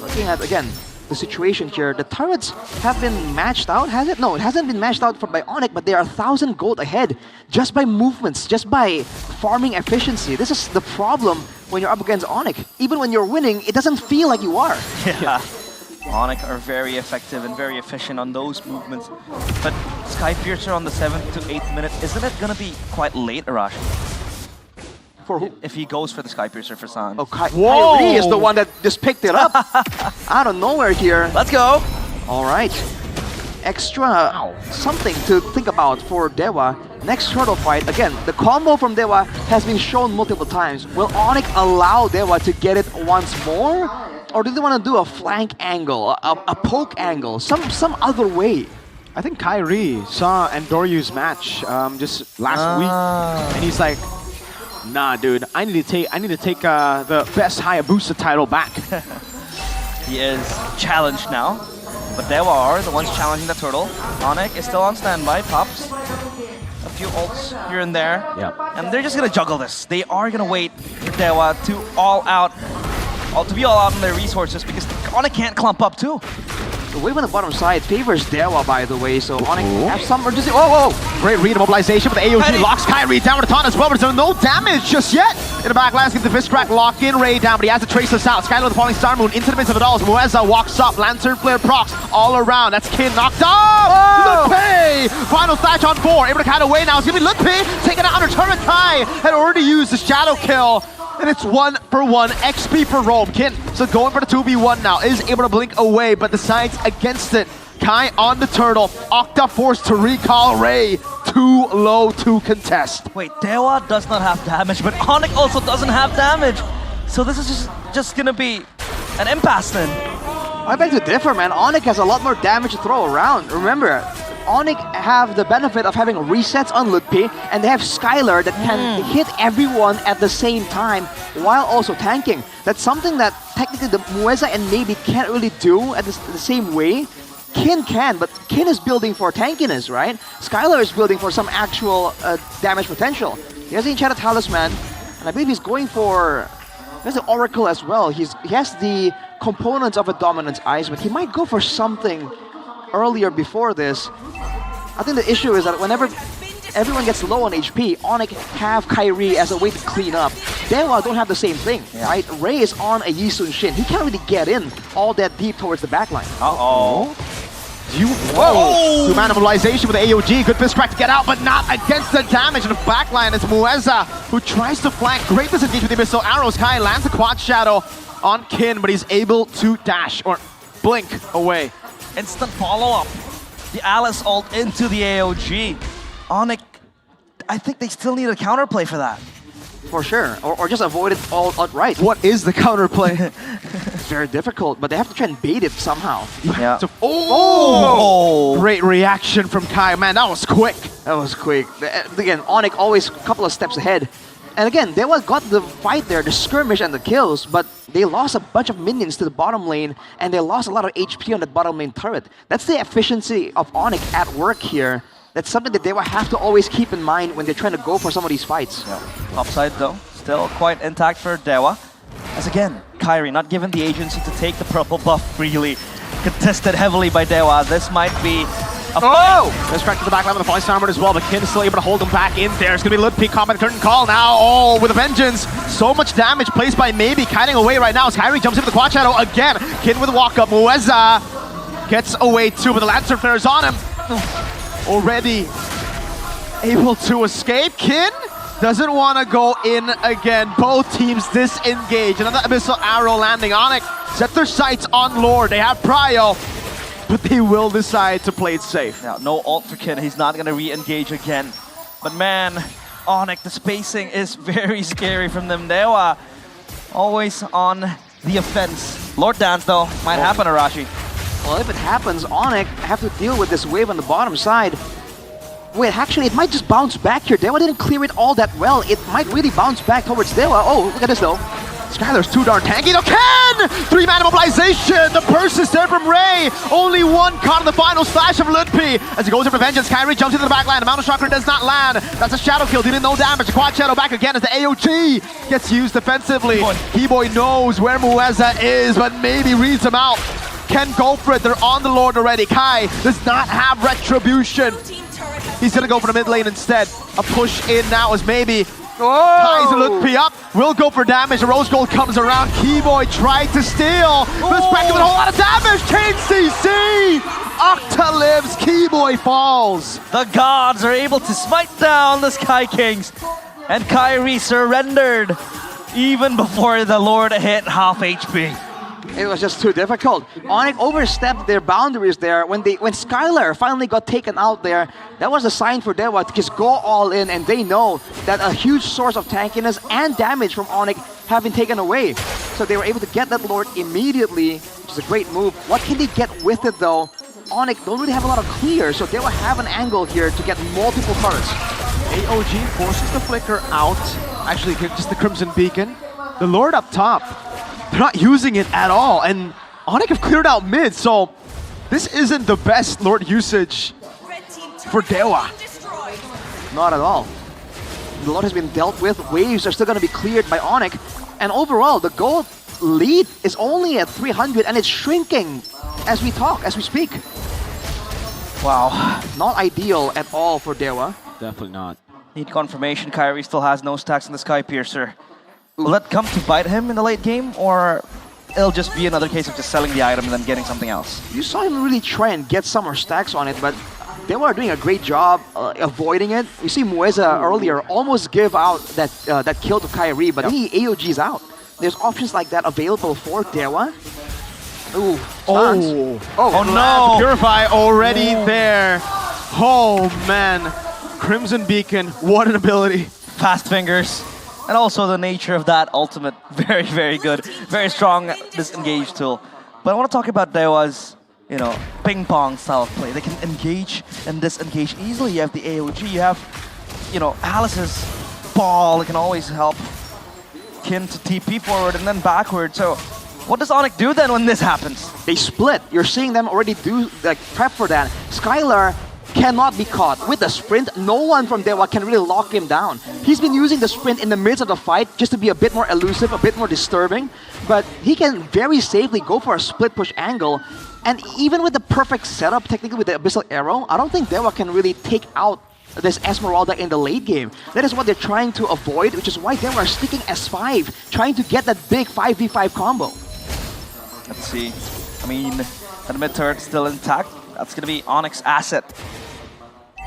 Looking at, again, the situation here, the turrets have been matched out, has it? No, it hasn't been matched out by Onyx, but they are 1,000 gold ahead just by movements, just by farming efficiency. This is the problem when you're up against Onyx. Even when you're winning, it doesn't feel like you are. Yeah. Onyx are very effective and very efficient on those movements. But Skypiercer on the 7th to 8th minute, isn't it going to be quite late, Arashi? For who? If he goes for the Skypiercer for San. Oh, Kyrie is the one that just picked it up out of nowhere here. Let's go. All right. Extra something to think about for Dewa. Next turtle fight, again, the combo from Dewa has been shown multiple times. Will Onyx allow Dewa to get it once more? Or do they want to do a flank angle, a poke angle, some other way? I think Kyrie saw Andoryu's match just last week, and he's like, "Nah, dude, I need to take the best Hayabusa title back." He is challenged now, but they are the ones challenging the turtle. Onyx is still on standby, pops a few ults here and there, and they're just gonna juggle this. They are gonna wait for Dewa to be all out on their resources because Onyx can't clump up too. The wave on the bottom side favors Dewa, by the way, so Onyx have some urgency. Whoa! Great read of mobilization, but the AOG locks Kyrie down with a ton as well, but there's no damage just yet. In the back landscape, the fist crack lock in Ray down, but he has to trace this out. Skylar with the falling star moon into the midst of it all as Muezza walks up. Lantern flare procs all around. That's Kin knocked off! Lutpe! Final thatch on 4, able to cut away now. It's gonna be Lutpe taking out under turret. Kai had already used the shadow kill. And it's 1-for-1 XP for Rome. Kin, so going for the 2v1 now, is able to blink away, but decides against it. Kai on the turtle, Octa forced to recall Ray, too low to contest. Wait, Dewa does not have damage, but Onyx also doesn't have damage. So this is just gonna be an impasse then. I beg to differ, man. Onyx has a lot more damage to throw around. Remember, Onyx have the benefit of having resets on Lutpe, and they have Skylar that can hit everyone at the same time while also tanking. That's something that technically the Muezza and maybe can't really do at the same way. Kin can, but Kin is building for tankiness, right? Skylar is building for some actual damage potential. He has the Enchanted Talisman, and I believe he's going for... There's the Oracle as well. He has the components of a Dominance Ice, but he might go for something earlier before this. I think the issue is that whenever everyone gets low on HP, Onyx have Kyrie as a way to clean up. Dewa don't have the same thing, right? Ray is on a Yi Sun Shin. He can't really get in all that deep towards the backline. Whoa! Two-man mobilization with the AOG. Good fist crack to get out, but not against the damage. And the backline is Muezza, who tries to flank. Great disengage with the missile arrows. Kai lands a quad shadow on Kin, but he's able to dash or blink away. Instant follow-up. The Alice ult into the AOG. Onyx, I think they still need a counterplay for that. For sure, or just avoid it all outright. What is the counterplay? It's very difficult, but they have to try and bait it somehow. Yeah. Great reaction from Kai. Man, that was quick. That was quick. Again, Onyx always a couple of steps ahead. And again, they got the fight there, the skirmish and the kills, but they lost a bunch of minions to the bottom lane, and they lost a lot of HP on that bottom lane turret. That's the efficiency of Onyx at work here. That's something that they will have to always keep in mind when they're trying to go for some of these fights. Yeah. Upside though, still quite intact for Dewa. As again, Kyrie not given the agency to take the purple buff freely. Contested heavily by Dewa. This might be a fight. Let's crack to the back line with the falling star as well, but Kin is still able to hold him back in there. It's going to be Lutpe combat curtain call now. With a vengeance. So much damage placed by Maybe, kiting away right now as Kyrie jumps into the quad shadow again. Kin with a walk up. Muezza gets away too, but the Lantern Flare is on him. Already able to escape. Kin doesn't want to go in again. Both teams disengage. Another Abyssal Arrow landing on it. Set their sights on Lord. They have Prio, but they will decide to play it safe. Now, no ult for Kin. He's not going to re-engage again. But man, Onyx, the spacing is very scary from them. Dewa always on the offense. Lord Dance, though, might happen, Arashi. Well, if it happens, Onyx have to deal with this wave on the bottom side. Wait, actually, it might just bounce back here. Dewa didn't clear it all that well. It might really bounce back towards Dewa. Oh, look at this, though. Skylar's too darn tanky. No, Ken! 3-man mobilization. The burst is there from Ray. Only one caught in the final slash of Ludpi. As he goes in for vengeance, Kyrie jumps into the back line. The Mountain Chakra does not land. That's a shadow kill. Dealing no damage. The quad shadow back again as the AOG gets used defensively. Keyboy knows where Mueza is, but maybe reads him out. Can go for it. They're on the Lord already. Kai does not have retribution. He's gonna go for the mid lane instead. A push in now is maybe. Kai's Ludpi up, will go for damage. The Rose Gold comes around. Keyboy tried to steal. Perspective with a whole lot of damage. Chain CC. Octa lives. Keyboy falls. The gods are able to smite down the Sky Kings. And Kyrie surrendered even before the Lord hit half HP. It was just too difficult. Onyx overstepped their boundaries there. When Skylar finally got taken out there, that was a sign for Dewa to just go all in, and they know that a huge source of tankiness and damage from Onyx have been taken away. So they were able to get that Lord immediately, which is a great move. What can they get with it though? Onyx don't really have a lot of clear, so they will have an angle here to get multiple turrets. AOG forces the flicker out. Actually, just the Crimson Beacon. The Lord up top. They're not using it at all, and Onyx have cleared out mid, so this isn't the best Lord usage for Dewa. Not at all. The Lord has been dealt with. Waves are still going to be cleared by Onyx, and overall, the gold lead is only at 300, and it's shrinking as we talk, as we speak. Wow, not ideal at all for Dewa. Definitely not. Need confirmation. Kyrie still has no stacks in the Sky Piercer. Will that come to bite him in the late game, or it'll just be another case of just selling the item and then getting something else? You saw him really try and get some more stacks on it, but they were doing a great job avoiding it. You see Mueza earlier almost give out that kill to Kyrie, but then he AOG's out. There's options like that available for Dewa. Ooh, oh no! Purify already there. Oh man, Crimson Beacon, what an ability. Fast fingers. And also the nature of that ultimate, very, very good. Very strong disengage tool. But I want to talk about Dewa's, ping pong style of play. They can engage and disengage easily. You have the AOG, you have, Alice's ball that can always help Kin to TP forward and then backward. So what does Onyx do then when this happens? They split. You're seeing them already do prep for that. Skylar cannot be caught with the sprint. No one from Dewa can really lock him down. He's been using the sprint in the midst of the fight just to be a bit more elusive, a bit more disturbing, but he can very safely go for a split push angle. And even with the perfect setup, technically with the Abyssal Arrow, I don't think Dewa can really take out this Esmeralda in the late game. That is what they're trying to avoid, which is why Dewa are sticking S5, trying to get that big 5v5 combo. Let's see. I mean, the mid turret still intact. That's going to be Onyx's asset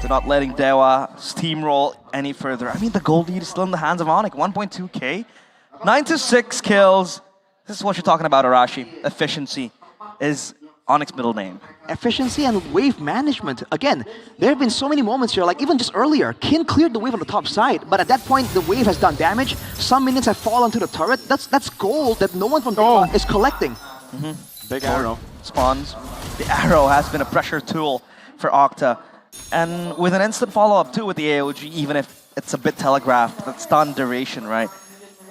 to not letting Dewa steamroll any further. I mean, the gold lead is still in the hands of Onyx. 1.2k, 9 to 6 kills. This is what you're talking about, Arashi. Efficiency is Onyx's middle name. Efficiency and wave management. Again, there have been so many moments here, like even just earlier, Kin cleared the wave on the top side, but at that point, the wave has done damage. Some minions have fallen to the turret. That's gold that no one from Dewa is collecting. Big arrow. Spawns. The arrow has been a pressure tool for Octa. And with an instant follow-up too with the AOG, even if it's a bit telegraphed, that stun duration, right?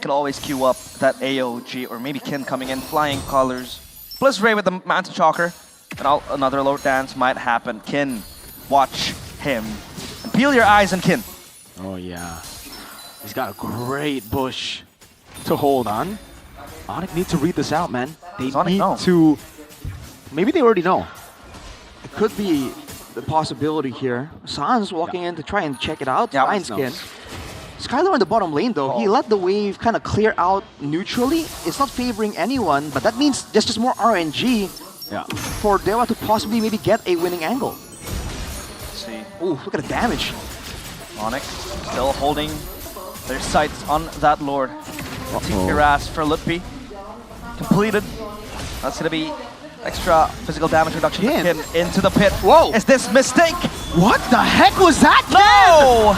Can always queue up that AOG, or maybe Kin coming in, flying colors. Plus Ray with the Mantle Chalker, and another low dance might happen. Kin, watch him. And peel your eyes on Kin. Oh yeah. He's got a great bush to hold on. Onyx need to read this out, man. They need to... Maybe they already know. It could be the possibility here. Sans walking in to try and check it out. Fine skin. Skylar in the bottom lane though, he let the wave kind of clear out neutrally. It's not favoring anyone, but that means there's just more RNG for Dewa to possibly maybe get a winning angle. Let's see. Ooh, look at the damage. Onyx still holding their sights on that Lord. Tiras for Ludpi. Completed. That's going to be extra physical damage reduction to Kin into the pit. Whoa! Is this mistake? What the heck was that? No!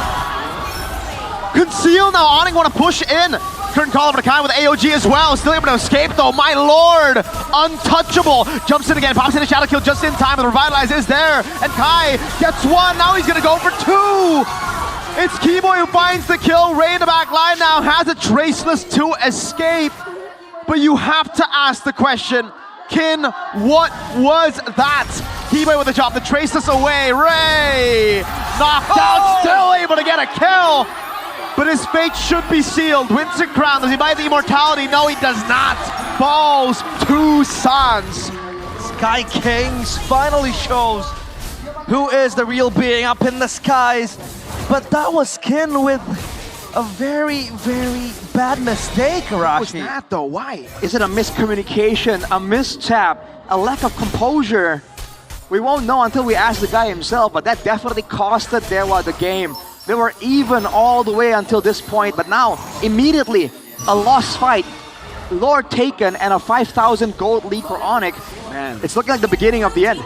Conceal now. Onyx want to push in. Current call over to Kai with AOG as well. Still able to escape though. My lord! Untouchable. Jumps in again. Pops in a shadow kill just in time. The Revitalize is there. And Kai gets one. Now he's going to go for two. It's Keyboy who finds the kill. Ray in the back line now has a Traceless to escape. but you have to ask the question, Kin, what was that? Kiboy with the job to trace this away. Ray knocked out, still able to get a kill. But his fate should be sealed. Winston Crown, does he buy the immortality? No, he does not. Falls to Sans. Sky Kings finally shows who is the real being up in the skies. But that was Kin with a very, very bad mistake, Arashi. What was that though? Why? Is it a miscommunication, a mistap, a lack of composure? We won't know until we ask the guy himself, but that definitely costed Dewa the game. They were even all the way until this point, but now, immediately, a lost fight. Lord taken and a 5,000 gold lead for Onyx. Man, it's looking like the beginning of the end.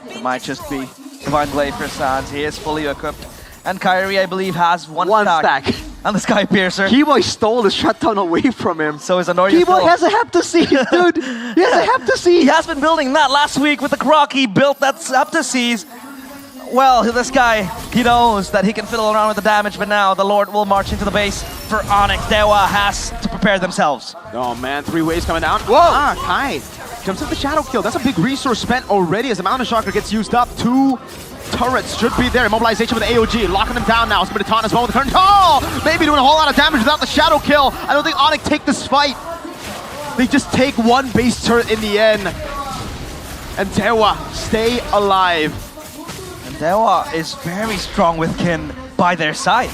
It might just be Divine Blade for Sans. He is fully equipped. And Kyrie, I believe, has one stack. And the Sky Piercer. Kiboy stole the shutdown away from him. So is Anoria Kiboy has a Heptasize, dude. He has a Heptasize. He has been building that last week with the Croc. He built that Heptasize. Well, this guy, he knows that he can fiddle around with the damage, but now the Lord will march into the base for Onyx. Dewa has to prepare themselves. Oh man, 3 waves coming down. Whoa! Kai jumps up the shadow kill. That's a big resource spent already as the Mountain Shocker gets used up. 2 turrets should be there. Immobilization with the AOG, locking them down now. It's going to taunt as well with the current. Oh! Maybe doing a whole lot of damage without the shadow kill. I don't think Onyx take this fight. They just take 1 base turret in the end. And Dewa stay alive. Dewa is very strong with Kin by their side.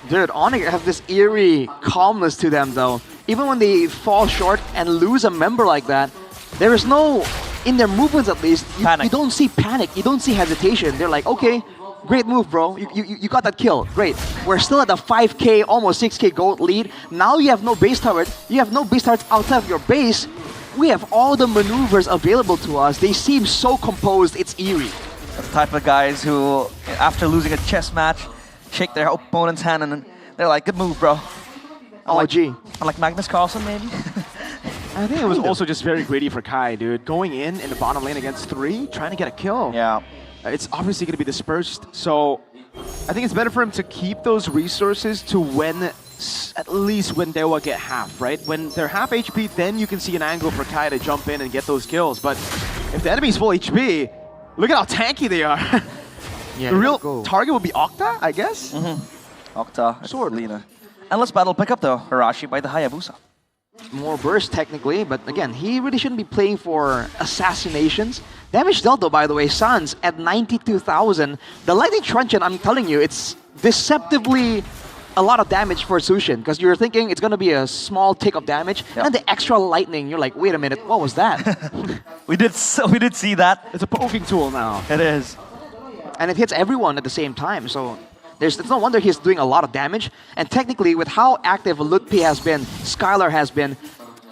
Dude, Onyx have this eerie calmness to them though. Even when they fall short and lose a member like that, there is no, in their movements at least, you don't see panic, you don't see hesitation. They're like, okay, great move, bro. You got that kill, great. We're still at a 5k, almost 6k gold lead. Now you have no base turret, you have no base turrets outside of your base. We have all the maneuvers available to us. They seem so composed, it's eerie. The type of guys who, after losing a chess match, shake their opponent's hand and they're like, good move, bro. Like Magnus Carlsen, maybe? I think it was also just very greedy for Kai, dude. Going in the bottom lane against 3, trying to get a kill. Yeah. It's obviously going to be dispersed, so I think it's better for him to keep those resources to when, at least when Dewa get half, right? When they're half HP, then you can see an angle for Kai to jump in and get those kills. But if the enemy's full HP, look at how tanky they are. Yeah, the real target will be Octa, I guess? Octa, Sword, Lina. Endless battle pickup though, Hirashi by the Hayabusa. More burst technically, but again, he really shouldn't be playing for assassinations. Damage dealt though, by the way, Sans at 92,000. The Lightning Truncheon, I'm telling you, it's deceptively a lot of damage for Sushin, because you're thinking it's going to be a small tick of damage, and the extra lightning, you're like, wait a minute, what was that? we did see that. It's a poking tool now. It is. And it hits everyone at the same time, so it's no wonder he's doing a lot of damage. And technically, with how active Lutpi has been, Skylar has been,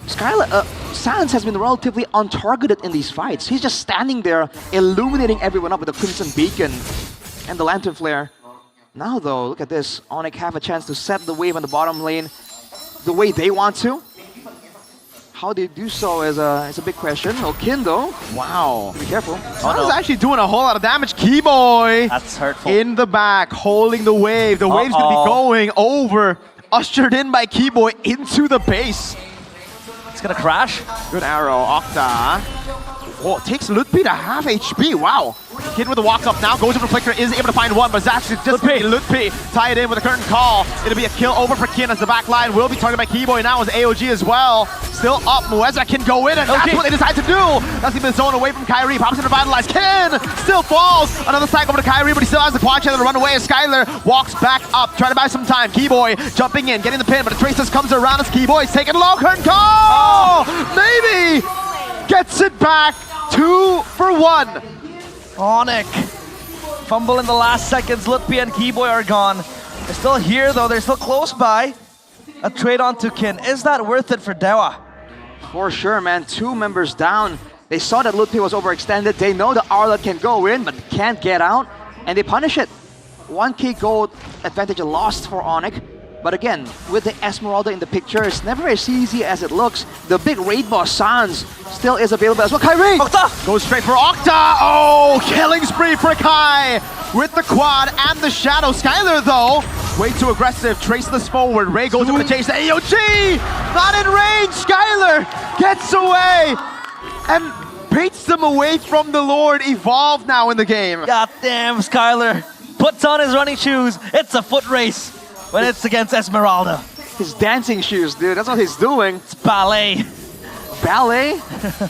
Sans has been relatively untargeted in these fights. He's just standing there, illuminating everyone up with the Crimson Beacon and the Lantern Flare. Now though, look at this. Onyx have a chance to set the wave on the bottom lane the way they want to. How they do so is a big question. Kin though, wow, be careful. Sans actually doing a whole lot of damage. Kiboy, that's hurtful. In the back, holding the wave. The wave's gonna be going over, ushered in by Kiboy into the base. It's gonna crash. Good arrow, Octa. Oh, takes Lutpi to half HP. Wow. Kid with the walk up now, goes over Flicker, is able to find one, but that's just Lutpi. Tie it in with a curtain call. It'll be a kill over for Kin as the back line will be targeted by Kiboy now as AOG as well. Still up, Mueza can go in, and that's what they decide to do. That's even zone away from Kyrie, pops in to vitalize. Kin still falls. Another stack over to Kyrie, but he still has the quad channel to run away as Skylar walks back up, trying to buy some time. Kiboy jumping in, getting the pin, but the Traces comes around as Kiboy's taking low. Curtain call! Maybe! Gets it back. 2 for 1. Onyx. Fumble in the last seconds. Lutpi and Kiboy are gone. They're still here though. They're still close by. A trade on to Kin. Is that worth it for Dewa? For sure, man. 2 members down. They saw that Lutpi was overextended. They know the Arlet can go in, but can't get out. And they punish it. 1k gold advantage lost for Onyx. But again, with the Esmeralda in the picture, it's never as easy as it looks. The big raid boss, Sans, still is available as well. Kyrie! Octa! Goes straight for Octa! Oh, killing spree for Kai! With the quad and the shadow. Skylar, though, way too aggressive. Traceless forward. Ray goes over to chase the AOG! Not in range. Skylar gets away and baits them away from the Lord. Evolve now in the game. God damn, Skylar puts on his running shoes. It's a foot race when it's against Esmeralda. His dancing shoes, dude. That's what he's doing. It's ballet. Ballet?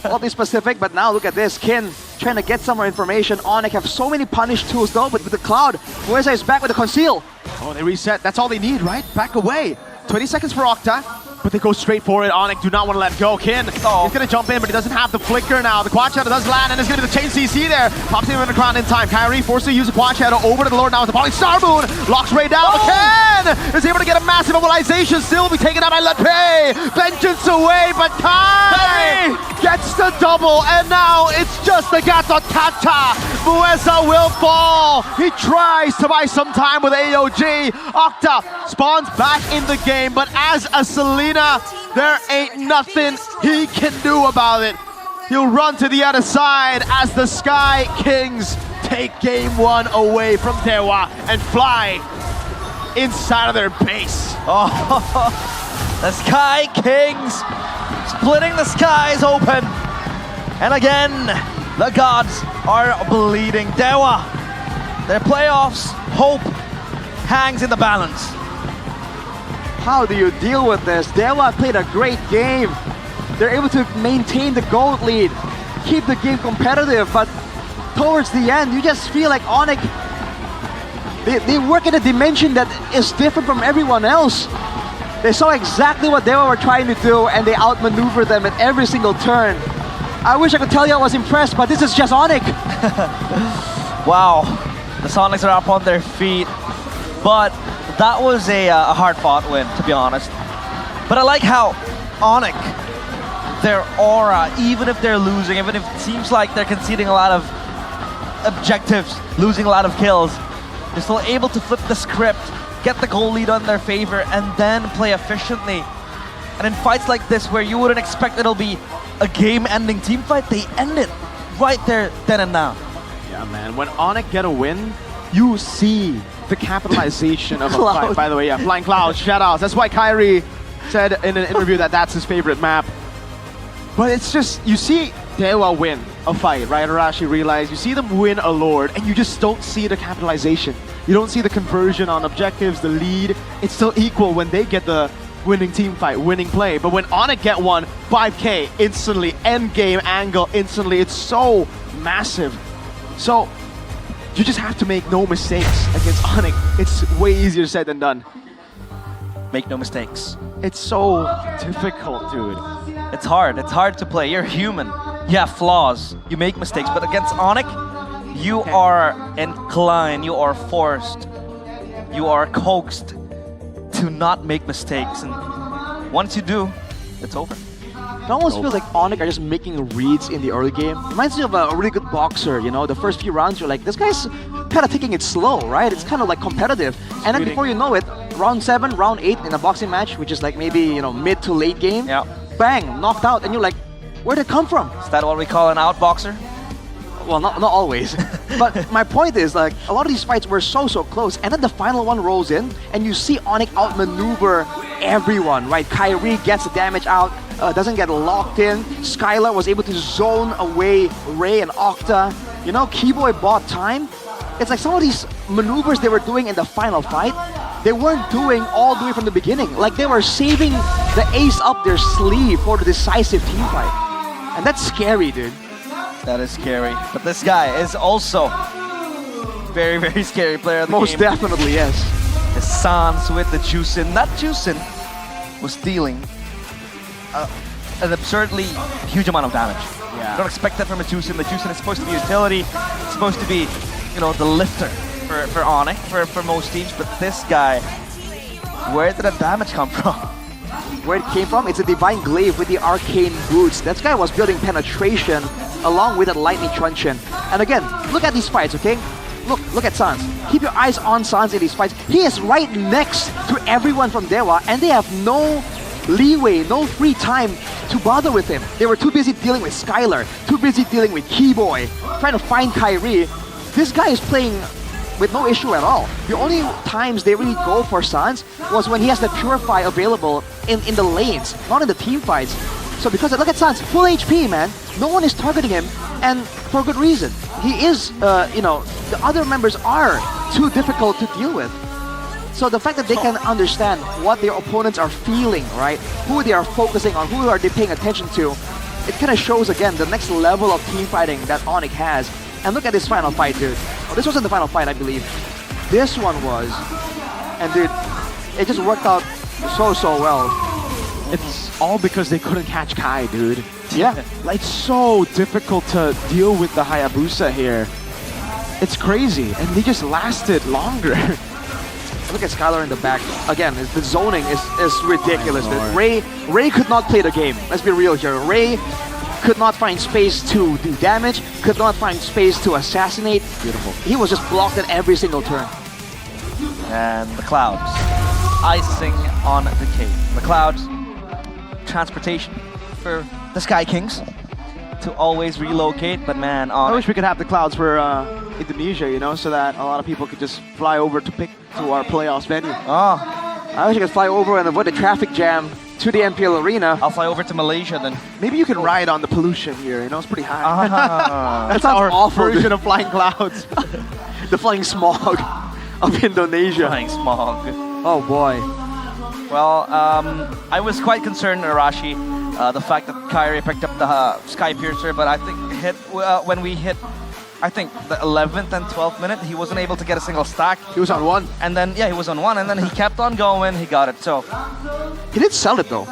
Not be specific, but now look at this. Kin trying to get some more information. Onyx have so many punish tools though, but with the Cloud, Muesa is back with the conceal. Oh, they reset. That's all they need, right? Back away. 20 seconds for Octa, but they go straight for it. Onyx do not want to let go. Kin, he's going to jump in, but he doesn't have the flicker now. The Quad Shadow does land, and it's going to be the chain CC there. Pops him in the ground in time. Kyrie forced to use the Quad Shadow over to the Lord now with the Poly Star Moon. Locks Ray down, but Ken is able to get a massive mobilization. Still will be taken out by Letpe. Vengeance away, but Kai gets the double, and now it's just the Gato Tata. Muesa will fall. He tries to buy some time with AOG. Octa spawns back in the game, but as a Selena, there ain't nothing he can do about it. He'll run to the other side as the Sky Kings take game one away from Dewa and fly inside of their base. Oh, the Sky Kings splitting the skies open. And again, the gods are bleeding. Dewa, their playoffs hope hangs in the balance. How do you deal with this? Dewa played a great game. They're able to maintain the gold lead, keep the game competitive, but towards the end, you just feel like Onyx, they work in a dimension that is different from everyone else. They saw exactly what Dewa were trying to do, and they outmaneuver them at every single turn. I wish I could tell you I was impressed, but this is just Onyx. Wow, the Sonics are up on their feet, but that was a hard-fought win, to be honest. But I like how Onyx, their aura, even if they're losing, even if it seems like they're conceding a lot of objectives, losing a lot of kills, they're still able to flip the script, get the goal lead on their favor, and then play efficiently. And in fights like this, where you wouldn't expect it'll be a game-ending team fight, they end it right there, then and now. Yeah, man. When Onyx get a win, you see the capitalization of a fight. By the way, yeah, Flying Clouds, shoutouts. That's why Kyrie said in an interview that that's his favorite map. But it's just, you see Dewa win a fight, right? Arashi realize, you see them win a Lord, and you just don't see the capitalization. You don't see the conversion on objectives, the lead. It's still equal when they get the winning team fight, winning play. But when Onyx get one, 5K instantly, end game angle instantly. It's so massive. So you just have to make no mistakes against Onyx. It's way easier said than done. Make no mistakes. It's so difficult, dude. It's hard to play. You're human. You have flaws. You make mistakes. But against Onyx, you are inclined, you are forced, you are coaxed to not make mistakes. And once you do, it's over. It almost feels like Onyx are just making reads in the early game. Reminds me of a really good boxer, you know? The first few rounds, you're like, this guy's kind of taking it slow, right? It's kind of like competitive. And then before you know it, round 7, round 8 in a boxing match, which is like maybe, you know, mid to late game, bang, knocked out. And you're like, where'd it come from? Is that what we call an outboxer? Well, not always. But my point is, like, a lot of these fights were so close, and then the final one rolls in, and you see Onyx outmaneuver everyone, right? Kyrie gets the damage out, doesn't get locked in. Skylar was able to zone away Ray and Octa. You know, Keyboy bought time. It's like some of these maneuvers they were doing in the final fight, they weren't doing all the way from the beginning. Like, they were saving the ace up their sleeve for the decisive team fight. And that's scary, dude. That is scary. But this guy is also very, very scary player of the game. Most definitely, yes. The Sans with the Juicin. That Juicin was dealing an absurdly huge amount of damage. Yeah. Don't expect that from a Juicin. The Juicin is supposed to be utility. It's supposed to be, you know, the lifter for Onyx, for most teams. But this guy, where did the damage come from? Where it came from? It's a Divine Glaive with the Arcane Boots. That guy was building penetration along with that Lightning Truncheon. And again, look at these fights, okay? Look at Sans. Keep your eyes on Sans in these fights. He is right next to everyone from Dewa, and they have no leeway, no free time to bother with him. They were too busy dealing with Skylar, too busy dealing with Keyboy, trying to find Kyrie. This guy is playing with no issue at all. The only times they really go for Sans was when he has the Purify available in the lanes, not in the team fights. So because look at Sans, full HP, man. No one is targeting him, and for good reason. He is, you know, the other members are too difficult to deal with. So the fact that they can understand what their opponents are feeling, right? Who they are focusing on, who are they paying attention to, it kind of shows again the next level of team fighting that Onyx has. And look at this final fight, dude. Oh, this wasn't the final fight, I believe. This one was. And dude, it just worked out so well. It's all because they couldn't catch Kai, dude. Yeah. Like, it's so difficult to deal with the Hayabusa here. It's crazy, and they just lasted longer. Look at Skylar in the back. Again, the zoning is ridiculous. Ray could not play the game. Let's be real here. Ray could not find space to do damage, could not find space to assassinate. Beautiful. He was just blocked at every single turn. And the clouds. Icing on the cake. The clouds, transportation for the Sky Kings to always relocate, but man, I wish we could have the clouds for Indonesia, you know, so that a lot of people could just fly over to our playoffs venue. Oh, I wish I could fly over and avoid the traffic jam to the MPL Arena. I'll fly over to Malaysia then. Maybe you can ride on the pollution here, you know, it's pretty high. That sounds our awful, version dude. of flying clouds. The flying smog of Indonesia. Flying smog. Oh boy. Well, I was quite concerned, Arashi, the fact that Kyrie picked up the Sky Piercer, but I think when we hit, I think the 11th and 12th minute, he wasn't able to get a single stack. He was on one. And then, yeah, he was on one, and then he kept on going, he got it, so. He did sell it though.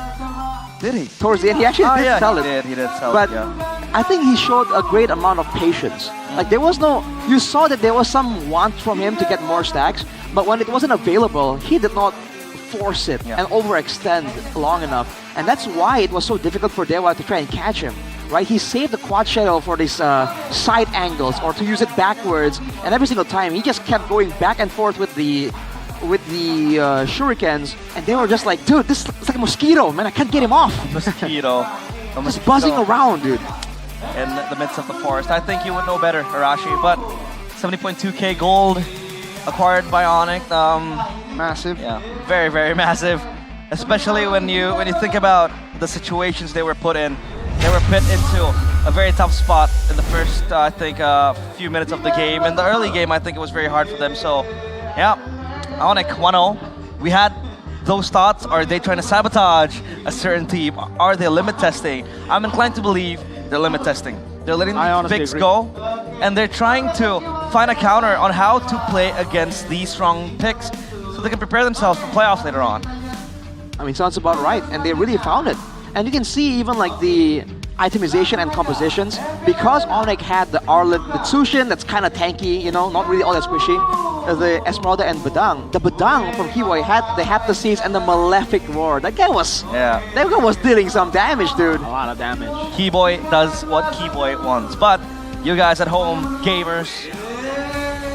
Did he? Towards the end, he actually did sell it. He did sell but it, yeah. I think he showed a great amount of patience. Like there was no, you saw that there was some want from him to get more stacks, but when it wasn't available, he did not force it and overextend long enough. And that's why it was so difficult for Dewa to try and catch him. Right? He saved the quad shell for these side angles or to use it backwards, and every single time he just kept going back and forth with the shurikens, and they were just like, dude, this is like a mosquito, man, I can't get him off. Mosquito. Just buzzing around, dude. In the midst of the forest. I think you would know better, Arashi, but 70.2k gold acquired by Onyx. Massive. Yeah, very, very massive. Especially when you think about the situations they were put in. They were put into a very tough spot in the first, I think, few minutes of the game. In the early game, I think it was very hard for them. So, yeah, Onyx 1-0. We had those thoughts. Are they trying to sabotage a certain team? Are they limit testing? I'm inclined to believe they're limit testing. They're letting the picks go, and they're trying to find a counter on how to play against these strong picks so they can prepare themselves for playoffs later on. I mean, sounds about right, and they really found it. And you can see even like the itemization and compositions, because Onyx had the Arlet, the Tsushin that's kind of tanky, you know, not really all that squishy. The Esmeralda and Badang. The Badang from Kiboy had the Haptoseeds and the Malefic Roar. That guy was dealing some damage, dude. A lot of damage. Kiboy does what Kiboy wants. But you guys at home, gamers,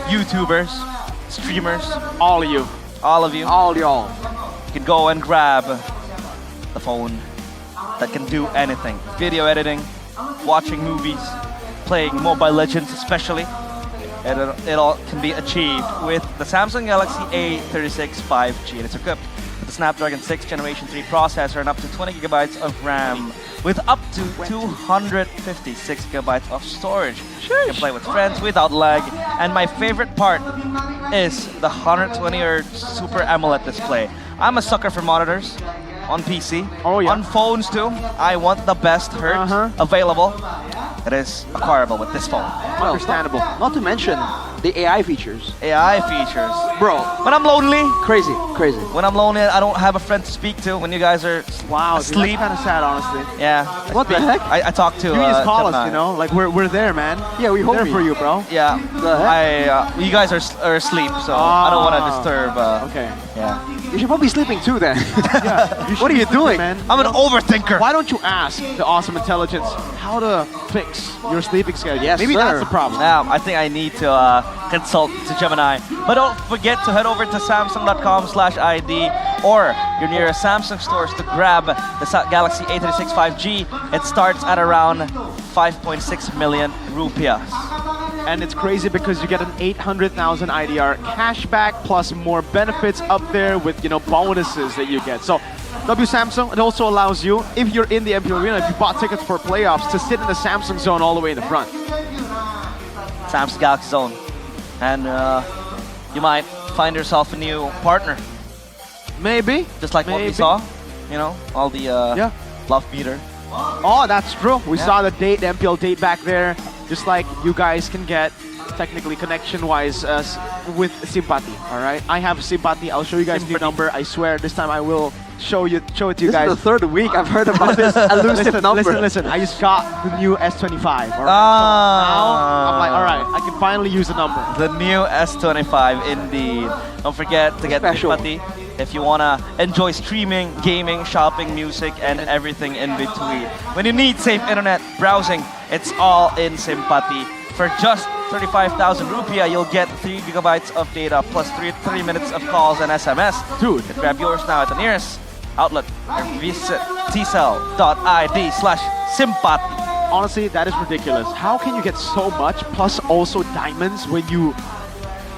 YouTubers, streamers, all of you, all y'all, you can go and grab the phone that can do anything. Video editing, watching movies, playing Mobile Legends especially. It all can be achieved with the Samsung Galaxy A36 5G. And it's equipped with the Snapdragon 6th Generation 3 processor and up to 20 gigabytes of RAM with up to 256 gigabytes of storage. You can play with friends without lag. And my favorite part is the 120 Hz Super AMOLED display. I'm a sucker for monitors on PC, on phones too. I want the best hertz available. It is acquirable with this phone. Well, understandable. Not to mention the AI features. AI features. Bro. When I'm lonely. Crazy. When I'm lonely, I don't have a friend to speak to. When you guys are asleep. That's kind of sad, honestly. Yeah. What the heck? I talk to you just call Gemini. us, you know? Like, we're there, man. Yeah, we hope there for you, bro. Yeah. The heck? You guys are asleep, so I don't want to disturb. Okay. Yeah. You should probably be sleeping too then. What are you doing? Man. I'm an overthinker. Why don't you ask the awesome intelligence how to fix your sleeping schedule? Yes, Maybe that's the problem. Yeah, I think I need to consult to Gemini. But don't forget to head over to samsung.com/ID or your nearest Samsung stores to grab the Galaxy A36 5G. It starts at around 5.6 million rupiahs. And it's crazy because you get an 800,000 IDR cashback plus more benefits up there with, bonuses that you get. So W Samsung, it also allows you, if you're in the MPL Arena, if you bought tickets for playoffs, to sit in the Samsung zone all the way in the front. Samsung Galaxy Zone. And you might find yourself a new partner. Maybe. Just like what we saw. All the love meter. Oh, that's true. We saw the date, the MPL date back there. Just like you guys can get, technically connection-wise, with Simpati. All right, I have Simpati. I'll show you guys the number. I swear, this time I will show it to you This guys. is the third week I've heard about this elusive number. Listen. I just got the new S25. All right? So now I'm like, all right, I can finally use the number. The new S25, indeed. Don't forget to get Simpati if you want to enjoy streaming, gaming, shopping, music, and everything in between. When you need safe internet browsing, it's all in Simpati. For just 35,000 rupiah, you'll get 3 gigabytes of data plus 30 minutes of calls and SMS. Dude, grab yours now at the nearest outlet or visit tcell.id/simpati. Honestly, that is ridiculous. How can you get so much plus also diamonds when you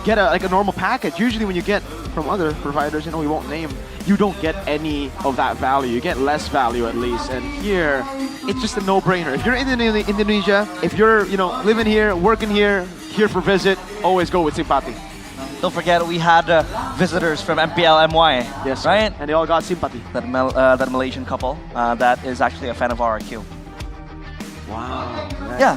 get a normal package? Usually when you get from other providers, we won't name, you don't get any of that value. You get less value at least. And here, it's just a no-brainer. If you're in Indonesia, if you're living here, working here for visit, always go with Simpati. Don't forget, we had visitors from MPL MY. Yes, right? And they all got Simpati. That Malaysian couple that is actually a fan of RRQ. Wow. Yeah,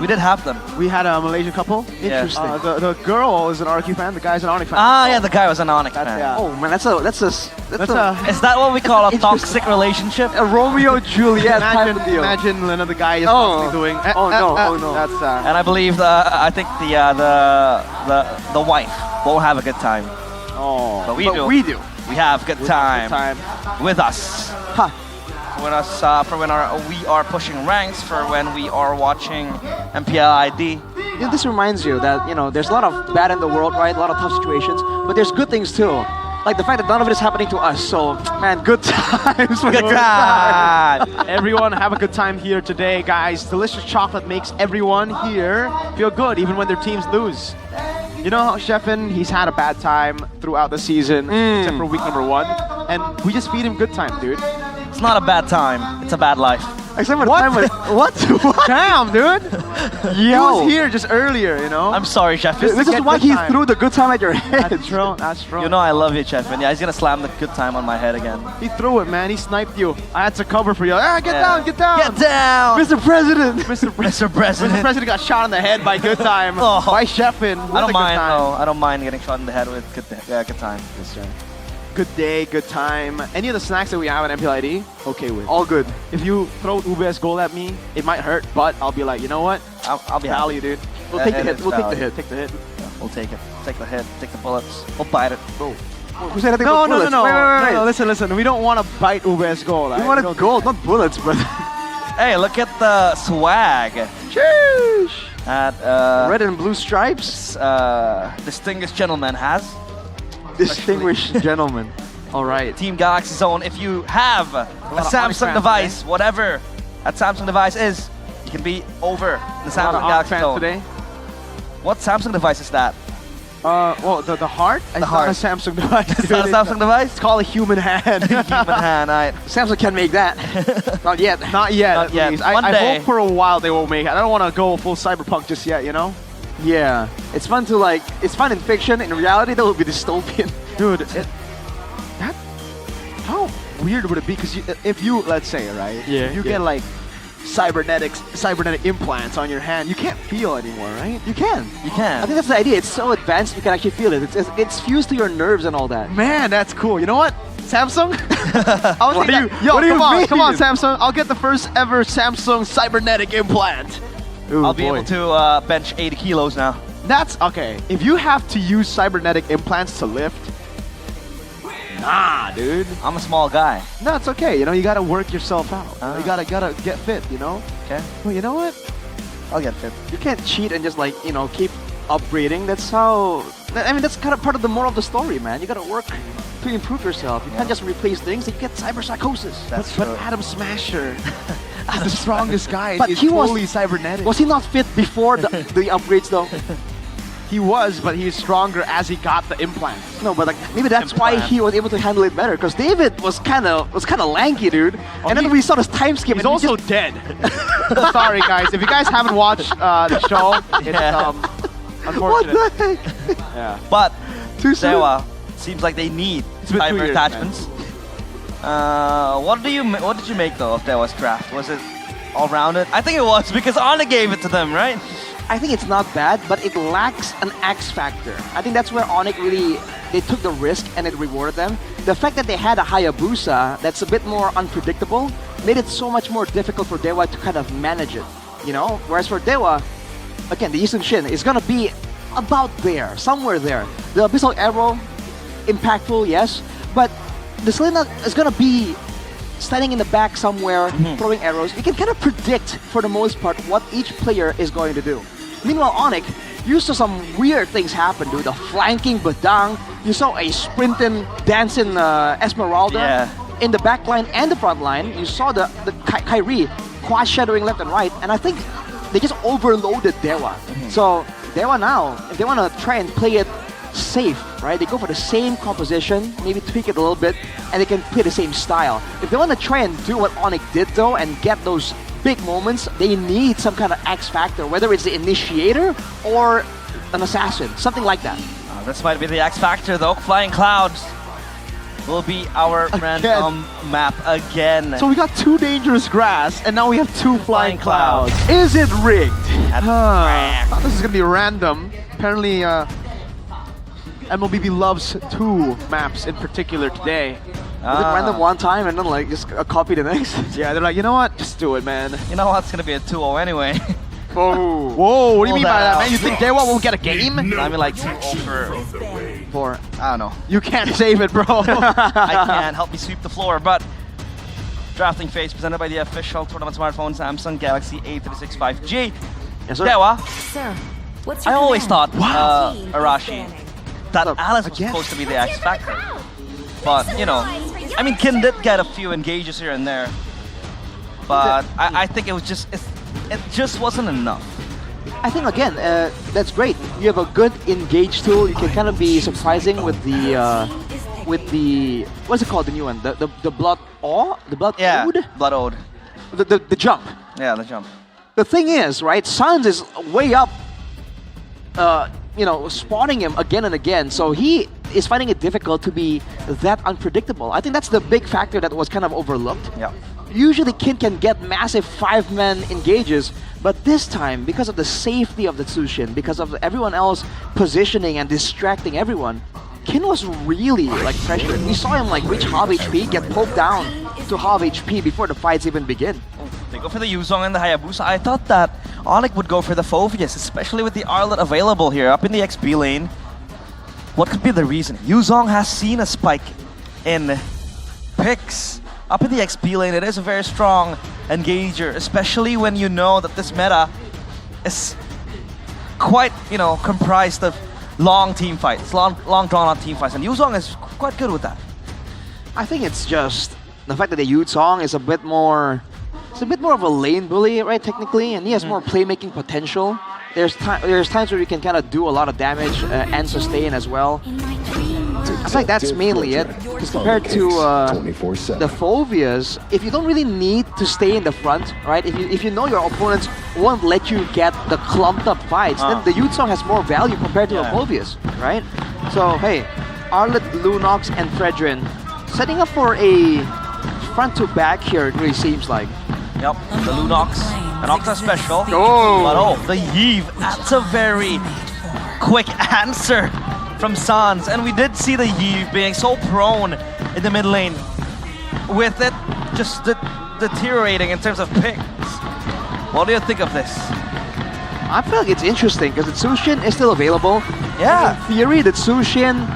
we did have them. We had a Malaysian couple. Interesting. The girl is an RRQ fan. The guy's an Onyx fan. Yeah, the guy was an Onyx fan. Yeah. Oh man, that's a Is that what we call a toxic relationship? A Romeo Juliet type of deal. Imagine another guy is constantly doing. Oh no. That's and I believe I think the wife won't have a good time. Oh, but we do. We have good time with us. Huh. With us for when we are pushing ranks, for when we are watching MPL ID. This reminds you that there's a lot of bad in the world, right? A lot of tough situations, but there's good things too. Like the fact that none of it is happening to us. So, man, good times. Good time. Everyone have a good time here today, guys. Delicious chocolate makes everyone here feel good, even when their teams lose. Sheffin, he's had a bad time throughout the season, except for week number 1. And we just feed him good time, dude. It's not a bad time. It's a bad life. Except for time what? Damn, dude. He Yo. was here just earlier, I'm sorry, Chef. This is why he threw the good time at your head. That's true. That's true. I love you, Chef. And yeah, he's gonna slam the good time on my head again. He threw it, man. He sniped you. I had to cover for you. Get down, get down. Get down. Mr. President. Mr. President. Mr. President got shot in the head by good time. By Sheffin. I don't mind, though. I don't mind getting shot in the head with good time. That's right. Good day, good time. Any of the snacks that we have at MPL ID, okay with. All good. If you throw UBS gold at me, it might hurt, but I'll be like, you know what? I'll be value, dude. We'll take the hit. We'll take the hit. Take the hit. Yeah, we'll take it. Take the hit. Take the bullets. We'll bite it. Go. Who said anything No, about bullets? Wait. No, listen. We don't want to bite UBS gold. We want gold, not bullets, brother. Hey, look at the swag. Sheesh. At red and blue stripes. Distinguished gentleman has. Distinguished gentleman. All right. Team Galaxy Zone. If you have a Samsung device, whatever that Samsung device is, you can be over the Samsung Galaxy Zone today. What Samsung device is that? Well, the heart. The heart. Not a Samsung device. It's not a Samsung device. It's called a human hand. Human hand. Right. Samsung can't make that. Not yet. Not yet. Not yet. I hope for a while they won't make it. I don't want to go full cyberpunk just yet. Yeah. It's fun to it's fun in fiction. In reality, that would be dystopian. Dude. How weird would it be? Because if you, let's say, right? Yeah. You get like cybernetic implants on your hand, you can't feel anymore, right? You can. You can. I think that's the idea. It's so advanced you can actually feel it. It's fused to your nerves and all that. Man, that's cool. You know what? Samsung? What do you mean? Come on, Samsung. I'll get the first ever Samsung cybernetic implant. Ooh, I'll be able to bench 80 kilos now. That's okay. If you have to use cybernetic implants to lift, nah, dude. I'm a small guy. No, it's okay. You gotta work yourself out. You gotta get fit. Okay. Well, you know what? I'll get fit. You can't cheat and just keep upgrading. That's kind of part of the moral of the story, man. You gotta work to improve yourself. You can't just replace things. You get cyber psychosis. That's but true. Adam Smasher. the strongest guy. But is he was fully cybernetic. Was he not fit before the upgrades though? He was, but he's stronger as he got the implants. No, but like maybe that's why he was able to handle it better. Because David was kind of lanky, dude. And then we saw this time skip. He's and also dead. Sorry, guys. If you guys haven't watched the show, it's unfortunate. What the heck? Yeah. But Too soon. Dewa seems like they need It's been 2 cyber years, attachments. What did you make though of Dewa's draft? Was it all rounded? I think it was because Arna gave it to them, right? I think it's not bad, but it lacks an X factor. I think that's where Onyx really, they took the risk and it rewarded them. The fact that they had a Hayabusa that's a bit more unpredictable made it so much more difficult for Dewa to kind of manage it, you know? Whereas for Dewa, again, the Yisun Shin is gonna be about there, somewhere there. The Abyssal Arrow, impactful, yes, but the Selena is gonna be standing in the back somewhere, throwing arrows. You can kind of predict, for the most part, what each player is going to do. Meanwhile, Onyx, you saw some weird things happen, dude. The flanking Badang, you saw a sprinting, dancing Esmeralda in the back line and the front line. You saw the Kyrie quad-shadowing left and right, and I think they just overloaded Dewa. So Dewa now, if they want to try and play it safe, right? They go for the same composition, maybe tweak it a little bit, and they can play the same style. If they want to try and do what Onyx did though, and get those big moments, they need some kind of X factor, whether it's the initiator or an assassin, something like that. This might be the X factor though. Flying Clouds will be our random map again. So we got 2 dangerous grass, and now we have 2 flying clouds. Is it rigged? Thought this is gonna be random. Apparently, MLBB loves 2 maps in particular today. Was it random one time and then like just copy the next? Yeah, they're like, you know what? Just do it, man. You know what? It's gonna be a 2-0 anyway. Whoa, what do you mean by that, man? You think Dewa won't get a game? I mean like 2-0 for I don't know. You can't save it, bro. I can. Help me sweep the floor, but drafting phase presented by the official tournament smartphone Samsung Galaxy A36 5G. Yes, sir. Dewa. Sir, what's I your always thought command? Arashi that Alice was supposed to be the X factor, but you know, I mean, Kin did get a few engages here and there, but I think it was just it just wasn't enough. I think again, that's great. You have a good engage tool. You can kind of be surprising with the what's it called, the new one, the blood ode, blood ode, the jump. Yeah, the jump. The thing is, right? Suns is way up. You know, spawning him again and again, so he is finding it difficult to be that unpredictable. I think that's the big factor that was kind of overlooked. Yeah. Usually Kin can get massive 5-man engages, but this time, because of the safety of the Tsushin, because of everyone else positioning and distracting everyone, Kin was really like pressured. We saw him like reach half HP, get poked down to half HP before the fights even begin. They go for the Yuzong and the Hayabusa. I thought that Onyx would go for the Phoveus, especially with the Arlet available here up in the XP lane. What could be the reason? Yuzong has seen a spike in picks. Up in the XP lane, it is a very strong engager, especially when you know that this meta is quite, you know, comprised of long team fights, long drawn-out team fights, and Yuzong is quite good with that. I think it's just the fact that the Yuzong is a bit more... It's a bit more of a lane bully, right, technically, and he has more playmaking potential. There's times where you can kind of do a lot of damage and sustain as well. I think that's mainly it. Because compared to the Phoveus, if you don't really need to stay in the front, right, if you know your opponents won't let you get the clumped up fights, then the Yuzong has more value compared to a Phoveus, right? So, hey, Arlet, Lunox, and Fredrin setting up for a front to back here, it really seems like. Yep, the Lunox, an Octa special. Oh. But the Yeve, that's a very quick answer from Sans. And we did see the Yeve being so prone in the mid lane, with it just deteriorating in terms of picks. What do you think of this? I feel like it's interesting because the Tsushin is still available. Yeah. In theory, the Tsushin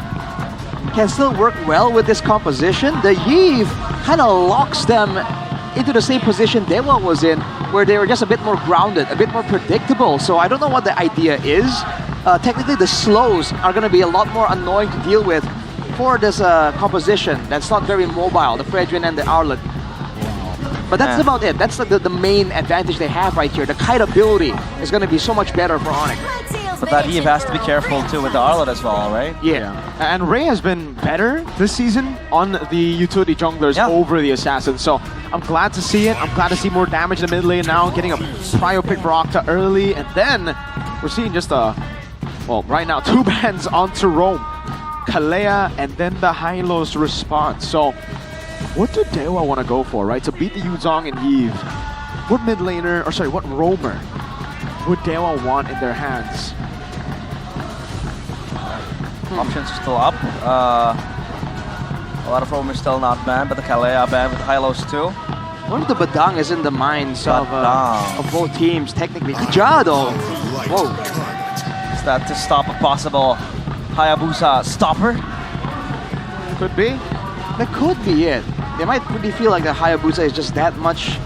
can still work well with this composition. The Yeve kind of locks them into the same position Dewa was in, where they were just a bit more grounded, a bit more predictable. So I don't know what the idea is. Technically, the slows are going to be a lot more annoying to deal with for this composition that's not very mobile, the Fredrin and the Arlet. But that's about it. That's the main advantage they have right here. The kite ability is going to be so much better for Onyx. But that Eve has to be careful too with the Arlet as well, right? Yeah. And Ray has been better this season on the utility junglers over the assassins. So I'm glad to see it. I'm glad to see more damage in the mid lane now, getting a prio pick for Octa early. And then we're seeing just right now, 2 bans onto Rome. Kalea and then the Hylos response. So what do Dewa want to go for, right? To beat the Yuzong and Eve. What mid laner, or sorry, what roamer would Dewa want in their hands? Options are still up. A lot of roamers still not banned, but the Kalea banned with Hylos too. One of the Badang is in the minds of both teams, technically. Good job, though. Whoa. Is that to stop a possible Hayabusa stopper? Could be. That could be it. They might really feel like the Hayabusa is just that much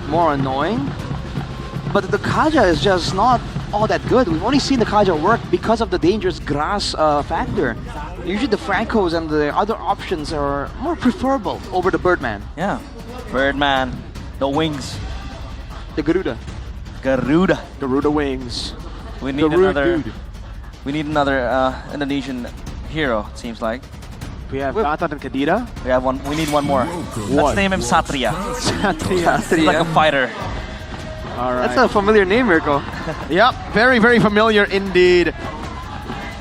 more annoying. But the Kaja is just not all that good. We've only seen the Kaja work because of the dangerous grass factor. Usually the Francos and the other options are more preferable over the Birdman. Yeah. Birdman, the wings. The Garuda. Garuda wings. We need another Indonesian hero, it seems like. We have Gatot and Kadira. We have one. We need one more. Let's name him Satria. Satria. He's like a fighter. All right. That's a familiar name, Mirko. Yep, very, very familiar indeed.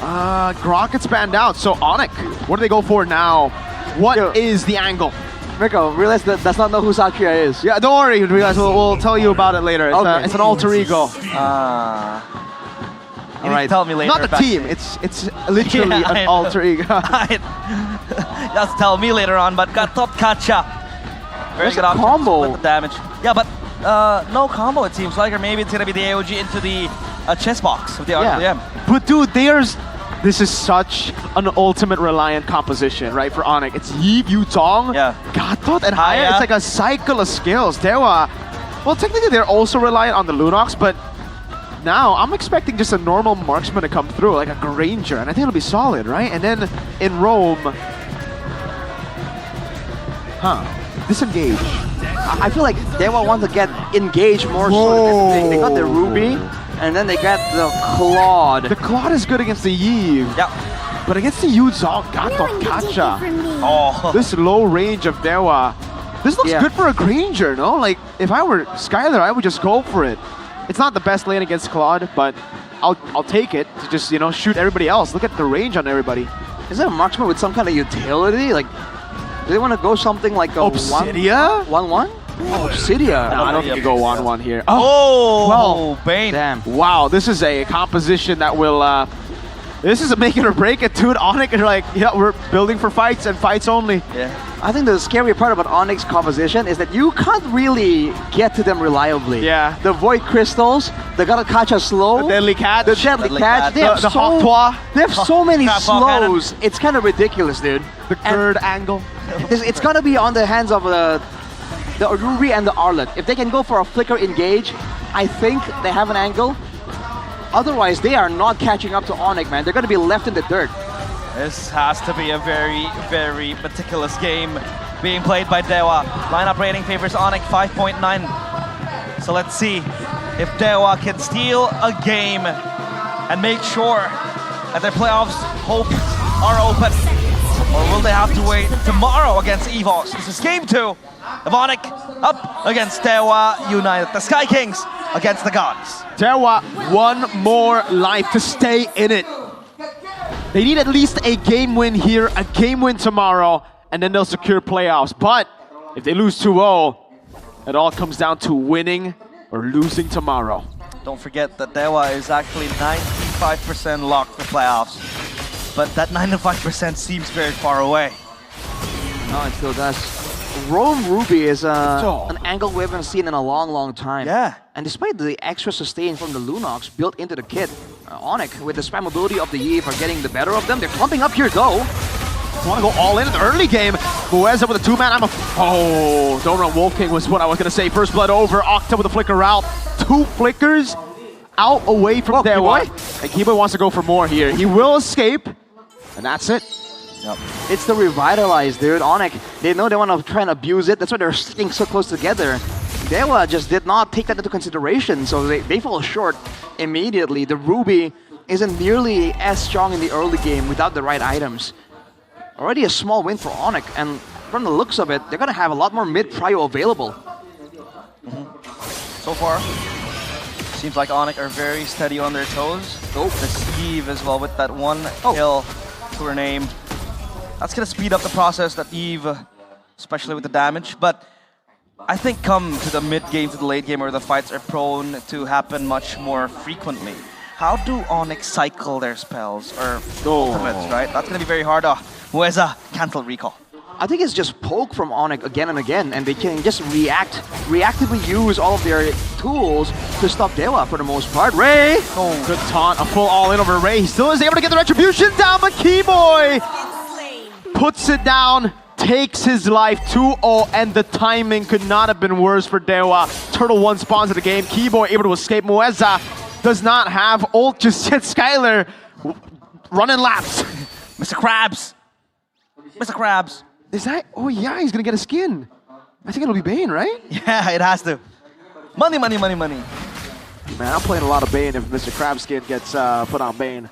Grok gets banned out, so Onyx, what do they go for now? What is the angle? Mirko, realize that does not know who Satria is. Yeah, don't worry, realize we'll tell you about it later. It's, it's an alter ego. You need to tell me later. Not the team, it's literally an alter ego. Just tell me later on, but Gatot Kacha. Very good option combo with the damage. Yeah, but no combo it seems like, or maybe it's gonna be the AOG into the chess box of the RWM. But dude, this is such an ultimate reliant composition, right, for Onyx. It's Eve, Yutong, Gatot, and Haya. It's like a cycle of skills. Dewa, well, technically they're also reliant on the Lunox, but now I'm expecting just a normal marksman to come through, like a Granger, and I think it'll be solid, right? And then in Rome, disengage. I feel like Dewa wants to get engaged more so. They got the Ruby, and then they got the Claude. The Claude is good against the Eve. Yeah. But against the Yuzong, Gatot Kacha. Oh. This low range of Dewa. This looks good for a Granger, no? Like, if I were Skylar, I would just go for it. It's not the best lane against Claude, but I'll take it to just, you know, shoot everybody else. Look at the range on everybody. Is there a marksman with some kind of utility? Like, do they want to go something like a Obsidia? 1-1? Oh, Obsidia. No, I don't think you go 1-1 here. Oh, Bane. Damn. Wow, this is a composition that will, this is a make it or break it, dude. Onyx are like, yeah, we're building for fights and fights only. Yeah. I think the scary part about Onyx composition is that you can't really get to them reliably. Yeah. The Void Crystals, they gotta catch a slow. The Deadly Catch. The Deadly Catch. They have the Hawk Twa. They have so many Cannon. slows. It's kind of ridiculous, dude. The third angle. It's gonna be on the hands of the Ruby and the Arlet. If they can go for a flicker engage, I think they have an angle. Otherwise, they are not catching up to Onyx, man. They're gonna be left in the dirt. This has to be a very, very meticulous game being played by Dewa. Lineup rating favors Onyx 5.9. So let's see if Dewa can steal a game and make sure that their playoffs hopes are open. Or will they have to wait tomorrow against EVOS? This is game 2 of Onyx up against Dewa United. The Sky Kings against the Gods. Dewa, one more life to stay in it. They need at least a game win here, a game win tomorrow, and then they'll secure playoffs. But if they lose 2-0, it all comes down to winning or losing tomorrow. Don't forget that Dewa is actually 95% locked for playoffs. But that 95% seems very far away. No, it still does. Rome Ruby is an angle we haven't seen in a long, long time. Yeah. And despite the extra sustain from the Lunox built into the kit, Onyx, with the spammability of the Eve, are getting the better of them. They're clumping up here, though. Want to go all in the early game. Bueza with a 2-man. Don't run Wolf King was what I was going to say. First blood over. Octa with a flicker out. 2 flickers out away from Dewa. And Kiboy wants to go for more here. He will escape. And that's it. It's the revitalize, dude. Onyx, they know they want to try and abuse it. That's why they're sticking so close together. Dewa just did not take that into consideration, so they fall short immediately. The Ruby isn't nearly as strong in the early game without the right items. Already a small win for Onyx, and from the looks of it, they're gonna have a lot more mid-prio available. So far, seems like Onyx are very steady on their toes. Oh, the Steve as well with that one kill to her name. That's gonna speed up the process, that Eve, especially with the damage. But I think come to the mid game, to the late game, where the fights are prone to happen much more frequently. How do Onyx cycle their spells or ultimates, right? That's gonna be very hard. Mueza, cancel recall. I think it's just poke from Onyx again and again, and they can just reactively use all of their tools to stop Dewa for the most part. Ray! Good taunt, a full all-in over Ray. He still is able to get the retribution down, but Keyboy puts it down, takes his life 2-0, and the timing could not have been worse for Dewa. Turtle 1 spawns in the game. Keyboy able to escape. Mueza does not have ult just yet. Skylar running laps. Mr. Krabs! Mr. Krabs! Is that? Oh yeah, he's gonna get a skin. I think it'll be Bane, right? Yeah, it has to. Money, money, money, money. Man, I'm playing a lot of Bane if Mr. Krabs skin gets put on Bane.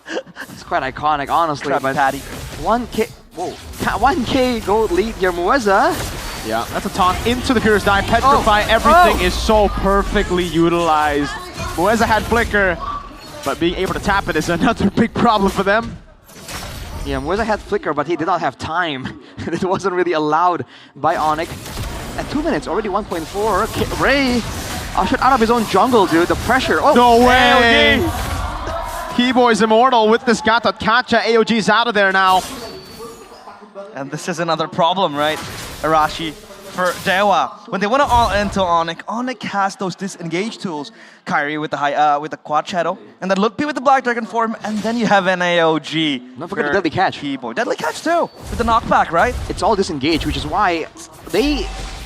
It's quite iconic, honestly. Crab but patty. 1K gold lead here, Mueza. Yeah, that's a taunt into the Furious Die. Petrify, everything is so perfectly utilized. Mueza had Flicker, but being able to tap it is another big problem for them. Yeah, Mueza had Flicker, but he did not have time. It wasn't really allowed by Onyx. At 2 minutes, already 1.4. Ray ushered out of his own jungle, dude. The pressure. Oh, no way! Keyboy's immortal with this Gatot Kacha. AOG's out of there now. And this is another problem, right, Arashi? For Dewa, when they want to all into Onyx, Onyx has those disengage tools. Kyrie with the quad shadow, and then Ludpi with the Black Dragon form, and then you have an AOG. Don't forget the Deadly Catch. Keyboy. Deadly Catch too, with the knockback, right? It's all disengaged, which is why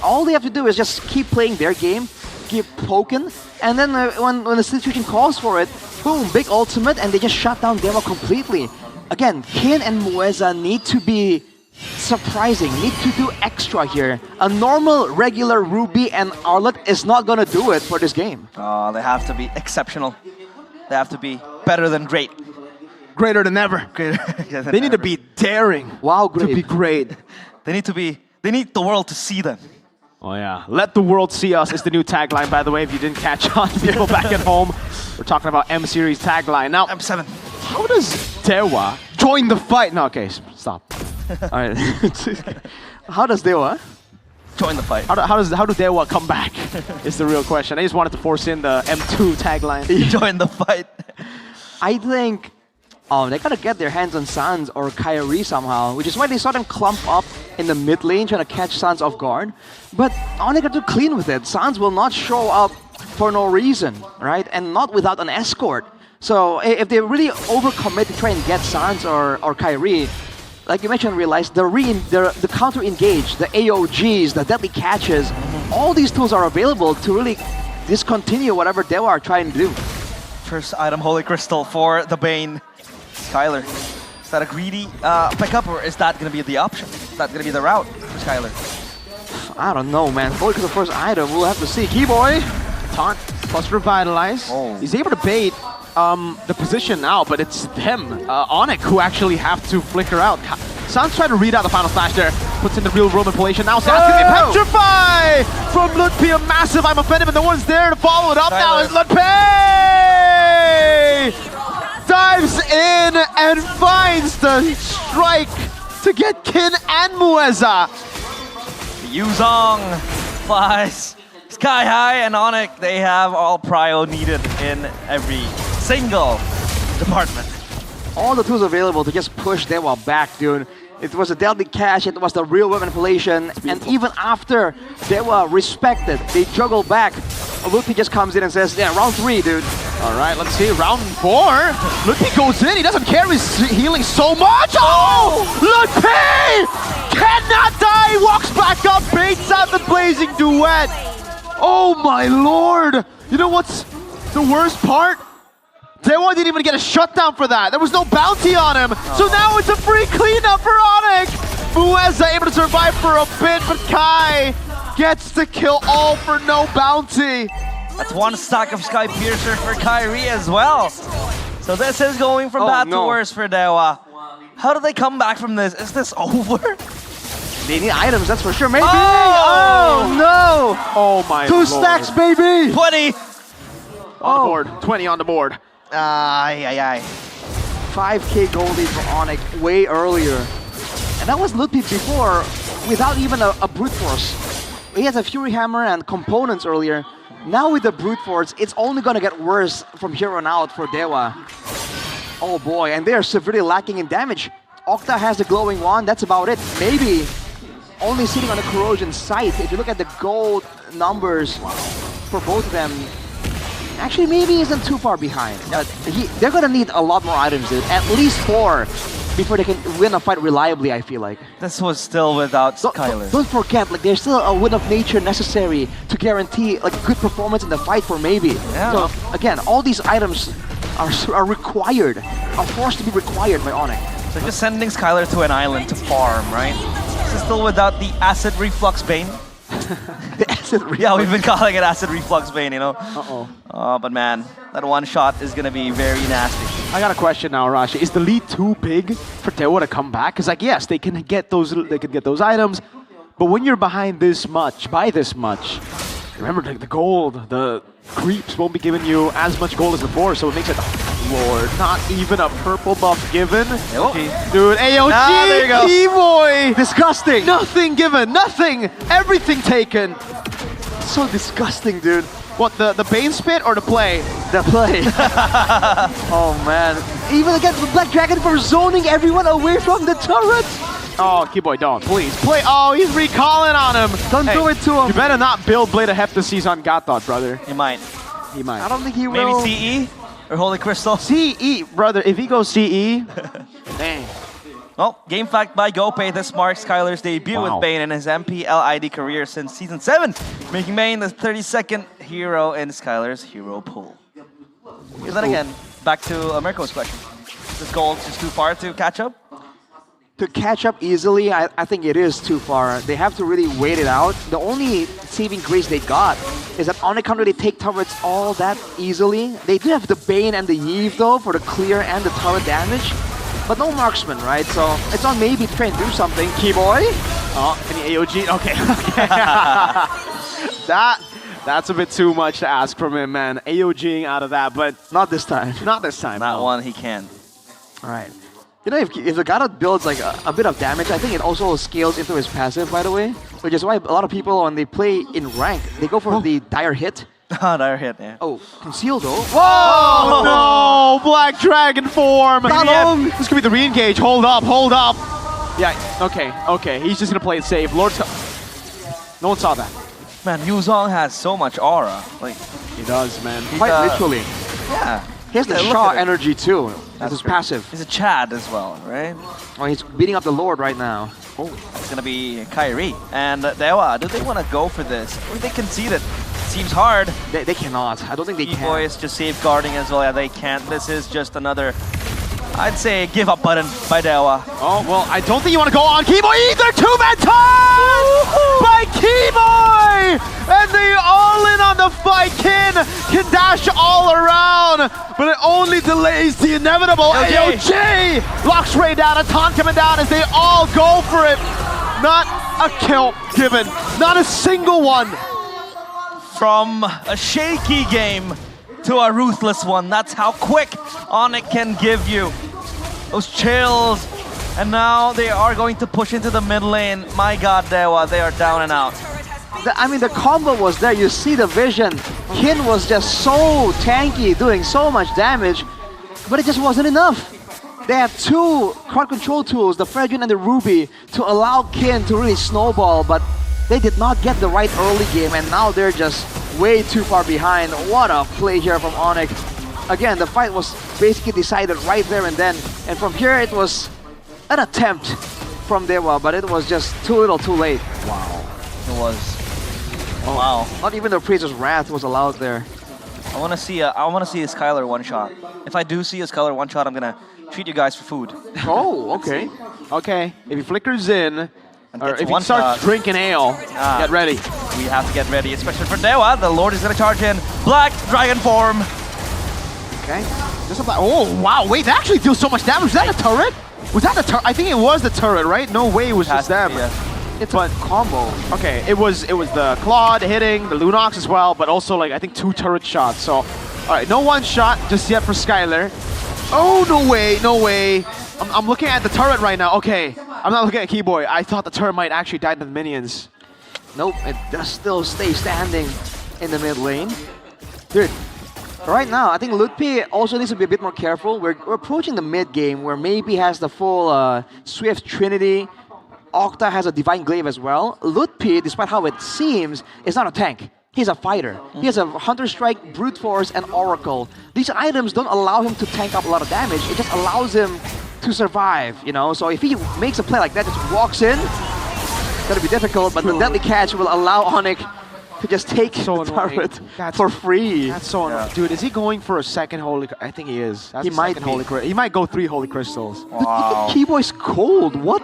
all they have to do is just keep playing their game, keep poking, and then when the situation calls for it, boom, big ultimate, and they just shut down Dewa completely. Again, Kin and Mueza need to be surprising, need to do extra here. A normal, regular Ruby and Arlet is not gonna do it for this game. They have to be exceptional. They have to be better than great. Greater than ever. They need to be daring. Wow, great. To be great. They need the world to see them. Oh yeah, let the world see us is the new tagline, by the way, if you didn't catch on, people back at home. We're talking about M-Series tagline. Now, M7. How does Dewa join the fight? No, okay, stop. All right. How does Dewa join the fight? How do Dewa come back? Is the real question. I just wanted to force in the M2 tagline. Join the fight. I think they gotta get their hands on Sans or Kyrie somehow, which is why they saw them clump up in the mid lane trying to catch Sans off guard. But Onyx got to clean with it. Sans will not show up for no reason, right? And not without an escort. So if they really overcommit to try and get Sans or Kyrie, like you mentioned, realize the counter engage, the AOGs, the deadly catches, all these tools are available to really discontinue whatever Dewa are trying to do. First item, Holy Crystal for the Bane. Skylar, is that a greedy pickup, or is that going to be the option? Is that going to be the route for Skylar? I don't know, man. Holy Crystal first item, we'll have to see. Keyboy, taunt plus revitalize. He's able to bait the position now, but it's them, Onyx, who actually have to flicker out. Sans tried to read out the final slash there, puts in the real room manipulation. Now Sans can be petrify from Ludpi, a massive I'm offended, but no one's there to follow it up. Now is Ludpi! Dives in and finds the strike to get Kin and Mueza. Yuzong flies sky high, and Onyx, they have all prio needed in every single department. All the tools available to just push Dewa back, dude. It was a deadly catch, it was the real weapon manipulation, and even after Dewa respected, they juggle back. Ludpi just comes in and says, yeah, round 3, dude. All right, let's see, round 4. Ludpi goes in, he doesn't care, he's healing so much. Oh! Ludpi cannot die, walks back up, baits out the blazing duet. Oh my lord! You know what's the worst part? Dewa didn't even get a shutdown for that. There was no bounty on him. So now it's a free cleanup for Onyx. Mueza able to survive for a bit, but Kai gets the kill all for no bounty. That's one stack of Sky Piercer for Kyrie as well. So this is going from bad to worse for Dewa. How do they come back from this? Is this over? They need items, that's for sure. Maybe. Oh, no. Oh my 2 stacks, baby. 20. On the board. 20 on the board. Ay. 5k gold lead for Onyx way earlier. And that was Ludwig before without even a brute force. He has a Fury Hammer and components earlier. Now with the brute force, it's only gonna get worse from here on out for Dewa. Oh boy, and they are severely lacking in damage. Octa has the glowing wand, that's about it. Maybe only sitting on the corrosion site. If you look at the gold numbers for both of them, actually maybe isn't too far behind. But they're gonna need a lot more items, dude. At least 4 before they can win a fight reliably, I feel like. This was still without Skyler. Don't forget, like there's still a win of nature necessary to guarantee like good performance in the fight for maybe. Yeah. So again, all these items are required, are forced to be required by Onyx. So just sending Skyler to an island to farm, right? This is still without the acid reflux bane. The acid reflux. Yeah, we've been calling it acid reflux bane, you know? But man, that one shot is gonna be very nasty. I got a question now, Rashi. Is the lead too big for Dewa to come back? Because like, yes, they can get those items, but when you're behind this much, by this much, remember the gold, the creeps won't be giving you as much gold as before, so it makes it, Lord, not even a purple buff given. Dude, AOG, there you go. E-boy! Disgusting! Nothing given, nothing! Everything taken! So disgusting, dude. What, the Bane spit or the play? The play. Oh man. Even against the Black Dragon for zoning everyone away from the turret! Oh, Keyboy, don't. Please. Play. Oh, he's recalling on him. Don't do it to him. You better not build Blade of Heptases on Gatot, brother. He might. He might. I don't think he will. Maybe CE? Or Holy Crystal? CE, brother. If he goes CE, dang. Well, game fact by GoPay. This marks Skyler's debut with Bane in his MPL ID career since Season 7, making Bane the 32nd hero in Skyler's hero pool. But then again, back to Mirko's question. Is this gold just too far to catch up? To catch up easily, I think it is too far. They have to really wait it out. The only saving grace they got is that Onyx can't really take turrets all that easily. They do have the Bane and the Yeve though for the clear and the turret damage. But no marksman, right? So it's on maybe to try and do something. Keyboy? Oh, any AOG? Okay. That's a bit too much to ask from him, man. AOGing out of that, but not this time. Not this time. That one he can. All right. You know, if the Gatot builds like a bit of damage, I think it also scales into his passive, by the way. Which is why a lot of people, when they play in rank, they go for the dire hit. Dire hit, yeah. Oh, conceal though. Whoa! No! Black Dragon form! This could be the re-engage. Hold up, hold up. Yeah, okay. He's just gonna play it safe. No one saw that. Man, Yuzong has so much aura. Like, he does, man. Quite literally. Yeah. He has the Shaw energy too. That's his passive. He's a Chad as well, right? Oh, he's beating up the Lord right now. Oh, it's gonna be Kyrie. And Dewa, do they want to go for this? Or they concede it? Seems hard. They cannot. I don't think they can. E-boy is just safeguarding as well. Yeah, they can't. This is just another, I'd say, give up button by Dewa. Oh, well, I don't think you want to go on Keyboy either. Two-man toss by Keyboy! And they all in on the fight. Can dash all around, but it only delays the inevitable. AOG locks Ray down, a taunt coming down as they all go for it. Not a kill given. Not a single one. From a shaky game to a ruthless one. That's how quick Onyx can give you those chills. And now they are going to push into the mid lane. My god, Dewa, they are down and out. I mean, the combo was there. You see the vision. Kin was just so tanky, doing so much damage, but it just wasn't enough. They have two crowd control tools, the Fredrin and the Ruby, to allow Kin to really snowball, but they did not get the right early game, and now they're just way too far behind. What a play here from Onyx. Again, the fight was basically decided right there and then, and from here it was an attempt from Dewa, but it was just too little too late. Wow. It was. Oh, wow. Not even the Praiser's Wrath was allowed there. I want to see a Skylar one shot. If I do see a Skylar one shot, I'm gonna treat you guys for food. Oh, okay. Okay. If he flickers in, or if he one starts shot. drinking ale, get ready. We have to get ready, especially for Dewa. The Lord is gonna charge in. Black Dragon form. Okay. Just about, oh, wow. Wait, that actually deals so much damage. Was that a turret? Was that the turret? I think it was the turret, right? No way it was just them. It's a combo. Okay, it was the Claude hitting, the Lunox as well, but also like I think 2 turret shots. So, all right, no one shot just yet for Skylar. Oh, no way, no way. I'm looking at the turret right now. Okay, I'm not looking at Keyboy. I thought the turret might actually die to the minions. Nope, it does still stay standing in the mid lane. Dude, right now, I think Lutpi also needs to be a bit more careful. We're approaching the mid game where maybe has the full Swift Trinity. Octa has a Divine Glaive as well. Lutpi, despite how it seems, is not a tank. He's a fighter. He has a Hunter Strike, Brute Force, and Oracle. These items don't allow him to tank up a lot of damage. It just allows him to survive, you know? So if he makes a play like that, just walks in, it's gonna be difficult, but the Deadly Catch will allow Onyx to just take the turret for free. That's so annoying. Dude, is he going for a second Holy... I think he is. That's He the might second be. Holy Crystal. He might go 3 Holy Crystals. Wow. Keyboy's cold. What?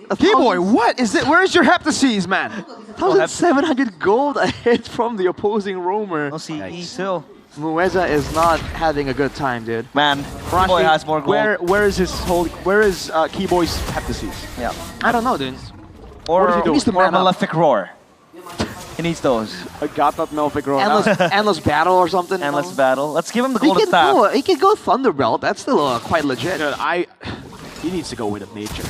Keyboy, what is it? Where's your Heptases, man? 1,700 gold ahead from the opposing roamer. No CE still. Mueza is not having a good time, dude. Man, Keyboy has more gold. Where is Keyboy's Heptases? Yeah. I don't know, dude. Or, What does he do? He needs to or man up. Malefic Roar. He needs those. I got that Malefic Roar. Endless battle or something. you Endless know? battle. Let's give him the He golden can staff. he can go Thunderbelt. That's still quite legit. Dude, he needs to go with a nature.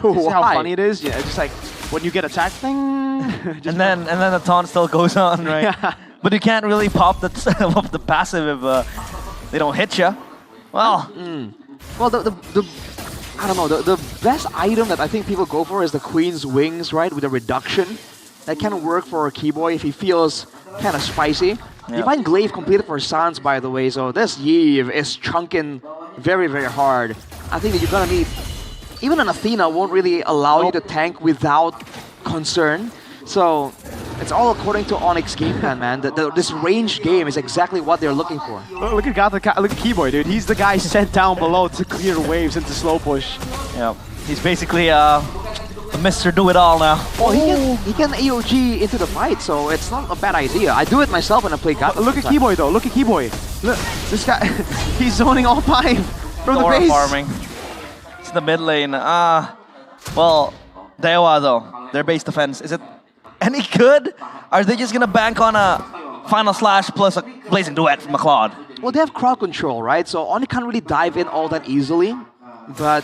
You see how Why? funny it is? Yeah, it's just like when you get attacked, thing. And then the taunt still goes on, right? Yeah. But you can't really pop the passive if they don't hit you. Well, Well, the I don't know. The best item that I think people go for is the Queen's Wings, right? With a reduction. That can work for a Keyboy if he feels kind of spicy. Yeah. Divine Glaive completed for Sans, by the way, so this Yve is chunking very, very hard. I think that you're gonna need... Even an Athena won't really allow you to tank without concern. So, it's all according to Onyx game plan, man. This ranged game is exactly what they're looking for. Look at Keyboy, dude. He's the guy sent down below to clear waves into slow push. yeah, he's basically a Mr. Do-It-All now. Well, he can AOG into the fight, so it's not a bad idea. I do it myself when I play God. Look at Keyboy though. Look at Keyboy. Look, this guy. He's zoning all time from Dora the base. farming. It's the mid lane. Well, Dewa though, their base defense, is it any good? Are they just gonna bank on a Final Slash plus a Blazing Duet from McLeod? Well, they have crowd control, right? So Oni can't really dive in all that easily, but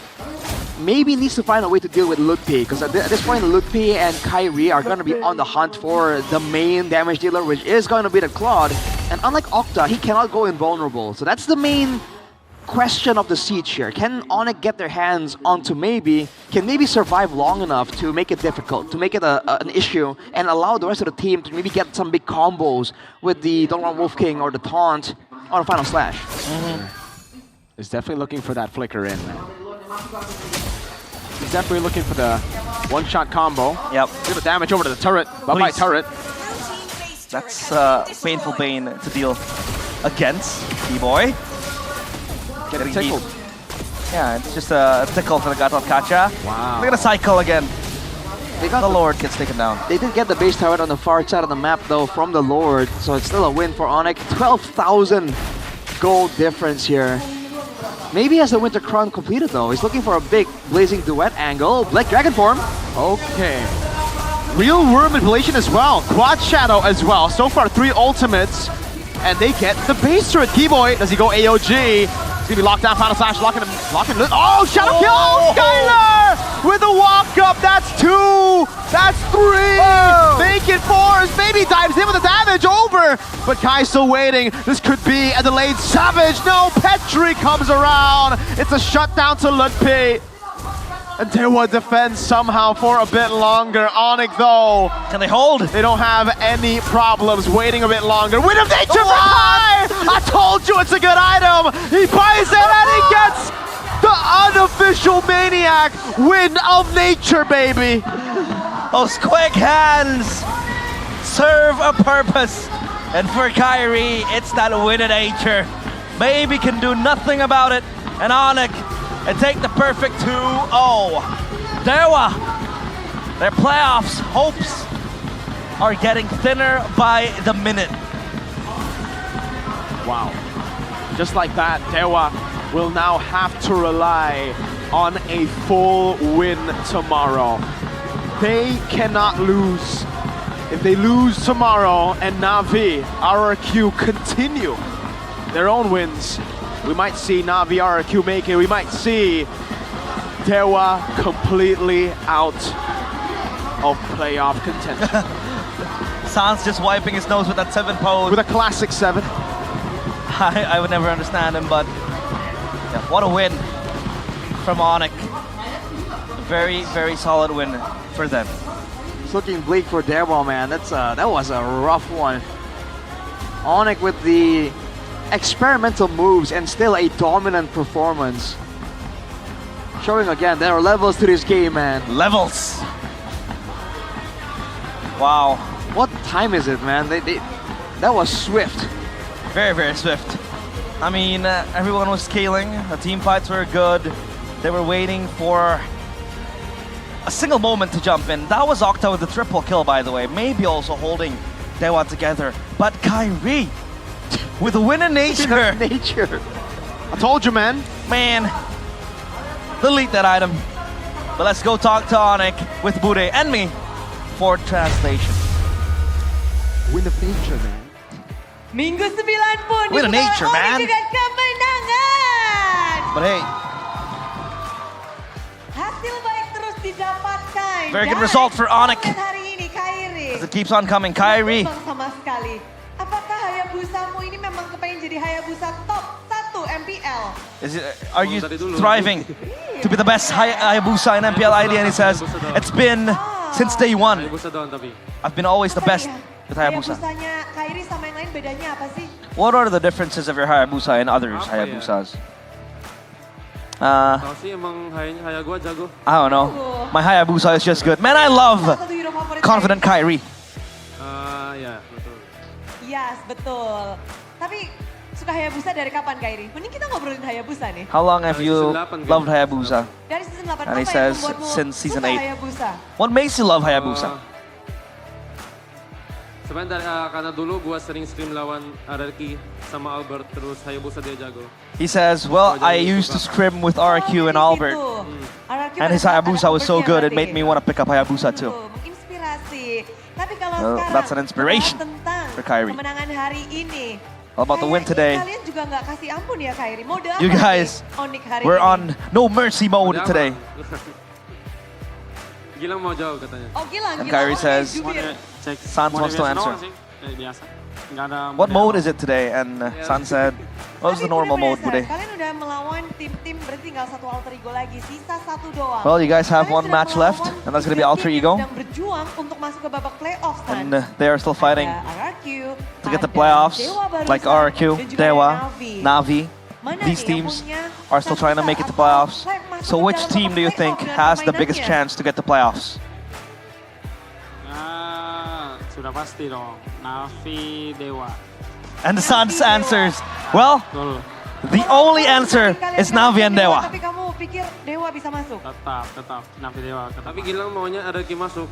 maybe needs to find a way to deal with Lutpi, because at this point, Lutpi and Kyrie are going to be on the hunt for the main damage dealer, which is going to be the Claude. And unlike Octa, he cannot go invulnerable. So that's the main question of the siege here. Can Onyx get their hands onto can maybe survive long enough to make it difficult, to make it an issue, and allow the rest of the team to maybe get some big combos with the Don't Run Wolf King or the Taunt on a Final Slash. He's definitely looking for that flicker in, man. He's definitely looking for the one-shot combo. Yep. Give the damage over to the turret. Bye-bye turret. That's painful bane to deal against Keyboy. Getting tickled. Yeah, it's just a tickle for the Gatot Kacha. Wow. Look at the cycle again. The Lord gets taken down. They did get the base turret on the far side of the map though from the Lord, so it's still a win for Onyx. 12,000 gold difference here. Maybe he has the Winter Crown completed though. He's looking for a big Blazing Duet angle. Black Dragon form. Okay. Real Worm manipulation as well. Quad Shadow as well. So far 3 ultimates. And they get the base turret. Keyboy, does he go AOG? He's gonna be locked down, Final Slash, locking him. Oh, Shadow kill! Oh, Skylar! With a walk up, that's 2! That's 3! Make it 4! Maybe dives in with the damage over! But Kai's still waiting. This could be a delayed Savage. No, Petri comes around. It's a shutdown to Lutpi. And Dewa defends somehow for a bit longer. Onyx though. Can they hold? They don't have any problems waiting a bit longer. Wind of Nature for Kai! I told you it's a good item! He buys it and he gets the unofficial Maniac Wind of Nature, baby! Those quick hands serve a purpose. And for Kyrie, it's that winner nature. Maybe can do nothing about it. And Onyx, and take the perfect 2-0. Dewa, their playoffs hopes are getting thinner by the minute. Wow. Just like that, Dewa will now have to rely on a full win tomorrow. They cannot lose. If they lose tomorrow and Na'Vi, RRQ continue their own wins, we might see Na'Vi RRQ make it. We might see Dewa completely out of playoff contention. Sans just wiping his nose with that 7 pose. With a classic 7. I would never understand him, but yeah, what a win from Onyx. Very, very solid win for them. It's looking bleak for Dewa, man. That was a rough one. Onyx with the experimental moves and still a dominant performance. Showing again, there are levels to this game, man. Levels. Wow. What time is it, man? That was swift. Very, very swift. I mean, everyone was scaling. The team fights were good. They were waiting for a single moment to jump in. That was Octa with the triple kill, by the way. Maybe also holding Dewa together. But Kyrie with a winner nature. I told you, man. Man, delete that item. But let's go talk to Onyx with Bude and me for translation. Win of nature, man. Minggu 9 pun Win of nature, man. dengan kemenangan. But hey, Hasil baik terus didapatkan. very good Dan result for Onyx. hari ini Kyrie. As it keeps on coming, Kyrie. Sama sekali. Apakah Hayabusamu ini memang kepengen jadi Hayabusa top 1 MPL? Are you thriving to be the best Hayabusa in MPL ID? And he says, it's been since day one. I've been always the best with Hayabusa. Hayabusanya Kyrie sama yang lain bedanya apa sih? What are the differences of your Hayabusa and others Hayabusas? Tahu sih emang Haya gua jago. I don't know. My Hayabusa is just good. Man, I love confident Kyrie. Ya, betul. Yes, betul. Tapi suka Hayabusa dari kapan, Kyrie? Mending kita ngobrolin Hayabusa nih. How long have you loved Hayabusa? Dari season 8. And he apa says yang membuatmu since season suka 8. Hayabusa? What makes you love Hayabusa? Sebenarnya karena dulu gua sering stream lawan RRQ sama Albert, terus Hayabusa dia jago. He says, well, I used to scrim with RQ and Albert. And his Hayabusa was so good, it made me want to pick up Hayabusa too. Menginspirasi. Tapi kalau Well, sekarang that's an inspiration tentang for Kyrie. kemenangan hari ini. How about the win today? Kalian juga nggak kasih ampun ya Kyrie. Mode apa You guys, nih, Onyx hari we're ini? on no mercy mode today. Gilang mau jawab katanya. Oh Gilang, And Kyrie says, Sans wants to answer. Biasa. Nggak ada What mode is it today? And San said, what was the normal mode today? Kalian udah melawan tim-tim, berarti tinggal satu alter ego lagi, sisa 1 doang. Well, you guys have one match left, and that's going to be alter ego. Sedang berjuang untuk masuk ke babak playoff, San. And they are still fighting RRQ, to get the playoffs, like RRQ, Dewa, Na'Vi. These teams are still trying to make it to playoffs. So which team do you think has the biggest chance to get to playoffs? Sudah pasti dong. Na'Vi, Dewa. And the Sans answers, well, the only answer is Na'Vi and Dewa. Tapi kamu pikir Dewa bisa masuk? Tetap Na'Vi Dewa. Tapi Gilang maunya RRQ masuk.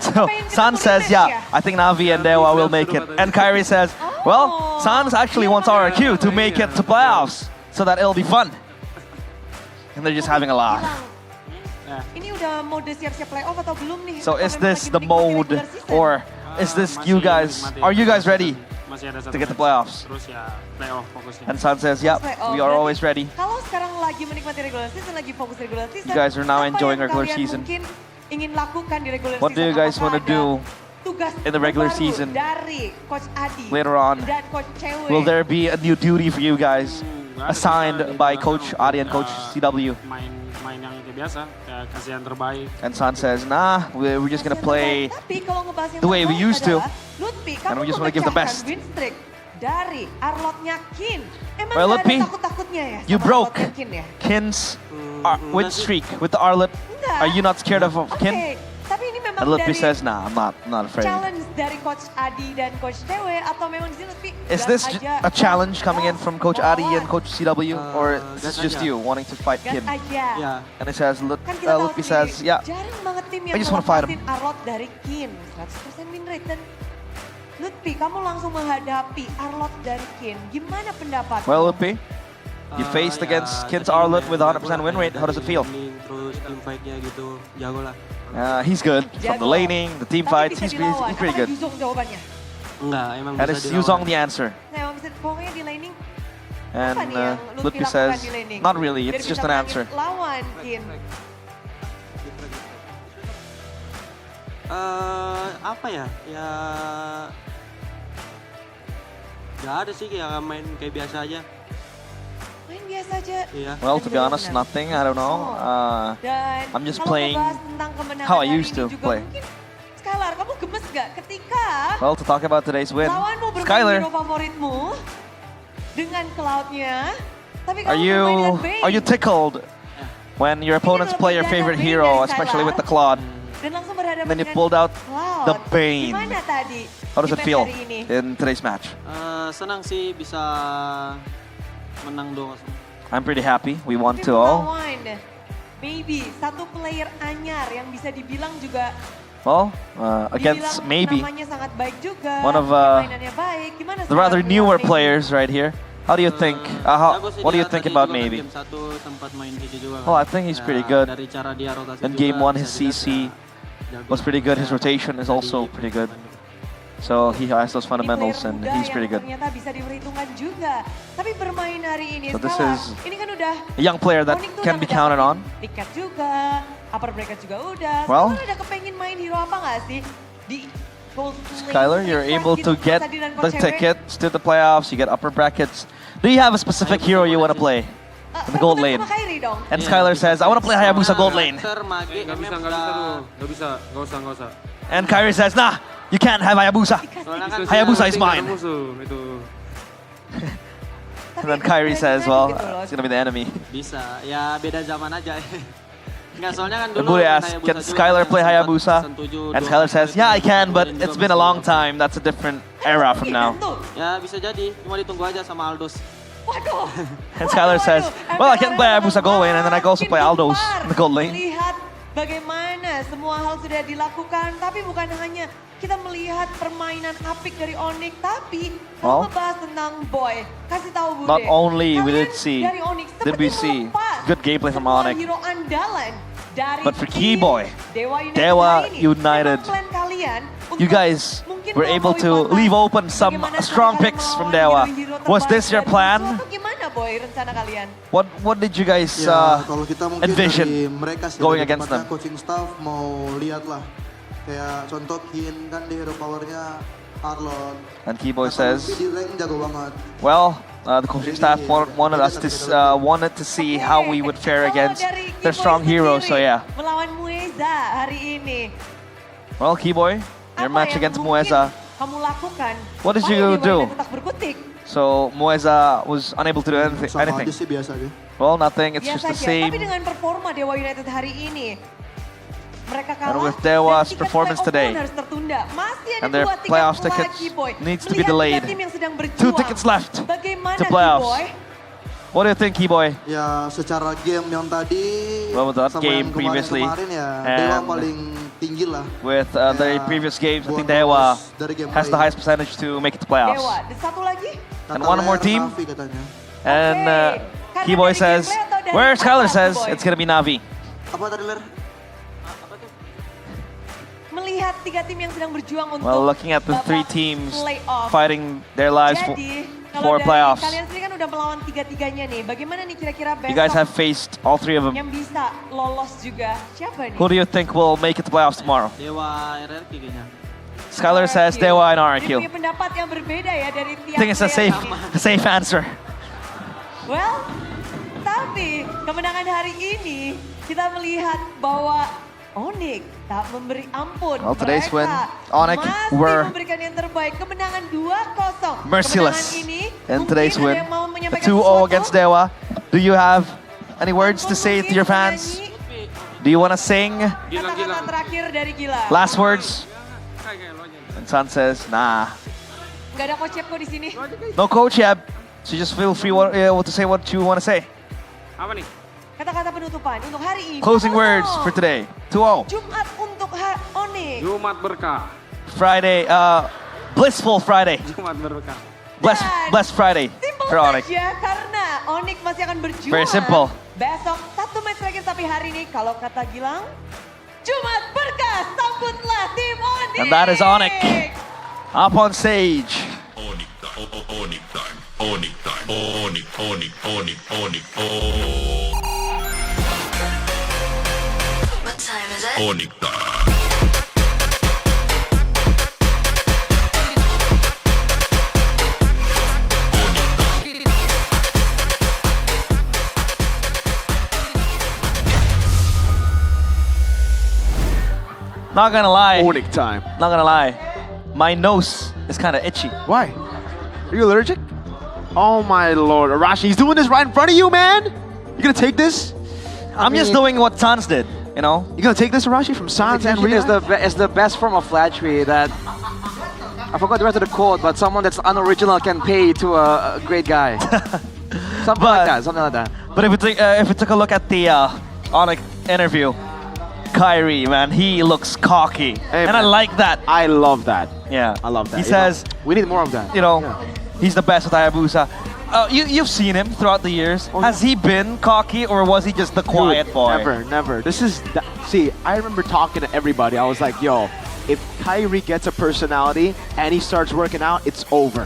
So Sans says, yeah, I think Na'Vi and Dewa will make it. And Kyrie says, well, Sans actually wants RRQ to make it to playoffs so that it'll be fun. And they're just having a laugh. Ini udah mode siap-siap playoff atau belum nih? So is this the mode, or is this you guys, are you guys ready to get the playoffs? Terus ya playoff fokusnya. And San says, yep, we are always ready. Kalau sekarang lagi menikmati regular season, lagi fokus regular season. You guys are now apa enjoying yang regular kalian season. mungkin ingin lakukan di regular What do season? you guys want to do tugas in the regular baru season dari Coach Adi later on? dan Coach Cewe? Will there be a new duty for you guys assigned by Coach Adi and Coach CW? Main yang kayak biasa, kayak kasih yang terbaik. And San says, nah, we're just gonna play Tapi kalau ngebahas yang the way we terbaik used to. adalah, Lutfi, And kamu we just want to give the memecahkan best. win streak dari Arlotnya Kin. Emang Well, nggak Lutfi, ada takut-takutnya ya? you sama broke Arlotnya Kin ya? Kin's win streak with the Arlet. Enggak. Are you not scared of Kin? Oke, tapi ini memang memang And Lutfi dari says, nah, I'm not afraid. challenge dari Coach Adi dan Coach Dewe atau memang di sini Lutfi Is gas this aja, a challenge coming in from Coach Adi and Coach CW, or is gas this just aja. you wanting to fight gas Kim? aja. Ya, And it says, Kan kita tahu Lutfi sendiri, says, yeah, jarang banget tim I yang just wanna fight melepasin Arlot dari Kim. 100% win rate dan Lutfi, kamu langsung menghadapi Arlot dari Kim. Gimana pendapatmu? Well, Lutfi, you faced ya, against Kin's tadi Arlet main with 100% win rate. How does it feel? laning, terus team fight-nya gitu, jago lah. He's good from the Jago. laning, the team Tapi fights. bisa He's dilawan. pretty good. Apakah Yuzong jawabannya? Enggak, emang And bisa is dilawan. Yuzong the answer? Nah, emang bisa, pokoknya di laning And apa nih yang Lutfi Lutfi lakukan says, di laning? not really. Biar It's bisa just an menangin answer. Lawan Kim. Apa ya? Ya nggak ada sih, kayak main kayak biasa aja. Main biasa aja. Iya. Well, to be honest, nothing. I don't know. Dan I'm just kalau playing ngebahas tentang kemenangan how I hari used ini to juga play. mungkin Skylar, kamu gemes gak ketika Well, to talk about today's win, lawanmu bermain Skylar, hero favoritmu dengan Cloud-nya, tapi kamu are bermain dengan Bane. you tickled when your opponents play your favorite hero, especially with the Claude? Dan langsung berhadapan Then you dengan pulled out Cloud. the Bane. Gimana tadi? How does di it match feel hari ini? in today's match? Senang sih bisa menang 2-0. I'm pretty happy. We won Tapi 2-0. melawan maybe satu player anyar yang bisa dibilang juga Well, against dibilang maybe namanya sangat baik juga, one of mainannya baik. Gimana the rather sekarang newer Maybe? players right here. How do you think? Jago sih What do dia, you think tadi about juga kan maybe? Game 1 sempat main CC juga. Well, I think he's pretty good. Dari cara dia rotasi In juga, game 1, his bisa dilihat CC jago. was pretty good. His rotation is also pretty good. So he has those fundamentals Ini and player he's muda pretty yang good. ternyata bisa diperhitungkan juga. Tapi bermain hari ini So this Skylar, is ini kan udah A young player that Onyx tuh can udah be counted on. tiket juga, upper bracket juga udah. Well, Skylar udah kepengin main hero apa nggak sih di Gold Lane? Skylar, you're able to get the tickets to the playoffs. You get upper brackets. Do you have a specific hero you want to play in the gold lane? And Skylar says, I want to play Hayabusa gold lane. Nggak bisa, nggak usah. And Kyrie says, nah, you can't have Hayabusa. Hayabusa is mine. And then Kyrie says, well, it's going to be the enemy. Bisa, ya beda zaman aja. Nggak, soalnya kan And dulu Bule asks, can Skylar play Hayabusa? And Skylar says, yeah, I can, but it's been a long time. That's a different era from now. Ya bisa jadi, cuma ditunggu aja sama Aldos. Waduh. And Skylar says, well, I can play Hayabusa gold lane, and then I can also play Aldos in the gold lane. Lihat bagaimana semua hal sudah dilakukan, tapi bukan hanya kita melihat permainan apik dari Onyx, tapi kalau Well, ngebahas tentang Boy, kasih tahu Bude. Not only we did see, dari Onyx did we seperti see melepas good gameplay from semua Onyx, hero andalan dari but for tim Keyboy, Dewa Dewa United, Memang plan kalian you guys were able to leave open some strong picks from Dewa. Was this your plan? Atau gimana Boy rencana kalian? What did you guys Kalau kita mungkin envision dari mereka sih, going dari against tempatnya them? coaching staff mau lihat lah. Kayak contoh Kin kan di hero powernya Arlon. And Keyboy says, Di rank jago banget. well, the coaching staff wanted us to wanted to see how we would fare against their strong heroes. So yeah. Melawan Mueza hari ini. Well, Keyboy, your match against Mueza. Kamu lakukan. What did supaya you Dewa do? United tetap berkutik. So Mueza was unable to do anything. Sama aja sih biasa aja. Well, nothing. It's Biasa just the aja, same. tapi dengan performa Dewa United hari ini, mereka kalah. And with Dewa's dan tiket performance playoff today, pun harus tertunda. Masih ada and their 2 tiket playoff lagi, tickets Boy. needs to be Melihat delayed. 3 tim yang sedang 2 berjuang. tickets left Bagaimana, to playoffs. Boy? What do you think, Keyboy? Ya secara game yang tadi Well, with that sama game yang previously, kemarin ya Dewa and paling tinggi lah. with the previous games, I think Dewa has the highest percentage to make it to playoffs. Dewa, dan satu lagi? And one more team. Navi katanya. And Karena Keyboy dari says, gameplay atau dari where apa, Skylar says Boy? it's gonna be Navi. Apa tadi Ler? Melihat 3 tim yang sedang berjuang untuk Well, looking at the 3 babak teams playoff. fighting their lives Jadi, kalau for dari playoffs. kalian sendiri kan udah melawan 3-3-nya nih. Bagaimana nih kira-kira You guys besok have faced all 3 of them. yang bisa lolos juga? Siapa nih? Who do you think will make it to playoffs tomorrow? Dewa RRQ kayaknya. Skylar says Dewa and Dia RQ. punya pendapat yang berbeda ya dari tiap I think it's a player safe, ini. a safe answer. Well, tapi kemenangan hari ini kita melihat bahwa Onyx tak memberi ampun. Well, today's Mereka win, Onyx masih were memberikan yang terbaik. Kemenangan 2-0. merciless. Kemenangan ini And mungkin today's ada win, yang mau a menyampaikan 2-0 sesuatu. against Dewa. Do you have any words to say to your fans? Do you want to sing? Kata-kata terakhir dari Gilang. Last words? And Sun says, nah. Gak ada coach Yap di sini. No coach yet. So just feel free to say what you want to say. Apa nih? Kata-kata penutupan untuk hari ini. Closing words for today. 2-0. Jumat untuk Onyx. Jumat berkah. Friday, blissful Friday. Jumat berkah. Blessed Friday for Onyx. Saja karena Onyx masih akan berjuang. Very simple. Besok 1 match lagi, tapi hari ini kalau kata Gilang, Jumat berkah, sambutlah tim Onyx. And that is Onyx up on stage. Onyx time. Onyx time. Onyx. What time is it? Onyx time. Not gonna lie. Onyx time. Not gonna lie. My nose is kind of itchy. Why? Are you allergic? Oh my lord, Arashi, he's doing this right in front of you, man! You gonna take this? I'm just doing what Sans did, you know? You gonna take this, Arashi, from Sans and Meditation Rina? is the best form of flattery that I forgot the rest of the quote, but someone that's unoriginal can pay to a great guy. Something like that. But if we took a look at the Onyx interview, Kyrie, man, he looks cocky, Hey, and man. I like that. I love that. Yeah, I love that. He You says, know, we need more of that. you know, he's the best with Hayabusa. You've seen him throughout the years. Has he been cocky, or was he just the quiet Dude, boy? Never. This is, see, I remember talking to everybody. I was like, yo, if Kyrie gets a personality and he starts working out, it's over.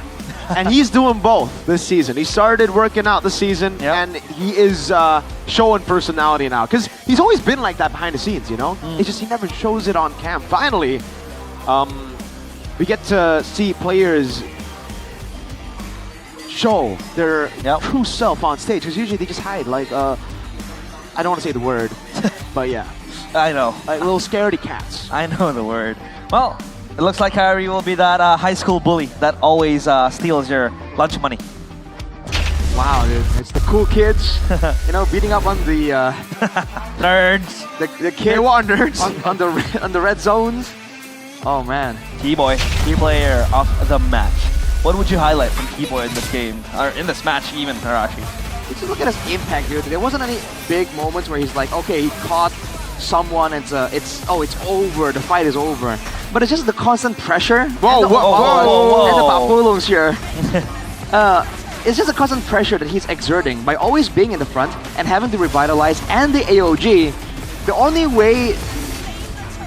And he's doing both this season. He started working out this season, and he is showing personality now. Because he's always been like that behind the scenes, you know? It's just he never shows it on cam. Finally, we get to see players show their true self on stage. Because usually they just hide. Like, I don't want to say the word, but yeah. I know. Like little scaredy cats. I know the word. Well, it looks like Kyrie will be that high school bully that always steals your lunch money. Wow, dude. It's the cool kids, you know, beating up on the nerds. The K1 nerds on the red zones. Oh man. Keyboy, key player of the match. What would you highlight from Keyboy in this game, or in this match even, Harashi? Just look at his impact, dude. There wasn't any big moments where he's like, okay, he caught someone, it's over, the fight is over. But it's just the constant pressure. Whoa. And the Papulos here. It's just a constant pressure that he's exerting by always being in the front and having to revitalize and the AOG. The only way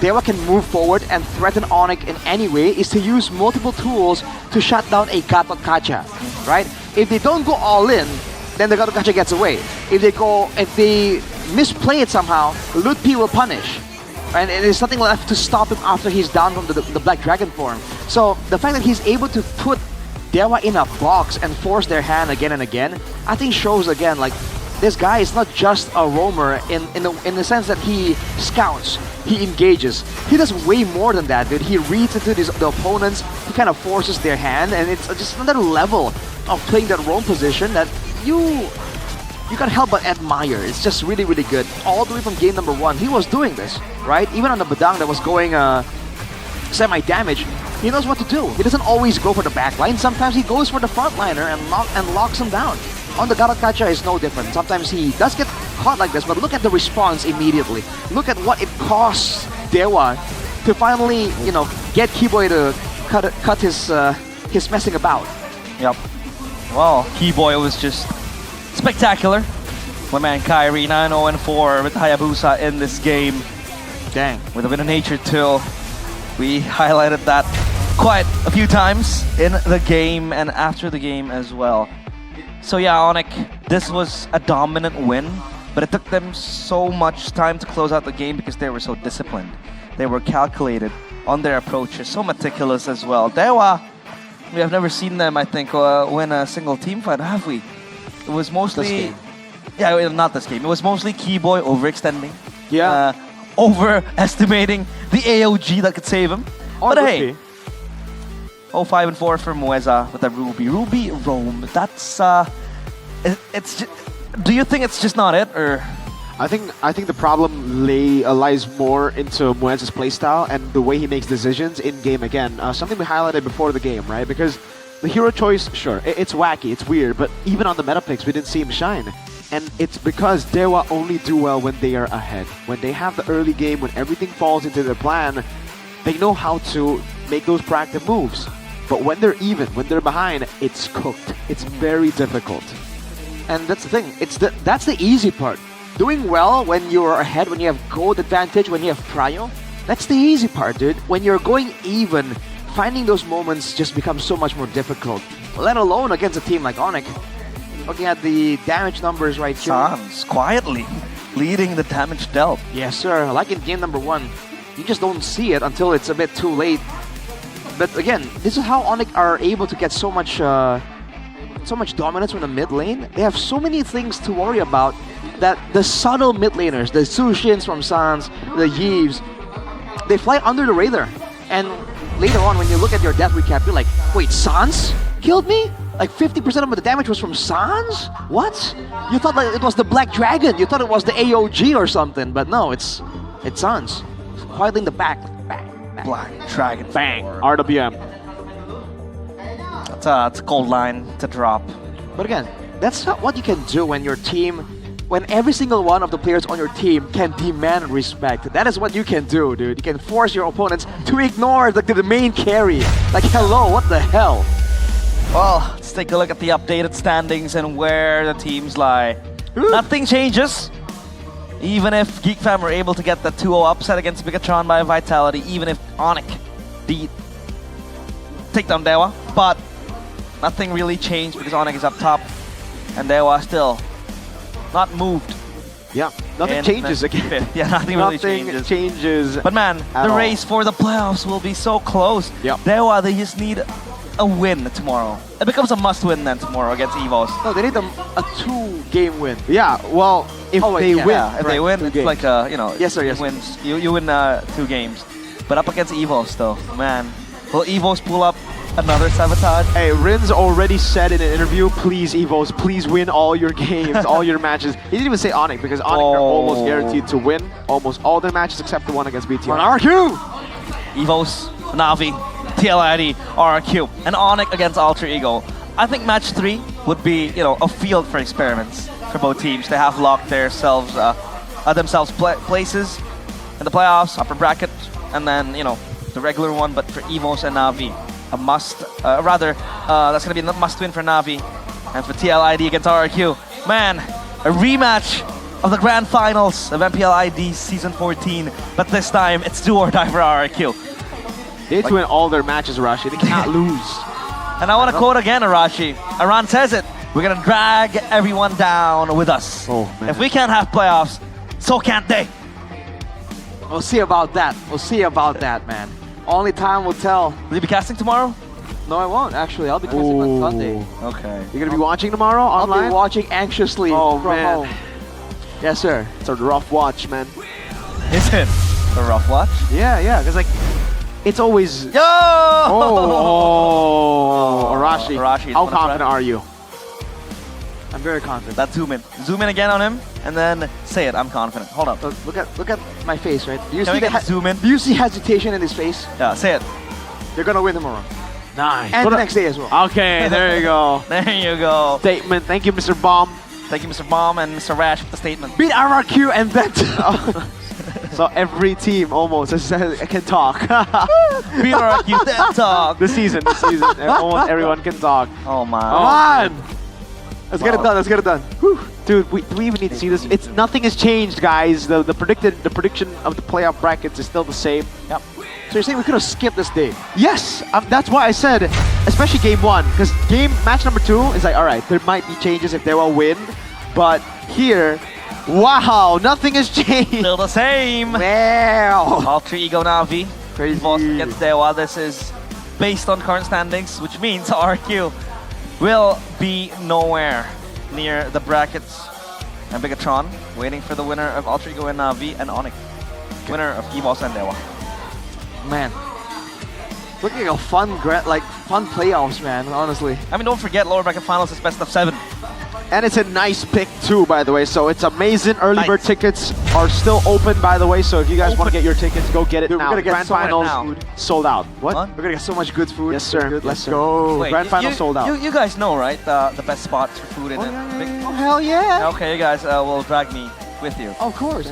Dewa can move forward and threaten Onyx in any way is to use multiple tools to shut down a Gatot Kacha, right? If they don't go all in, then the Gatot Kacha gets away. If they misplay it somehow, Lutpi will punish. And there's nothing left to stop him after he's down from the Black Dragon form. So the fact that he's able to put Dewa in a box and force their hand again and again, I think shows again like this guy is not just a roamer in the sense that he scouts, he engages. He does way more than that, dude. He reads into the opponents, he kind of forces their hand, and it's just another level of playing that roam position that you can't help but admire. It's just really, really good. All the way from game number 1, he was doing this, right? Even on the Badang that was going semi-damage, he knows what to do. He doesn't always go for the backline. Sometimes he goes for the frontliner and locks him down. On the Gatot Kacha is no different. Sometimes he does get caught like this, but look at the response immediately. Look at what it costs Dewa to finally, you know, get Keyboy to cut his messing about. Yep. Well, Keyboy was just spectacular. My man Kyrie 9-0-4 with Hayabusa in this game. Dang. With a bit of nature too. We highlighted that quite a few times in the game and after the game as well. So yeah, Onyx, this was a dominant win, but it took them so much time to close out the game because they were so disciplined. They were calculated on their approaches, so meticulous as well. Dewa, we have never seen them, I think, win a single team fight, have we? It was mostly... This game. Yeah, not this game. It was mostly Keyboy overextending. Yeah. Overestimating the AOG that could save him. But hey, 5-4 for Mueza with a Ruby. Ruby Roam, that's... it's just, do you think it's just not it, or I think the problem lies more into Muenz's playstyle and the way he makes decisions in game again. Something we highlighted before the game, right? Because the hero choice, sure, it's wacky, it's weird, but even on the meta picks, we didn't see him shine. And it's because Dewa only do well when they are ahead. When they have the early game, when everything falls into their plan, they know how to make those proactive moves. But when they're even, when they're behind, it's cooked. It's very difficult. And that's the thing. That's the easy part. Doing well when you're ahead, when you have gold advantage, when you have prio, that's the easy part, dude. When you're going even, finding those moments just becomes so much more difficult. Let alone against a team like Onyx. Looking at the damage numbers right here. Sans quietly leading the damage dealt. Yes, sir. Like in game number 1, you just don't see it until it's a bit too late. But again, this is how Onyx are able to get so much dominance from the mid lane. They have so many things to worry about that the subtle mid laners, the Sushins from Sans, the Yves, they fly under the radar. And later on, when you look at your death recap, you're like, wait, Sans killed me? Like 50% of the damage was from Sans? What? You thought like it was the Black Dragon. You thought it was the AOG or something. But no, it's Sans. Quietly in the back. Bang. Black Dragon. Bang. RWM. That's a cold line to drop. But again, that's not what you can do when your team, when every single one of the players on your team can demand respect. That is what you can do, dude. You can force your opponents to ignore the main carry. Like, hello, what the hell? Well, let's take a look at the updated standings and where the teams lie. Nothing changes. Even if Geek Fam were able to get the 2-0 upset against Bigatron by Vitality, even if Onyx take down Dewa, but nothing really changed because Onyx is up top and Dewa still not moved. Yeah, nothing changes again. Yeah, nothing really changes. But man, the race for the playoffs will be so close. Yep. Dewa, they just need a win tomorrow. It becomes a must-win then tomorrow against EVOS. No, they need a 2-game win. Yeah, well, if they win. Yeah, if they win, it's like a, you know, yes, sir, yes, wins. You win 2 games. But up against EVOS though, man. Will EVOS pull up another sabotage? Hey, Rin's already said in an interview, please EVOS, please win all your games, all your matches. He didn't even say Onyx because Onyx are almost guaranteed to win almost all their matches except the one against BTR. On RQ! EVOS, Na'Vi, TLID, RQ, and Onyx against Alter Ego. I think match 3 would be, you know, a field for experiments for both teams. They have locked themselves places in the playoffs, upper bracket, and then, you know, the regular one. But for EVOS and Na'Vi, a must, that's gonna be a must win for Na'Vi, and for TLID against RQ. Man, a rematch of the grand finals of MPL ID Season 14, but this time it's do or die for RQ. They need to win all their matches, Arashi. They cannot lose. And I want to quote again, Arashi. Aran says it. We're going to drag everyone down with us. Oh, man. If we can't have playoffs, so can't they. We'll see about that. We'll see about that, man. Only time will tell. Will you be casting tomorrow? No, I won't, actually. I'll be casting on Sunday. Okay. You're going to be watching tomorrow online? I'll be watching anxiously from home. Yes, sir. It's a rough watch, man. Is it a rough watch? Yeah, because like, it's always... Yo! Arashi, how confident are you? I'm very confident. Let's zoom in. Zoom in again on him, and then say it. I'm confident. Hold up. Look at my face, right? Do you Can see we get zoom in? Do you see hesitation in his face? Yeah, say it. They're gonna win tomorrow. Nice. And the next day as well. Okay, there you go. There you go. Statement. Thank you, Mr. Bomb. Thank you, Mr. Bomb and Mr. Rash with the statement. Beat RRQ and then... So every team almost can talk. Beat RRQ, then talk. This season, almost everyone can talk. Oh my. Come on! Let's get it done. Let's get it done. Whew. Dude, do we even need to see this? Nothing has changed, guys. The prediction of the playoff brackets is still the same. Yep. So you're saying we could have skipped this day? Yes, that's why I said, especially game 1, because match number 2 is like, all right, there might be changes if they will win, but here, wow, nothing has changed. Still the same. Wow. Alter Ego Na'Vi. Crazy. EVOS against Dewa. This is based on current standings, which means RQ will be nowhere near the brackets. And Bigatron waiting for the winner of Alter Ego and Na'Vi and Onyx. Winner of EVOS and Dewa. Man, looking like a fun playoffs, man. Honestly. I mean, don't forget lower bracket finals is best of 7. And it's a nice pick too, by the way. So it's amazing. Early bird tickets are still open, by the way. So if you guys want to get your tickets, go get it Dude, now. we're gonna get Grand so much finals now. sold out. What? We're gonna get so much good food. Yes, sir. Let's go. Wait, Grand final sold out. You guys know, right? The best spots for food in it. Oh, hell yeah. Okay, you guys will drag me with you. Of course.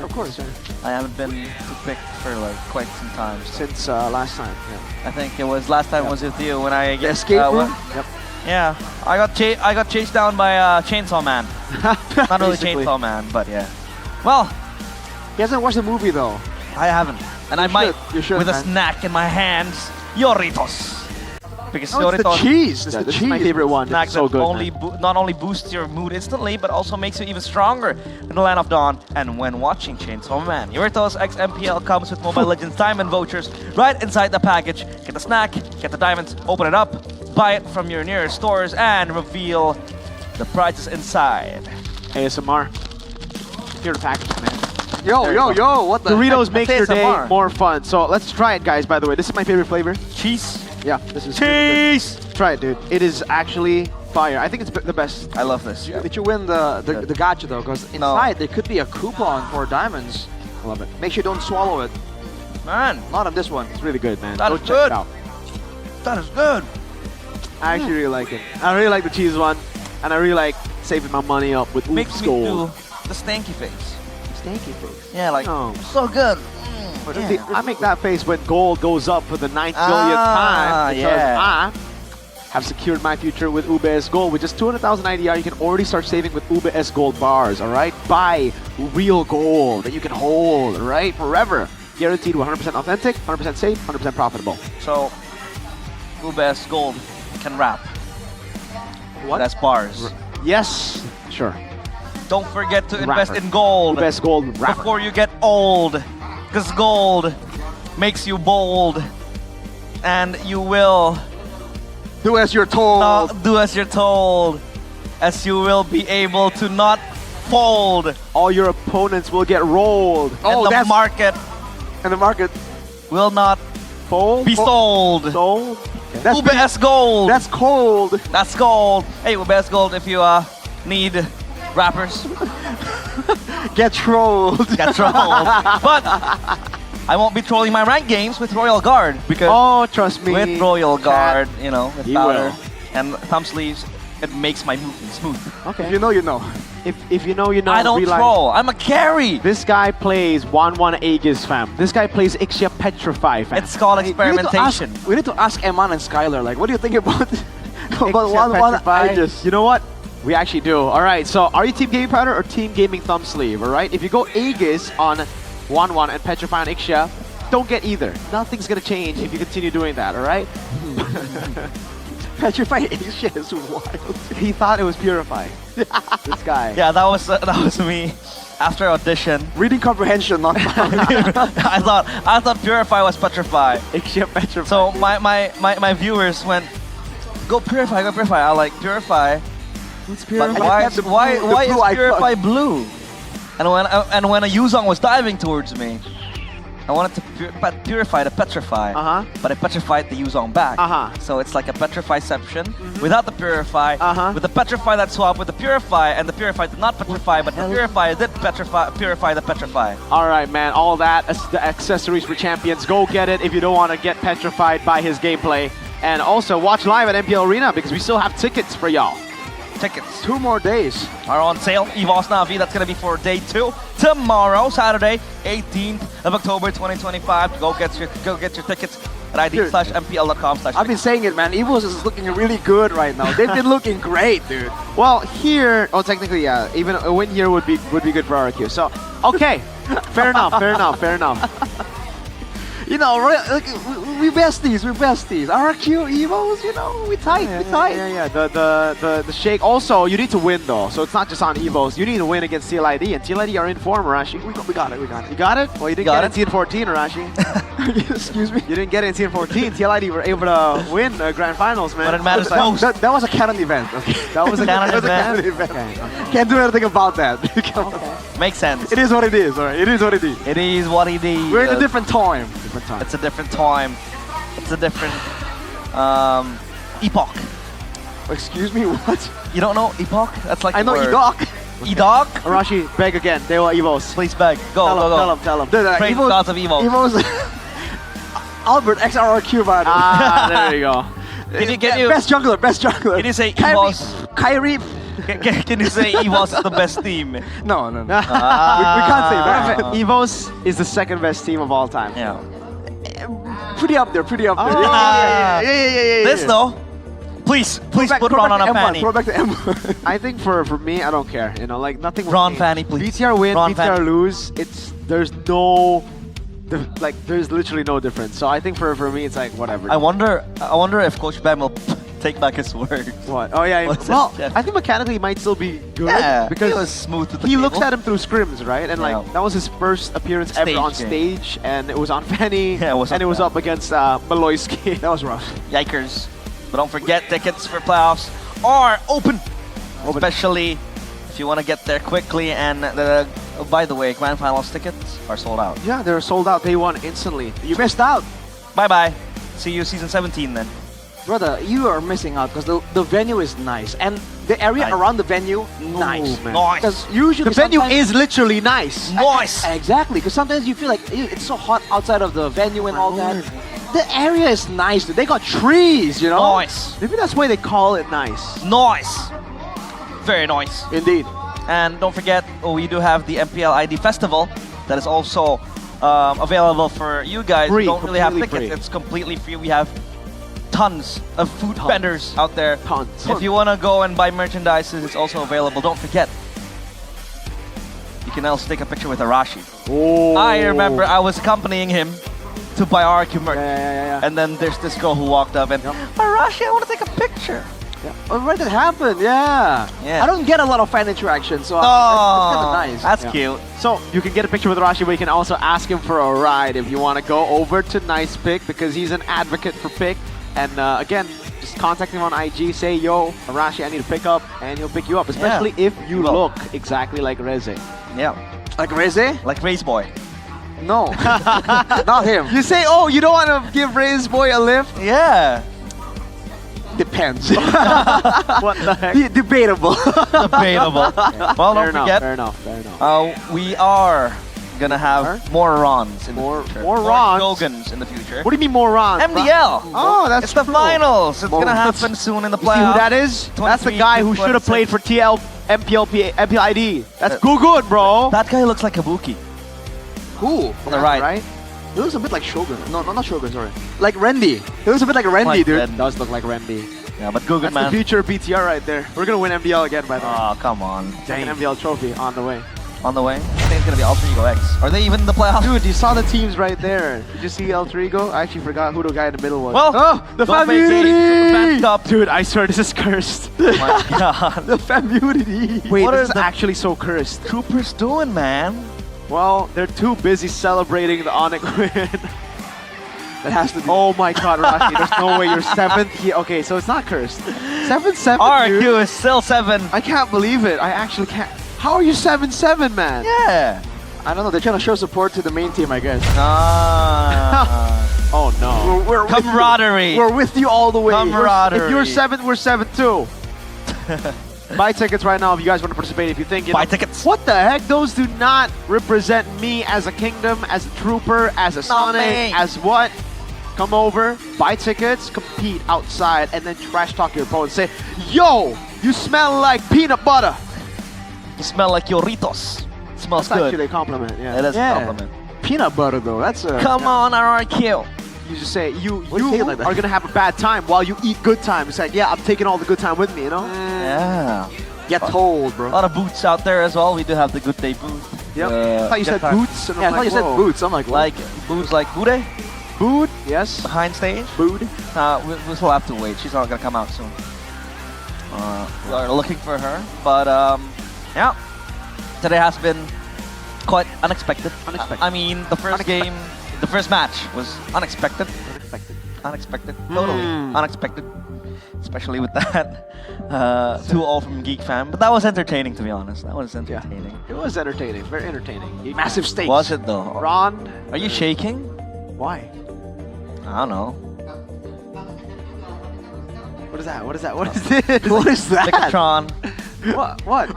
I haven't been to Pick for like quite some time. Since last time. Yeah. I think it was last time was with you when I The escape room. Yep. Yeah, I got chased down by Chainsaw Man. Not really Basically. Chainsaw Man, but yeah. Well, he hasn't watched the movie though. I haven't, and I might You should, with a man. snack in my hands, Doritos. Because Oh, it's the Doritos cheese. This is my favorite one. snack It's so that good. only not only boosts your mood instantly, but also makes you even stronger in the Land of Dawn and when watching Chainsaw Man. Doritos X MPL comes with Mobile Legends diamond vouchers right inside the package. Get the snack, get the diamonds, open it up, buy it from your nearest stores, and reveal the prizes inside. ASMR. Here the package, man. Yo, what the Doritos heck? make That's your day ASMR. more fun. So let's try it, guys. By the way, this is my favorite flavor. Cheese. Yeah, this is cheese. Try it, dude. It is actually fire. I think it's the best. I love this. Did you win the gacha though? Because inside there could be a coupon for diamonds. I love it. Make sure you don't swallow it. Man, not on this one. It's really good, man. That Go is check good. it out. That is good. I actually really like it. I really like the cheese one, and I really like saving my money up with Makes Oops me Gold. do the stanky face. Stanky face. Yeah, like Oh. so good. But Yeah. see, I make that face when gold goes up for the 9th billionth time because yeah. I have secured my future with UBS Gold. With just 200,000 IDR, you can already start saving with UBS Gold bars, all right? Buy real gold that you can hold, all right? Forever. Guaranteed 100% authentic, 100% safe, 100% profitable. So, UBS Gold can rap. What? That's bars. Yes. Sure. Don't forget to invest Rapper. in gold UBS Gold rapper. before you get old. Because gold makes you bold. And you will do as you're told. Do as you're told. As you will be able to not fold. All your opponents will get rolled. And the market And the market will not fold. be sold. Sold. UBS Gold. That's cold. That's gold. Hey, UBS Gold, if you need rappers, get trolled. Get trolled. But I won't be trolling my rank games with Royal Guard because trust me. with Royal Guard, you know, with He powder will. and thumb sleeves, it makes my movement smooth. Okay. If you know, you know. If you know, you know. I don't realize- troll. I'm a carry. This guy plays 1-1 Aegis, fam. This guy plays Ixia Petrify, fam. It's called experimentation. We need to ask Eman and Skylar, like, what do you think about Ixia 1-1 Petrify. Aegis? You know what? We actually do. All right, so are you Team Gaming Powder or Team Gaming Thumb Sleeve? All right, if you go Aegis on 1-1 and Petrify on Ixia, don't get either. Nothing's gonna change if you continue doing that. All right. Petrify Aegis is wild. He thought it was Purify. This guy. Yeah, that was me. After audition, Reading comprehension, not I thought Purify was Petrify. Ixia Petrify. So my viewers went, go Purify, go Purify. I like Purify. What's But Purify? why blue is icon. Purify blue? And when a Yuzong was diving towards me, I wanted to purify the petrify, but I petrified the Yuzong back. So it's like a petrifiception without the purify, with the petrify that swapped with the purify, and the purify did not petrify, but the purify did purify the petrify. All right, man. All that, the accessories for champions. Go get it if you don't want to get petrified by his gameplay. And also watch live at MPL Arena because we still have tickets for y'all. Tickets 2 more days are on sale. EVOS Navi, that's going to be for day 2. Tomorrow, Saturday, 18th of October 2025. Go get your tickets at id/mpl.com/. I've been saying it, man. EVOS is looking really good right now. They've been looking great, dude. Well, here, technically, yeah. Even a win here would be good for RQ. So, okay, fair enough. You know, we besties. RQ, EVOs, you know, we tight. Yeah. The shake. Also, you need to win though. So it's not just on Evos. You need to win against TLID, and TLID are in form, Arashi. We got it. You got it? Well, you didn't get it in TN14, Arashi. Excuse me. You didn't get it in TN14. TLID were able to win Grand Finals, man. But it matters most. That was a canon event. Okay. That was a canon event. Okay. Can't do anything about that. Makes sense. It is what it is, alright? It is what it is. It is what it is. We're in a different time. It's a different time. It's a different epoch. Excuse me, what? You don't know Epoch? That's like I know word. Edok. Edok? Arashi, beg again. They were Evos. Please beg. Go, Tell him. Praise the gods of Evos. Albert XRRQ, man. Ah, there you go. Can you best jungler. Can you say Evos? Kyrie. Can you say Evos is the best team? No. we can't say that. Evos is the second best team of all time. Yeah. Pretty up there. Yeah. This though, please put Ron on a fanny. Throw back to M1. I think for me, I don't care. You know, like nothing. Ron fanny, please. BTR win, Ron BTR fanny. lose. There's literally no difference. So I think for me, it's like whatever. I wonder if Coach Bam will take back his words. What? Oh yeah. Well, I think mechanically he might still be good. Yeah, because he was smooth with the he cable. looks at him through scrims, right? And like that was his first appearance ever on stage, and it was on Fanny. Yeah, it was up against Maloyski. That was rough. Yikers! But don't forget, tickets for playoffs are open. Especially if you want to get there quickly. And by the way, grand finals tickets are sold out. Yeah, they're sold out day one instantly. You missed out. Bye bye. See you season 17 then. Brother, you are missing out because the venue is nice and the area around the venue nice. Man. Nice. Because usually the venue is literally nice. Nice. Exactly, because sometimes you feel like "Ew, it's so hot outside of the venue and all that. The area is nice. They got trees, you know. Nice. Maybe that's why they call it nice. Nice. Very nice. Indeed. And don't forget, we do have the MPL ID Festival that is also available for you guys who don't really have tickets. Free. It's completely free. We have tons of food vendors out there. Tons. If you want to go and buy merchandise, it's also available. Don't forget, you can also take a picture with Arashi. Oh. I remember I was accompanying him to buy RQ merch. Yeah. And then there's this girl who walked up and, Arashi, I want to take a picture. Yeah. Oh, right, that happened. Yeah. Yeah. I don't get a lot of fan interaction, so Oh, that's kind of nice. That's cute. So you can get a picture with Rashi, but you can also ask him for a ride if you want to go over to Nice Pick because he's an advocate for Pick. And again, just contact him on IG, say, yo, Arashi, I need to pick up, and he'll pick you up, especially if you look exactly like Reze. Yeah. Like Reze? Like Race Boy. No. Not him. You say, oh, you don't want to give Reze Boy a lift? Yeah. Depends. What the heck? Debatable. Debatable. Well, don't forget. Fair enough. We are gonna have more Rons in the future. More Rons? Shogans in the future. What do you mean more Rons? MDL. Oh, that's It's the true. finals. It's More gonna Rons. happen soon in the You playoffs. see who that is? That's the 23 guy who to should have 26. played for MPL ID. That's good, bro. That guy looks like Kabuki. Who? On the right. He looks a bit like Shogun. No, not Shogun, sorry. Like Randy. He looks a bit like Randy, dude. It does look like Randy. Yeah, but Gugan, That's man. the future BTR right there. We're gonna win MDL again, by the way. Oh, come on. Second MDL trophy on the way. On the way. I think it's gonna be Alter Ego X. Are they even in the playoffs? Dude, you saw the teams right there. Did you see El Trigo? I actually forgot who the guy in the middle was. Well, oh, the don't make me Fammunity! fan cup. Dude, I swear this is cursed. Oh my god. The Fammunity. Wait, What this are is the actually so cursed. Troopers doing, man? Well, they're too busy celebrating the Onyx win. That has to be. Oh my god, Rashi, there's no way you're 7th here. Okay, so it's not cursed. 7-7, dude. RQ is still 7. I can't believe it. I actually can't. How are you 7-7, man? Yeah. I don't know. They're trying to show support to the main team, I guess. Oh no. We're Camaraderie. We're with you all the way. Camaraderie. If you're 7th, we're 7th too. Buy tickets right now if you guys want to participate. If you think, you Buy know, tickets. what the heck? Those do not represent me as a kingdom, as a trooper, as a Sonic, me. as what? Come over, buy tickets, compete outside, and then trash talk your opponent. Say, yo, you smell like peanut butter. You smell like Yoritos. Smells That's good. actually a compliment. Yeah, It is a compliment. Peanut butter, though. That's a... Come on, RRQ. You just say you Why do you say it like that? are gonna have a bad time while you eat good time. It's like, yeah, I'm taking all the good time with me, you know? Yeah. Get told, A bro. lot of boots out there as well. We do have the Good Day booth. Yep. I thought you said Jakarta. boots. And I'm Yeah, I thought like, you said whoa. boots. I'm like, Like boots like Bude Boot, yes. behind stage. Boot. We still have to wait. She's not gonna come out soon. We are looking for her, but yeah, today has been quite unexpected. I mean, the first game, the first match was unexpected. Unexpected. Totally unexpected. Especially with that 2-0 from Geek Fam. But that was entertaining, to be honest. That was entertaining. It was entertaining. Very entertaining. Massive stakes. Was it though? Ron. Are you shaking? Why? I don't know. What is that? What is that? What is this? What is that? Megatron.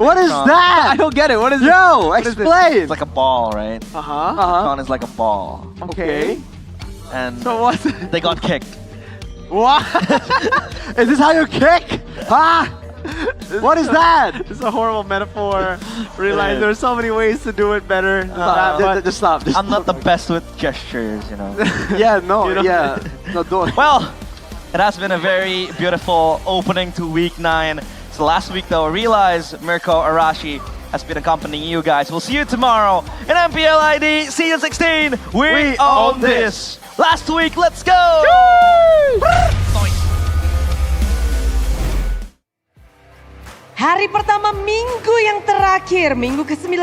What is that? I don't get it. What is Yo, what is explain. It's like a ball, right? Megatron is like a ball. Okay. And So what? they got kicked. What? Is this how you kick? Huh? What is that? It's a horrible metaphor. Realize there's so many ways to do it better. Just stop. I'm not the best with gestures, you know. Yeah, no, You know? yeah. No, don't. Well, it has been a very beautiful opening to week 9. So last week though, I realized Mirko Arashi has been accompanying you guys. We'll see you tomorrow in MPL ID Season 16. We own this. Last week, let's go! Hari pertama minggu yang terakhir, minggu ke-9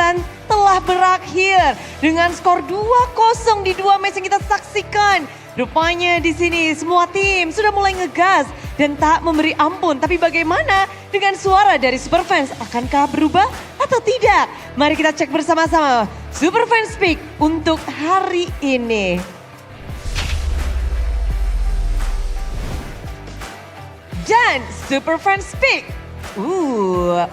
telah berakhir dengan skor 2-0 di 2 match yang kita saksikan. Rupanya di sini semua tim sudah mulai ngegas dan tak memberi ampun. Tapi bagaimana dengan suara dari Superfans? Akankah berubah atau tidak? Mari kita cek bersama-sama Superfans Speak untuk hari ini. Dan Superfans Speak.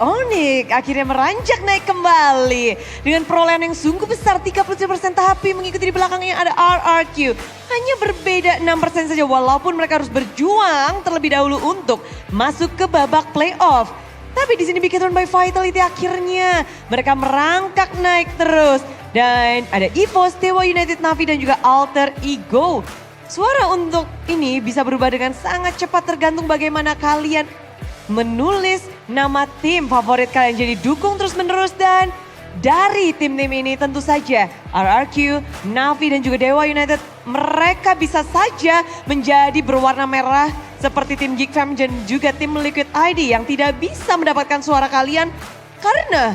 Onyx akhirnya meranjak naik kembali. Dengan perolehan yang sungguh besar, 33% tapi mengikuti di belakangnya ada RRQ. Hanya berbeda 6% saja walaupun mereka harus berjuang terlebih dahulu untuk masuk ke babak playoff. Tapi di sini Bigcathon by Vitality akhirnya mereka merangkak naik terus. Dan ada EVOS, Dewa United, Navi dan juga Alter Ego. Suara untuk ini bisa berubah dengan sangat cepat tergantung bagaimana kalian menulis nama tim favorit kalian. Jadi dukung terus menerus dan dari tim-tim ini tentu saja RRQ, Navi dan juga Dewa United mereka bisa saja menjadi berwarna merah seperti tim Geek Fam dan juga tim Liquid ID yang tidak bisa mendapatkan suara kalian karena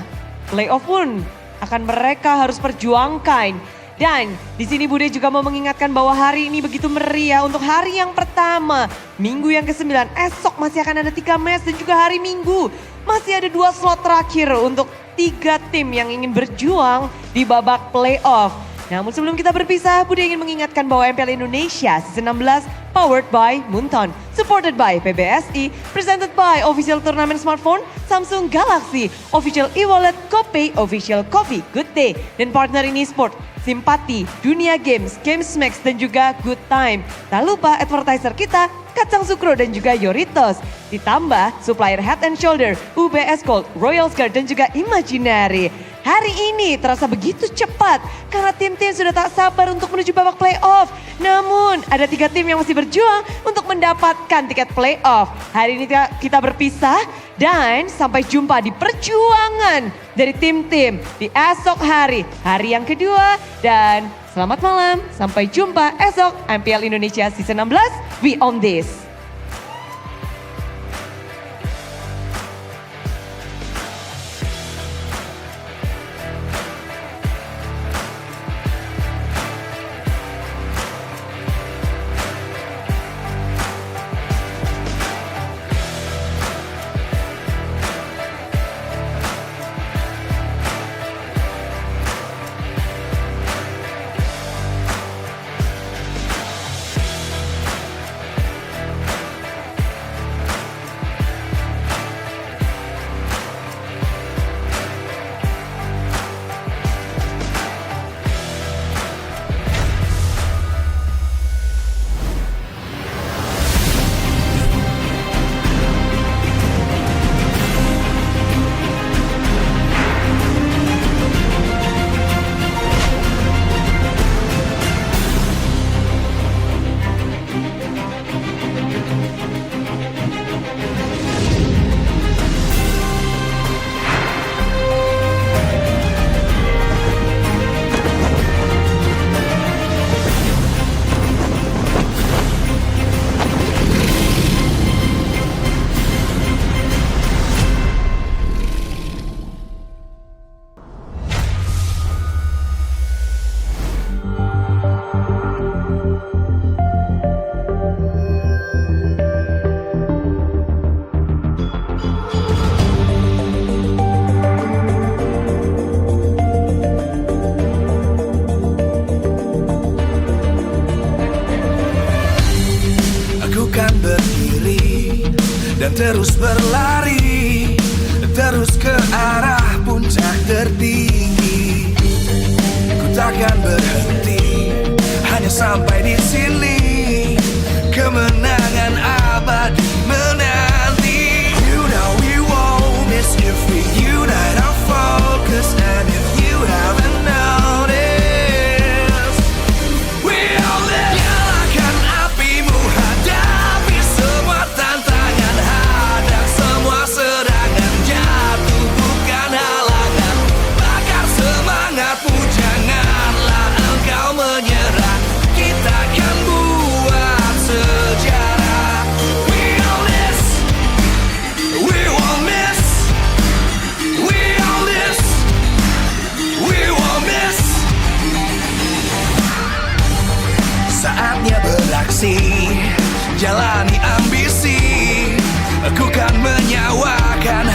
playoff pun akan mereka harus perjuangkan. Dan di sini Bude juga mau mengingatkan bahwa hari ini begitu meriah untuk hari yang pertama. Minggu yang ke-9, esok masih akan ada 3 match dan juga hari Minggu masih ada 2 slot terakhir untuk 3 tim yang ingin berjuang di babak playoff. Namun sebelum kita berpisah, Bude ingin mengingatkan bahwa MPL Indonesia Season 16 powered by Munton, supported by PBSI, presented by Official Turnamen Smartphone, Samsung Galaxy, Official e-wallet, GoPay, Official Coffee, Good Day, dan partner ini Sport, Simpati, Dunia Games, Gamesmax dan juga Good Time. Tak lupa advertiser kita, Kacang Sukro dan juga Yoritos. Ditambah supplier Head and Shoulder, UBS Gold, Royal Guard dan juga Imaginary. Hari ini terasa begitu cepat karena tim-tim sudah tak sabar untuk menuju babak playoff. Namun ada 3 tim yang masih berjuang untuk mendapatkan tiket playoff. Hari ini kita berpisah dan sampai jumpa di perjuangan dari tim-tim di esok hari, hari yang kedua. Dan selamat malam, sampai jumpa esok MPL Indonesia Season 16, we own this. dan terus berlari, terus ke arah puncak tertinggi. Ku takkan berhenti, hanya sampai di sini. Kemenangan abadi menanti. You know we won't miss if we unite our focus. And if you haven't noticed, we all live. Nyalakan apimu, hadapi semua tantangan, hadang semua serangan, jatuh bukan halangan. Bakar semangatmu, janganlah engkau menyerah. Kita akan buat sejarah. We all this, we won't miss. We all this, we won't miss. Saatnya beraksi, jalani ambisi. Aku kan menyawakan